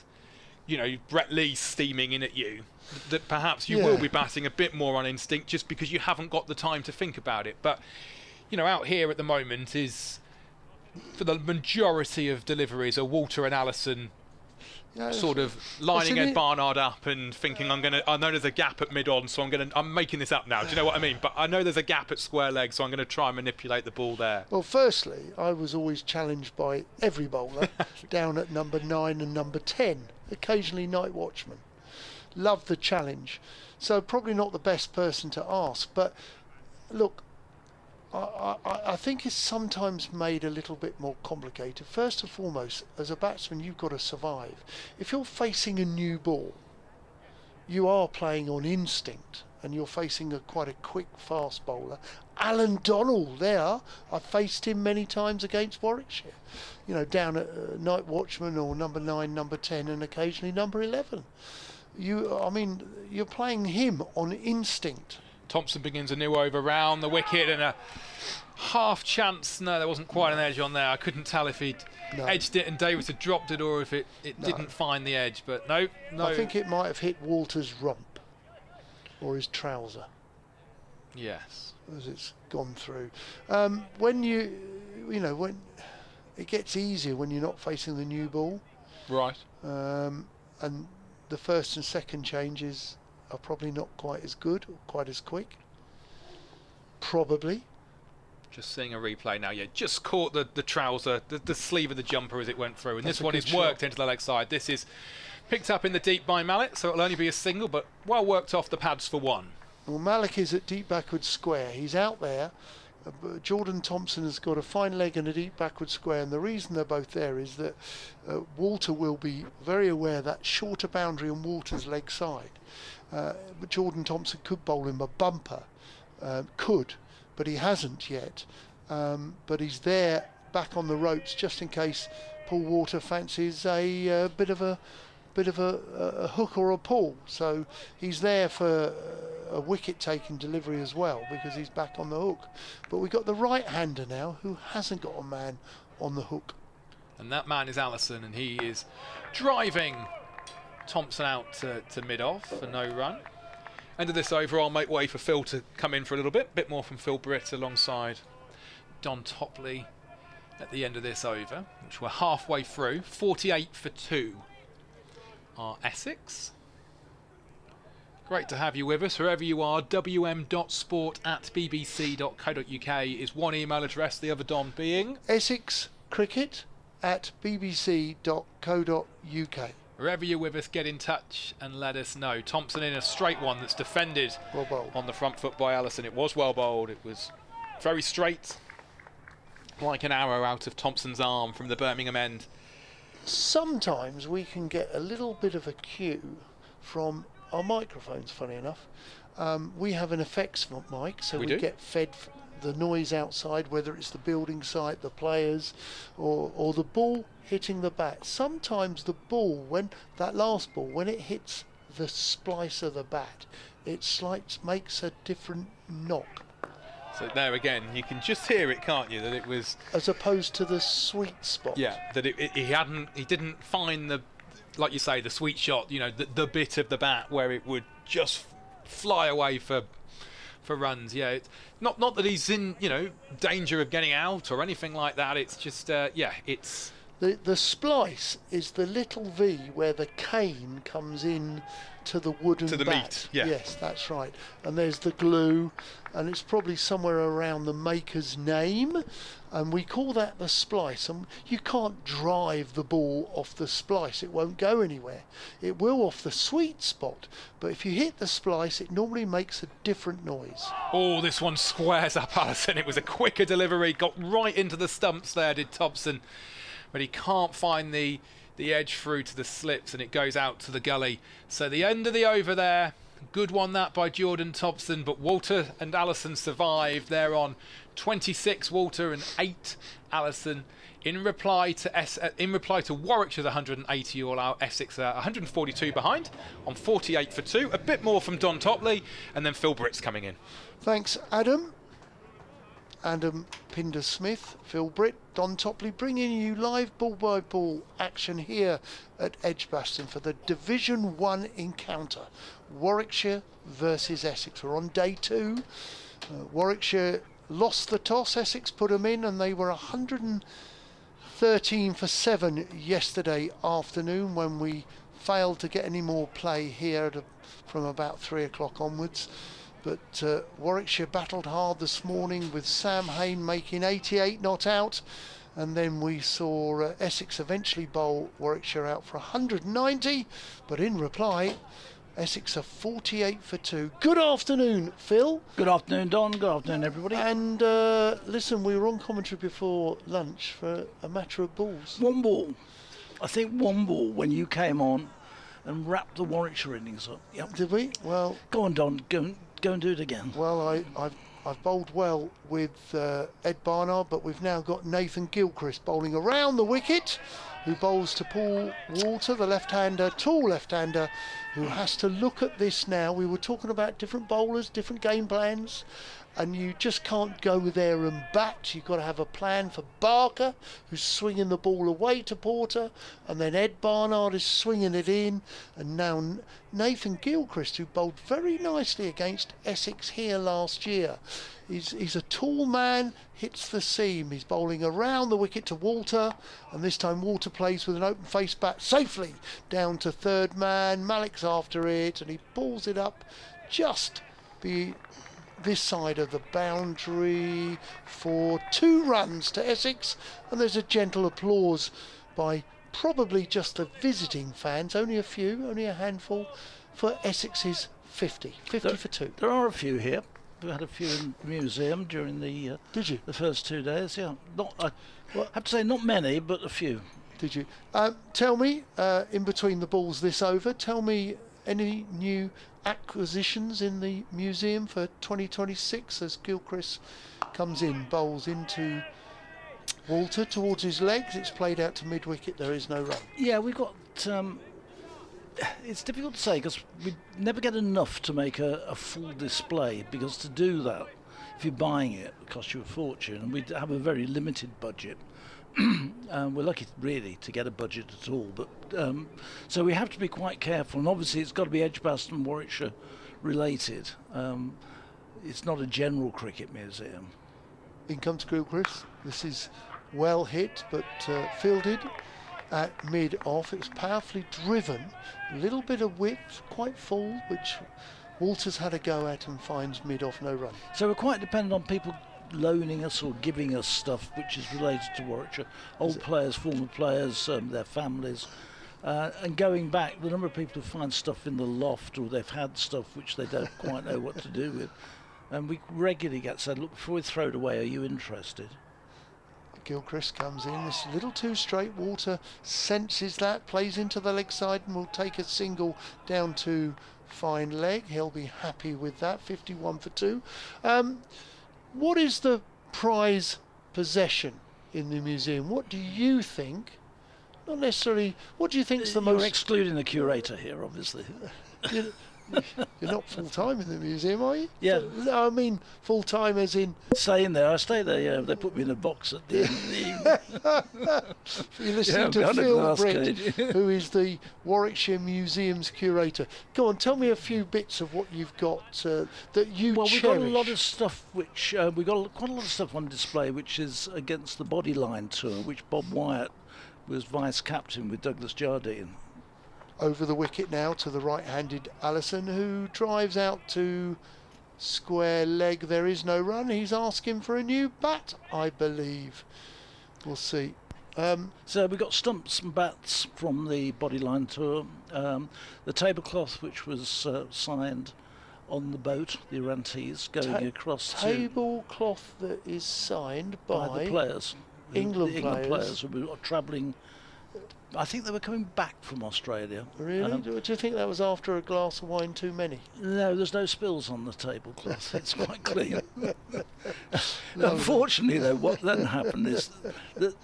[SPEAKER 1] you know, Brett Lee steaming in at you. That perhaps you will be batting a bit more on instinct, just because you haven't got the time to think about it. But you know, out here at the moment is, for the majority of deliveries, are Walter and Allison. Sort of lining Ed Barnard up and thinking, I know there's a gap at mid-on, so I'm making this up now. Do you know what I mean? But I know there's a gap at square leg, so I'm going to try and manipulate the ball there.
[SPEAKER 2] Well, firstly, I was always challenged by every bowler down at number 9 and number 10, occasionally night watchman. Loved the challenge. So probably not the best person to ask, but look, I think it's sometimes made a little bit more complicated. First and foremost, as a batsman, you've got to survive. If you're facing a new ball, you are playing on instinct, and you're facing quite a quick, fast bowler. Alan Donnell there, I've faced him many times against Warwickshire. You know, down at night watchman or number 9, number 10, and occasionally number 11. You're playing him on instinct.
[SPEAKER 1] Thompson begins a new over round the wicket, and a half chance. No, there wasn't quite an edge on there. I couldn't tell if he'd edged it and Davis had dropped it, or if it didn't find the edge. But no.
[SPEAKER 2] I think it might have hit Walter's rump or his trouser.
[SPEAKER 1] Yes.
[SPEAKER 2] As it's gone through. When when it gets easier when you're not facing the new ball.
[SPEAKER 1] Right.
[SPEAKER 2] And the first and second changes are probably not quite as good or quite as quick. Probably.
[SPEAKER 1] Just seeing a replay now. Yeah, just caught the trouser, the sleeve of the jumper as it went through. And this one is worked into the leg side. This is picked up in the deep by Mallet, so it'll only be a single, but well worked off the pads for one.
[SPEAKER 2] Well, Malik is at deep backward square. He's out there. Jordan Thompson has got a fine leg and a deep backward square, and the reason they're both there is that Walter will be very aware that shorter boundary on Walter's leg side. But Jordan Thompson could bowl him a bumper, but he hasn't yet. But he's there back on the ropes just in case Paul Walter fancies a bit of a hook or a pull. So he's there for a wicket-taking delivery as well, because he's back on the hook. But we've got the right-hander now who hasn't got a man on the hook.
[SPEAKER 1] And that man is Allison, and he is driving Thompson out to mid-off for no run. End of this over, I'll make way for Phil to come in for a little bit more from Phil Britt alongside Don Topley at the end of this over, which we're halfway through. 48 for 2 are Essex. Great to have you with us, wherever you are. wm.sport@bbc.co.uk is one email address, the other Don being
[SPEAKER 2] EssexCricket@bbc.co.uk.
[SPEAKER 1] Wherever you're with us, get in touch and let us know. Thompson in a straight one that's defended on the front foot by Allison. It was well bowled. It was very straight, like an arrow out of Thompson's arm from the Birmingham end.
[SPEAKER 2] sometimes we can get a little bit of a cue from our microphones, funny enough. We have an effects mic, so we get fed the noise outside, whether it's the building site, the players, or the ball hitting the bat. Sometimes the ball, when that last ball, when it hits the splice of the bat, it makes a different knock.
[SPEAKER 1] So there again, you can just hear it, can't you? That it was,
[SPEAKER 2] as opposed to the sweet spot.
[SPEAKER 1] Yeah, that he didn't find the, like you say, the sweet shot. You know, the bit of the bat where it would just fly away for runs. Yeah, it's not that he's in, you know, danger of getting out or anything like that. It's just it's
[SPEAKER 2] the splice is the little V where the cane comes in to the wooden
[SPEAKER 1] to the
[SPEAKER 2] bat.
[SPEAKER 1] meat. Yeah.
[SPEAKER 2] Yes, that's right. And there's the glue, and it's probably somewhere around the maker's name, and we call that the splice. And you can't drive the ball off the splice, it won't go anywhere. It will off the sweet spot, but if you hit the splice, it normally makes a different noise.
[SPEAKER 1] Oh, this one squares up Allison. It was a quicker delivery, got right into the stumps there, did Thompson, but he can't find the edge through to the slips, and it goes out to the gully. So the end of the over there, good one that by Jordan Thompson, but Walter and Allison survived. They're on 26 Walter and 8 Allison. In reply to Warwickshire's 180 all out, Essex 142 behind on 48 for 2. A bit more from Don Topley, and then Phil Britt's coming in.
[SPEAKER 2] Thanks, Adam Pinder-Smith, Phil Britt, Don Topley, bringing you live ball-by-ball action here at Edgbaston for the Division 1 encounter, Warwickshire versus Essex. We're on day 2. Warwickshire lost the toss, Essex put them in, and they were 113 for 7 yesterday afternoon when we failed to get any more play here from about 3 o'clock onwards. But Warwickshire battled hard this morning with Sam Hayne making 88 not out, and then we saw Essex eventually bowl Warwickshire out for 190, but in reply Essex are 48 for 2. Good afternoon, Phil.
[SPEAKER 3] Good afternoon, Don. Good afternoon, everybody.
[SPEAKER 2] And listen, we were on commentary before lunch for a matter of balls.
[SPEAKER 3] One ball. I think one ball when you came on and wrapped the Warwickshire innings up. Yep.
[SPEAKER 2] Did we? Well,
[SPEAKER 3] go on, Don. Go and do it again.
[SPEAKER 2] Well, I've bowled well with Ed Barnard, but we've now got Nathan Gilchrist bowling around the wicket, who bowls to Paul Walter, the left-hander, tall left-hander, who has to look at this now. We were talking about different bowlers, different game plans, and you just can't go there and bat. You've got to have a plan for Barker, who's swinging the ball away to Porter, and then Ed Barnard is swinging it in, and now Nathan Gilchrist, who bowled very nicely against Essex here last year. He's a tall man, hits the seam. He's bowling around the wicket to Walter, and this time Walter plays with an open face bat safely down to third man. Malik's after it, and he balls it up just this side of the boundary for 2 runs to Essex, and there's a gentle applause by probably just the visiting fans, only a few, only a handful, for Essex's 50 for 2.
[SPEAKER 3] There are a few here. We had a few in the museum during the
[SPEAKER 2] Did you?
[SPEAKER 3] The first 2 days, yeah. I have to say not many, but a few.
[SPEAKER 2] Did you? Tell me, in between the balls this over, tell me any new acquisitions in the museum for 2026 as Gilchrist comes in, bowls into Walter towards his legs. It's played out to mid-wicket. There is no run.
[SPEAKER 3] Yeah, we've got... it's difficult to say because we never get enough to make a full display, because to do that, if you're buying it, it costs you a fortune, and we have a very limited budget. We're lucky really to get a budget at all, but so we have to be quite careful, and obviously it's got to be Edgbaston, Warwickshire related. It's not a general cricket museum.
[SPEAKER 2] In comes Gilchrist. This is well hit, but fielded at mid-off. It's powerfully driven, a little bit of width, quite full, which Walter's had a go at and finds mid-off, no run.
[SPEAKER 3] So we're quite dependent on people loaning us or giving us stuff which is related to Warwickshire, old players, former players, their families, and going back, the number of people who find stuff in the loft, or they've had stuff which they don't quite know what to do with, and we regularly get said, look, before we throw it away, are you interested?
[SPEAKER 2] Gilchrist comes in. It's a little too straight. Walter senses that, plays into the leg side and will take a single down to fine leg. He'll be happy with that. 51 for 2. What is the prize possession in the museum? What do you think? Not necessarily. What do you think is the most?
[SPEAKER 3] You're excluding the curator here, obviously.
[SPEAKER 2] You're not full time in the museum, are you?
[SPEAKER 3] Yeah.
[SPEAKER 2] No, I mean full time as in.
[SPEAKER 3] Staying there, I stay there. Yeah, they put me in a box at the end of the evening.
[SPEAKER 2] You're listening to Phil Britt, who is the Warwickshire Museum's curator. Go on, tell me a few bits of what you've got that you cherish.
[SPEAKER 3] Well, we've got a lot of stuff which we've got quite a lot of stuff on display, which is against the Bodyline tour, which Bob Wyatt was vice captain with Douglas Jardine.
[SPEAKER 2] Over the wicket now to the right-handed Allison, who drives out to square leg. There is no run. He's asking for a new bat, I believe. We'll see.
[SPEAKER 3] So we've got stumps and bats from the Bodyline tour. The tablecloth, which was signed on the boat, the Orantes, going across
[SPEAKER 2] tablecloth that is signed by
[SPEAKER 3] the players.
[SPEAKER 2] England
[SPEAKER 3] England players who were travelling. I think they were coming back from Australia.
[SPEAKER 2] Really? Do you think that was after a glass of wine too many?
[SPEAKER 3] No, there's no spills on the tablecloth. It's quite clean. Unfortunately, though, what then happened is that,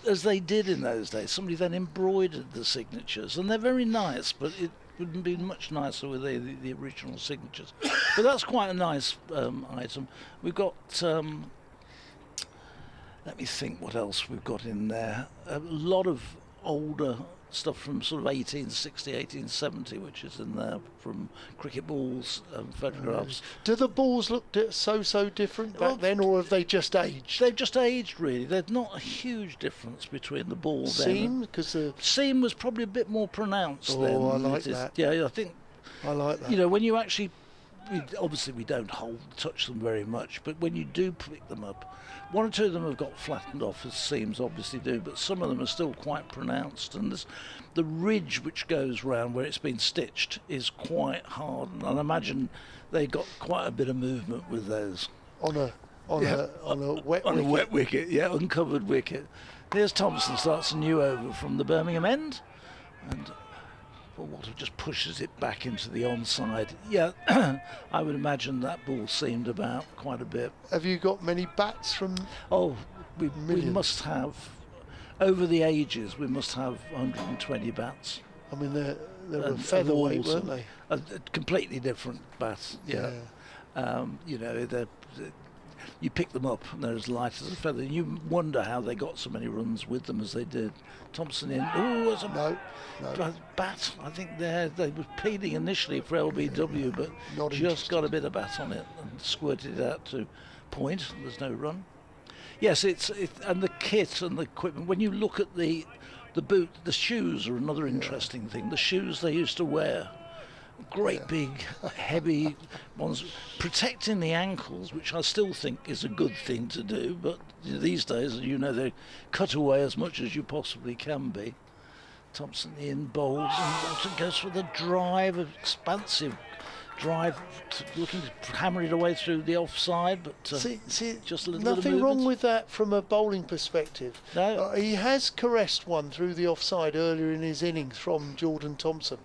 [SPEAKER 3] as they did in those days, somebody then embroidered the signatures, and they're very nice, but it would have been much nicer with the original signatures. But that's quite a nice item. We've got. Let me think what else we've got in there. A lot of older stuff from sort of 1860, 1870, which is in there, from cricket balls and photographs.
[SPEAKER 2] Do the balls look so different back then, or have they just aged?
[SPEAKER 3] They've just aged, really. There's not a huge difference between the ball then.
[SPEAKER 2] Seam? Because the
[SPEAKER 3] seam was probably a bit more pronounced then.
[SPEAKER 2] Oh, I like that.
[SPEAKER 3] Yeah, I think.
[SPEAKER 2] I like that.
[SPEAKER 3] You know, when you actually, obviously we don't touch them very much, but when you do pick them up, one or two of them have got flattened off, as seams obviously do, but some of them are still quite pronounced. And the ridge which goes round where it's been stitched is quite hard, and I imagine they got quite a bit of movement with those.
[SPEAKER 2] On a wet
[SPEAKER 3] wicket, yeah, uncovered wicket. Here's Thompson starts a new over from the Birmingham end, and Walter just pushes it back into the onside. Yeah, I would imagine that ball seemed about quite a bit.
[SPEAKER 2] Have you got many bats from?
[SPEAKER 3] Oh, we must have, over the ages, we must have 120 bats.
[SPEAKER 2] I mean, they were featherweight, weren't they?
[SPEAKER 3] Completely different bats. Yeah. You know, you pick them up and they're as light as a feather. You wonder how they got so many runs with them as they did. Thompson in. Oh, there's a bat. I think they were pleading initially for LBW, but
[SPEAKER 2] Not
[SPEAKER 3] just got a bit of bat on it and squirted it out to point. There's no run. Yes, and the kit and the equipment. When you look at the boot, the shoes are another interesting thing. The shoes they used to wear. Great big, heavy ones, protecting the ankles, which I still think is a good thing to do. But these days, you know, they cut away as much as you possibly can be. Thompson in bowls, and Walton goes for the drive, expansive drive, looking to hammer it away through the offside, but
[SPEAKER 2] see,
[SPEAKER 3] just a little
[SPEAKER 2] nothing wrong with that from a bowling perspective.
[SPEAKER 3] No.
[SPEAKER 2] He has caressed one through the offside earlier in his innings from Jordan Thompson,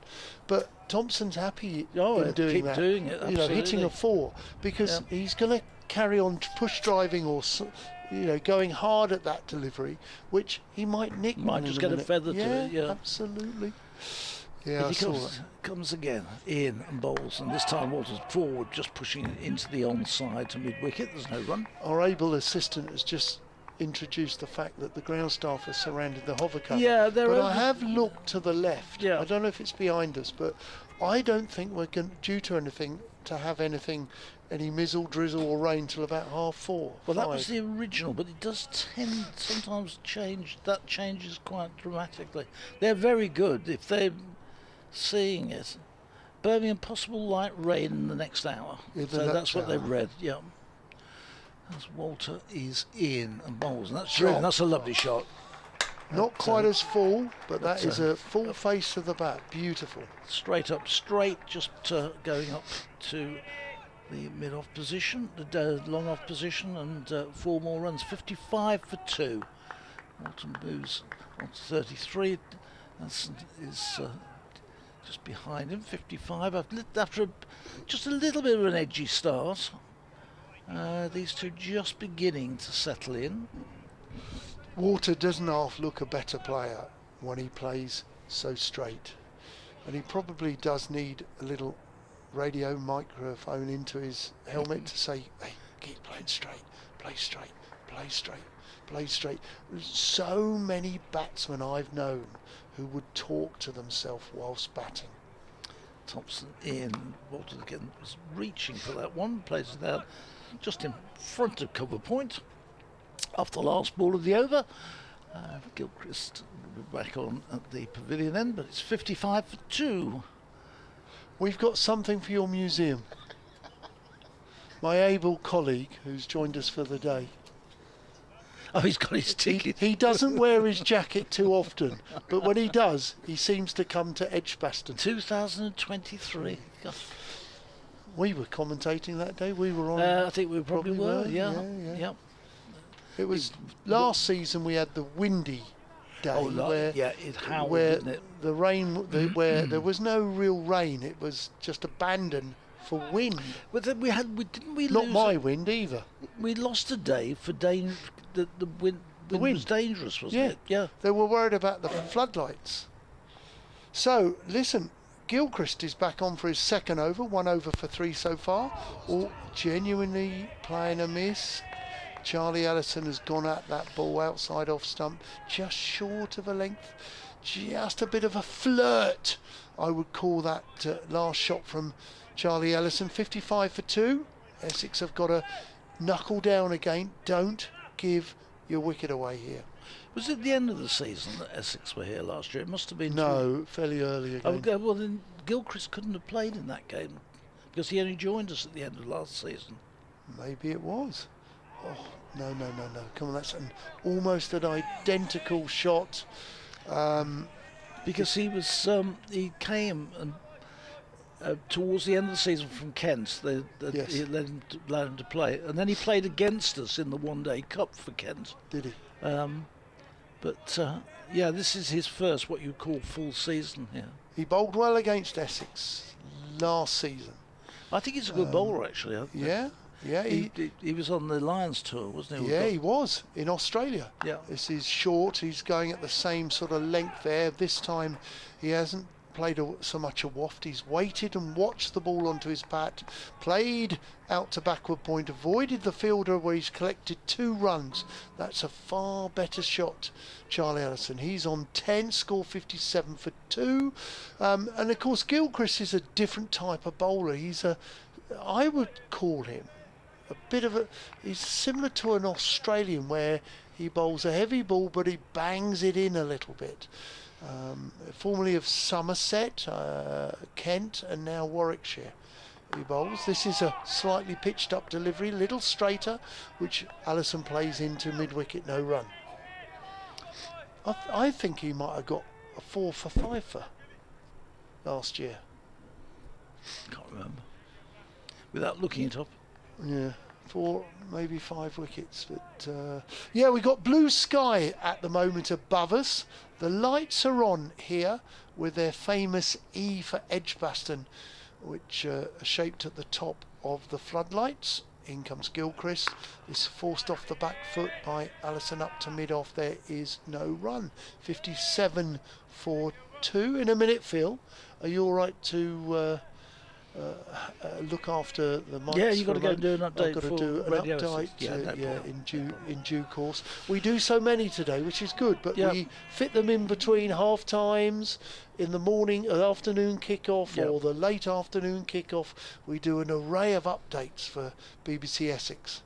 [SPEAKER 2] but Thompson's happy in doing that.
[SPEAKER 3] Doing it,
[SPEAKER 2] you know, hitting a 4, because he's going to carry on push driving or going hard at that delivery, which he might nick.
[SPEAKER 3] Might just get a feather to it. Yeah,
[SPEAKER 2] absolutely. Yeah,
[SPEAKER 3] he comes again in and bowls, and this time Walter's forward, just pushing it into the onside to mid-wicket. There's no run.
[SPEAKER 2] Our able assistant has just introduced the fact that the ground staff have surrounded the hover cover.
[SPEAKER 3] Yeah,
[SPEAKER 2] but I have looked to the left.
[SPEAKER 3] Yeah.
[SPEAKER 2] I don't know if it's behind us, but I don't think we're due to have any mizzle, drizzle or rain till about 4:30.
[SPEAKER 3] Well, that was the original, but it does tend sometimes change. That changes quite dramatically. They're very good if they're seeing it. Birmingham, possible light rain in the next hour. So that's what they've read. Yeah. As Walter is in and bowls, and that's brilliant. That's a lovely shot.
[SPEAKER 2] Not quite as full, but that is a full face of the bat. Beautiful.
[SPEAKER 3] Straight up, straight, just going up to the mid-off position, the long-off position, and 4 more runs. 55 for 2. Walton moves on to 33. That's is just behind him. 55 after just a little bit of an edgy start. These two just beginning to settle in.
[SPEAKER 2] Water doesn't half look a better player when he plays so straight, and he probably does need a little radio microphone into his helmet to say, hey, keep playing straight, play straight, play straight, play straight. So many batsmen I've known who would talk to themselves whilst batting.
[SPEAKER 3] Thompson in. Walton again was reaching for that one, plays it out just in front of cover point off the last ball of the over. Gilchrist will be back on at the pavilion end, but it's 55 for 2.
[SPEAKER 2] We've got something for your museum. My able colleague who's joined us for the day.
[SPEAKER 3] Oh, he's got his ticket.
[SPEAKER 2] He doesn't wear his jacket too often, but when he does, he seems to come to Edgbaston.
[SPEAKER 3] 2023.
[SPEAKER 2] We were commentating that day. We were on.
[SPEAKER 3] I think we probably were. Yeah.
[SPEAKER 2] It was last season. We had the windy day where
[SPEAKER 3] it howled,
[SPEAKER 2] where
[SPEAKER 3] didn't it?
[SPEAKER 2] the rain, where there was no real rain. It was just abandoned for wind.
[SPEAKER 3] But then didn't we
[SPEAKER 2] Not
[SPEAKER 3] lose?
[SPEAKER 2] my wind either.
[SPEAKER 3] We lost a day for the wind. The wind was dangerous, wasn't it? Yeah.
[SPEAKER 2] They were worried about the floodlights. So listen, Gilchrist is back on for his second over. 1 over for 3 so far. All genuinely playing a miss. Charlie Ellison has gone at that ball outside off stump, just short of a length, just a bit of a flirt, I would call that last shot from Charlie Ellison. 55 for 2. Essex have got to knuckle down again. Don't give your wicket away here.
[SPEAKER 3] Was it the end of the season that Essex were here last year? It must have been.
[SPEAKER 2] No, fairly early again.
[SPEAKER 3] Oh, well, then Gilchrist couldn't have played in that game because he only joined us at the end of last season.
[SPEAKER 2] Maybe it was. Oh, no. Come on, that's almost an identical shot.
[SPEAKER 3] Because he was, he came and towards the end of the season from Kent, they allowed him to play, and then he played against us in the one-day cup for Kent.
[SPEAKER 2] Did he?
[SPEAKER 3] This is his first, what you call, full season here.
[SPEAKER 2] He bowled well against Essex last season.
[SPEAKER 3] I think he's a good bowler, actually.
[SPEAKER 2] Yeah.
[SPEAKER 3] He was on the Lions tour, wasn't he?
[SPEAKER 2] Yeah, he was in Australia.
[SPEAKER 3] Yeah.
[SPEAKER 2] This is short. He's going at the same sort of length there. This time he hasn't played so much a waft. He's waited and watched the ball onto his bat, played out to backward point, avoided the fielder where he's collected 2 runs. That's a far better shot, Charlie Ellison. He's on 10, score 57 for 2. And of course Gilchrist is a different type of bowler. I would call him he's similar to an Australian where he bowls a heavy ball but he bangs it in a little bit. Formerly of Somerset, Kent, and now Warwickshire he bowls. This is a slightly pitched up delivery, little straighter, which Allison plays into mid-wicket, no run. I think he might have got a 4 for 5 for last year.
[SPEAKER 3] Can't remember. Without looking it up.
[SPEAKER 2] Yeah, 4, maybe 5 wickets. But we got blue sky at the moment above us. The lights are on here with their famous E for Edgbaston, which are shaped at the top of the floodlights. In comes Gilchrist. It's forced off the back foot by Allison up to mid-off. There is no run. 57 for 2 in a minute, Phil. Are you all right to look after the mics?
[SPEAKER 3] Yeah, you've got to go and do an update.
[SPEAKER 2] I've got to do an update in due course. We do so many today, which is good, but we fit them in between half times, in the morning, afternoon kick-off, or the late afternoon kick-off. We do an array of updates for BBC Essex.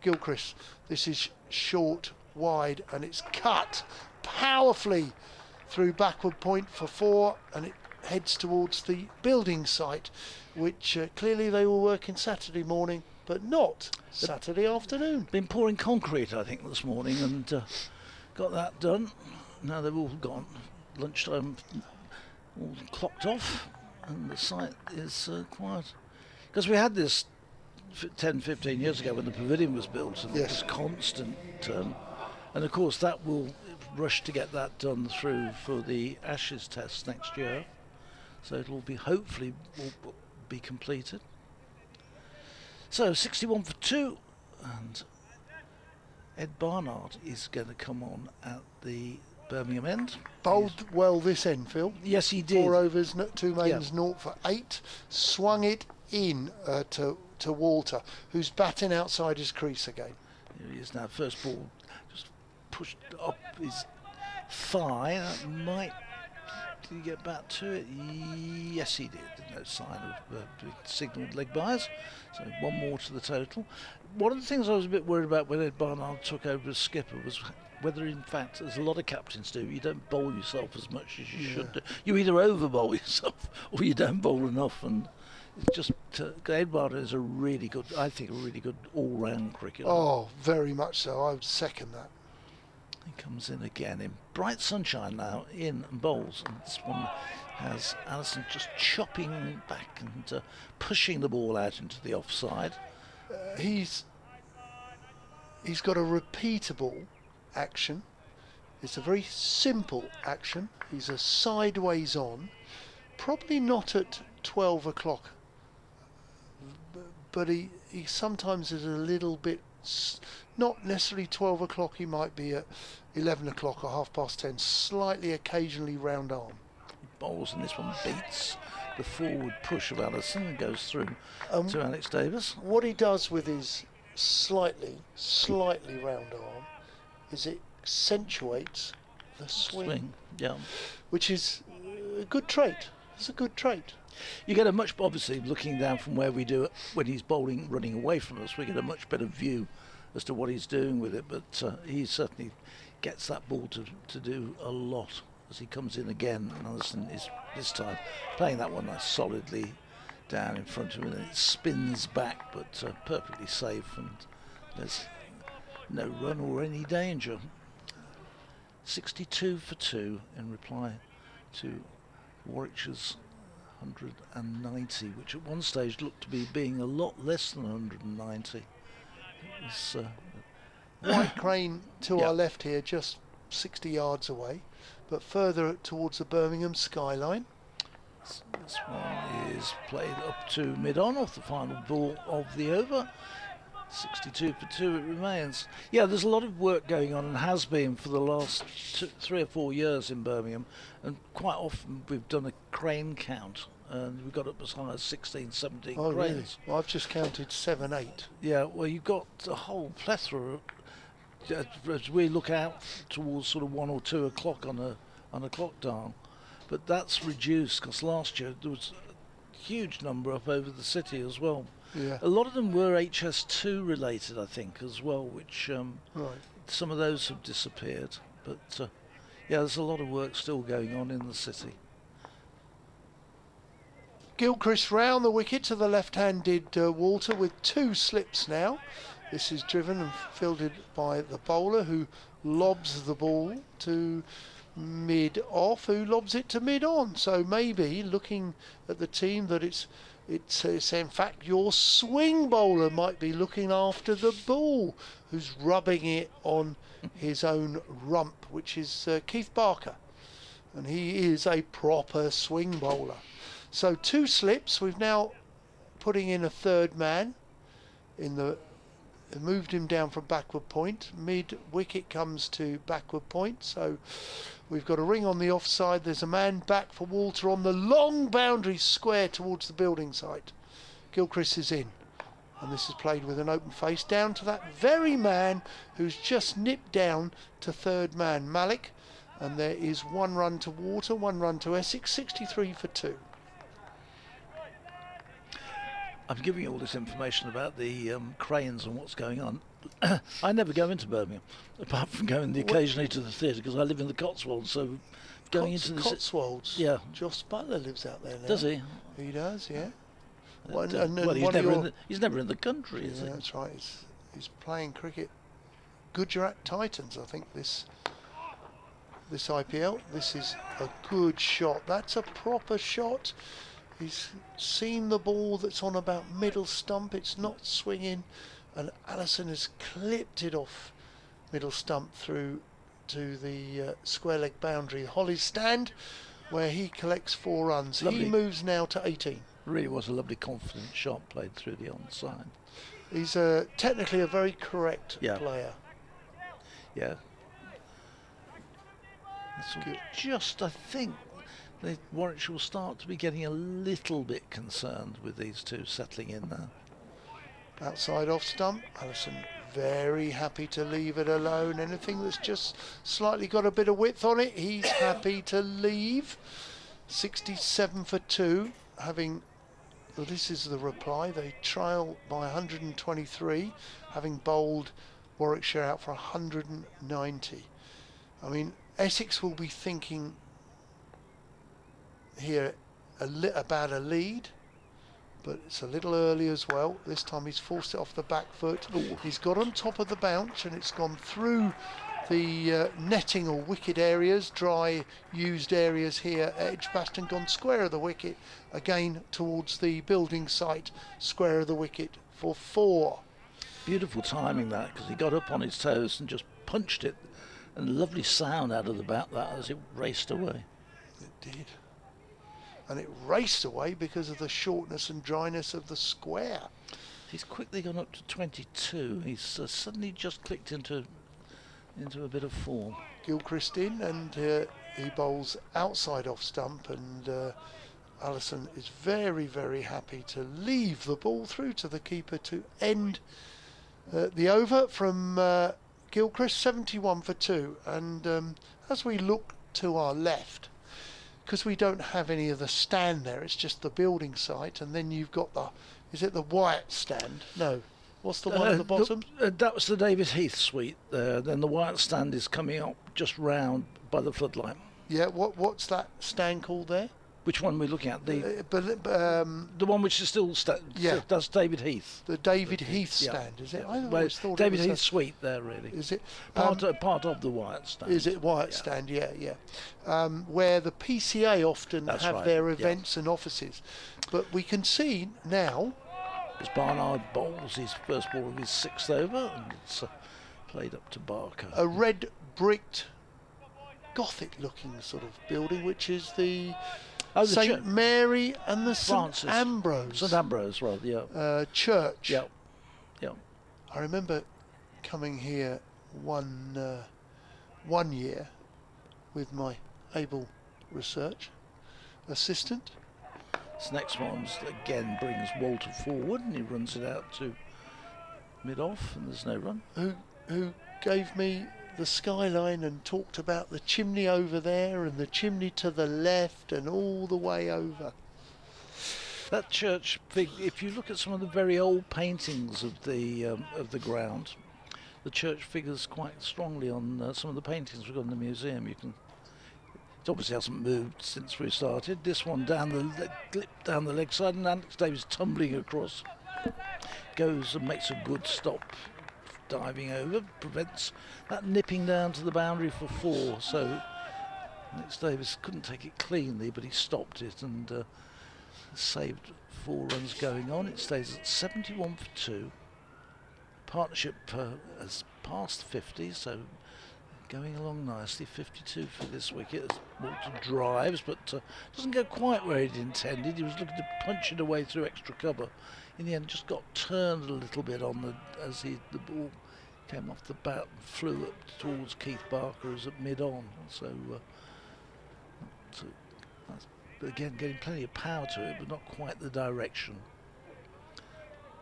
[SPEAKER 2] Gilchrist, this is short, wide, and it's cut powerfully through backward point for 4, and it heads towards the building site, which clearly they were working Saturday morning, but not Saturday afternoon.
[SPEAKER 3] Been pouring concrete, I think, this morning, and got that done. Now they've all gone. Lunchtime, all clocked off, and the site is quiet. Because we had this 10, 15 years ago when the pavilion was built, and it was constant. And of course that will rush to get that done through for the Ashes test next year. So it will be hopefully will be completed. So 61 for 2, and Ed Barnard is going to come on at the Birmingham end.
[SPEAKER 2] Bowled well this end, Phil.
[SPEAKER 3] Yes, he did.
[SPEAKER 2] 4 overs, 2 maidens, 0 for 8. Swung it in to Walter, who's batting outside his crease again.
[SPEAKER 3] Here he is now. First ball just pushed up his thigh. That might. Did he get back to it? Yes, he did. No sign of signalled leg bias. So 1 more to the total. One of the things I was a bit worried about when Ed Barnard took over as skipper was whether, in fact, as a lot of captains do, you don't bowl yourself as much as you should do. You either over bowl yourself or you don't bowl enough. And it's just Ed Barnard is a really good, I think, a really good all-round cricketer.
[SPEAKER 2] Oh, very much so. I would second that.
[SPEAKER 3] He comes in again in bright sunshine now, in and bowls, and this one has Allison just chopping back and pushing the ball out into the offside.
[SPEAKER 2] He's got a repeatable action. It's a very simple action. He's a sideways on, probably not at 12 o'clock, but he sometimes is a little bit. Not necessarily 12 o'clock, he might be at 11 o'clock or 10:30, slightly occasionally round arm.
[SPEAKER 3] Bowls, and this one beats the forward push of Allison and goes through to Alex Davis.
[SPEAKER 2] What he does with his slightly round arm is it accentuates the swing.
[SPEAKER 3] Yeah.
[SPEAKER 2] Which is a good trait. It's a good trait.
[SPEAKER 3] You get a much, obviously, looking down from where we do it, when he's bowling, running away from us, we get a much better view as to what he's doing with it, but he certainly gets that ball to do a lot as he comes in again. And Allison is this time playing that one nice solidly down in front of him, and it spins back, but perfectly safe, and there's no run or any danger. 62 for 2 in reply to Warwickshire's 190, which at one stage looked to be being a lot less than 190. It was
[SPEAKER 2] White Crane to our left here, just 60 yards away, but further towards the Birmingham skyline.
[SPEAKER 3] This one is played up to mid-on off the final ball of the over. 62 for 2 it remains. Yeah, there's a lot of work going on and has been for the last 3 or 4 years in Birmingham, and quite often we've done a crane count and we got up as high as 16, 17 cranes.
[SPEAKER 2] Really? Well, I've just counted 7, 8.
[SPEAKER 3] Yeah, well, you've got a whole plethora as we look out towards sort of 1 or 2 o'clock on a clock dial, but that's reduced because last year there was a huge number up over the city as well.
[SPEAKER 2] Yeah.
[SPEAKER 3] A lot of them were HS2 related, I think, as well, which
[SPEAKER 2] right.
[SPEAKER 3] Some of those have disappeared. But yeah, there's a lot of work still going on in the city.
[SPEAKER 2] Gilchrist round the wicket to the left-handed Walter with 2 slips now. This is driven and fielded by the bowler, who lobs the ball to mid-off, who lobs it to mid-on. So maybe looking at the team that it's in fact your swing bowler might be looking after the ball, who's rubbing it on his own rump, which is Keith Barker, and he is a proper swing bowler. So 2 slips. We've now putting in a third man in the moved him down from backward point. Mid wicket comes to backward point, so we've got a ring on the offside. There's a man back for Walter on the long boundary square towards the building site. Gilchrist is in, and this is played with an open face down to that very man who's just nipped down to third man, Malik, and there is 1 run to Walter, 1 run to Essex, 63 for 2.
[SPEAKER 3] I'm giving you all this information about the cranes and what's going on. I never go into Birmingham, apart from going occasionally to the theatre, because I live in the Cotswolds, so going into the
[SPEAKER 2] Cotswolds?
[SPEAKER 3] Yeah.
[SPEAKER 2] Joss Butler lives out there now.
[SPEAKER 3] Does he?
[SPEAKER 2] He does, yeah.
[SPEAKER 3] Well, he's never in the country, is he?
[SPEAKER 2] That's right. He's playing cricket. Gujarat Titans, I think, this IPL. This is a good shot. That's a proper shot. He's seen the ball that's on about middle stump. It's not swinging, and Allison has clipped it off middle stump through to the square leg boundary. Holly's stand, where he collects 4 runs.
[SPEAKER 3] Lovely.
[SPEAKER 2] He moves now to 18.
[SPEAKER 3] Really was a lovely confident shot played through the onside.
[SPEAKER 2] He's technically a very correct player.
[SPEAKER 3] Yeah. Just, I think, Warwickshire will start to be getting a little bit concerned with these two settling in there.
[SPEAKER 2] Outside off stump, Allison very happy to leave it alone. Anything that's just slightly got a bit of width on it, he's happy to leave. 67 for 2, having, well, this is the reply, they trail by 123, having bowled Warwickshire out for 190. I mean, Essex will be thinking here about a lead, but it's a little early as well. This time he's forced it off the back foot. Ooh. He's got on top of the bounce and it's gone through the netting or wicket areas, dry used areas here at Edgbaston, gone square of the wicket, again towards the building site, square of the wicket for 4.
[SPEAKER 3] Beautiful timing that, because he got up on his toes and just punched it, and lovely sound out of that as it raced away.
[SPEAKER 2] It did. And it raced away because of the shortness and dryness of the square.
[SPEAKER 3] He's quickly gone up to 22. He's suddenly just clicked into a bit of form.
[SPEAKER 2] Gilchrist in, and he bowls outside off stump, and Allison is very, very happy to leave the ball through to the keeper to end the over from Gilchrist. 71 for 2. And as we look to our left, because we don't have any of the stand there, it's just the building site, and then you've got the, is it the Wyatt stand? No. What's the one at the bottom?
[SPEAKER 3] That was the David Heath suite there. Then the Wyatt stand is coming up just round by the floodlight.
[SPEAKER 2] Yeah, what's that stand called there?
[SPEAKER 3] Which one are we looking at? The one which is still that's David Heath.
[SPEAKER 2] The David Heath stand, is it? I always thought
[SPEAKER 3] David
[SPEAKER 2] it was
[SPEAKER 3] Heath suite there, really.
[SPEAKER 2] Is it
[SPEAKER 3] part of the Wyatt stand?
[SPEAKER 2] Is it Wyatt stand? Yeah. Where the PCA often have their events and offices, but we can see now.
[SPEAKER 3] As Barnard bowls his first ball of his 6th over, and it's played up to Barker.
[SPEAKER 2] A red bricked, Gothic-looking sort of building, which is the St Mary and the St Ambrose.
[SPEAKER 3] St Ambrose, right? Yeah.
[SPEAKER 2] Church.
[SPEAKER 3] Yeah.
[SPEAKER 2] I remember coming here one year with my able research assistant.
[SPEAKER 3] This next one again brings Walter forward, and he runs it out to mid-off, and there's no run.
[SPEAKER 2] Who gave me the skyline and talked about the chimney over there and the chimney to the left and all the way over.
[SPEAKER 3] That church, if you look at some of the very old paintings of the ground, the church figures quite strongly on some of the paintings we've got in the museum. It obviously hasn't moved since we started. This one down the leg side, and Alex Davis tumbling across, goes and makes a good stop, diving over, prevents that nipping down to the boundary for 4. So Alex Davis couldn't take it cleanly, but he stopped it and saved 4 runs going on. It stays at 71 for 2. Partnership has passed 50, so going along nicely. 52 for this wicket as Walter drives, but doesn't go quite where he'd intended. He was looking to punch it away through extra cover. In the end, just got turned a little bit on as the ball came off the bat and flew up towards Keith Barker as at mid-on. So that's, again, getting plenty of power to it, but not quite the direction.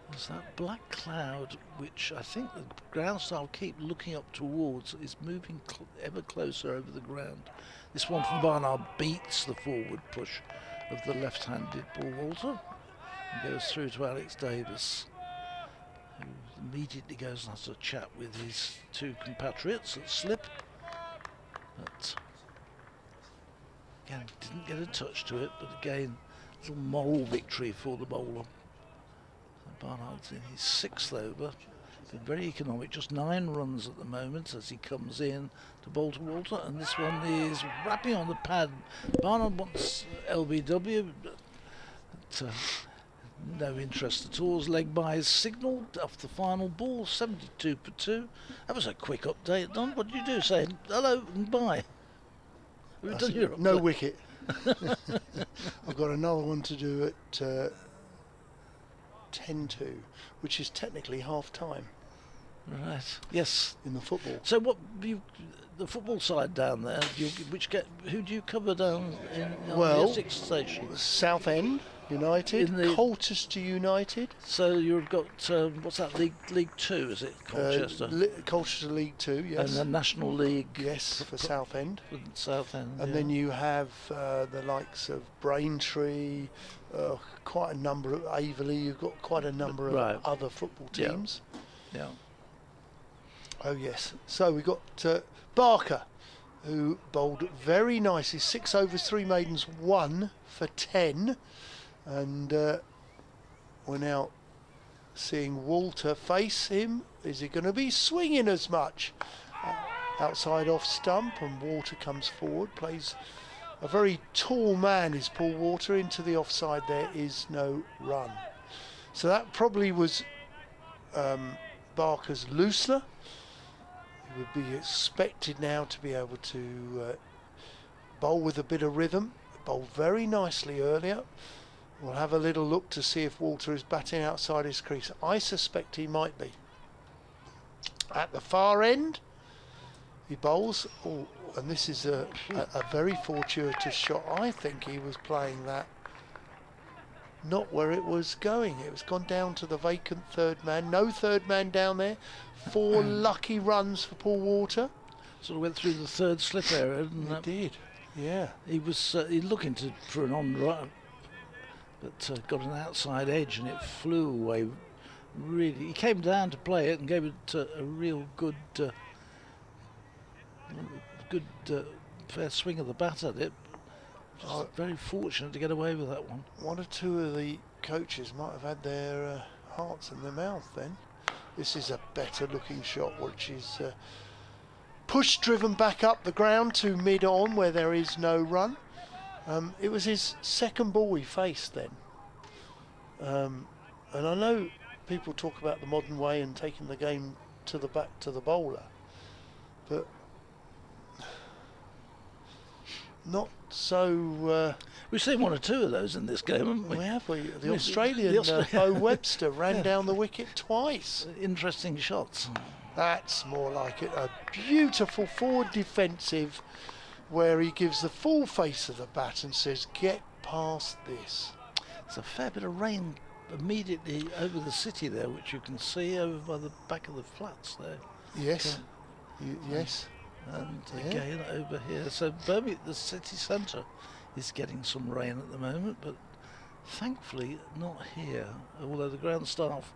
[SPEAKER 3] There's that black cloud, which I think the ground style keep looking up towards, is moving ever closer over the ground. This one from Barnard beats the forward push of the left-handed ball Walter and goes through to Alex Davis, who immediately goes and has a chat with his 2 compatriots at slip. But again, didn't get a touch to it, but again, a little moral victory for the bowler. Barnard's in his 6th over, been very economic, just 9 runs at the moment as he comes in to bowl to Walter, and this one is rapping on the pad. Barnard wants LBW, no interest at all. As leg by is signalled off the final ball, 72 for 2. That was a quick update, Don. What did you do? Say hello and bye. We've done your
[SPEAKER 2] no
[SPEAKER 3] update.
[SPEAKER 2] wicket. I've got another one to do at 10-2, which is technically half time
[SPEAKER 3] Right. Yes.
[SPEAKER 2] in the football.
[SPEAKER 3] So what the football side down there? Who do you cover down on
[SPEAKER 2] Well,
[SPEAKER 3] the Essex station?
[SPEAKER 2] Southend United,
[SPEAKER 3] In the-
[SPEAKER 2] Colchester United,
[SPEAKER 3] So you've got what's that? League 2, is it? Colchester.
[SPEAKER 2] Colchester League 2, yes.
[SPEAKER 3] And the National League.
[SPEAKER 2] Yes, for Southend.
[SPEAKER 3] With Southend.
[SPEAKER 2] And then you have the likes of Braintree, quite a number of Averley. You've got quite a number of
[SPEAKER 3] Right.
[SPEAKER 2] other football
[SPEAKER 3] Yeah.
[SPEAKER 2] teams.
[SPEAKER 3] Yeah.
[SPEAKER 2] Oh yes. So we got Barker, who bowled very nicely. 6 overs, 3 maidens, 1 for 10, and we're now seeing Walter face him. Is he going to be swinging as much? Outside off stump, and Walter comes forward, plays a very tall man is Paul Walter into the offside. There is no run. So that probably was Barker's loosener. He would be expected now to be able to bowl with a bit of rhythm. Bowled very nicely earlier. We'll have a little look to see if Walter is batting outside his crease. I suspect he might be. At the far end, he bowls. Oh, and this is a very fortuitous shot. I think he was playing that not where it was going. It was gone down to the vacant third man. No third man down there. 4 lucky runs for Paul Walter.
[SPEAKER 3] Sort of went through the third slip area, didn't
[SPEAKER 2] It did, yeah.
[SPEAKER 3] He was looking for an on run, but got an outside edge and it flew away. Really, he came down to play it and gave it a real good, fair swing of the bat at it. Just very fortunate to get away with that one.
[SPEAKER 2] One or two of the coaches might have had their hearts in their mouth then. This is a better looking shot, which is push driven back up the ground to mid on where there is no run. It was his second ball he faced then. And I know people talk about the modern way and taking the game to the back to the bowler, but not so.
[SPEAKER 3] We've seen one or two of those in this game, haven't we?
[SPEAKER 2] We have. The
[SPEAKER 3] We-
[SPEAKER 2] Australian Bo Webster ran down the wicket twice.
[SPEAKER 3] Interesting shots.
[SPEAKER 2] That's more like it. A beautiful forward defensive where he gives the full face of the bat and says, get past this.
[SPEAKER 3] There's a fair bit of rain immediately over the city there, which you can see over by the back of the flats there.
[SPEAKER 2] Yes. Yes.
[SPEAKER 3] And again over here. So Birmingham, the city centre, is getting some rain at the moment, but thankfully not here. Although the ground staff,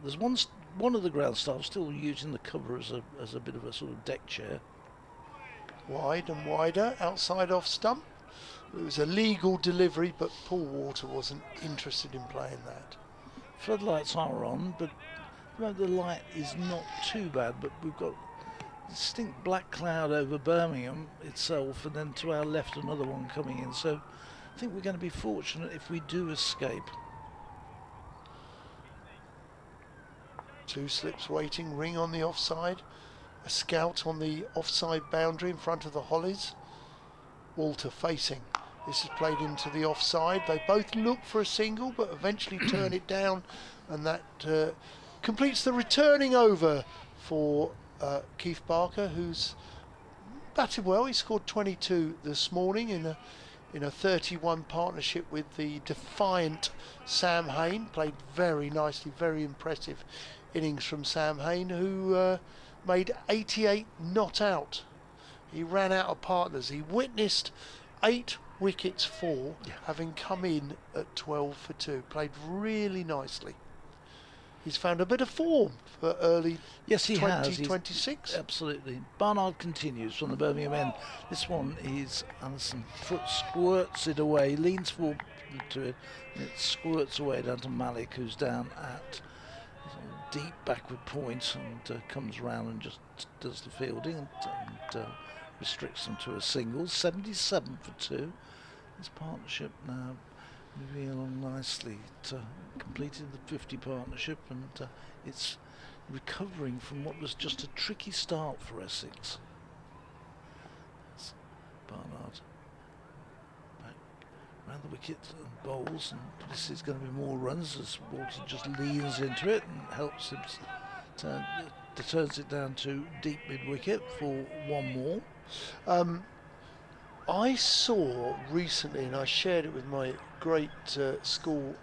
[SPEAKER 3] there's one of the ground staff still using the cover as a bit of a sort of deck chair.
[SPEAKER 2] Wide and wider, outside off stump. It was a legal delivery, but Paul Walter wasn't interested in playing that.
[SPEAKER 3] Floodlights are on, but the light is not too bad, but we've got distinct black cloud over Birmingham itself, and then to our left another one coming in, so I think we're going to be fortunate if we do escape.
[SPEAKER 2] 2 slips waiting, ring on the offside, a scout on the offside boundary in front of the Hollies. Walter facing. This is played into the offside. They both look for a single but eventually turn it down, and that completes the returning over for Keith Barker, who's batted well. He scored 22 this morning in a 31 partnership with the defiant Sam Hayne. Played very nicely, very impressive innings from Sam Hayne, who made 88 not out. He ran out of partners. He witnessed 8 wickets fall, having come in at 12 for 2. Played really nicely. He's found a bit of form for early 2026.
[SPEAKER 3] Absolutely. Barnard continues from the Birmingham end. This one is Anderson. Foot squirts it away, leans forward to it, and it squirts away down to Malik, who's down at deep backward point, and comes round and just does the fielding and restricts them to a single. 77 for 2. This partnership now moving along nicely. It completed the 50 partnership, and it's recovering from what was just a tricky start for Essex. It's Barnard back around the wicket and bowls, and this is going to be more runs as Walter just leans into it and helps him turns it down to deep mid-wicket for one more.
[SPEAKER 2] I saw recently, and I shared it with my great school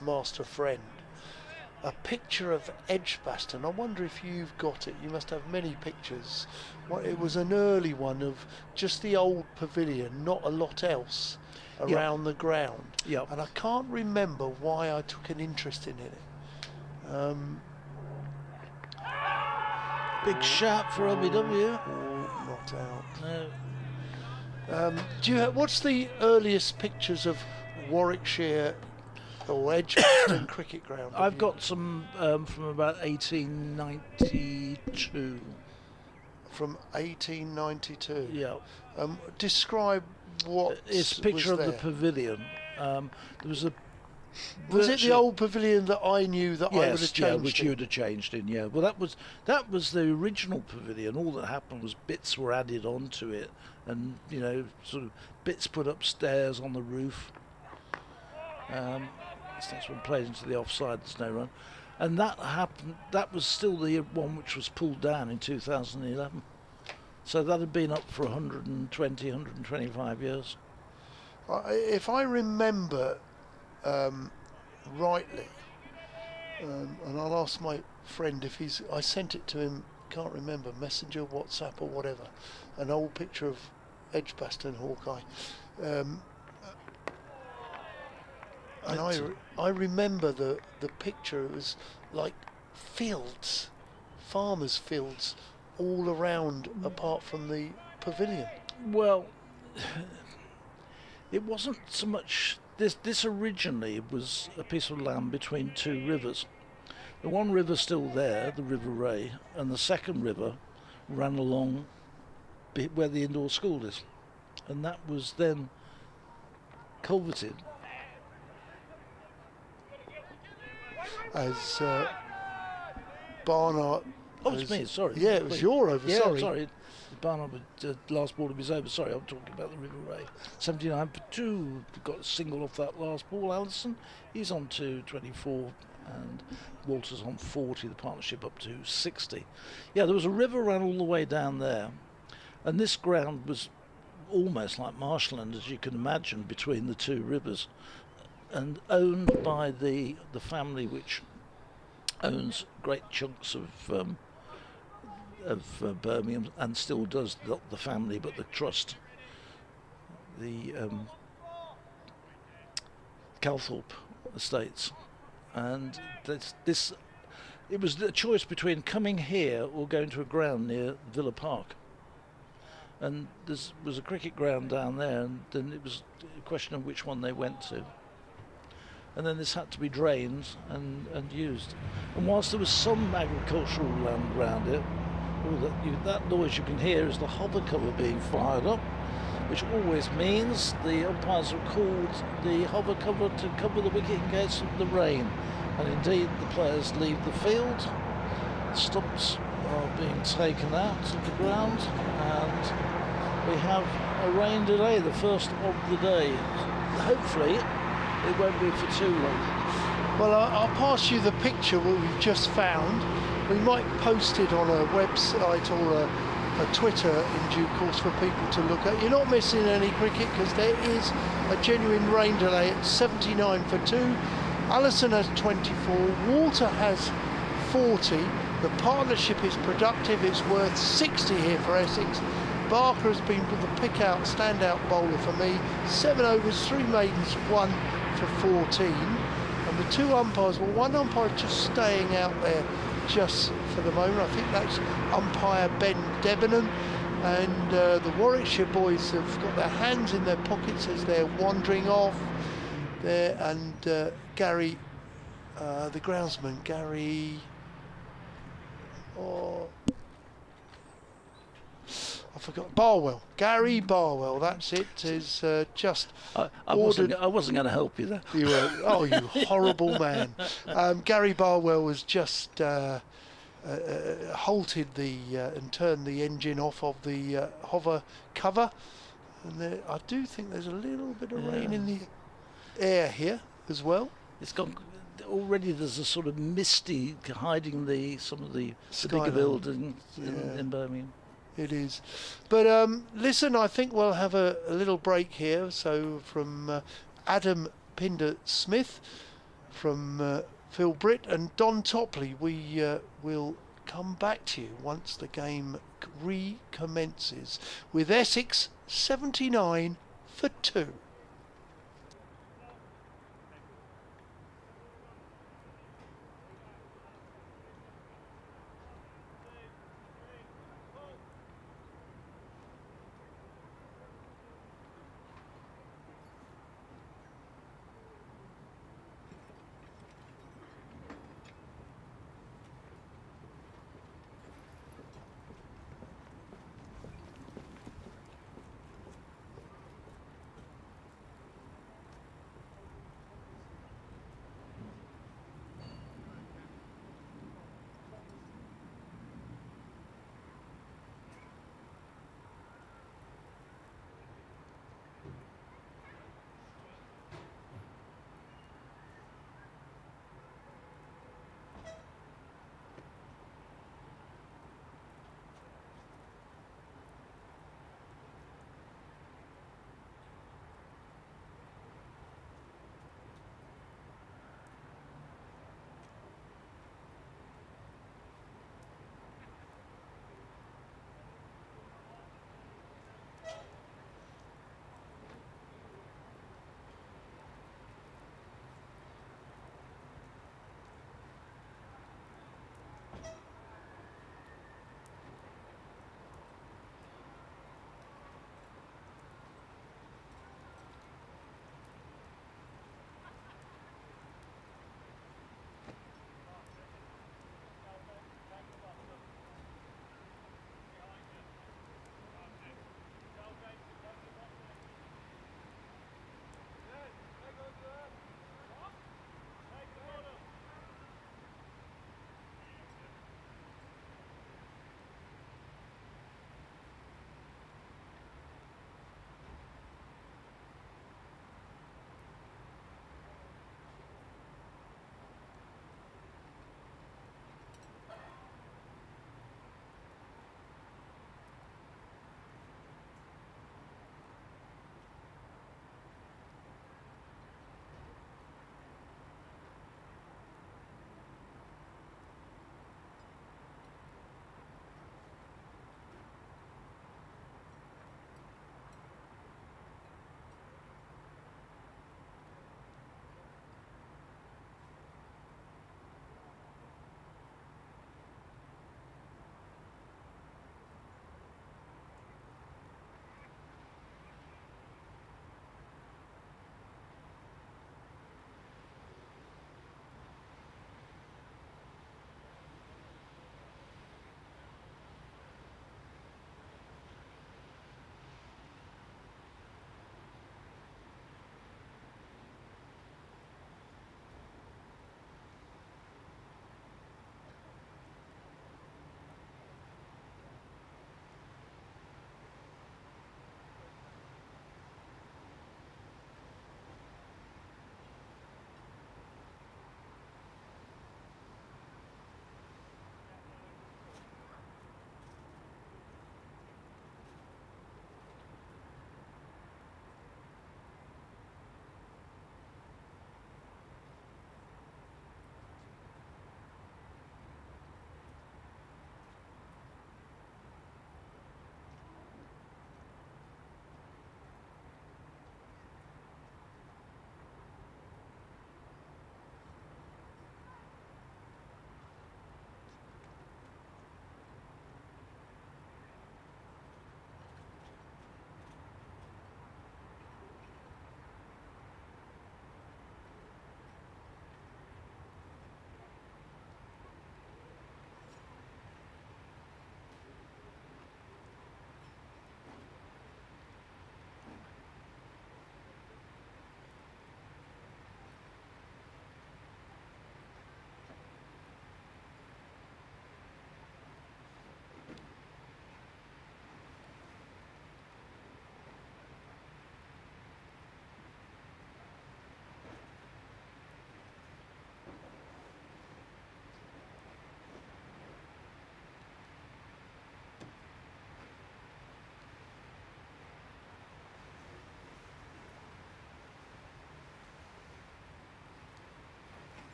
[SPEAKER 2] master friend, a picture of Edgbaston. I wonder if you've got it. You must have many pictures. It was an early one of just the old pavilion, not a lot else around the ground.
[SPEAKER 3] Yep.
[SPEAKER 2] And I can't remember why I took an interest in it.
[SPEAKER 3] Big shout for OBW.
[SPEAKER 2] Not out.
[SPEAKER 3] No.
[SPEAKER 2] Do you what's the earliest pictures of Warwickshire or Edgbaston cricket ground?
[SPEAKER 3] I've got some from about 1892.
[SPEAKER 2] From 1892.
[SPEAKER 3] Yeah.
[SPEAKER 2] Describe what
[SPEAKER 3] It's a picture
[SPEAKER 2] was
[SPEAKER 3] of the
[SPEAKER 2] there.
[SPEAKER 3] pavilion. There was a.
[SPEAKER 2] Was it the old pavilion that I knew that I would have
[SPEAKER 3] Yes,
[SPEAKER 2] changed?
[SPEAKER 3] which you would have changed in. Yeah. Well, that was the original pavilion. All that happened was bits were added onto it, and sort of bits put upstairs on the roof. That's when played into the offside. There's no run, and that happened. That was still the one which was pulled down in 2011. So that had been up for 120, 125 years.
[SPEAKER 2] If I remember rightly, and I'll ask my friend if I sent it to him, can't remember, Messenger, WhatsApp or whatever, an old picture of Edgbaston Hawkeye. And I remember the picture. It was like fields, farmers' fields, all around apart from the pavilion.
[SPEAKER 3] Well, it wasn't so much. This originally was a piece of land between two rivers. The one river still there, the River Ray, and the second river ran along where the indoor school is, and that was then culverted.
[SPEAKER 2] As Barnard.
[SPEAKER 3] Oh, it's me, sorry.
[SPEAKER 2] Yeah, it was your over,
[SPEAKER 3] Yeah,
[SPEAKER 2] sorry.
[SPEAKER 3] sorry. Barnard, last ball of his over. Sorry, I'm talking about the River Ray. 79 for 2. Got a single off that last ball. Allison, he's on to 24, and Walter's on 40. The partnership up to 60. Yeah, there was a river ran all the way down there, and this ground was almost like marshland, as you can imagine, between the two rivers, and owned by the family which owns great chunks of Birmingham, and still does, not the family but the trust, the Calthorpe Estates. And this it was the choice between coming here or going to a ground near Villa Park, and there was a cricket ground down there, and then it was a question of which one they went to. And then this had to be drained and used. And whilst there was some agricultural land around it, that noise you can hear is the hover cover being fired up, which always means the umpires have called the hover cover to cover the wicket in case of the rain. And indeed, the players leave the field, stumps are being taken out of the ground, and we have a rain delay, the first of the day. Hopefully, it won't be for too long.
[SPEAKER 2] Well, I'll pass you the picture what we've just found. We might post it on a website or a Twitter in due course for people to look at. You're not missing any cricket because there is a genuine rain delay at 79 for 2. Allison has 24. Walter has 40. The partnership is productive. It's worth 60 here for Essex. Barker has been the pick-out, stand-out bowler for me. 7 overs, 3 maidens, 1 for 14. And the two umpires, well, one umpire just staying out there just for the moment. I think that's umpire Ben Debenham. And the Warwickshire boys have got their hands in their pockets as they're wandering off there. And Gary, the groundsman, Gary... Oh, I've forgot. Barwell. Gary Barwell, that's it, is just
[SPEAKER 3] I wasn't going to help you there.
[SPEAKER 2] You were, oh, you horrible man. Gary Barwell was just halted and turned the engine off of the hover cover. And I do think there's a little bit of rain in the air here as well.
[SPEAKER 3] It's gone. Already there's a sort of misty hiding some of the bigger buildings in Birmingham.
[SPEAKER 2] It is. But listen, I think we'll have a little break here. So from Adam Pinder-Smith, from Phil Britt and Don Topley, we will come back to you once the game recommences with Essex 79 for 2.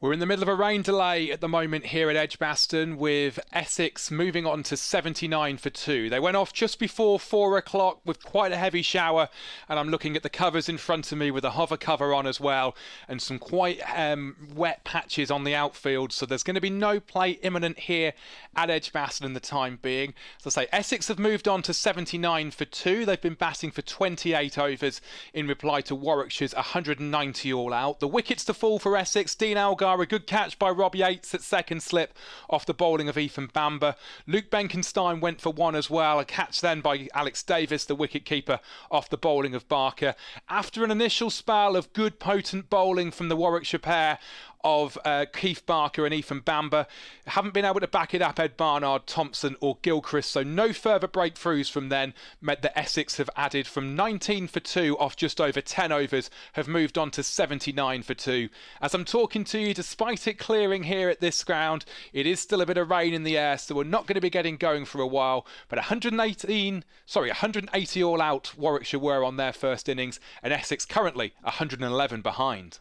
[SPEAKER 1] We're in the middle of a rain delay at the moment here at Edgbaston, with Essex moving on to 79 for 2. They went off just before 4 o'clock with quite a heavy shower, and I'm looking at the covers in front of me with a hover cover on as well, and some quite wet patches on the outfield, so there's going to be no play imminent here at Edgbaston in the time being. As I say, Essex have moved on to 79 for 2. They've been batting for 28 overs in reply to Warwickshire's 190 all out. The wickets to fall for Essex: Dean Algar, a good catch by Rob Yates at second slip off the bowling of Ethan Bamber. Luke Benkenstein went for one as well, a catch then by Alex Davis, the wicket-keeper, off the bowling of Barker. After an initial spell of good potent bowling from the Warwickshire pair of Keith Barker and Ethan Bamber, haven't been able to back it up Ed Barnard, Thompson or Gilchrist, so no further breakthroughs from then meant that Essex have added from 19 for 2 off just over 10 overs, have moved on to 79 for 2. As I'm talking to you, despite it clearing here at this ground, it is still a bit of rain in the air, so we're not going to be getting going for a while, but 180 all out Warwickshire were on their first innings, and Essex currently 111 behind.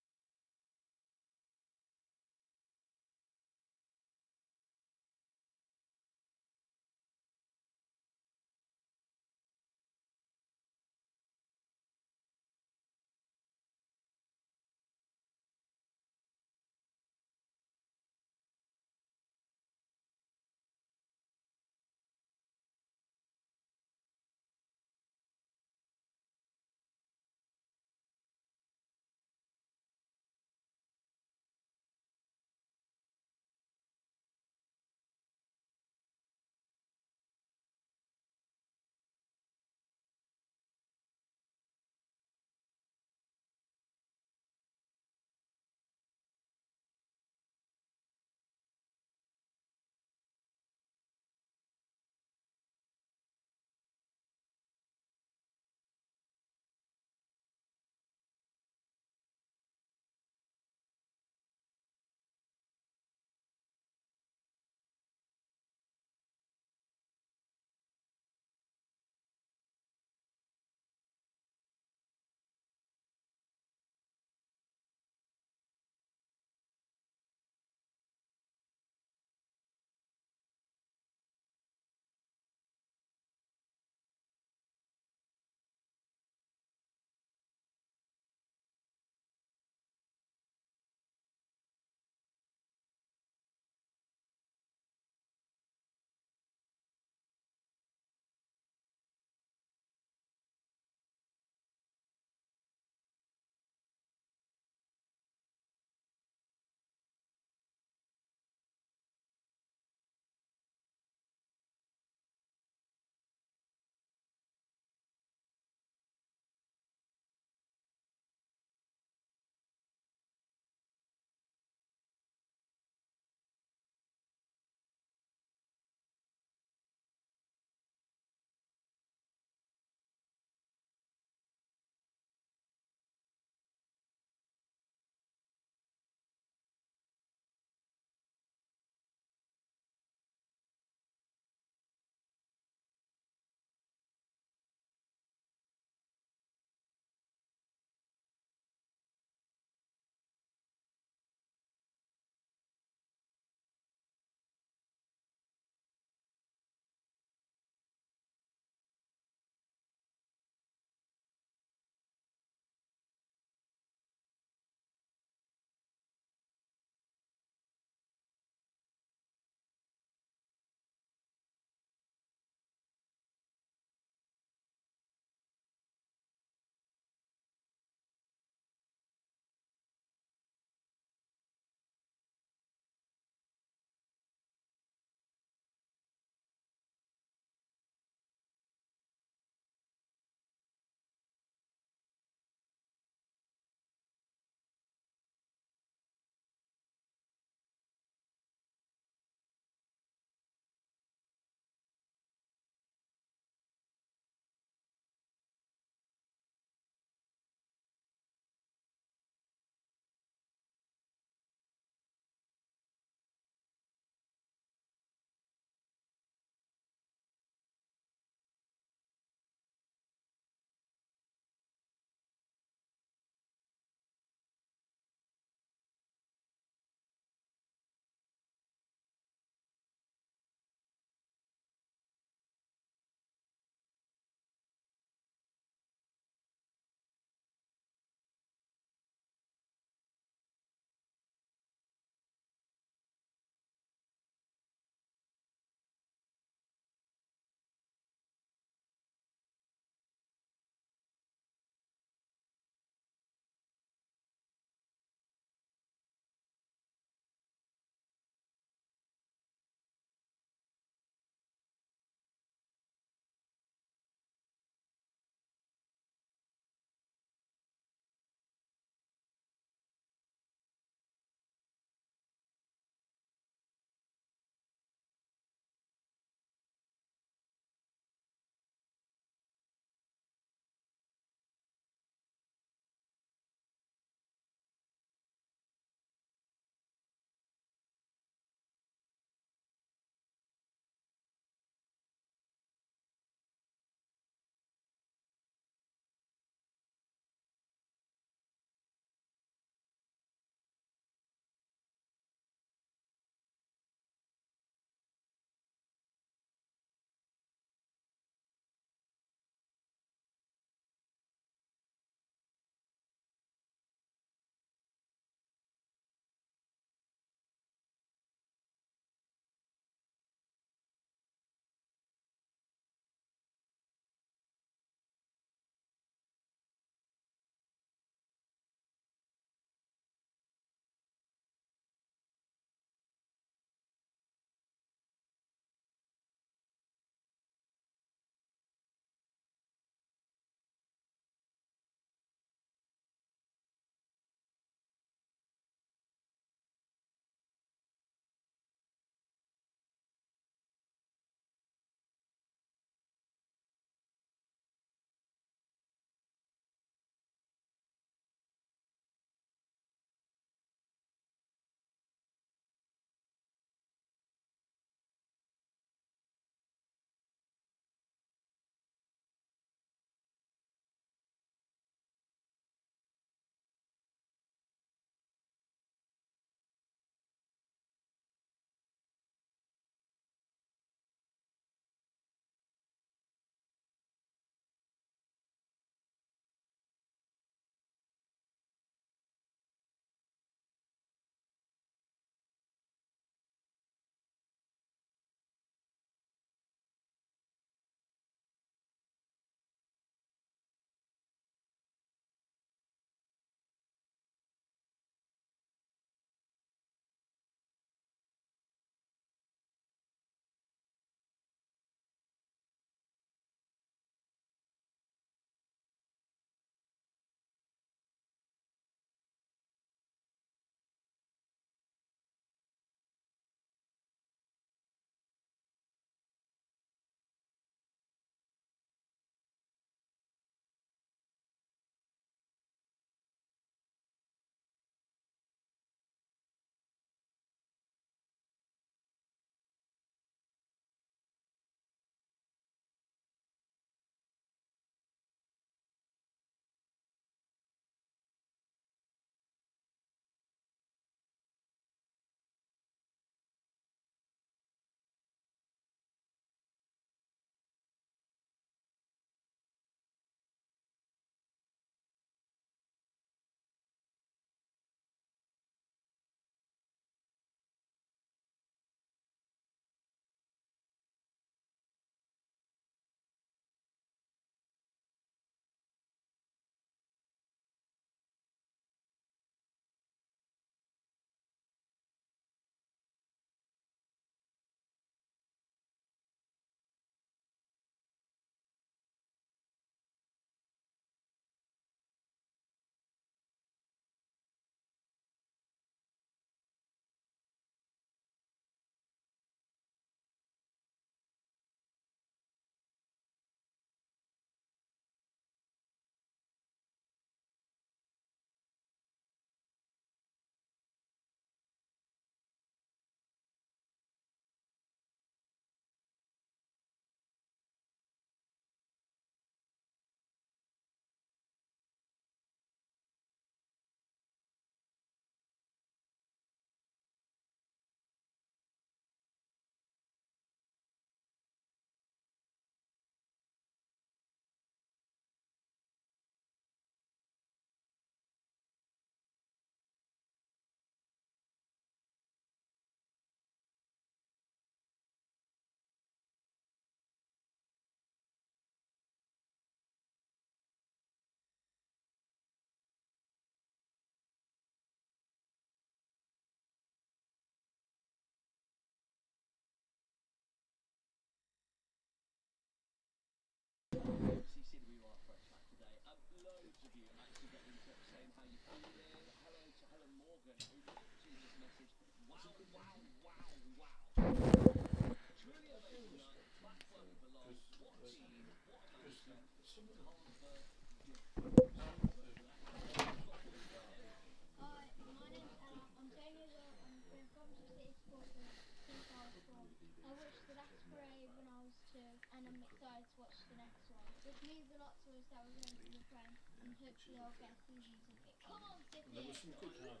[SPEAKER 4] I watched the last parade when I was 2 and I'm excited to watch the next one. This means a lot to us that we're going to the Prem and hopefully I'll get a season ticket. Come on, Tippy! There was some good hard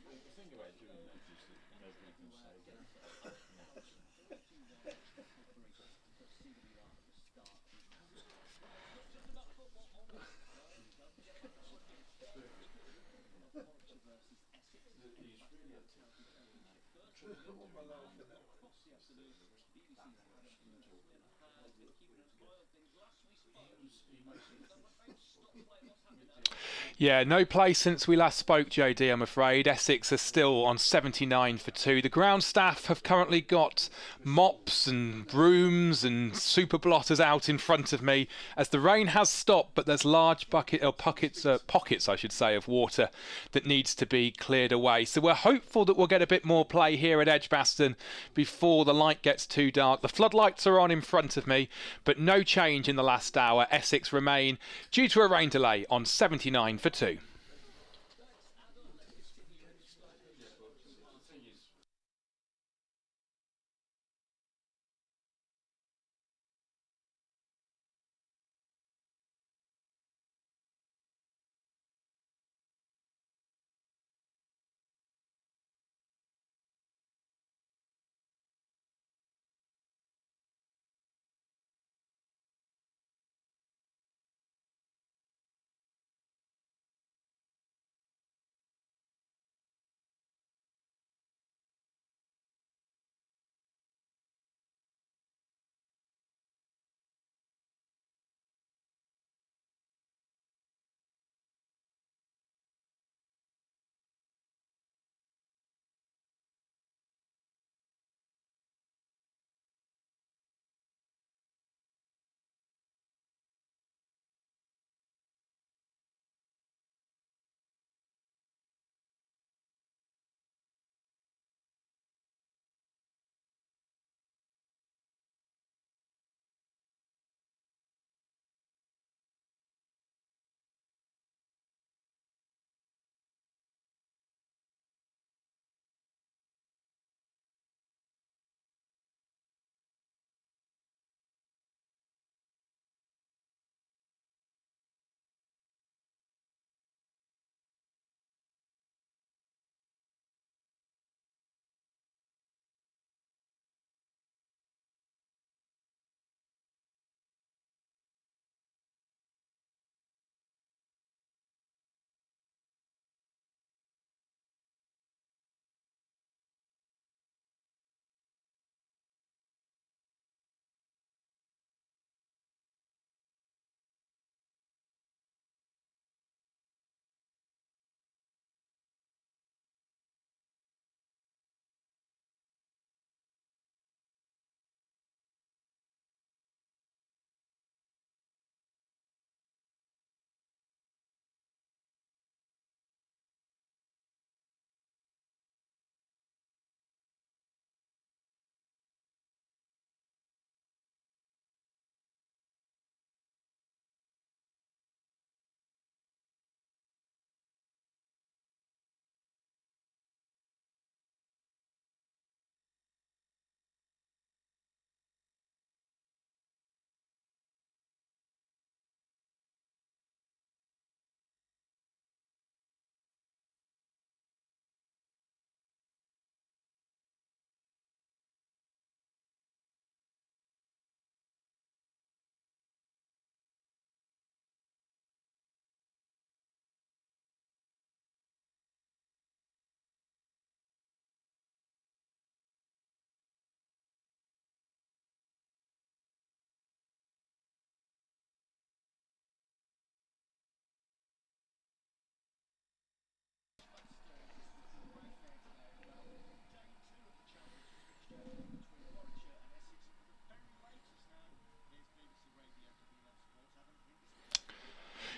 [SPEAKER 5] the thing about doing that is that nobody can say
[SPEAKER 1] Yeah, no play since we last spoke, JD, I'm afraid. Essex are still on 79 for 2. The ground staff have currently got mops and brooms and super blotters out in front of me as the rain has stopped, but there's large pockets, I should say, of water that needs to be cleared away. So we're hopeful that we'll get a bit more play here at Edgbaston before the light gets too dark. The floodlights are on in front of me, but no change in the last hour. Essex remain, due to a rain delay, on 79 for 2.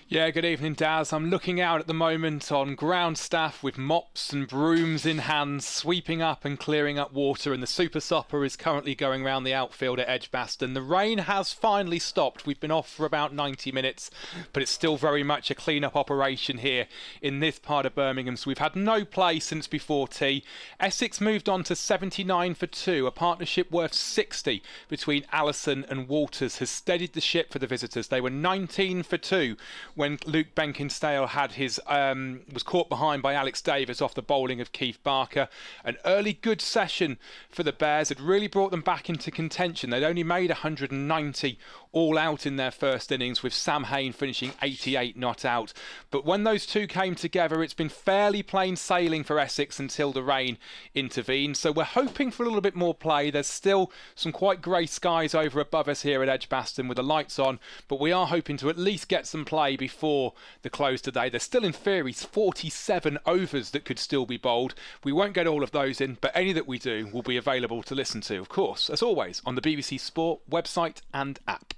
[SPEAKER 1] Yeah, good evening, Daz. I'm looking out at the moment on ground staff with mops and brooms in hand, sweeping up and clearing up water, and the Super Sopper is currently going round the outfield at Edgbaston. The rain has finally stopped. We've been off for about 90 minutes, but it's still very much a clean-up operation here in this part of Birmingham. So we've had no play since before tea. Essex moved on to 79 for 2. A partnership worth 60 between Allison and Walters has steadied the ship for the visitors. They were 19 for 2 when Luke Benkinsdale had his was caught behind by Alex Davis off the bowling of Keith Barker. An early good session for the Bears had really brought them back into contention. They'd only made 190 all out in their first innings, with Sam Hayne finishing 88 not out. But when those two came together, it's been fairly plain sailing for Essex until the rain intervened. So we're hoping for a little bit more play. There's still some quite grey skies over above us here at Edgbaston with the lights on, but we are hoping to at least get some play before the close today. There's still in theory 47 overs that could still be bowled. We won't get all of those in, but any that we do will be available to listen to, of course, as always, on the BBC Sport website and app.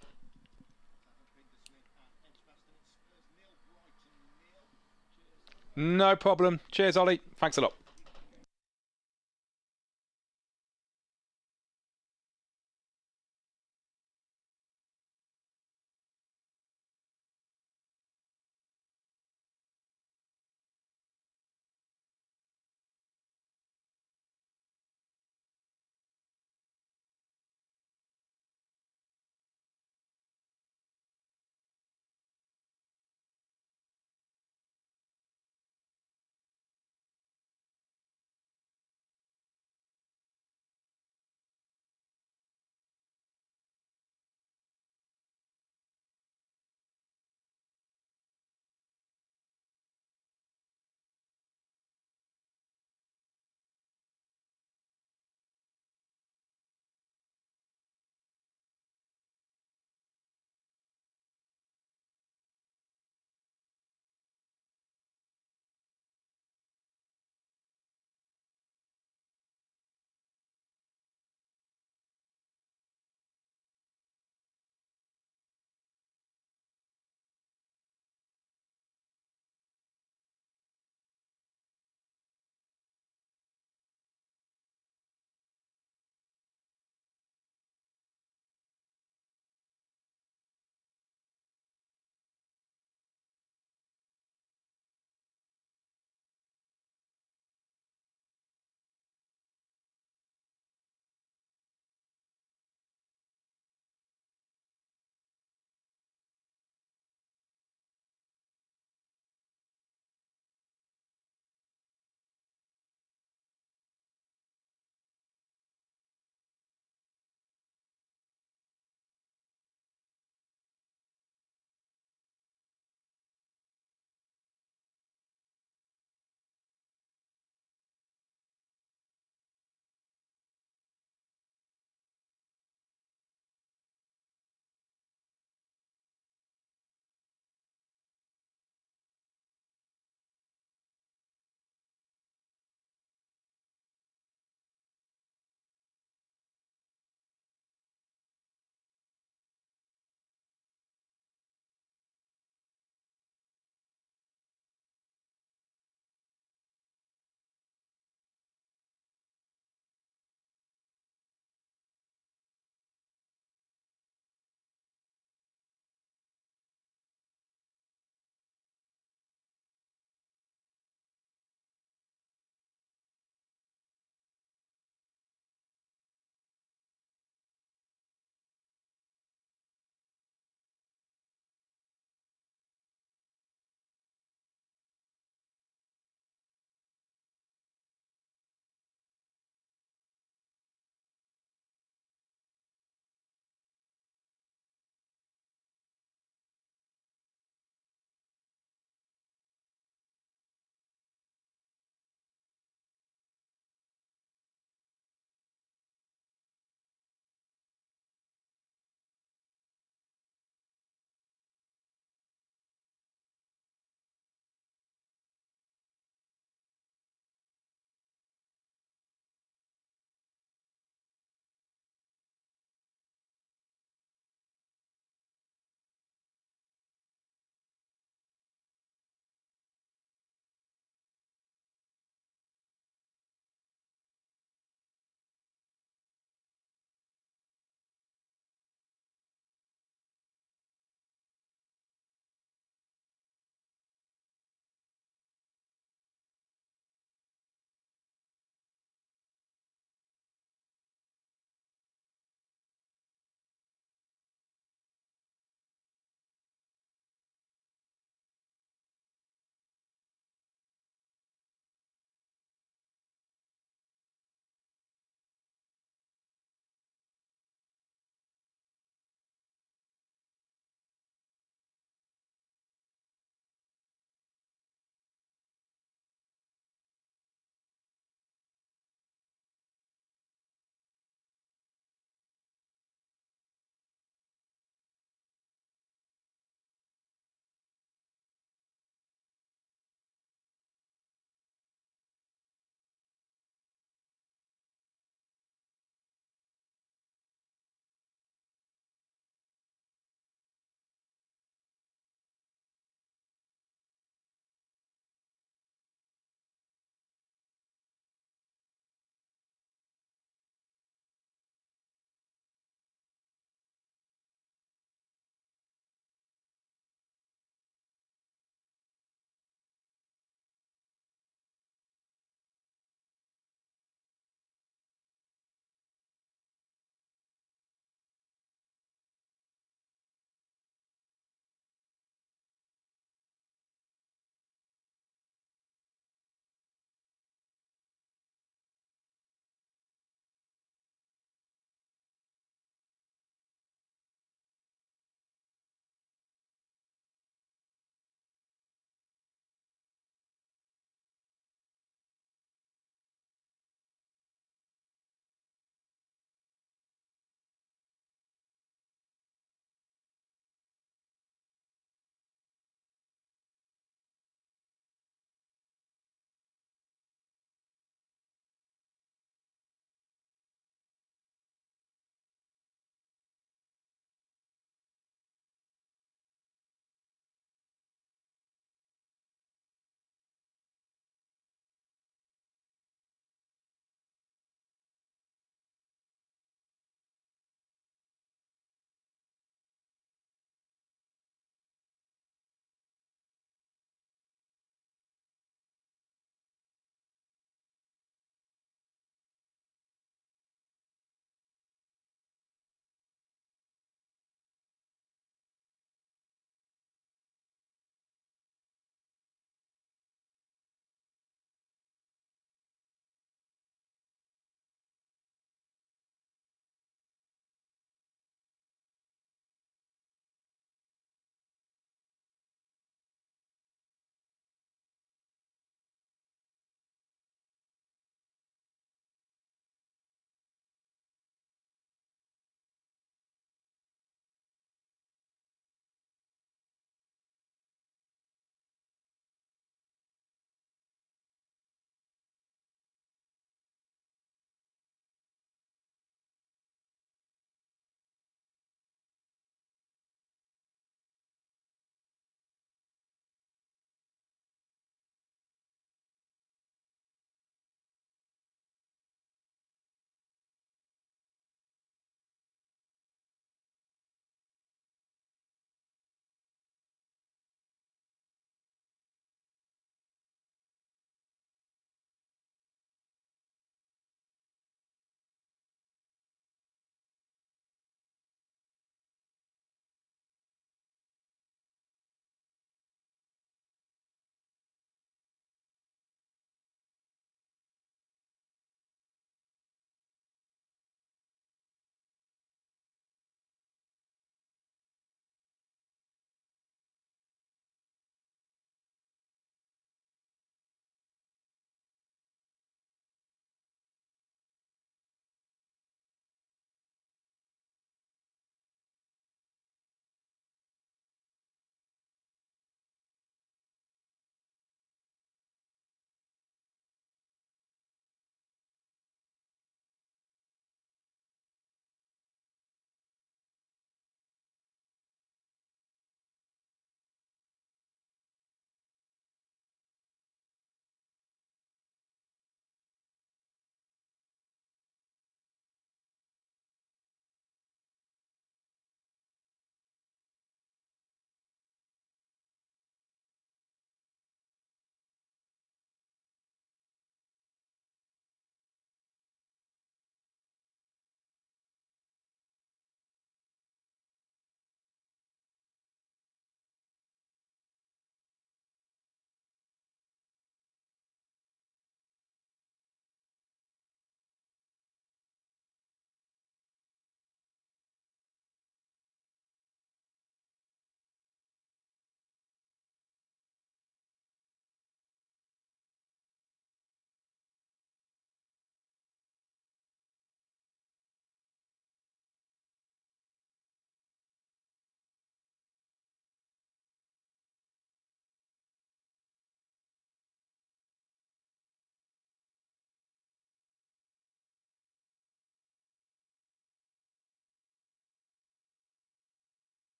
[SPEAKER 1] No problem. Cheers, Ollie. Thanks a lot.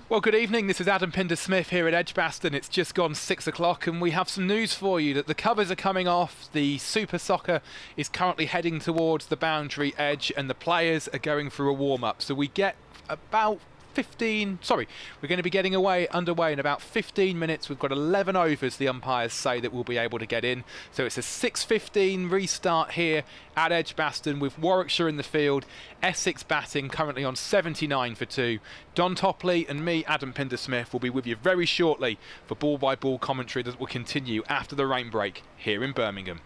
[SPEAKER 1] Well, good evening. This is Adam Pinder-Smith here at Edgbaston. It's just gone 6 o'clock and we have some news for you that the covers are coming off. The Super Soccer is currently heading towards the boundary edge and the players are going for a warm-up. So we get about we're going to be getting underway in about 15 minutes. We've got 11 overs, the umpires say, that we'll be able to get in. So it's a 6:15 restart here at Edgbaston with Warwickshire in the field. Essex batting currently on 79 for 2. Don Topley and me, Adam Pinder-Smith, will be with you very shortly for ball-by-ball commentary that will continue after the rain break here in Birmingham.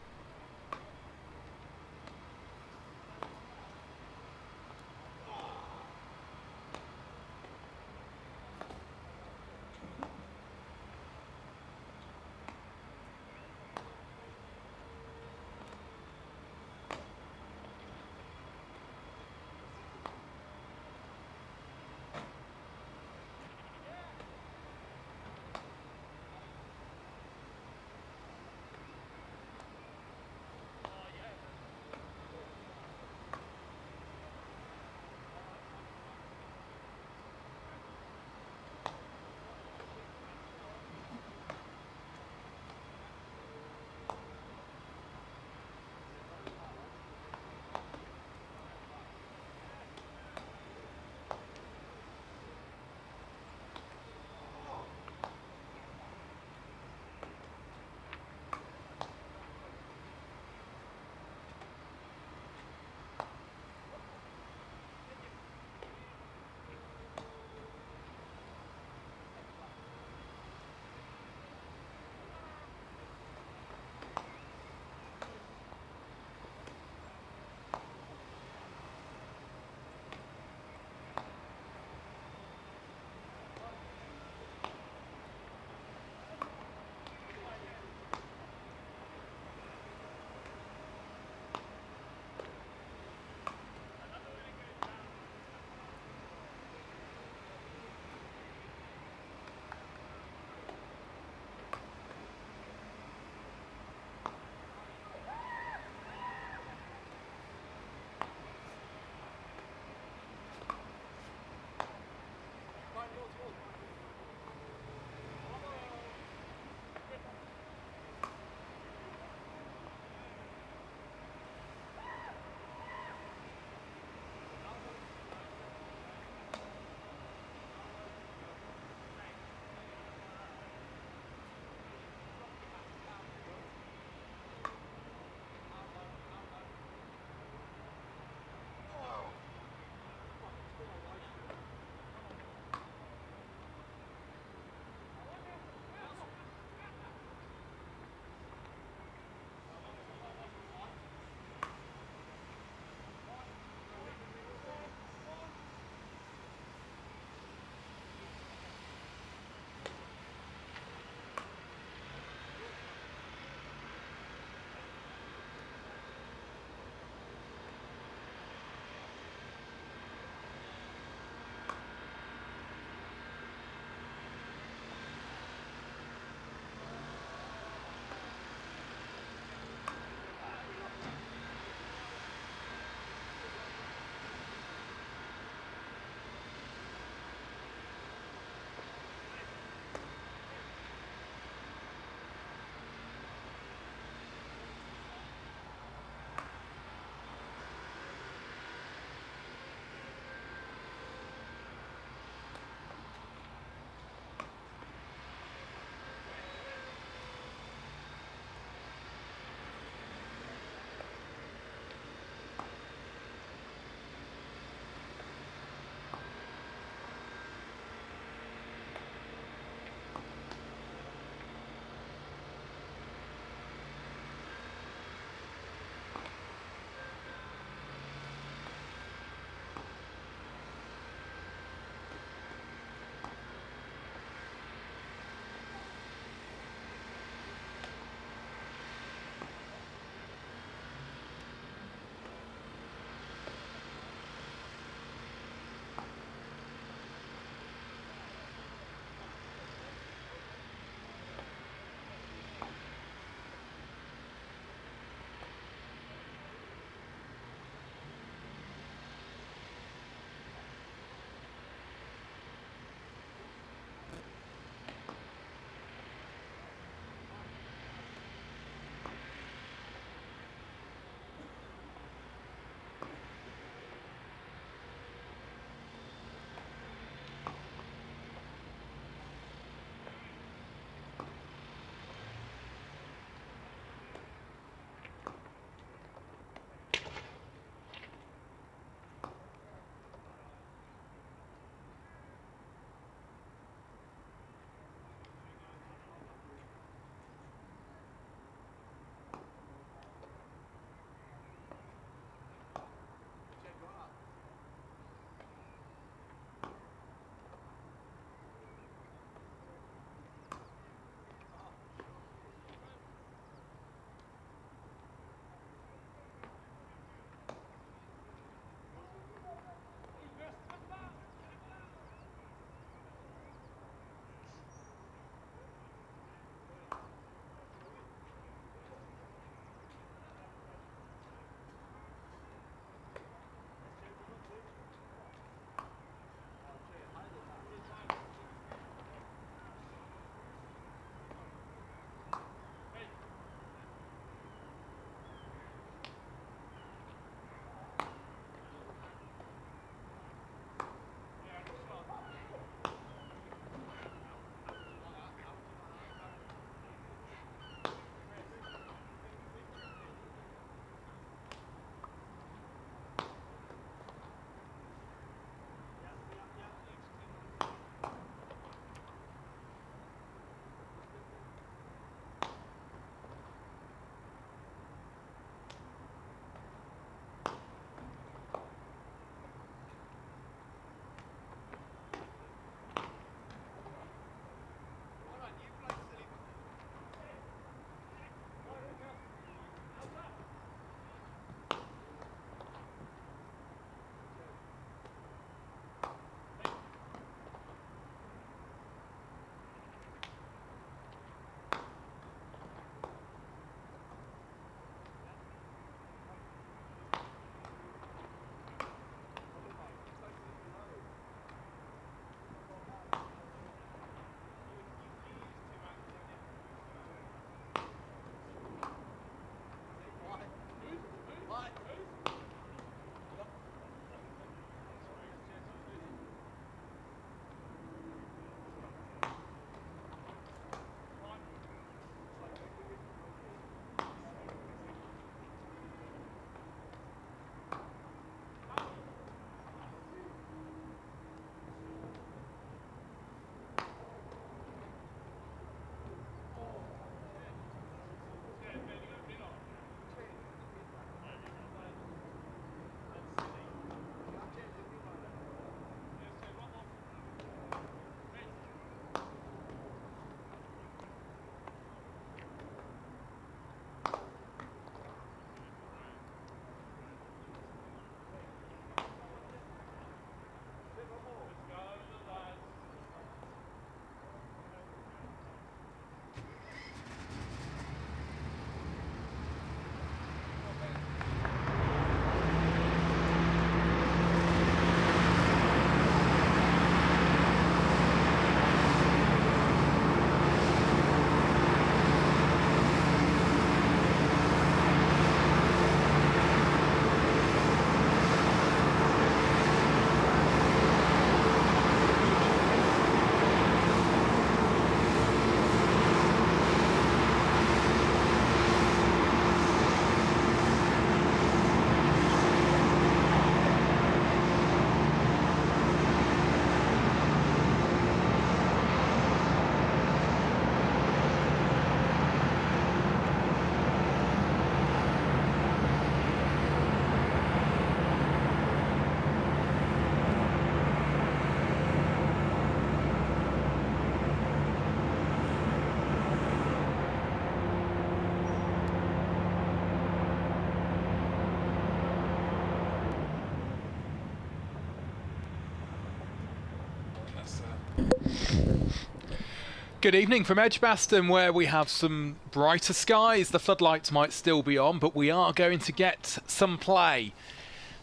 [SPEAKER 1] Good evening from Edgbaston, where we have some brighter skies. The floodlights might still be on, but we are going to get some play.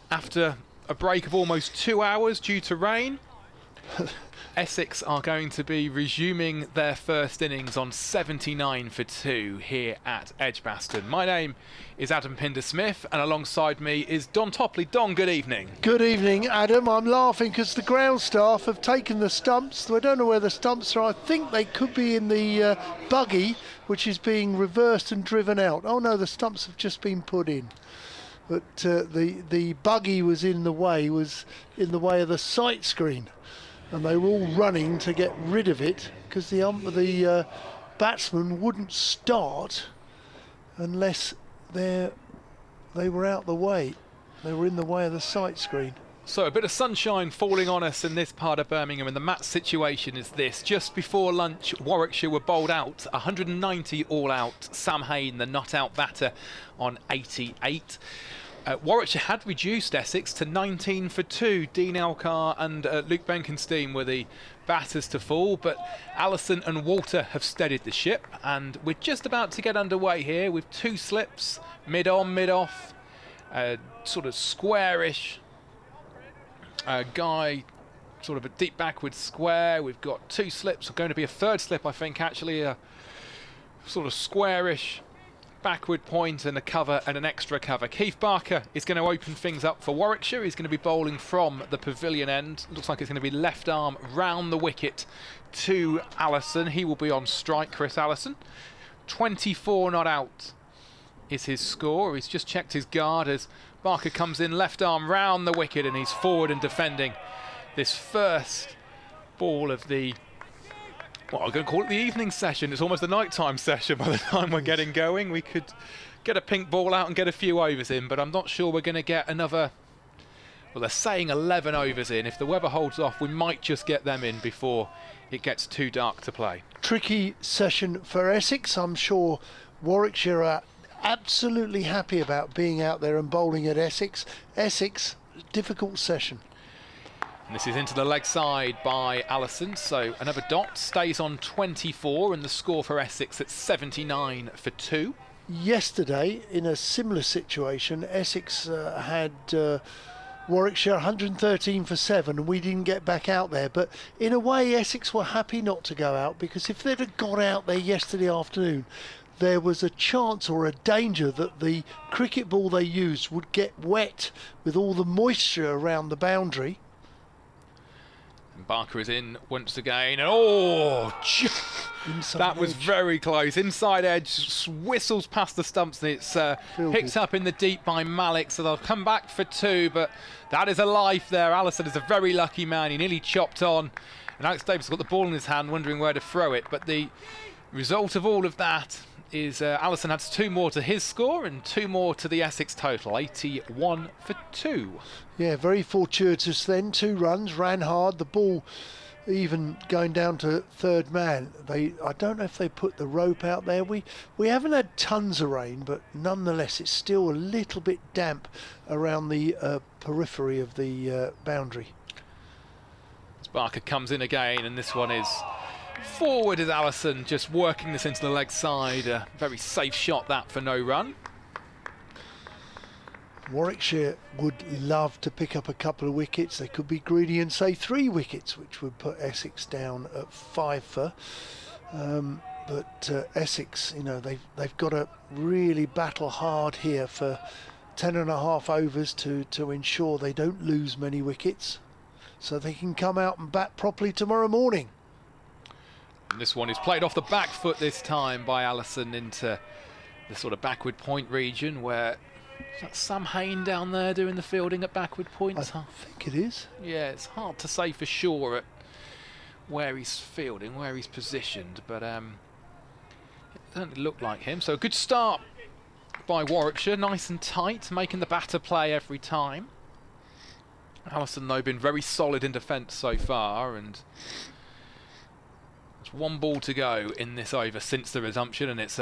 [SPEAKER 1] After a break of almost 2 hours due to rain, Essex are going to be resuming their first innings on 79 for 2 here at Edgbaston. My name is Adam Pinder-Smith, and alongside me is Don Topley. Don, good evening.
[SPEAKER 2] Good evening, Adam. I'm laughing because the ground staff have taken the stumps. I don't know where the stumps are. I think they could be in the buggy, which is being reversed and driven out. Oh no, the stumps have just been put in. But the buggy was in the way of the sight screen, and they were all running to get rid of it because the batsman wouldn't start unless they were out the way. They were in the way of the sight screen.
[SPEAKER 1] So a bit of sunshine falling on us in this part of Birmingham, and the match situation is this. Just before lunch, Warwickshire were bowled out, 190 all out. Sam Hayne, the not out batter, on 88. Warwickshire had reduced Essex to 19 for 2. Dean Elcar and Luke Benkenstein were the batters to fall, but Allison and Walter have steadied the ship, and we're just about to get underway here with 2 slips, mid-on, mid-off, sort of squarish guy, sort of a deep backward square. We've got 2 slips, going to be a 3rd slip, I think, actually, a sort of squarish backward point and a cover and an extra cover. Keith Barker is going to open things up for Warwickshire. He's going to be bowling from the pavilion end. Looks like it's going to be left arm round the wicket to Allison. He will be on strike, Chris Allison. 24 not out is his score. He's just checked his guard as Barker comes in, left arm round the wicket, and he's forward and defending this first ball of the, well, I'm going to call it the evening session. It's almost the nighttime session by the time we're getting going. We could get a pink ball out and get a few overs in, but I'm not sure we're going to get another, well, they're saying 11 overs in. If the weather holds off, we might just get them in before it gets too dark to play.
[SPEAKER 2] Tricky session for Essex. I'm sure Warwickshire are absolutely happy about being out there and bowling at Essex. Essex, difficult session.
[SPEAKER 1] And this is into the leg side by Allison, so another dot, stays on 24, and the score for Essex at 79 for 2.
[SPEAKER 2] Yesterday, in a similar situation, Essex had Warwickshire 113 for 7, and we didn't get back out there. But in a way, Essex were happy not to go out, because if they'd have got out there yesterday afternoon, there was a chance or a danger that the cricket ball they used would get wet with all the moisture around the boundary.
[SPEAKER 1] Barker is in once again, and oh, that was very close. Inside edge, whistles past the stumps, and it's picked up in the deep by Malik, so they'll come back for 2, but that is a life there. Allison is a very lucky man. He nearly chopped on, and Alex Davis has got the ball in his hand, wondering where to throw it, but the result of all of that is Allison adds 2 more to his score and 2 more to the Essex total, 81 for 2.
[SPEAKER 2] Yeah, very fortuitous then. 2 runs, ran hard. The ball even going down to 3rd man. I don't know if they put the rope out there. We haven't had tons of rain, but nonetheless it's still a little bit damp around the periphery of the boundary.
[SPEAKER 1] As Barker comes in again, and this one is forward is Allison, just working this into the leg side. A very safe shot that for no run.
[SPEAKER 2] Warwickshire would love to pick up a couple of wickets. They could be greedy and say 3 wickets, which would put Essex down at 5 for. But Essex, you know, they've got to really battle hard here for 10.5 overs to ensure they don't lose many wickets, so they can come out and bat properly tomorrow morning.
[SPEAKER 1] And this one is played off the back foot this time by Allison into the sort of backward point region, where is that Sam Hayne down there doing the fielding at backward points?
[SPEAKER 2] I think it is.
[SPEAKER 1] Yeah, it's hard to say for sure at where he's fielding, where he's positioned, but it doesn't look like him. So a good start by Warwickshire, nice and tight, making the batter play every time. Allison, though, been very solid in defence so far, and there's 1 ball to go in this over since the resumption, and it's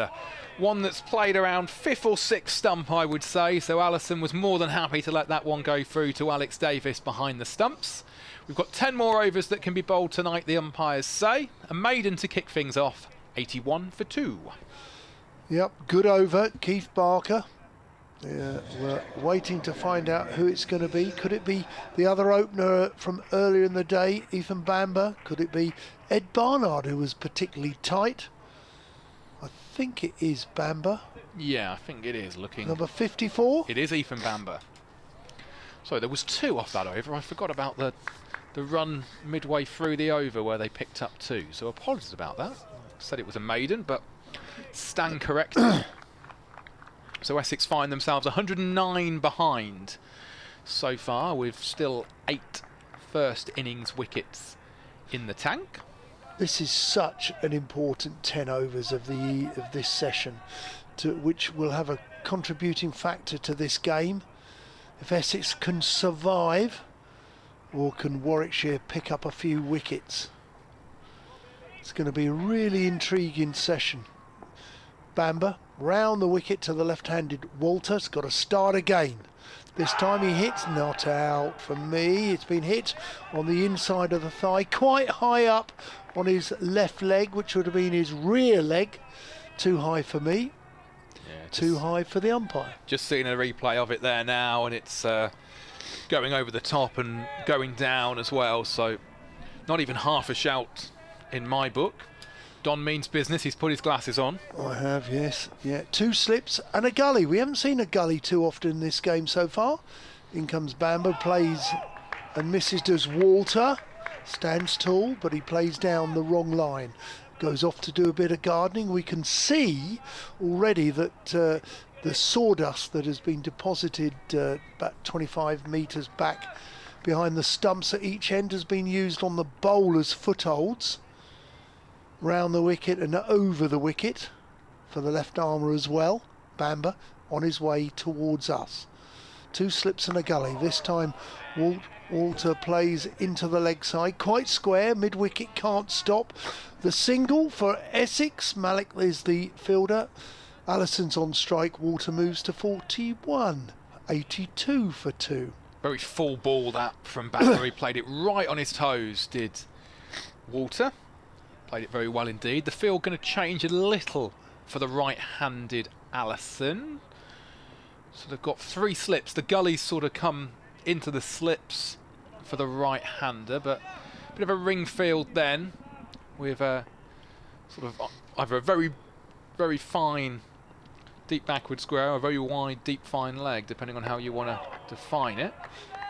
[SPEAKER 1] one that's played around 5th or 6th stump, I would say, so Allison was more than happy to let that one go through to Alex Davis behind the stumps. We've got 10 more overs that can be bowled tonight, the umpires say. A maiden to kick things off, 81 for 2.
[SPEAKER 2] Yep, good over, Keith Barker. We're waiting to find out who it's going to be. Could it be the other opener from earlier in the day, Ethan Bamber? Could it be Ed Barnard, who was particularly tight? I think it is Bamber.
[SPEAKER 1] Yeah, I think it is looking...
[SPEAKER 2] Number 54?
[SPEAKER 1] It is Ethan Bamber. So there was 2 off that over. I forgot about the run midway through the over where they picked up 2. So apologies about that. Said it was a maiden, but stand corrected. So Essex find themselves 109 behind so far, with still 8 first innings wickets in the tank.
[SPEAKER 2] This is such an important 10 overs of this session, which will have a contributing factor to this game. If Essex can survive, or can Warwickshire pick up a few wickets? It's going to be a really intriguing session. Bamber round the wicket to the left-handed Walter's got to start again. This time he hits, not out for me. It's been hit on the inside of the thigh, quite high up on his left leg, which would have been his rear leg. Too high for me. Yeah, too high for the umpire.
[SPEAKER 1] Just seeing a replay of it there now, and it's going over the top and going down as well. So not even half a shout in my book. Don means business. He's put his glasses on.
[SPEAKER 2] I have, yes. Yeah, 2 slips and a gully. We haven't seen a gully too often in this game so far. In comes Bamber, plays and misses. Does Walter. Stands tall, but he plays down the wrong line. Goes off to do a bit of gardening. We can see already that the sawdust that has been deposited about 25 metres back behind the stumps at each end has been used on the bowler's footholds. Round the wicket and over the wicket for the left armour as well. Bamber on his way towards us. 2 slips and a gully. This time Walter plays into the leg side, quite square, mid wicket, can't stop. The single for Essex. Malik is the fielder. Allison's on strike. Walter moves to 41. 82 for 2.
[SPEAKER 1] Very full ball that from Bamber. He played it right on his toes, did Walter. Played it very well indeed. The field going to change a little for the right-handed Allison. So they've got 3 slips. The gullies sort of come into the slips for the right-hander, but a bit of a ring field then, with a sort of either a very, very fine deep backward square or a very wide deep fine leg, depending on how you want to define it.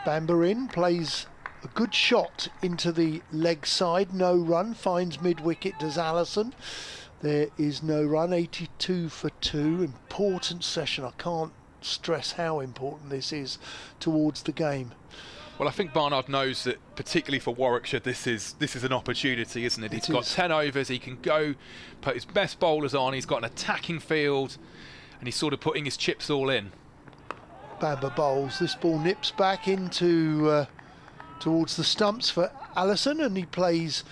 [SPEAKER 2] Bamber in, plays a good shot into the leg side, no run, finds mid-wicket, does Allison. There is no run, 82 for 2. Important session, I can't stress how important this is towards the game.
[SPEAKER 1] Well, I think Barnard knows that, particularly for Warwickshire, this is an opportunity, isn't it? He's got 10 overs, he can go put his best bowlers on, he's got an attacking field, and he's sort of putting his chips all in.
[SPEAKER 2] Bamber bowls, this ball nips back into towards the stumps for Allison, and he plays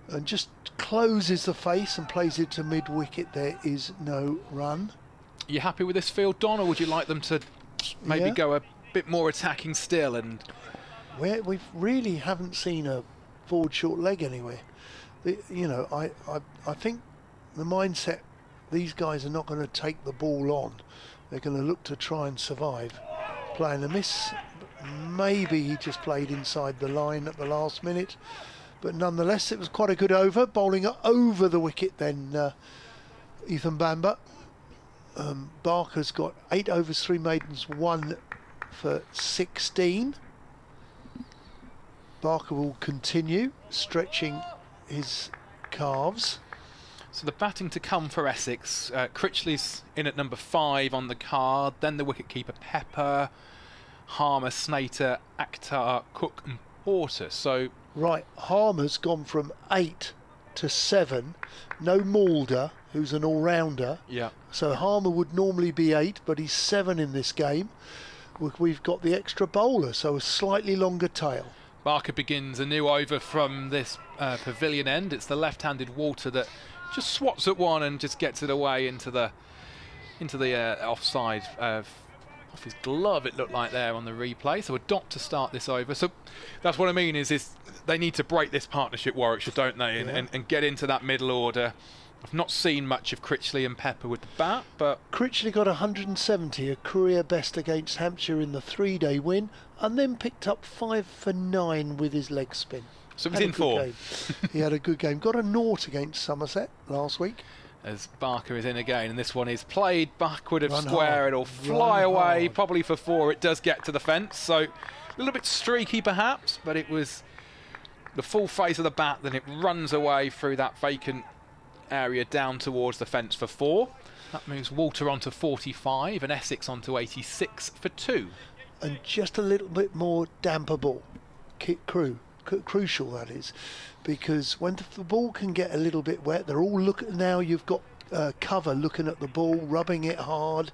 [SPEAKER 2] and just closes the face and plays it to mid-wicket. There is no run.
[SPEAKER 1] Are you happy with this field, Don, or would you like them to maybe go a bit more attacking still? And
[SPEAKER 2] we really haven't seen a forward short leg anywhere. I think the mindset, these guys are not going to take the ball on. They're going to look to try and survive. Playing a miss. Maybe he just played inside the line at the last minute, but nonetheless it was quite a good over. Bowling over the wicket then, Ethan Bamber. Barker's got 8 overs, 3 maidens, 1 for 16. Barker will continue stretching his calves.
[SPEAKER 1] So the batting to come for Essex. Critchley's in at number 5 on the card, then the wicketkeeper Pepper, Harmer, Snater, Akhtar, Cook and Porter. So
[SPEAKER 2] right, Harmer's gone from 8 to 7. No Mulder, who's an all-rounder.
[SPEAKER 1] Yeah.
[SPEAKER 2] So Harmer would normally be 8, but he's 7 in this game. We've got the extra bowler, so a slightly longer tail.
[SPEAKER 1] Barker begins a new over from this pavilion end. It's the left-handed Walter that just swats at one and just gets it away into the offside Off his glove, it looked like there on the replay. So a dot to start this over. So that's what I mean is they need to break this partnership, Warwickshire, don't they? And get into that middle order. I've not seen much of Critchley and Pepper with the bat, but...
[SPEAKER 2] Critchley got 170, a career best against Hampshire in the 3-day win, and then picked up 5 for 9 with his leg spin.
[SPEAKER 1] So he's in form.
[SPEAKER 2] He had a good game. Got a naught against Somerset last week.
[SPEAKER 1] As Barker is in again, and this one is played backward of
[SPEAKER 2] Run
[SPEAKER 1] square.
[SPEAKER 2] hard.
[SPEAKER 1] It'll fly
[SPEAKER 2] Run
[SPEAKER 1] away,
[SPEAKER 2] hard.
[SPEAKER 1] probably for 4. It does get to the fence, so a little bit streaky perhaps, but it was the full face of the bat, then it runs away through that vacant area down towards the fence for 4. That moves Walter on to 45 and Essex on to 86 for 2.
[SPEAKER 2] And just a little bit more damper ball. Crucial, that is, because when the ball can get a little bit wet, they're all looking now. You've got cover looking at the ball, rubbing it hard.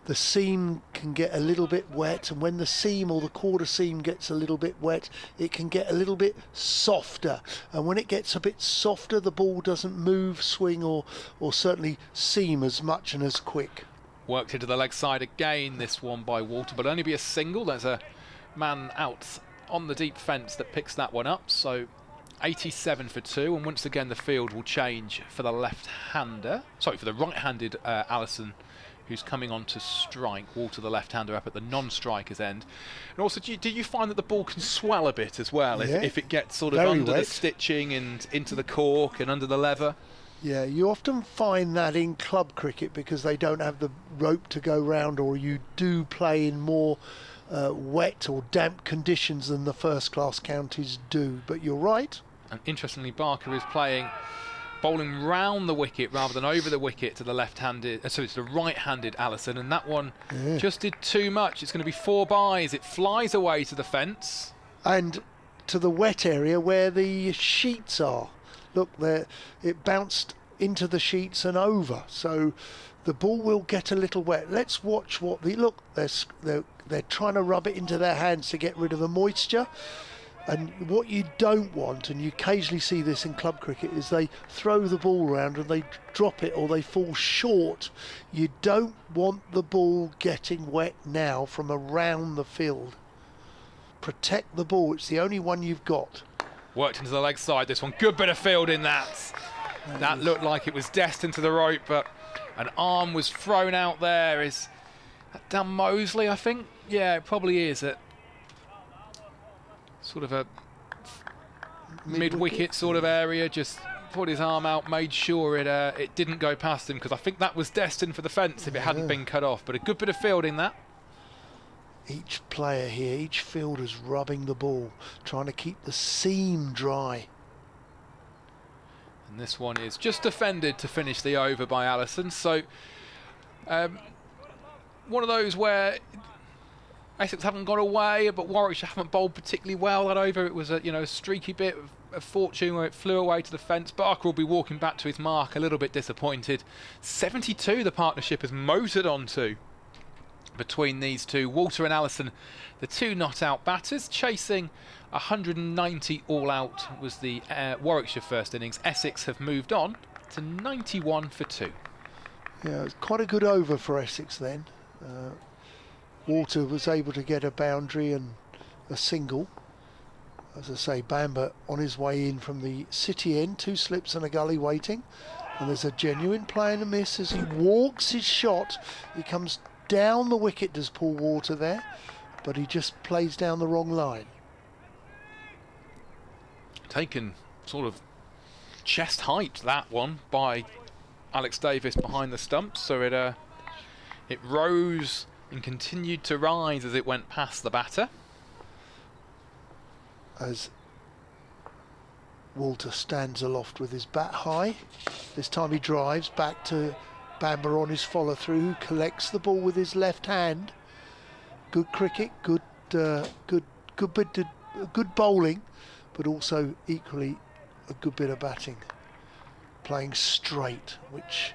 [SPEAKER 2] The seam can get a little bit wet, and when the seam or the quarter seam gets a little bit wet, it can get a little bit softer. And when it gets a bit softer, the ball doesn't move, swing, or certainly seam as much and as quick.
[SPEAKER 1] Worked into the leg side again, this one by Walter, but only be a single. There's a man out on the deep fence that picks that one up, so 87 for 2, and once again the field will change for the left-hander, sorry, for the right-handed Allison, who's coming on to strike. Walter, the left-hander, up at the non-striker's end. And also, do you find that the ball can swell a bit as well if it gets sort of
[SPEAKER 2] Very
[SPEAKER 1] under
[SPEAKER 2] wet.
[SPEAKER 1] the stitching and into the cork and under the lever?
[SPEAKER 2] Yeah, you often find that in club cricket because they don't have the rope to go round, or you do play in more wet or damp conditions than the first-class counties do. But you're right.
[SPEAKER 1] And interestingly, Barker is bowling round the wicket rather than over the wicket to the left-handed, so it's the right-handed Allison, and that one just did too much. It's going to be 4 byes. It flies away to the fence.
[SPEAKER 2] And to the wet area where the sheets are. Look, there, it bounced into the sheets and over, so the ball will get a little wet. Let's watch what look. They're trying to rub it into their hands to get rid of the moisture. And what you don't want, and you occasionally see this in club cricket, is they throw the ball around and they drop it or they fall short. You don't want the ball getting wet now from around the field. Protect the ball. It's the only one you've got.
[SPEAKER 1] Worked into the leg side, this one. Good bit of fielding that. That looked like it was destined to the rope, but an arm was thrown out there. Is that Dan Mosley, I think? Yeah, it probably is. At sort of a mid-wicket sort of area, just put his arm out, made sure it didn't go past him, because I think that was destined for the fence if it hadn't been cut off. But a good bit of fielding that.
[SPEAKER 2] Each player here, each fielder's rubbing the ball, trying to keep the seam dry.
[SPEAKER 1] And this one is just defended to finish the over by Allison. So one of those where Essex haven't got away, but Warwickshire haven't bowled particularly well that over. It was a streaky bit of fortune where it flew away to the fence. Barker will be walking back to his mark, a little bit disappointed. 72 the partnership has motored onto between these two. Walter and Allison, the 2 not-out batters, chasing 190 all out was the Warwickshire first innings. Essex have moved on to 91 for 2.
[SPEAKER 2] Yeah, it's quite a good over for Essex then. Walter was able to get a boundary and a single. As I say, Bamber on his way in from the city end, 2 slips and a gully waiting. And there's a genuine play and a miss as he walks his shot. He comes down the wicket, does Paul Walter there, but he just plays down the wrong line.
[SPEAKER 1] Taken sort of chest height, that one, by Alex Davis behind the stumps, so it rose and continued to rise as it went past the batter.
[SPEAKER 2] As Walter stands aloft with his bat high. This time he drives back to Bamber on his follow through, who collects the ball with his left hand. Good cricket, good bowling, but also equally a good bit of batting. Playing straight, which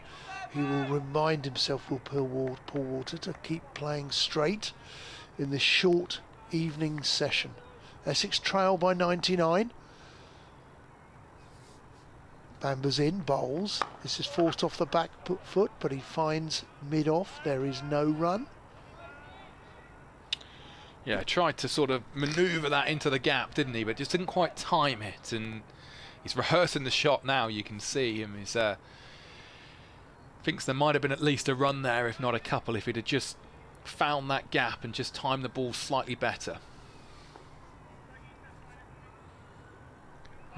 [SPEAKER 2] he will remind himself, will Paul Walter, to keep playing straight in this short evening session. Essex trail by 99. Bamber's in, bowls. This is forced off the back foot, but he finds mid-off. There is no run.
[SPEAKER 1] Yeah, tried to sort of manoeuvre that into the gap, didn't he? But just didn't quite time it. And he's rehearsing the shot now. You can see him. He's thinks there might have been at least a run there, if not a couple, if he'd have just found that gap and just timed the ball slightly better.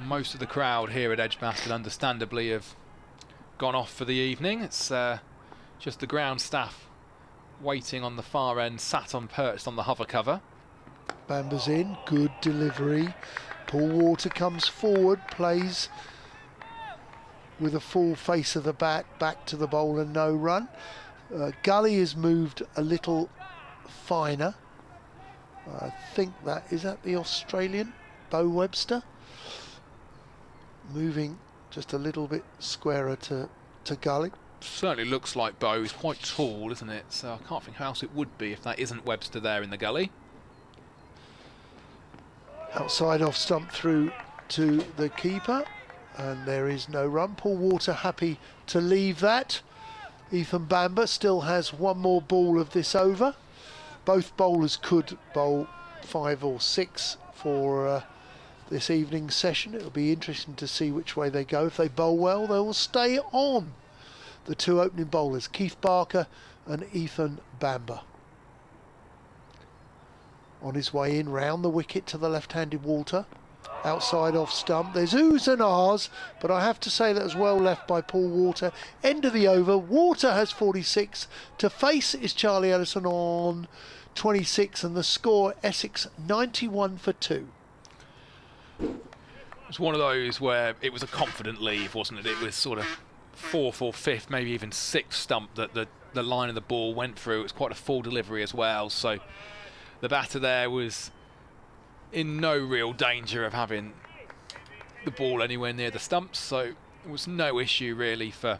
[SPEAKER 1] Most of the crowd here at Edgbaston, understandably, have gone off for the evening. It's just the ground staff waiting on the far end, sat on perched on the hover cover.
[SPEAKER 2] Bamba's in, good delivery. Paul Water comes forward, plays with a full face of the bat, back to the bowler, no run. Gully has moved a little finer. I think is that the Australian, Bo Webster? Moving just a little bit squarer to Gully.
[SPEAKER 1] Certainly looks like Bo. He's quite tall, isn't it? So I can't think how else it would be if that isn't Webster there in the gully.
[SPEAKER 2] Outside off stump through to the keeper, and there is no run. Paul Water happy to leave that. Ethan Bamber still has one more ball of this over. Both bowlers could bowl 5 or 6 for this evening's session. It'll be interesting to see which way they go. If they bowl well, they will stay on. The two opening bowlers, Keith Barker and Ethan Bamber. On his way in, round the wicket to the left-handed Walter. Outside off stump. There's oohs and ahs, but I have to say that was well left by Paul Water. End of the over. Water has 46. To face is Charlie Ellison on 26, and the score, Essex 91 for 2.
[SPEAKER 1] It was one of those where it was a confident leave, wasn't it? It was sort of 4th or 5th, maybe even 6th stump that the line of the ball went through. It was quite a full delivery as well, so the batter there was in no real danger of having the ball anywhere near the stumps, so it was no issue really for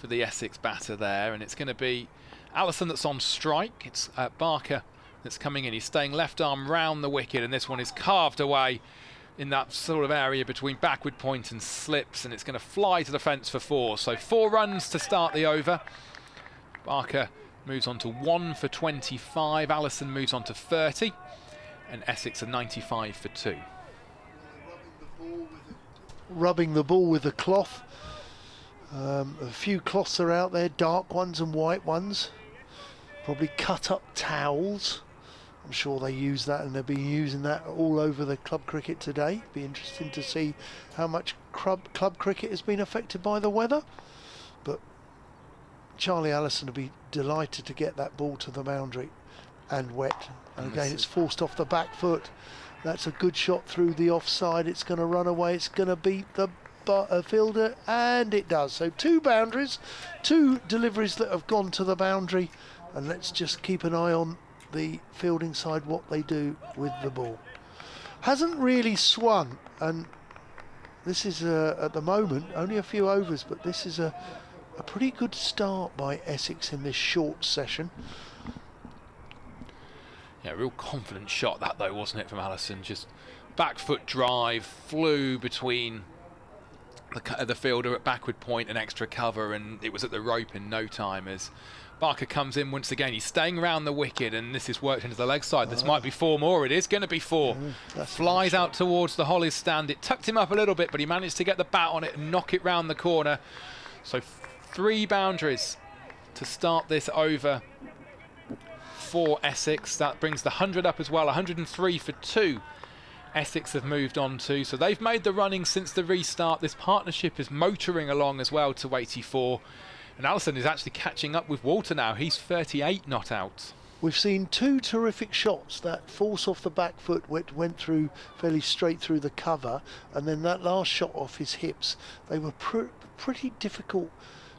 [SPEAKER 1] the Essex batter there. And it's going to be Allison that's on strike. It's Barker that's coming in. He's staying left arm round the wicket, and this one is carved away in that sort of area between backward point and slips, and it's going to fly to the fence for 4. So 4 runs to start the over. Barker moves on to 1 for 25. Allison moves on to 30. And Essex are 95 for 2.
[SPEAKER 2] Rubbing the ball with a cloth. A few cloths are out there, dark ones and white ones. Probably cut up towels. I'm sure they use that, and they'll be using that all over the club cricket today. Be interesting to see how much club cricket has been affected by the weather. But Charlie Allison will be delighted to get that ball to the boundary and wet. And again, it's forced off the back foot. That's a good shot through the offside. It's going to run away. It's going to beat the fielder, and it does. So 2 boundaries, 2 deliveries that have gone to the boundary. And let's just keep an eye on the fielding side, what they do with the ball. Hasn't really swung, and this is at the moment only a few overs, but this is a pretty good start by Essex in this short session.
[SPEAKER 1] Yeah, real confident shot that though, wasn't it, from Allison? Just back foot drive, flew between the fielder at backward point and extra cover, and it was at the rope in no time as Barker comes in once again. He's staying around the wicket, and this is worked into the leg side. This might be 4 more. It is going to be 4. Flies out towards the Hollies stand. It tucked him up a little bit, but he managed to get the bat on it and knock it round the corner. So 3 boundaries to start this over for Essex. That brings the 100 up as well. 103 for 2. Essex have moved on to. So they've made the running since the restart. This partnership is motoring along as well to 84. And Allison is actually catching up with Walter now. He's 38 not out.
[SPEAKER 2] We've seen 2 terrific shots. That force off the back foot went through fairly straight through the cover, and then that last shot off his hips. They were pretty difficult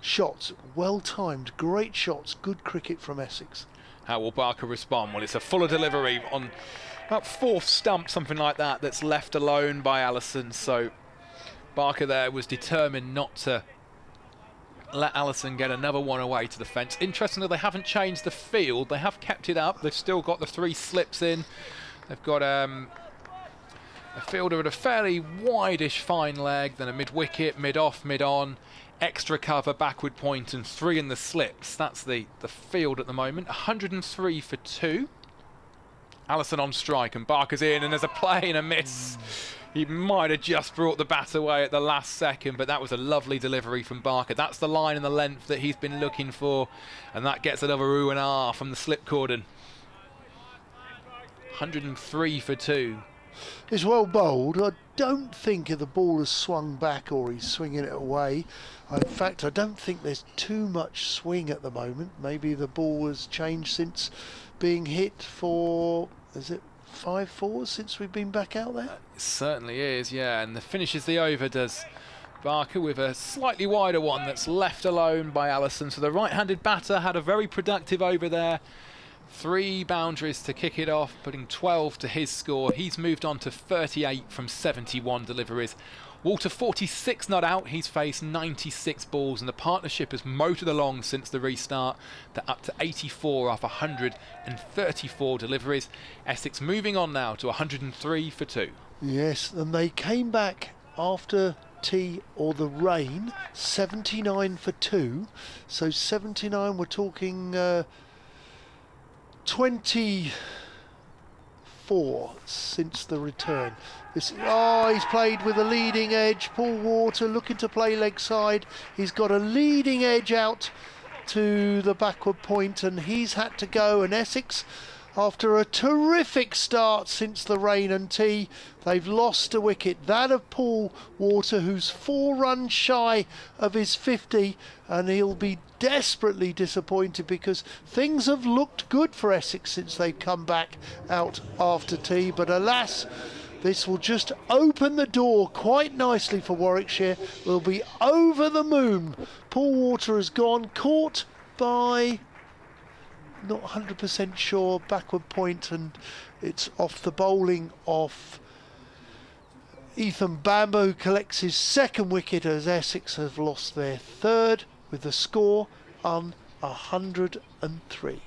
[SPEAKER 2] shots, well timed, great shots, good cricket from Essex.
[SPEAKER 1] How will Barker respond? Well, it's a fuller delivery on about 4th stump, something like that, that's left alone by Allison. So Barker there was determined not to let Allison get another one away to the fence. Interestingly, they haven't changed the field. They have kept it up. They've still got the 3 slips in. They've got a fielder at a fairly wide-ish fine leg, then a mid-wicket, mid-off, mid-on, extra cover, backward point, and 3 in the slips. That's the field at the moment. 103 for 2. Allison on strike, and Barker's in, and there's a play and a miss. He might have just brought the bat away at the last second, but that was a lovely delivery from Barker. That's the line and the length that he's been looking for, and that gets another ooh and ah from the slip cordon. 103 for 2.
[SPEAKER 2] It's well bowled. I don't think the ball has swung back or he's swinging it away. In fact, I don't think there's too much swing at the moment. Maybe the ball has changed since being hit for, is it 5-4 since we've been back out there?
[SPEAKER 1] It certainly is, yeah, and the finishes the over does Barker with a slightly wider one that's left alone by Allison. So the right-handed batter had a very productive over there. 3 boundaries to kick it off, putting 12 to his score. He's moved on to 38 from 71 deliveries. Walter 46 not out. He's faced 96 balls, and the partnership has motored along since the restart. They're up to 84 off 134 deliveries. Essex moving on now to 103 for 2.
[SPEAKER 2] Yes, and they came back after tea or the rain, 79 for 2. So 79, we're talking 24 since the return. He's played with a leading edge. Paul Walter looking to play leg side. He's got a leading edge out to the backward point, and he's had to go. And Essex, after a terrific start since the rain and tea, they've lost a wicket. That of Paul Walter, who's 4 runs shy of his 50, and he'll be desperately disappointed because things have looked good for Essex since they've come back out after tea. But alas, this will just open the door quite nicely for Warwickshire. We'll be over the moon. Paul Walter has gone, caught by, not 100% sure, backward point, and it's off the bowling off Ethan Bamber, who collects his 2nd wicket as Essex have lost their 3rd with the score on 103.
[SPEAKER 1] It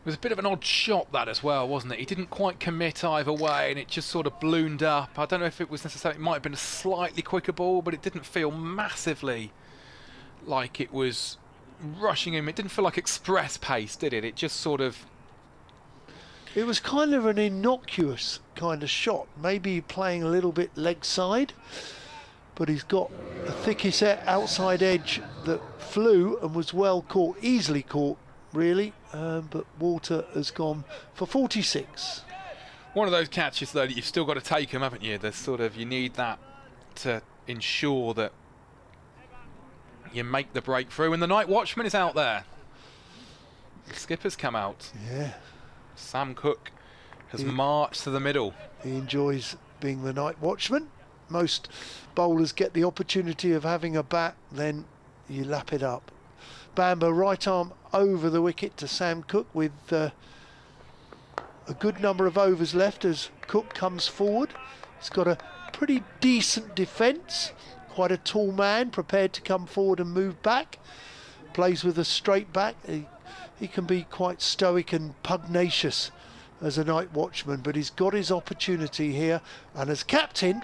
[SPEAKER 1] was a bit of an odd shot, that, as well, wasn't it? He didn't quite commit either way, and it just sort of ballooned up. I don't know if it was necessarily, it might have been a slightly quicker ball, but it didn't feel massively like it was rushing him. It didn't feel like express pace, did it? It just sort of...
[SPEAKER 2] It was kind of an innocuous kind of shot, maybe playing a little bit leg side, but he's got a thickest outside edge that flew and was well caught, easily caught really, but Walter has gone for 46.
[SPEAKER 1] One of those catches, though, that you've still got to take them, haven't you? There's sort of, you need that to ensure that you make the breakthrough, and the night watchman is out there. The skipper's come out.
[SPEAKER 2] Yeah.
[SPEAKER 1] Sam Cook has marched to the middle.
[SPEAKER 2] He enjoys being the night watchman. Most bowlers get the opportunity of having a bat, then you lap it up. Bamber, right arm over the wicket to Sam Cook with a good number of overs left as Cook comes forward. He's got a pretty decent defence, quite a tall man, prepared to come forward and move back. Plays with a straight back. He can be quite stoic and pugnacious as a night watchman, but he's got his opportunity here, and as captain,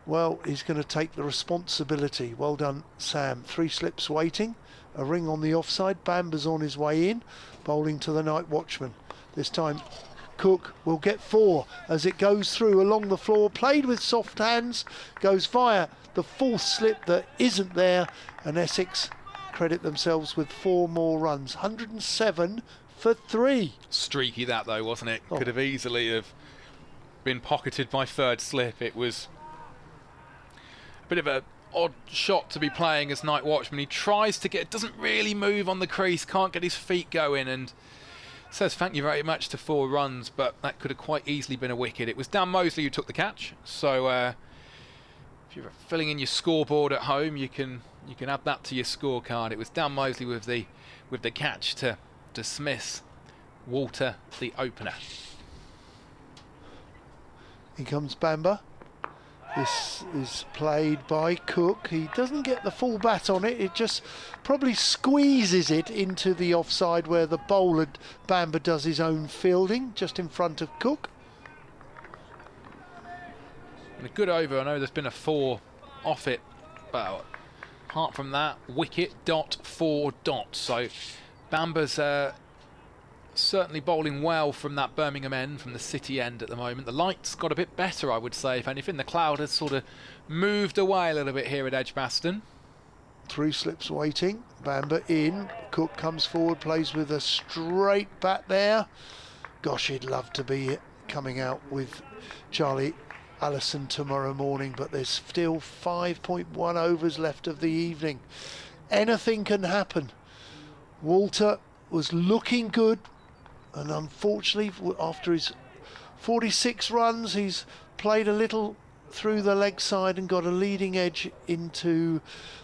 [SPEAKER 2] well, he's going to take the responsibility. Well done, Sam. 3 slips waiting, a ring on the offside. Bamber's on his way in, bowling to the night watchman. This time Cook will get 4 as it goes through along the floor, played with soft hands, goes via the 4th slip that isn't there, and Essex credit themselves with 4 more runs. 107 for 3.
[SPEAKER 1] Streaky that, though, wasn't it?
[SPEAKER 2] Oh.
[SPEAKER 1] Could have easily have been pocketed by 3rd slip. It was a bit of an odd shot to be playing as night watchman. He tries to get, doesn't really move on the crease, can't get his feet going, and says thank you very much to 4 runs, but that could have quite easily been a wicket. It was Dan Mosley who took the catch, so if you're filling in your scoreboard at home, you can add that to your scorecard. It was Dan Mosley with the catch to dismiss Walter, the opener.
[SPEAKER 2] Here comes Bamber. This is played by Cook. He doesn't get the full bat on it. It just probably squeezes it into the offside where the bowler Bamber does his own fielding, just in front of Cook.
[SPEAKER 1] And a good over. I know there's been a 4 off it, but apart from that, wicket, dot, 4 dots. So Bamber's certainly bowling well from that Birmingham end, from the City end at the moment. The light's got a bit better, I would say, if anything. The cloud has sort of moved away a little bit here at Edgbaston.
[SPEAKER 2] 3 slips waiting. Bamber in. Cook comes forward, plays with a straight bat there. Gosh, he'd love to be coming out with Charlie Allison tomorrow morning, but there's still 5.1 overs left of the evening. Anything can happen. Walter was looking good, and unfortunately, after his 46 runs, he's played a little through the leg side and got a leading edge into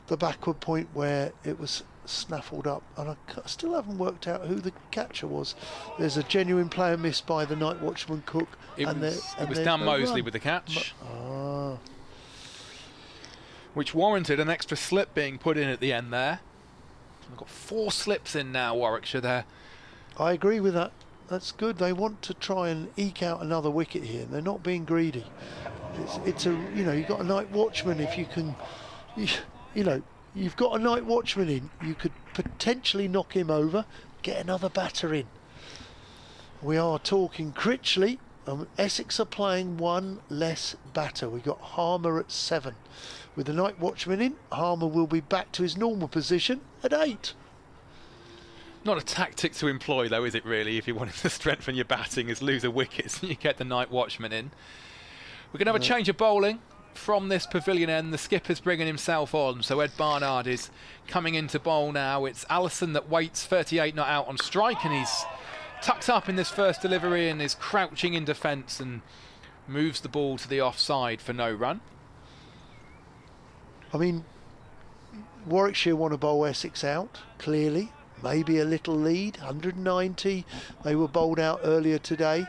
[SPEAKER 2] the backward point where it was snaffled up, and I still haven't worked out who the catcher was. There's a genuine player missed by the night watchman Cook.
[SPEAKER 1] It was Dan Mosley with the catch, which warranted an extra slip being put in at the end there. We've got 4 slips in now, Warwickshire there.
[SPEAKER 2] I agree with that. That's good. They want to try and eke out another wicket here, and they're not being greedy. It's a, you know, you've got a night watchman. If you can, you know, you've got a night watchman in, you could potentially knock him over, get another batter in. We are talking Critchley. Essex are playing 1 less batter. We've got Harmer at 7. With the night watchman in, Harmer will be back to his normal position at 8.
[SPEAKER 1] Not a tactic to employ, though, is it really? If you wanted to strengthen your batting, is lose a wicket, so you get the night watchman in. We're going to have a change of bowling from this pavilion end. The skipper's bringing himself on, so Ed Barnard is coming into bowl now. It's Allison that waits, 38 not out on strike, and he's tucked up in this first delivery and is crouching in defence and moves the ball to the offside for no run.
[SPEAKER 2] I mean, Warwickshire want to bowl Essex out, clearly. Maybe a little lead, 190. They were bowled out earlier today.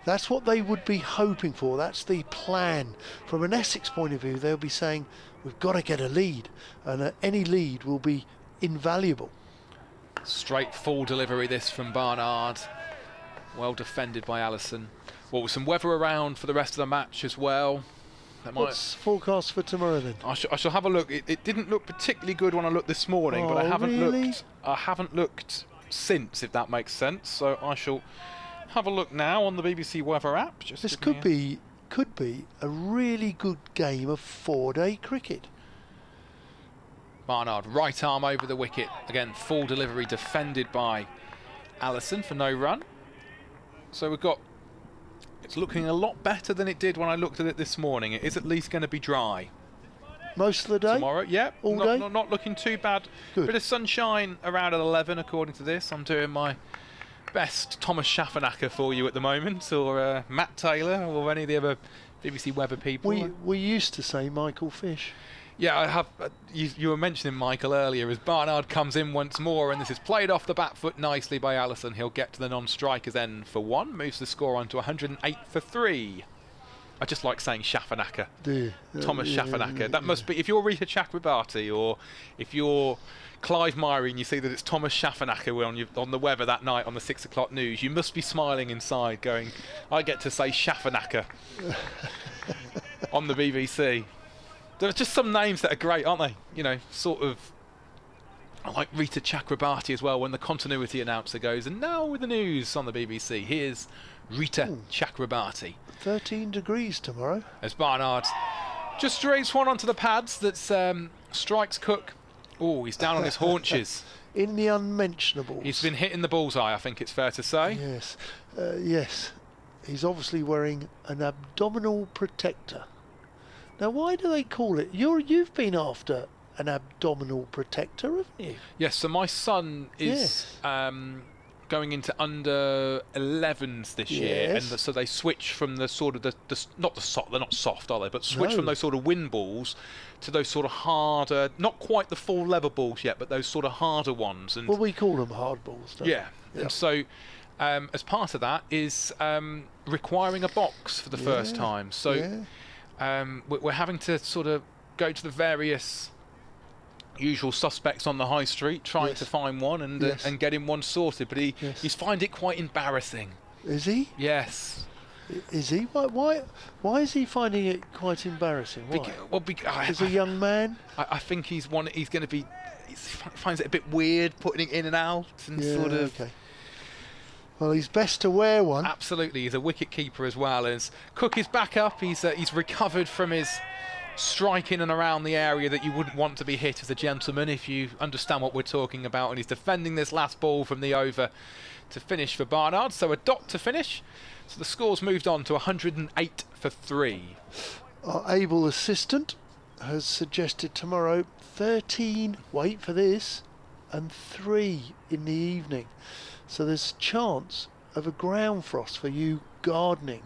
[SPEAKER 2] That's what they would be hoping for. That's the plan. From an Essex point of view, they'll be saying, we've got to get a lead. And any lead will be invaluable.
[SPEAKER 1] Straight full delivery this from Barnard. Well defended by Allison. Well, with some weather around for the rest of the match as well.
[SPEAKER 2] What's forecast for tomorrow then?
[SPEAKER 1] I shall have a look. It didn't look particularly good when I looked this morning, but I haven't looked since, if that makes sense. So I shall have a look now on the BBC weather app.
[SPEAKER 2] This could be a really good game of 4-day cricket.
[SPEAKER 1] Barnard, right arm over the wicket. Again, full delivery defended by Allison for no run. So we've got, it's looking a lot better than it did when I looked at it this morning. It is at least going to be dry.
[SPEAKER 2] Most of the day?
[SPEAKER 1] Tomorrow, yeah.
[SPEAKER 2] All day?
[SPEAKER 1] Not looking too bad.
[SPEAKER 2] Good.
[SPEAKER 1] Bit of sunshine around at 11, according to this. I'm doing my best Thomas Schaffenacker for you at the moment, or Matt Taylor, or any of the other BBC weather people.
[SPEAKER 2] We used to say Michael Fish.
[SPEAKER 1] Yeah, I have. You were mentioning Michael earlier, as Barnard comes in once more, and this is played off the back foot nicely by Allison. He'll get to the non-strikers end for 1, moves the score on to 108 for 3. I just like saying Schaffenacker. Thomas Schaffenacker. That must be, if you're Rita Chakrabarti or if you're Clive Myrie and you see that it's Thomas Schaffenacker on the weather that night on the 6 o'clock news, you must be smiling inside going, I get to say Schaffenacker on the BBC. There are just some names that are great, aren't they? You know, sort of. I like Rita Chakrabarti as well when the continuity announcer goes, and now with the news on the BBC, here's Rita Chakrabarti.
[SPEAKER 2] 13 degrees tomorrow.
[SPEAKER 1] As Barnard just strays one onto the pads that strikes Cook. Oh, he's down on his haunches.
[SPEAKER 2] In the unmentionables.
[SPEAKER 1] He's been hitting the bullseye, I think it's fair to say.
[SPEAKER 2] Yes. Yes. He's obviously wearing an abdominal protector. Now, why do they call it? You've been after an abdominal protector, haven't you?
[SPEAKER 1] Yes. So my son is going into under 11s this year, and so they switch from the sort of they're not soft, are they? But switch from those sort of wind balls to those sort of harder, not quite the full leather balls yet, but those sort of harder ones. And
[SPEAKER 2] well, we call them hard balls, don't we?
[SPEAKER 1] Yeah. And so, as part of that is requiring a box for the first time. So. We're having to sort of go to the various usual suspects on the high street, trying to find one and get him one sorted. But he's find it quite embarrassing.
[SPEAKER 2] Is he?
[SPEAKER 1] Yes.
[SPEAKER 2] Is he? Why is he finding it quite embarrassing? Why? As a young man,
[SPEAKER 1] I think he's going to be. He finds it a bit weird putting it in and out and sort of.
[SPEAKER 2] Okay. Well, he's best to wear one.
[SPEAKER 1] Absolutely, he's a wicket keeper as well. As Cook is back up, he's recovered from his strike in and around the area that you wouldn't want to be hit as a gentleman, if you understand what we're talking about. And he's defending this last ball from the over to finish for Barnard. So a dot to finish. So the score's moved on to 108 for 3.
[SPEAKER 2] Our able assistant has suggested tomorrow 13, wait for this, and 3 in the evening. So there's a chance of a ground frost for you gardening.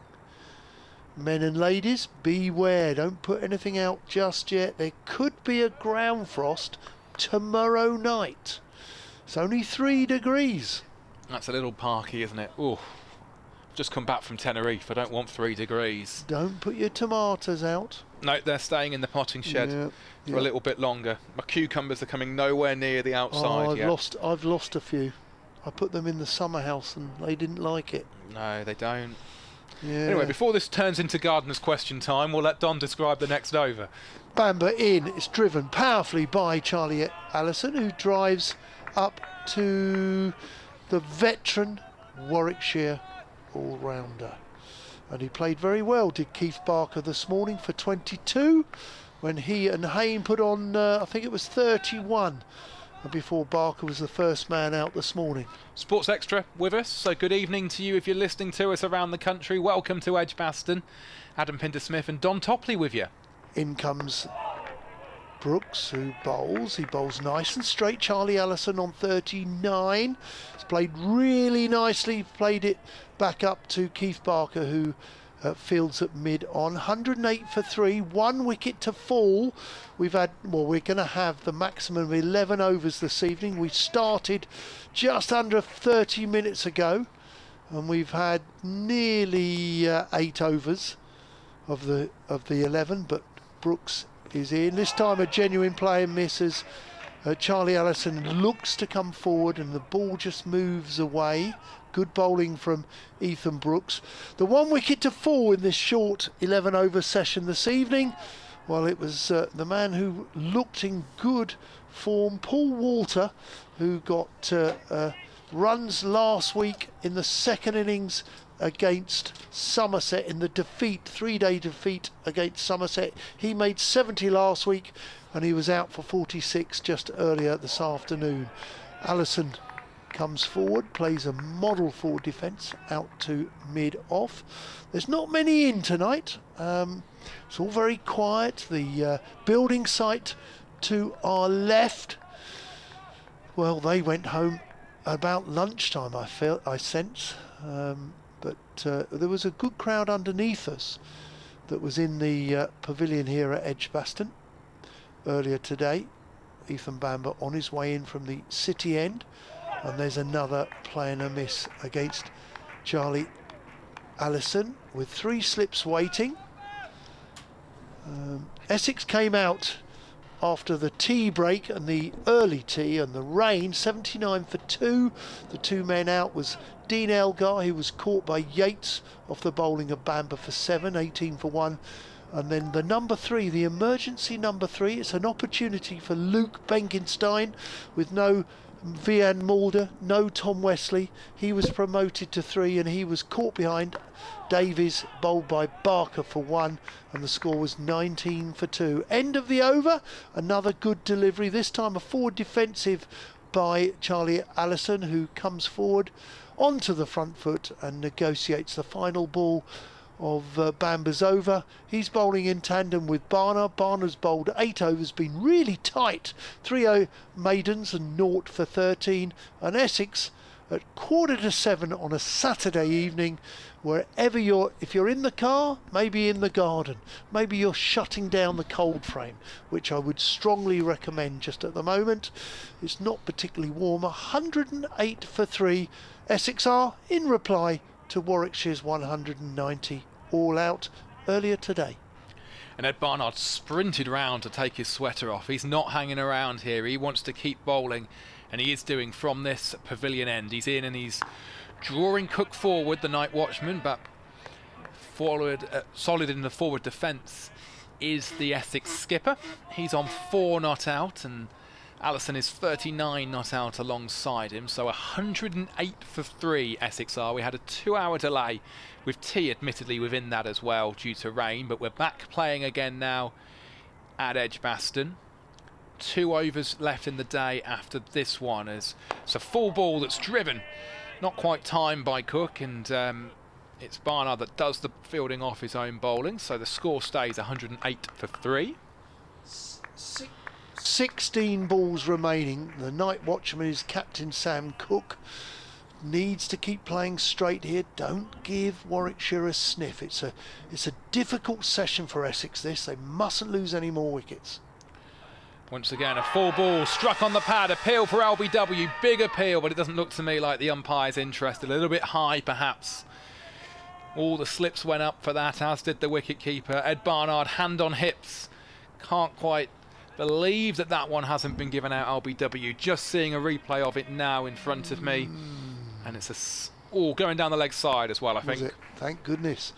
[SPEAKER 2] Men and ladies, beware, don't put anything out just yet. There could be a ground frost tomorrow night. It's only 3 degrees.
[SPEAKER 1] That's a little parky, isn't it? Ooh, just come back from Tenerife. I don't want 3 degrees.
[SPEAKER 2] Don't put your tomatoes out.
[SPEAKER 1] No, they're staying in the potting shed for a little bit longer. My cucumbers are coming nowhere near the outside yet.
[SPEAKER 2] I've lost a few. I put them in the summer house and they didn't like it.
[SPEAKER 1] No, they don't.
[SPEAKER 2] Yeah.
[SPEAKER 1] Anyway, before this turns into gardener's question time, we'll let Don describe the next over.
[SPEAKER 2] Bamber in. It's driven powerfully by Charlie Allison, who drives up to the veteran Warwickshire all-rounder. And he played very well, did Keith Barker this morning for 22, when he and Hayne put on, I think it was 31. Before Barker was the first man out this morning.
[SPEAKER 1] Sports Extra with us, so good evening to you if you're listening to us around the country. Welcome to Edgbaston. Adam Pinder-Smith and Don Topley with you.
[SPEAKER 2] In comes Brooks, who bowls. He bowls nice and straight. Charlie Allison on 39. He's played really nicely. Played it back up to Keith Barker, who fields at mid on. 108 for 3, 1 wicket to fall. We're going to have the maximum of 11 overs this evening. We started just under 30 minutes ago, and we've had nearly 8 overs of the 11. But Brooks is in this time. A genuine play and misses. Charlie Allison looks to come forward, and the ball just moves away. Good bowling from Ethan Brooks. The 1 wicket to fall in this short 11 over session this evening. Well, it was the man who looked in good form, Paul Walter, who got runs last week in the second innings against Somerset in the defeat, 3-day defeat against Somerset. He made 70 last week, and he was out for 46 just earlier this afternoon. Allison comes forward, plays a model forward defence out to mid-off. There's not many in tonight. It's all very quiet. The building site to our left, well, they went home about lunchtime, I sense. But there was a good crowd underneath us that was in the pavilion here at Edgbaston earlier today. Ethan Bamber on his way in from the city end. And there's another play and a miss against Charlie Allison with 3 slips waiting. Essex came out after the tea break and the early tea and the rain, 79 for 2. The 2 men out was Dean Elgar, who was caught by Yates off the bowling of Bamber for 7, 18 for 1. And then the number 3, the emergency number 3, it's an opportunity for Luke Benkenstein with no Vian Mulder, no Tom Wesley. He was promoted to 3 and he was caught behind Davies, bowled by Barker for 1, and the score was 19 for 2. End of the over, another good delivery, this time a forward defensive by Charlie Allison, who comes forward onto the front foot and negotiates the final ball of Bamber's over. He's bowling in tandem with Barnard. Barnard's bowled 8 overs, been really tight. 3 maidens and 0 for 13. And Essex at 6:45 on a Saturday evening, wherever if you're in the car, maybe in the garden, maybe you're shutting down the cold frame, which I would strongly recommend just at the moment. It's not particularly warm. 108 for 3. Essex are in reply to Warwickshire's 190 all out earlier today.
[SPEAKER 1] And Ed Barnard sprinted round to take his sweater off. He's not hanging around here. He wants to keep bowling, and he is doing from this pavilion end. He's in and he's drawing Cook forward, the night watchman, but forward, solid in the forward defence is the Essex skipper. He's on 4 not out, and Allison is 39 not out alongside him, so 108 for 3 Essex are. We had a 2-hour delay with tea admittedly within that as well due to rain, but we're back playing again now at Edgbaston. 2 overs left in the day after this one, as it's a full ball that's driven, not quite timed by Cook, and it's Barnard that does the fielding off his own bowling, so the score stays 108 for 3.
[SPEAKER 2] 16 balls remaining. The night watchman is Captain Sam Cook. Needs to keep playing straight here. Don't give Warwickshire a sniff. It's a difficult session for Essex this. They mustn't lose any more wickets.
[SPEAKER 1] Once again, a full ball struck on the pad. Appeal for LBW. Big appeal, but it doesn't look to me like the umpire's interested. A little bit high, perhaps. All the slips went up for that, as did the wicket-keeper. Ed Barnard, hand on hips. Can't quite believe that that one hasn't been given out, LBW. Just seeing a replay of it now in front of me. And it's going down the leg side as well, I think.
[SPEAKER 2] Thank goodness.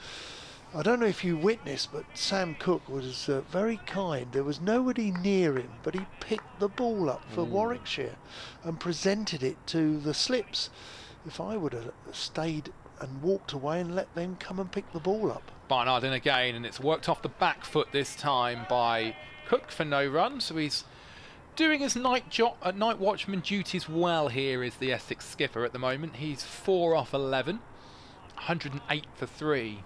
[SPEAKER 2] I don't know if you witnessed, but Sam Cook was very kind. There was nobody near him, but he picked the ball up for Warwickshire and presented it to the slips. If I would have stayed and walked away and let them come and pick the ball up.
[SPEAKER 1] Barnard in again, and it's worked off the back foot this time by Cook for no run, so he's doing his night watchman duties well here, is the Essex skipper at the moment. He's 4 off 11, 108 for 3.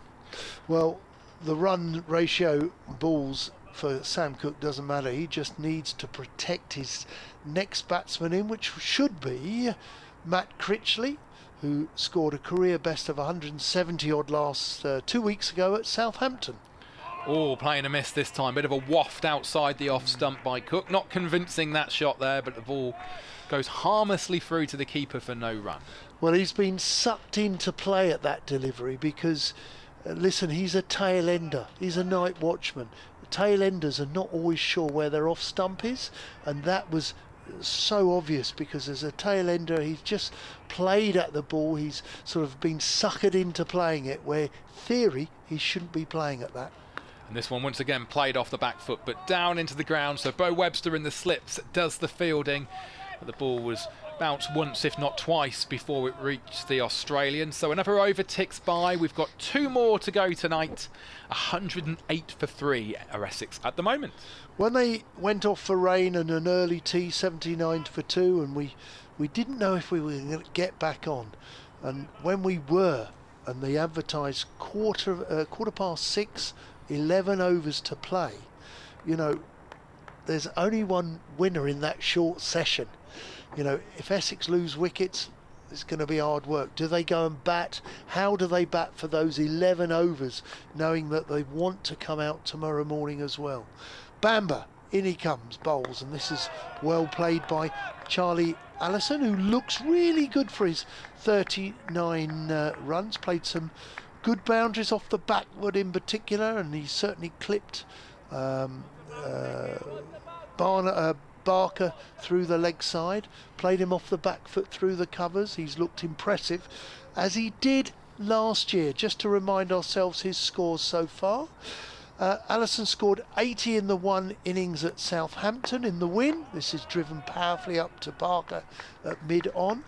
[SPEAKER 2] Well, the run ratio balls for Sam Cook doesn't matter. He just needs to protect his next batsman in, which should be Matt Critchley, who scored a career best of 170 odd last 2 weeks ago at Southampton.
[SPEAKER 1] Oh, playing a miss this time. Bit of a waft outside the off stump by Cook. Not convincing that shot there, but the ball goes harmlessly through to the keeper for no run.
[SPEAKER 2] Well, he's been sucked into play at that delivery because, listen, he's a tail ender. He's a night watchman. Tail enders are not always sure where their off stump is, and that was so obvious because as a tail ender he's just played at the ball. He's sort of been suckered into playing it, where theory he shouldn't be playing at that.
[SPEAKER 1] And this one once again played off the back foot but down into the ground, so Bo Webster in the slips does the fielding, but the ball was bounced once if not twice before it reached the Australian. So another over ticks by. We've got 2 more to go tonight. 108 for 3 are Essex at the moment.
[SPEAKER 2] When they went off for rain and an early tea, 79 for 2, and we didn't know if we were going to get back on, and when we were, and they advertised quarter past 6, 11 overs to play, you know, there's only one winner in that short session. You know, if Essex lose wickets, it's going to be hard work. Do they go and bat? How do they bat for those 11 overs, knowing that they want to come out tomorrow morning as well? Bamber, in he comes, bowls, and this is well played by Charlie Allison, who looks really good for his 39 runs. Played some good boundaries off the backward in particular, and he certainly clipped Barker through the leg side, played him off the back foot through the covers. He's looked impressive, as he did last year. Just to remind ourselves his scores so far. Allison scored 80 in the 1 innings at Southampton in the win. This is driven powerfully up to Barker at mid-on.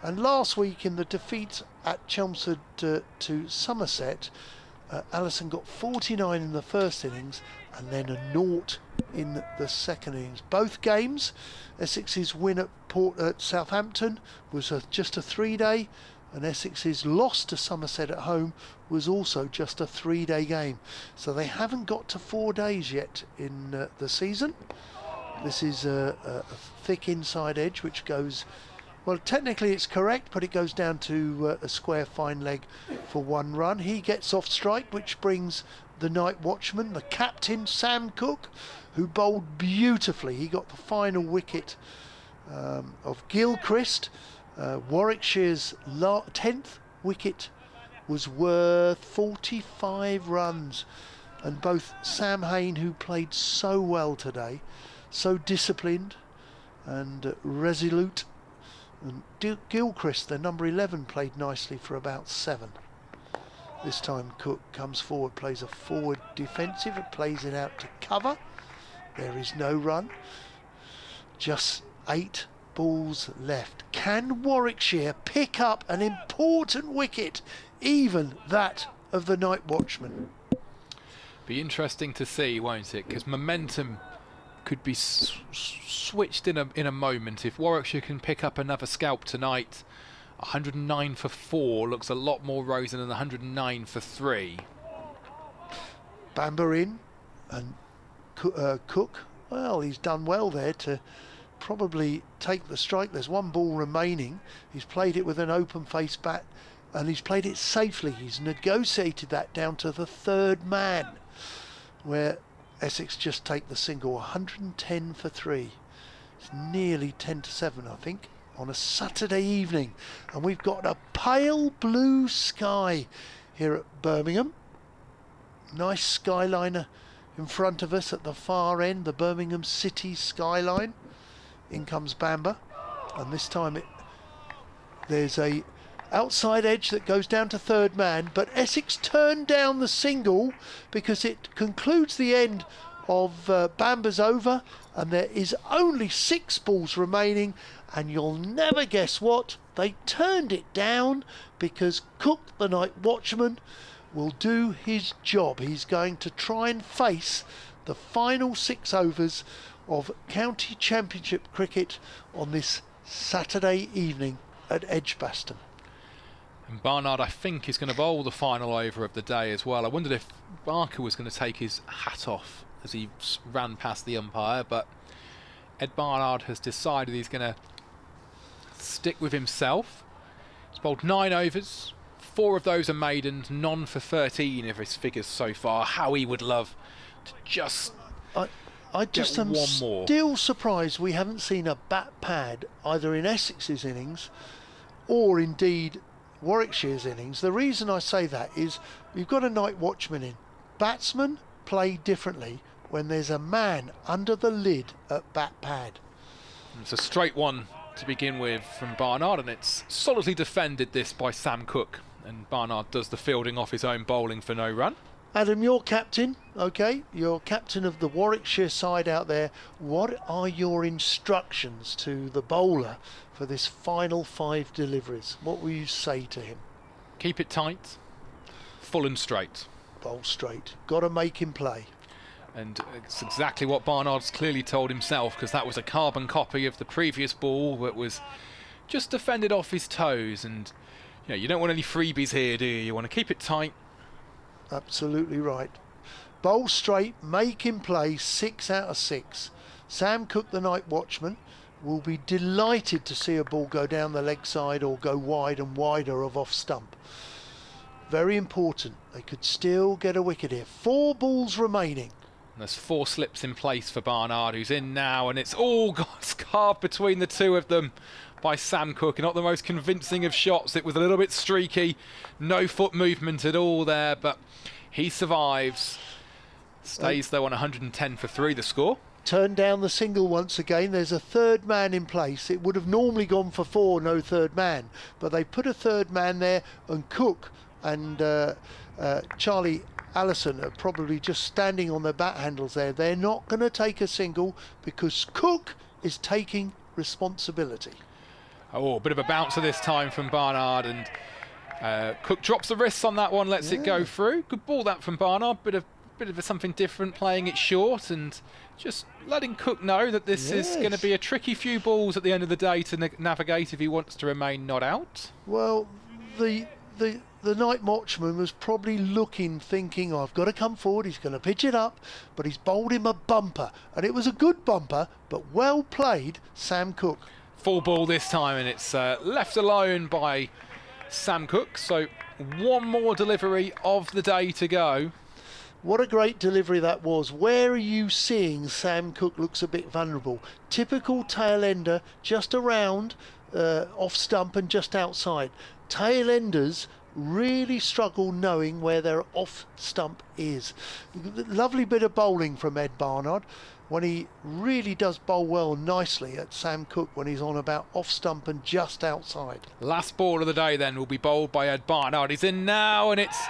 [SPEAKER 2] And last week in the defeat at Chelmsford to Somerset, Allison got 49 in the first innings and then a 0 in the second innings. Both games, Essex's win at Southampton was just a 3-day, and Essex's loss to Somerset at home was also just a 3-day game. So they haven't got to 4 days yet in the season. This is a thick inside edge which goes, well, technically it's correct, but it goes down to a square fine leg for 1 run. He gets off strike, which brings the night watchman, the captain, Sam Cook, who bowled beautifully. He got the final wicket of Gilchrist. Warwickshire's 10th wicket was worth 45 runs. And both Sam Hayne, who played so well today, so disciplined and resolute, and Gilchrist, the number 11, played nicely for about 7. This time Cook comes forward, plays a forward defensive, and plays it out to cover. There is no run. Just 8 balls left. Can Warwickshire pick up an important wicket, even that of the night watchman?
[SPEAKER 1] Be interesting to see, won't it? Because momentum could be switched in a moment. If Warwickshire can pick up another scalp tonight, 109 for 4 looks a lot more rosy than 109 for 3.
[SPEAKER 2] Bamber in, and Cook, well, he's done well there to probably take the strike. There's 1 ball remaining. He's played it with an open face bat, and he's played it safely. He's negotiated that down to the 3rd man, where Essex just take the single. 110 for 3. It's nearly 10 to 7, I think, on a Saturday evening. And we've got a pale blue sky here at Birmingham. Nice skyliner in front of us at the far end, the Birmingham City skyline. In comes Bamber, and this time there's a outside edge that goes down to 3rd man, but Essex turned down the single because it concludes the end of Bamber's over, and there is only 6 balls remaining, and you'll never guess what, they turned it down because Cook, the night watchman, will do his job. He's going to try and face the final 6 overs of County Championship cricket on this Saturday evening at Edgbaston.
[SPEAKER 1] And Barnard, I think, is going to bowl the final over of the day as well. I wondered if Barker was going to take his hat off as he ran past the umpire, but Ed Barnard has decided he's going to stick with himself. He's bowled 9 overs, 4 of those are maidens, none for 13 of his figures so far. How he would love to just
[SPEAKER 2] I just am still surprised we haven't seen a bat pad either in Essex's innings or indeed Warwickshire's innings. The reason I say that is we've got a night watchman in. Batsmen play differently when there's a man under the lid at bat pad.
[SPEAKER 1] It's a straight one to begin with from Barnard, and it's solidly defended this by Sam Cook, and Barnard does the fielding off his own bowling for no run.
[SPEAKER 2] Adam, you're captain, okay? You're captain of the Warwickshire side out there. What are your instructions to the bowler for this final 5 deliveries? What will you say to him?
[SPEAKER 1] Keep it tight, full and straight.
[SPEAKER 2] Bowl straight. Got to make him play.
[SPEAKER 1] And it's exactly what Barnard's clearly told himself, because that was a carbon copy of the previous ball that was just defended off his toes. And you don't want any freebies here, do you? You want to keep it tight.
[SPEAKER 2] Absolutely right. Bowl straight, make him play 6 out of 6. Sam Cook, the night watchman, will be delighted to see a ball go down the leg side or go wide and wider of off stump. Very important. They could still get a wicket here. 4 balls remaining.
[SPEAKER 1] And there's 4 slips in place for Barnard, who's in now, and it's all carved between the 2 of them by Sam Cook. Not the most convincing of shots. It was a little bit streaky, no foot movement at all there, but he survives. Stays though on 110 for 3, the score.
[SPEAKER 2] Turned down the single once again. There's a 3rd man in place. It would have normally gone for 4, no 3rd man, but they put a 3rd man there, and Cook and Charlie Allison are probably just standing on their bat handles there. They're not going to take a single because Cook is taking responsibility.
[SPEAKER 1] Oh, a bit of a bouncer this time from Barnard, and Cook drops the wrists on that one, lets it go through. Good ball that from Barnard, bit of something different, playing it short and just letting Cook know that this is going to be a tricky few balls at the end of the day to navigate if he wants to remain not out.
[SPEAKER 2] Well, the night watchman was probably looking, thinking, I've got to come forward, he's going to pitch it up, but he's bowled him a bumper, and it was a good bumper, but well played, Sam Cook.
[SPEAKER 1] Full ball this time, and it's left alone by Sam Cook, so 1 more delivery of the day to go.
[SPEAKER 2] What a great delivery that was. Where are you seeing Sam Cook looks a bit vulnerable? Typical tail ender, just around, off stump and just outside. Tail enders really struggle knowing where their off stump is. Lovely bit of bowling from Ed Barnard when he really does bowl well nicely at Sam Cook when he's on about off stump and just outside.
[SPEAKER 1] Last ball of the day then will be bowled by Ed Barnard. He's in now, and it's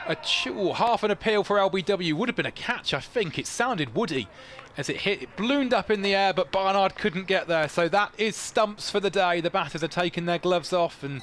[SPEAKER 1] Half an appeal for LBW. Would have been a catch, I think. It sounded woody as it hit. It ballooned up in the air, but Barnard couldn't get there. So that is stumps for the day. The batters are taking their gloves off and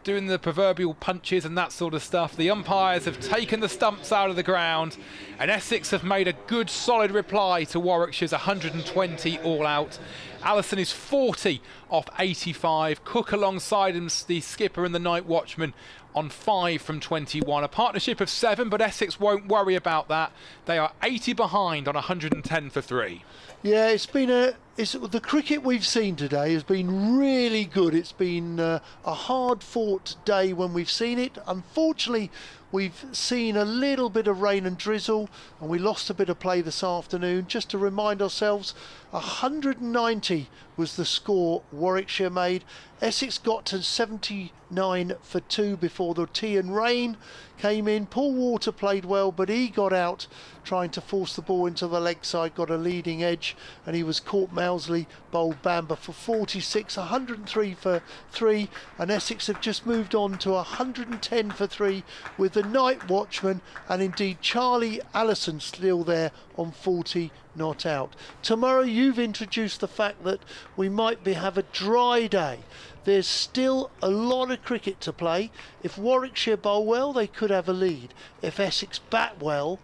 [SPEAKER 1] doing the proverbial punches and that sort of stuff. The umpires have taken the stumps out of the ground, and Essex have made a good solid reply to Warwickshire's 120 all out. Allison is 40 off 85. Cook alongside him, the skipper and the night watchman, on 5 from 21. A partnership of 7, but Essex won't worry about that. They are 80 behind on 110 for 3.
[SPEAKER 2] Yeah, the cricket we've seen today has been really good. It's been a hard-fought day when we've seen it. Unfortunately, we've seen a little bit of rain and drizzle, and we lost a bit of play this afternoon. Just to remind ourselves, 190 was the score Warwickshire made. Essex got to 79 for 2 before the tea and rain came in. Paul Water played well, but he got out trying to force the ball into the leg side, got a leading edge, and he was caught. Mousley bowled Bamber for 46, 103 for 3, and Essex have just moved on to 110 for 3 with the night watchman and indeed Charlie Allison still there on 40 not out. Tomorrow you've introduced the fact that we might have a dry day. There's still a lot of cricket to play. If Warwickshire bowl well, they could have a lead. If Essex bat well,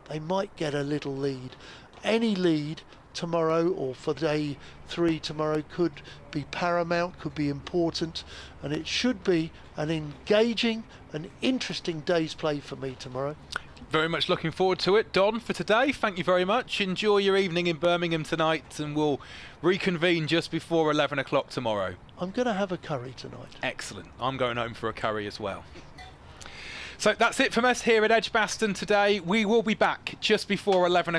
[SPEAKER 2] they might get a little lead. Any lead tomorrow or for day 3 tomorrow could be paramount, could be important, and it should be an engaging and interesting day's play for me tomorrow.
[SPEAKER 1] Very much looking forward to it. Don, for today, thank you very much. Enjoy your evening in Birmingham tonight, and we'll reconvene just before 11 o'clock tomorrow.
[SPEAKER 2] I'm going to have a curry tonight.
[SPEAKER 1] Excellent. I'm going home for a curry as well. So that's it from us here at Edgbaston today. We will be back just before 11 o'clock.